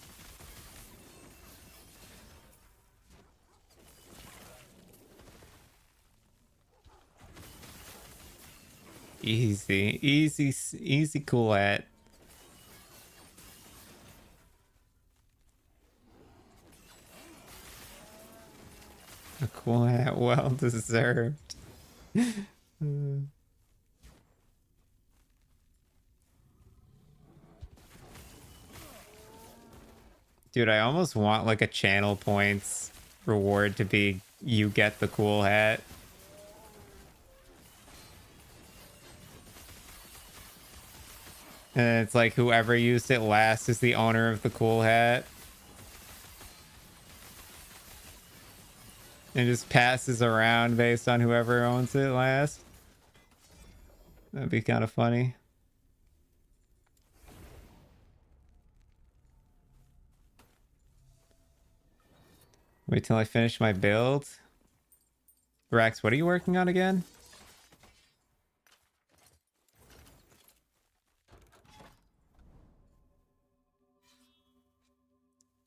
Speaker 1: Easy cool hat. A cool hat, well deserved. Dude, I almost want like a channel points reward to be you get the cool hat. And it's like whoever used it last is the owner of the cool hat. And just passes around based on whoever owns it last. That'd be kind of funny. Wait till I finish my build. Rex, what are you working on again?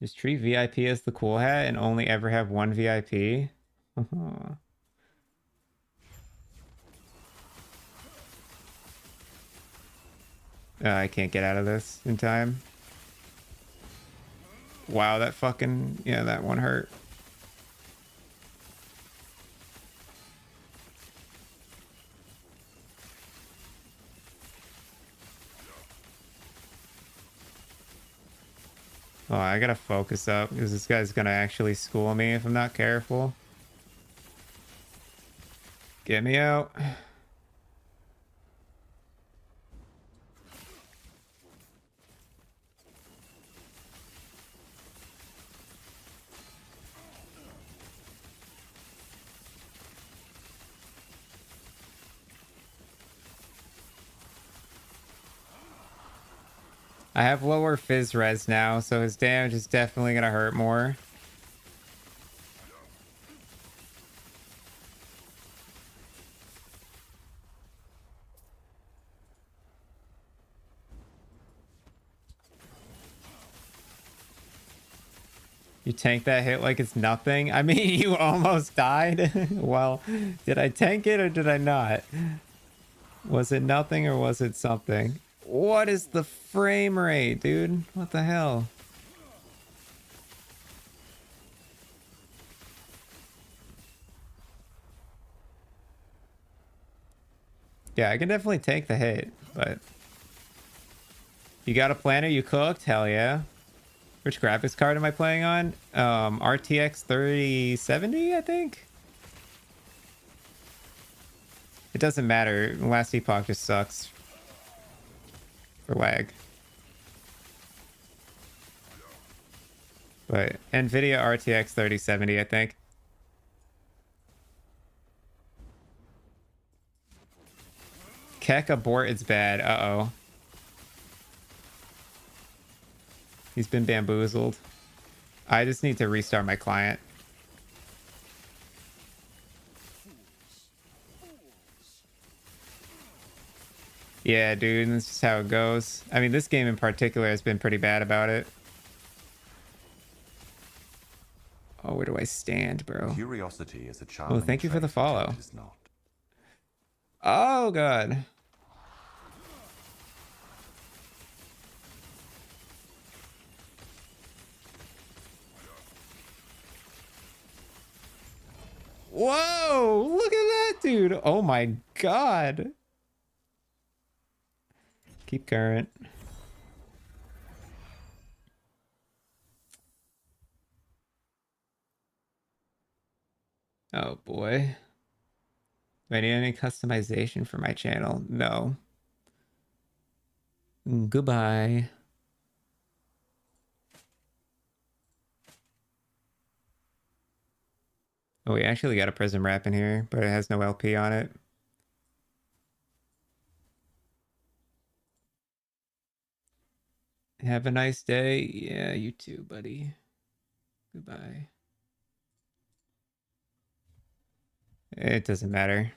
Speaker 1: Just treat VIP as the cool hat and only ever have one VIP? I can't get out of this in time. Wow, that fucking... Yeah, that one hurt. Oh, I gotta focus up because this guy's gonna actually school me if I'm not careful. Get me out. I have lower fizz res now, so his damage is definitely gonna hurt more. You tank that hit like it's nothing? I mean, you almost died. Well, did I tank it or did I not? Was it nothing or was it something? What is the frame rate, dude? What the hell? Yeah, I can definitely take the hit, but... You got a planner? You cooked? Hell yeah. Which graphics card am I playing on? RTX 3070, I think? It doesn't matter. Last epoch just sucks for lag. But NVIDIA RTX 3070, I think. Keck abort is bad. Uh-oh. He's been bamboozled. I just need to restart my client. Yeah, dude, this is how it goes. I mean, this game in particular has been pretty bad about it. Oh, where do I stand, bro?
Speaker 8: Curiosity is a charming
Speaker 1: thank you for the
Speaker 8: trait, but
Speaker 1: follow.
Speaker 8: it is not.
Speaker 1: Oh, God. Whoa, look at that, dude. Oh, my God. Keep current. Oh, boy. Do I need any customization for my channel? No. Goodbye. Oh, we actually got a prism wrap in here, but it has no LP on it. Have a nice day. Yeah, you too, buddy. Goodbye. It doesn't matter.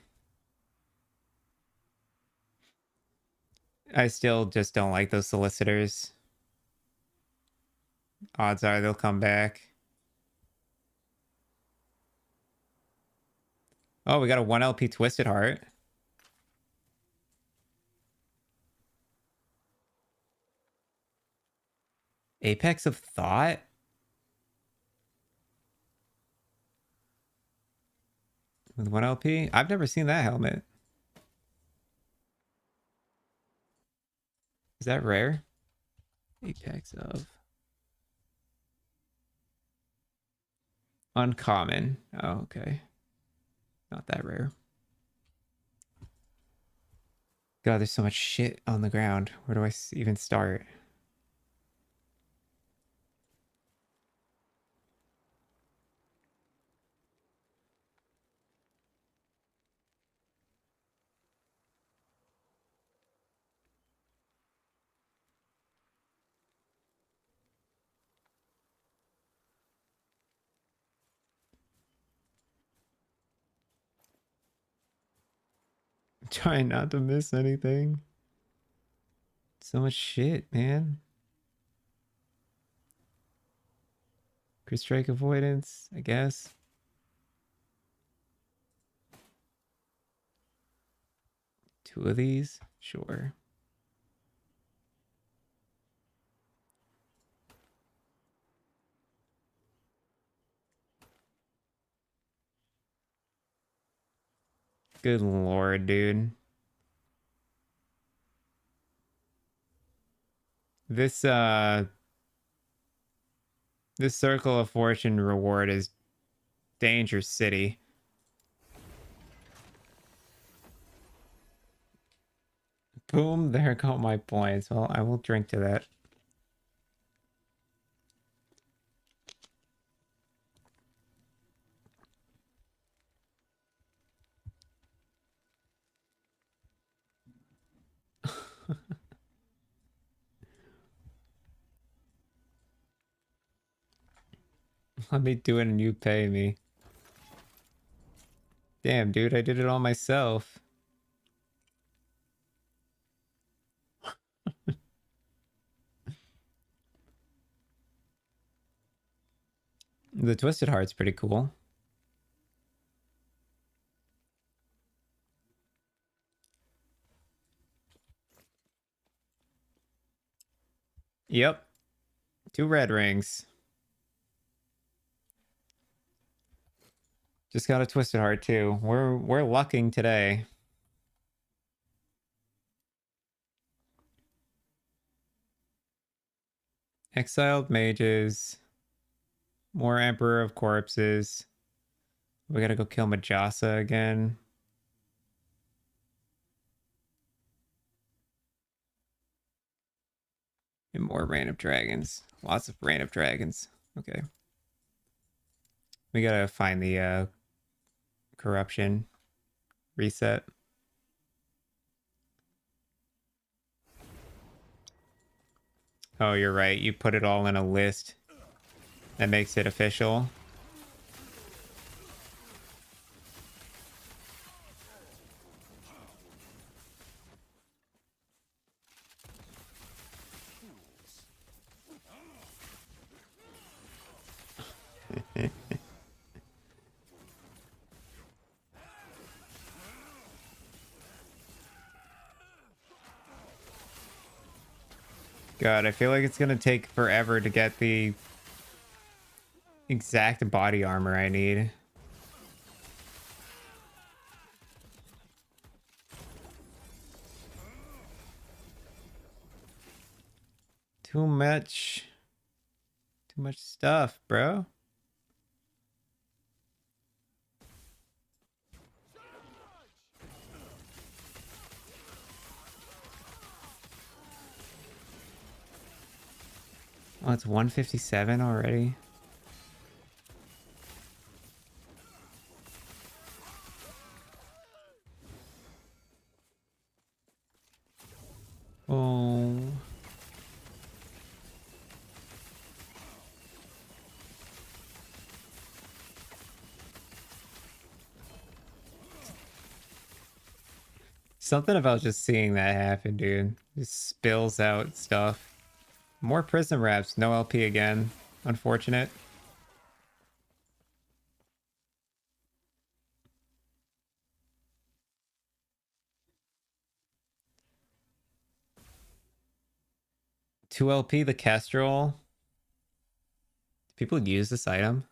Speaker 1: I still just don't like those solicitors. Odds are they'll come back. Oh, we got a 1 LP Twisted Heart. Apex of Thought? With 1 LP? I've never seen that helmet. Is that rare? Apex of... Uncommon. Oh, okay. Not that rare. God, there's so much shit on the ground. Where do I even start? Trying not to miss anything. So much shit, man. Crit strike avoidance, I guess. Two of these? Sure. Good lord, dude. This Circle of Fortune reward is Danger City. Boom, there go my points. Well, I will drink to that. Let me do it and you pay me. Damn, dude, I did it all myself. The Twisted Heart's pretty cool. Yep. 2 red rings. Just got a Twisted Heart too. We're lucking today. Exiled Mages. More Emperor of Corpses. We gotta go kill Majasa again. And more random dragons. Lots of random dragons. Okay. We gotta find the corruption reset. Oh, you're right. You put it all in a list. That makes it official. God, I feel like it's gonna take forever to get the exact body armor I need. Too much stuff, bro. Oh, it's 157 already. Oh. Something about just seeing that happen, dude. Just spills out stuff. More prism wraps, no LP again. Unfortunate. Two LP, the Kestrel. Do people use this item?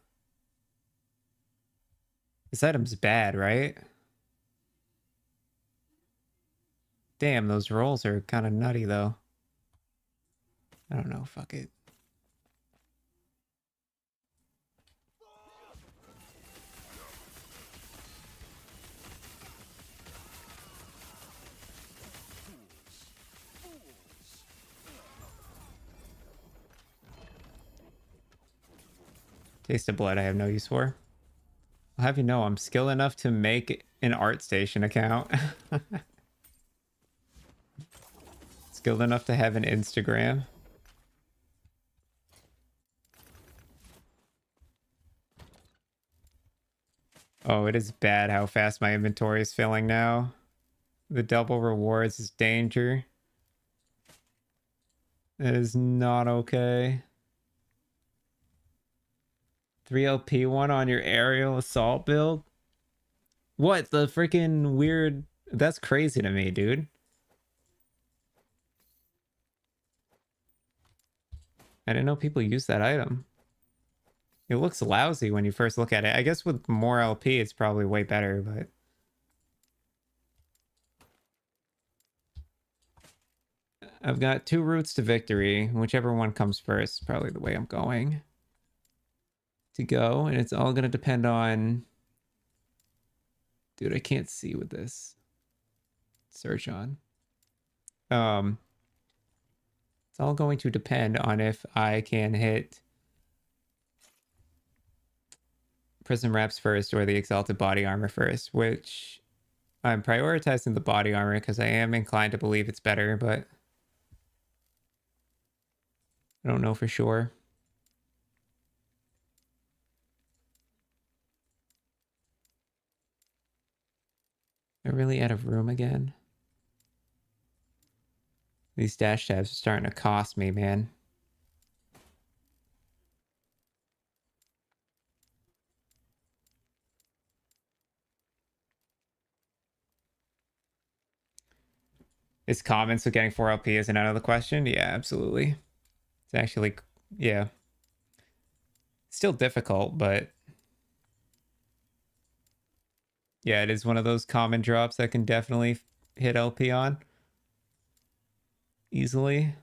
Speaker 1: This item's bad, right? Damn, those rolls are kind of nutty, though. I don't know. Fuck it. Taste of blood I have no use for. I'll have you know I'm skilled enough to make an ArtStation account. Skilled enough to have an Instagram. Oh, it is bad how fast my inventory is filling now. The double rewards is danger. That is not okay. 3LP1 on your aerial assault build? What? The freaking weird... That's crazy to me, dude. I didn't know people use that item. It looks lousy when you first look at it. I guess with more LP, it's probably way better, but... I've got 2 routes to victory. Whichever one comes first is probably the way I'm going to go. And it's all going to depend on... Dude, I can't see with this. Search on. It's all going to depend on if I can hit Prism Wraps first or the Exalted Body Armor first, which I'm prioritizing the body armor because I am inclined to believe it's better, but I don't know for sure. I'm really out of room again. These dash tabs are starting to cost me, man. Is comments with getting 4 LP isn't out of the question? Yeah, absolutely. It's actually, yeah. Still difficult, but yeah, it is one of those common drops that can definitely hit LP on easily.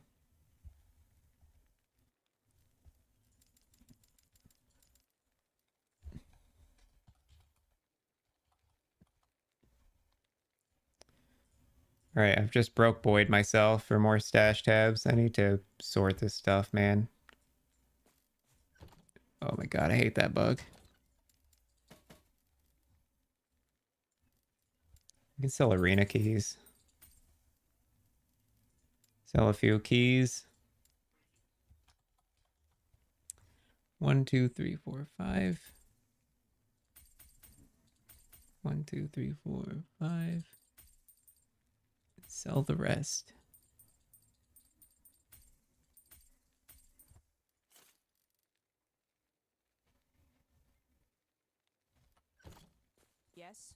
Speaker 1: All right, I've just broke Boyd myself for more stash tabs. I need to sort this stuff, man. Oh my god, I hate that bug. You can sell arena keys. Sell a few keys. 1, 2, 3, 4, 5. 1, 2, 3, 4, 5. Sell the rest.
Speaker 5: Yes?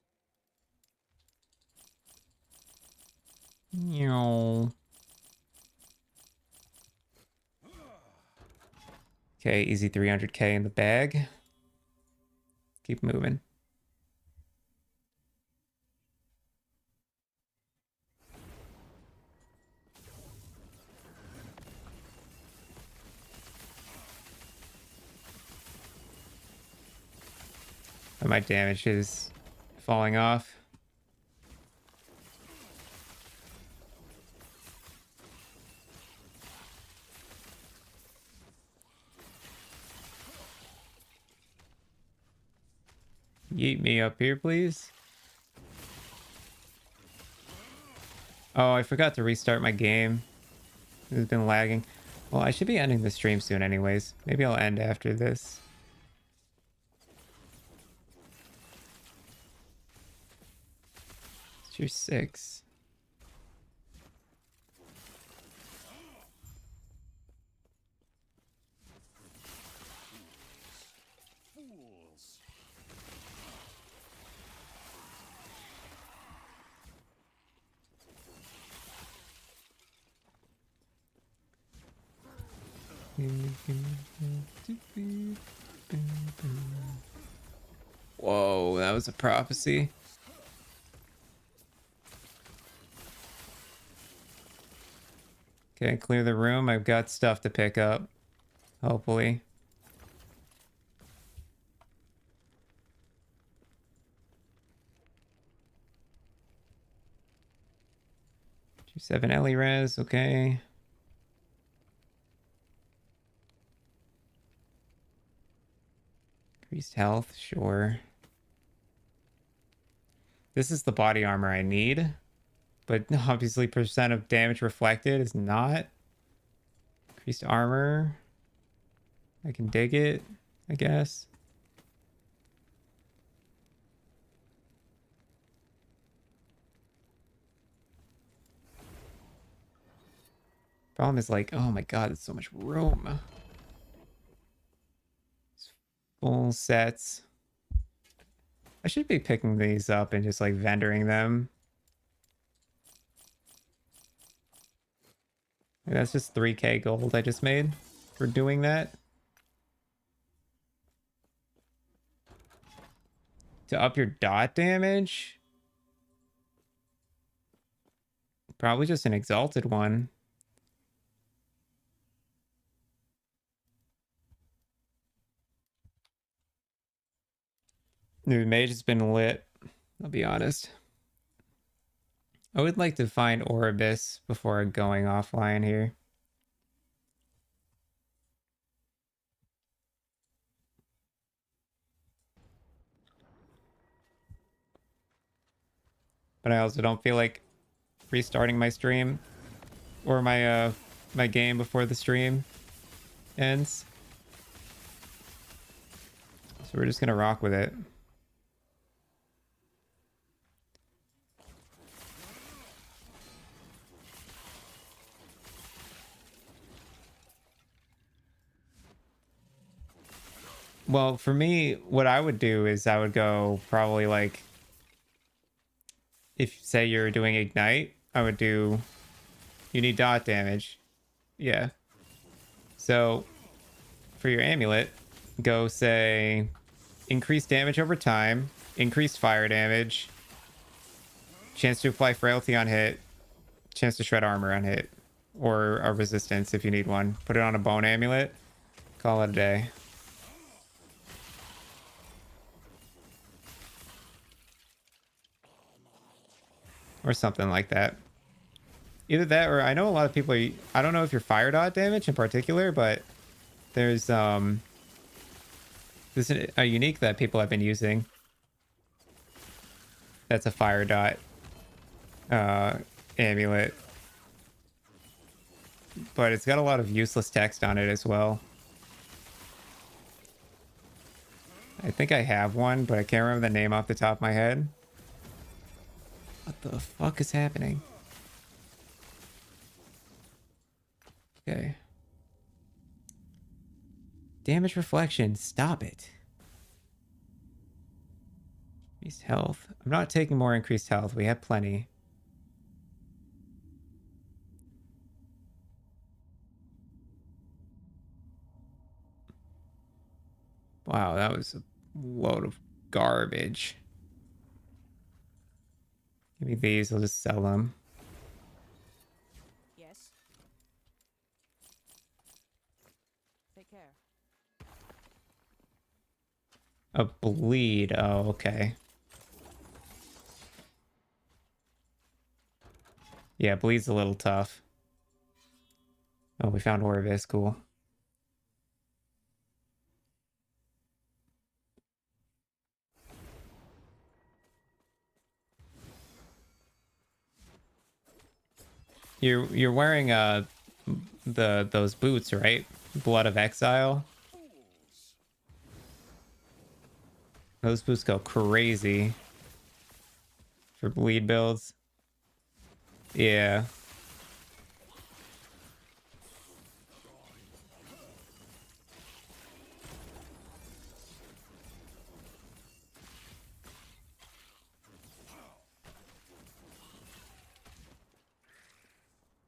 Speaker 1: Meow. Okay, easy 300k in the bag. Keep moving. Oh, my damage is falling off. Yeet me up here, please. Oh, I forgot to restart my game. It's been lagging. Well, I should be ending the stream soon anyways. Maybe I'll end after this. Tier 6.
Speaker 2: Fools.
Speaker 1: Whoa, that was a prophecy. Okay, clear the room. I've got stuff to pick up. Hopefully. Tier 7 Ellie res, okay. Increased health, sure. This is the body armor I need. But obviously percent of damage reflected is not. Increased armor. I can dig it, I guess. Problem is like, oh my god, there's so much room. Full sets. I should be picking these up and just like vendoring them. That's just 3k gold I just made for doing that. To up your dot damage? Probably just an exalted one. Dude, mage has been lit. I'll be honest. I would like to find Oribus before going offline here. But I also don't feel like restarting my stream or my game before the stream ends. So we're just gonna rock with it. Well, for me, what I would do is I would go probably like, if say you're doing ignite, I would do, you need dot damage. Yeah. So for your amulet, go say increased damage over time, increased fire damage, chance to apply frailty on hit, chance to shred armor on hit, or a resistance if you need one. Put it on a bone amulet, call it a day. Or something like that. Either that or I know a lot of people are, I don't know if you're fire dot damage in particular, but there's a unique that people have been using. That's a fire dot amulet. But it's got a lot of useless text on it as well. I think I have one, but I can't remember the name off the top of my head. What the fuck is happening? Okay. Damage reflection. Stop it. Increased health. I'm not taking more increased health. We have plenty. Wow, that was a load of garbage. Give me these. I'll just sell them.
Speaker 8: Yes. Take care.
Speaker 1: A bleed. Oh, okay. Yeah, bleed's a little tough. Oh, we found Orvis. Cool. You're wearing those boots, right? Blood of Exile. Those boots go crazy for bleed builds. Yeah.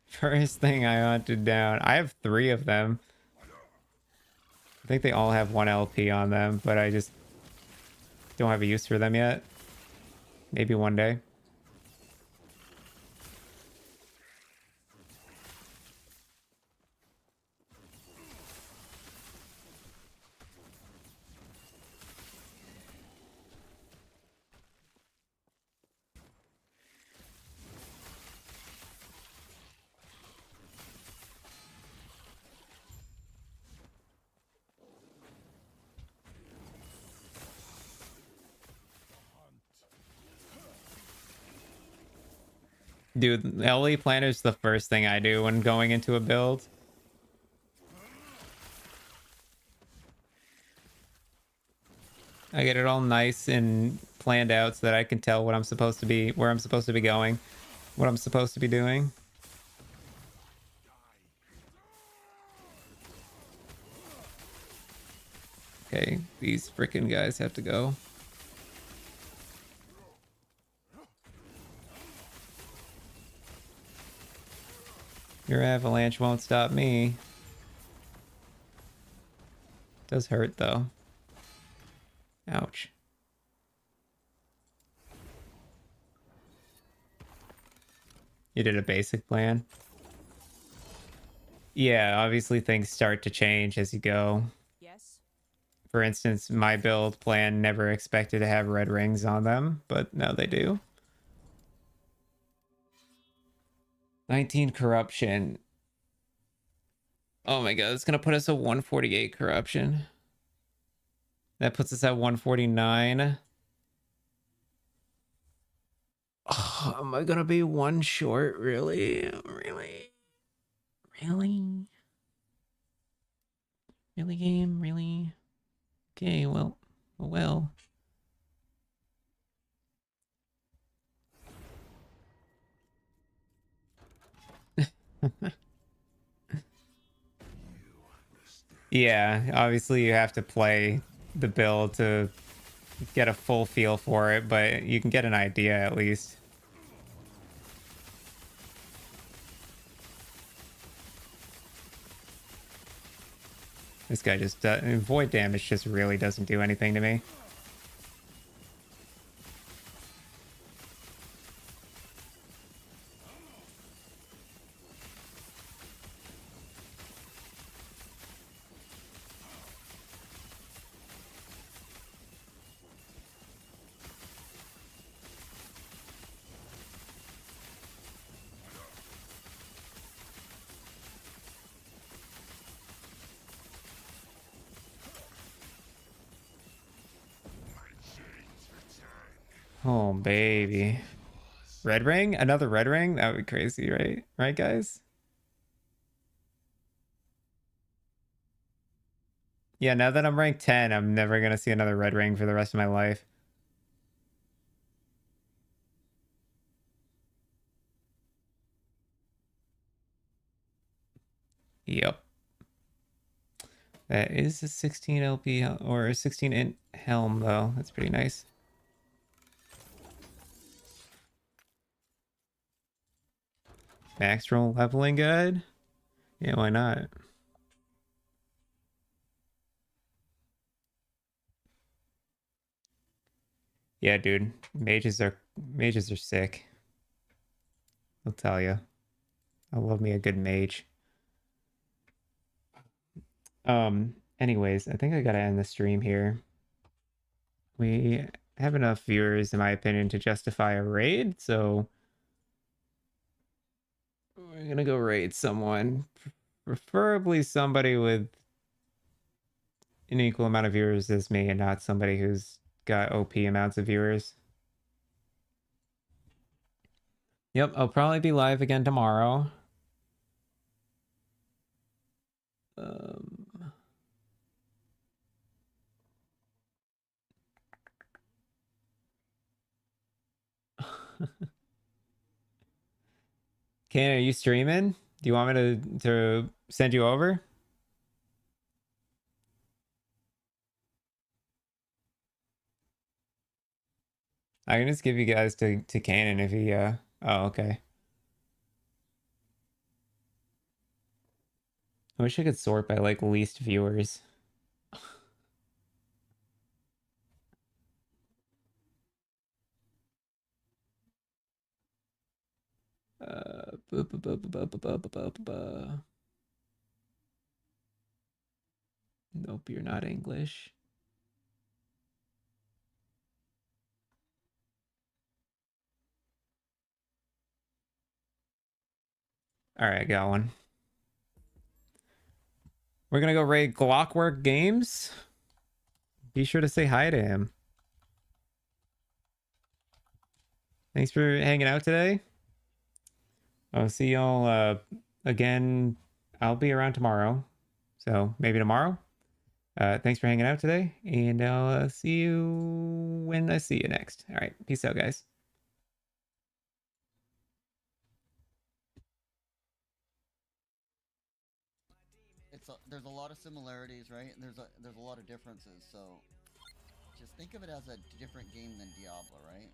Speaker 1: First thing I hunted down. I have 3 of them. I think they all have 1 LP on them, but I just don't have a use for them yet. Maybe one day. Dude, LE planner is the first thing I do when going into a build. I get it all nice and planned out so that I can tell what I'm supposed to be, where I'm supposed to be going, what I'm supposed to be doing. Okay, these freaking guys have to go. Your avalanche won't stop me. Does hurt though. Ouch. You did a basic plan? Yeah, obviously things start to change as you go.
Speaker 8: Yes.
Speaker 1: For instance, my build plan never expected to have red rings on them, but now they do. 19 corruption. Oh my god, it's gonna put us at 148 corruption. That puts us at 149. Oh, am I gonna be 1 short? Really? Really? Really? Really, game? Really? Okay, well, oh well. Yeah, obviously you have to play the build to get a full feel for it, but you can get an idea at least. This guy just void damage just really doesn't do anything to me. Oh, baby. Red ring? Another red ring? That would be crazy, right? Right, guys? Yeah, now that I'm ranked 10, I'm never going to see another red ring for the rest of my life. Yep. That is a 16 LP or a 16 int helm, though. That's pretty nice. Max roll leveling guide? Yeah, why not? Yeah, dude. Mages are sick. I'll tell you. I love me a good mage. Anyways, I think I gotta end the stream here. We have enough viewers, in my opinion, to justify a raid, so we're gonna go raid someone. Preferably somebody with an equal amount of viewers as me and not somebody who's got OP amounts of viewers. Yep, I'll probably be live again tomorrow. Um, Ken, are you streaming? Do you want me to send you over? I can just give you guys to Canon if he oh, okay. I wish I could sort by like least viewers. Nope, you're not English. All right, got one. We're gonna go raid Clockwork Games. Be sure to say hi to him. Thanks for hanging out today. I'll see y'all again. I'll be around tomorrow, so maybe tomorrow. Thanks for hanging out today, and I'll see you when I see you next. All right, peace out, guys.
Speaker 9: There's a lot of similarities, right? And there's a lot of differences. So just think of it as a different game than Diablo, right?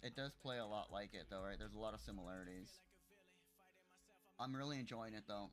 Speaker 9: It does play a lot like it, though, right? There's a lot of similarities. I'm really enjoying it, though.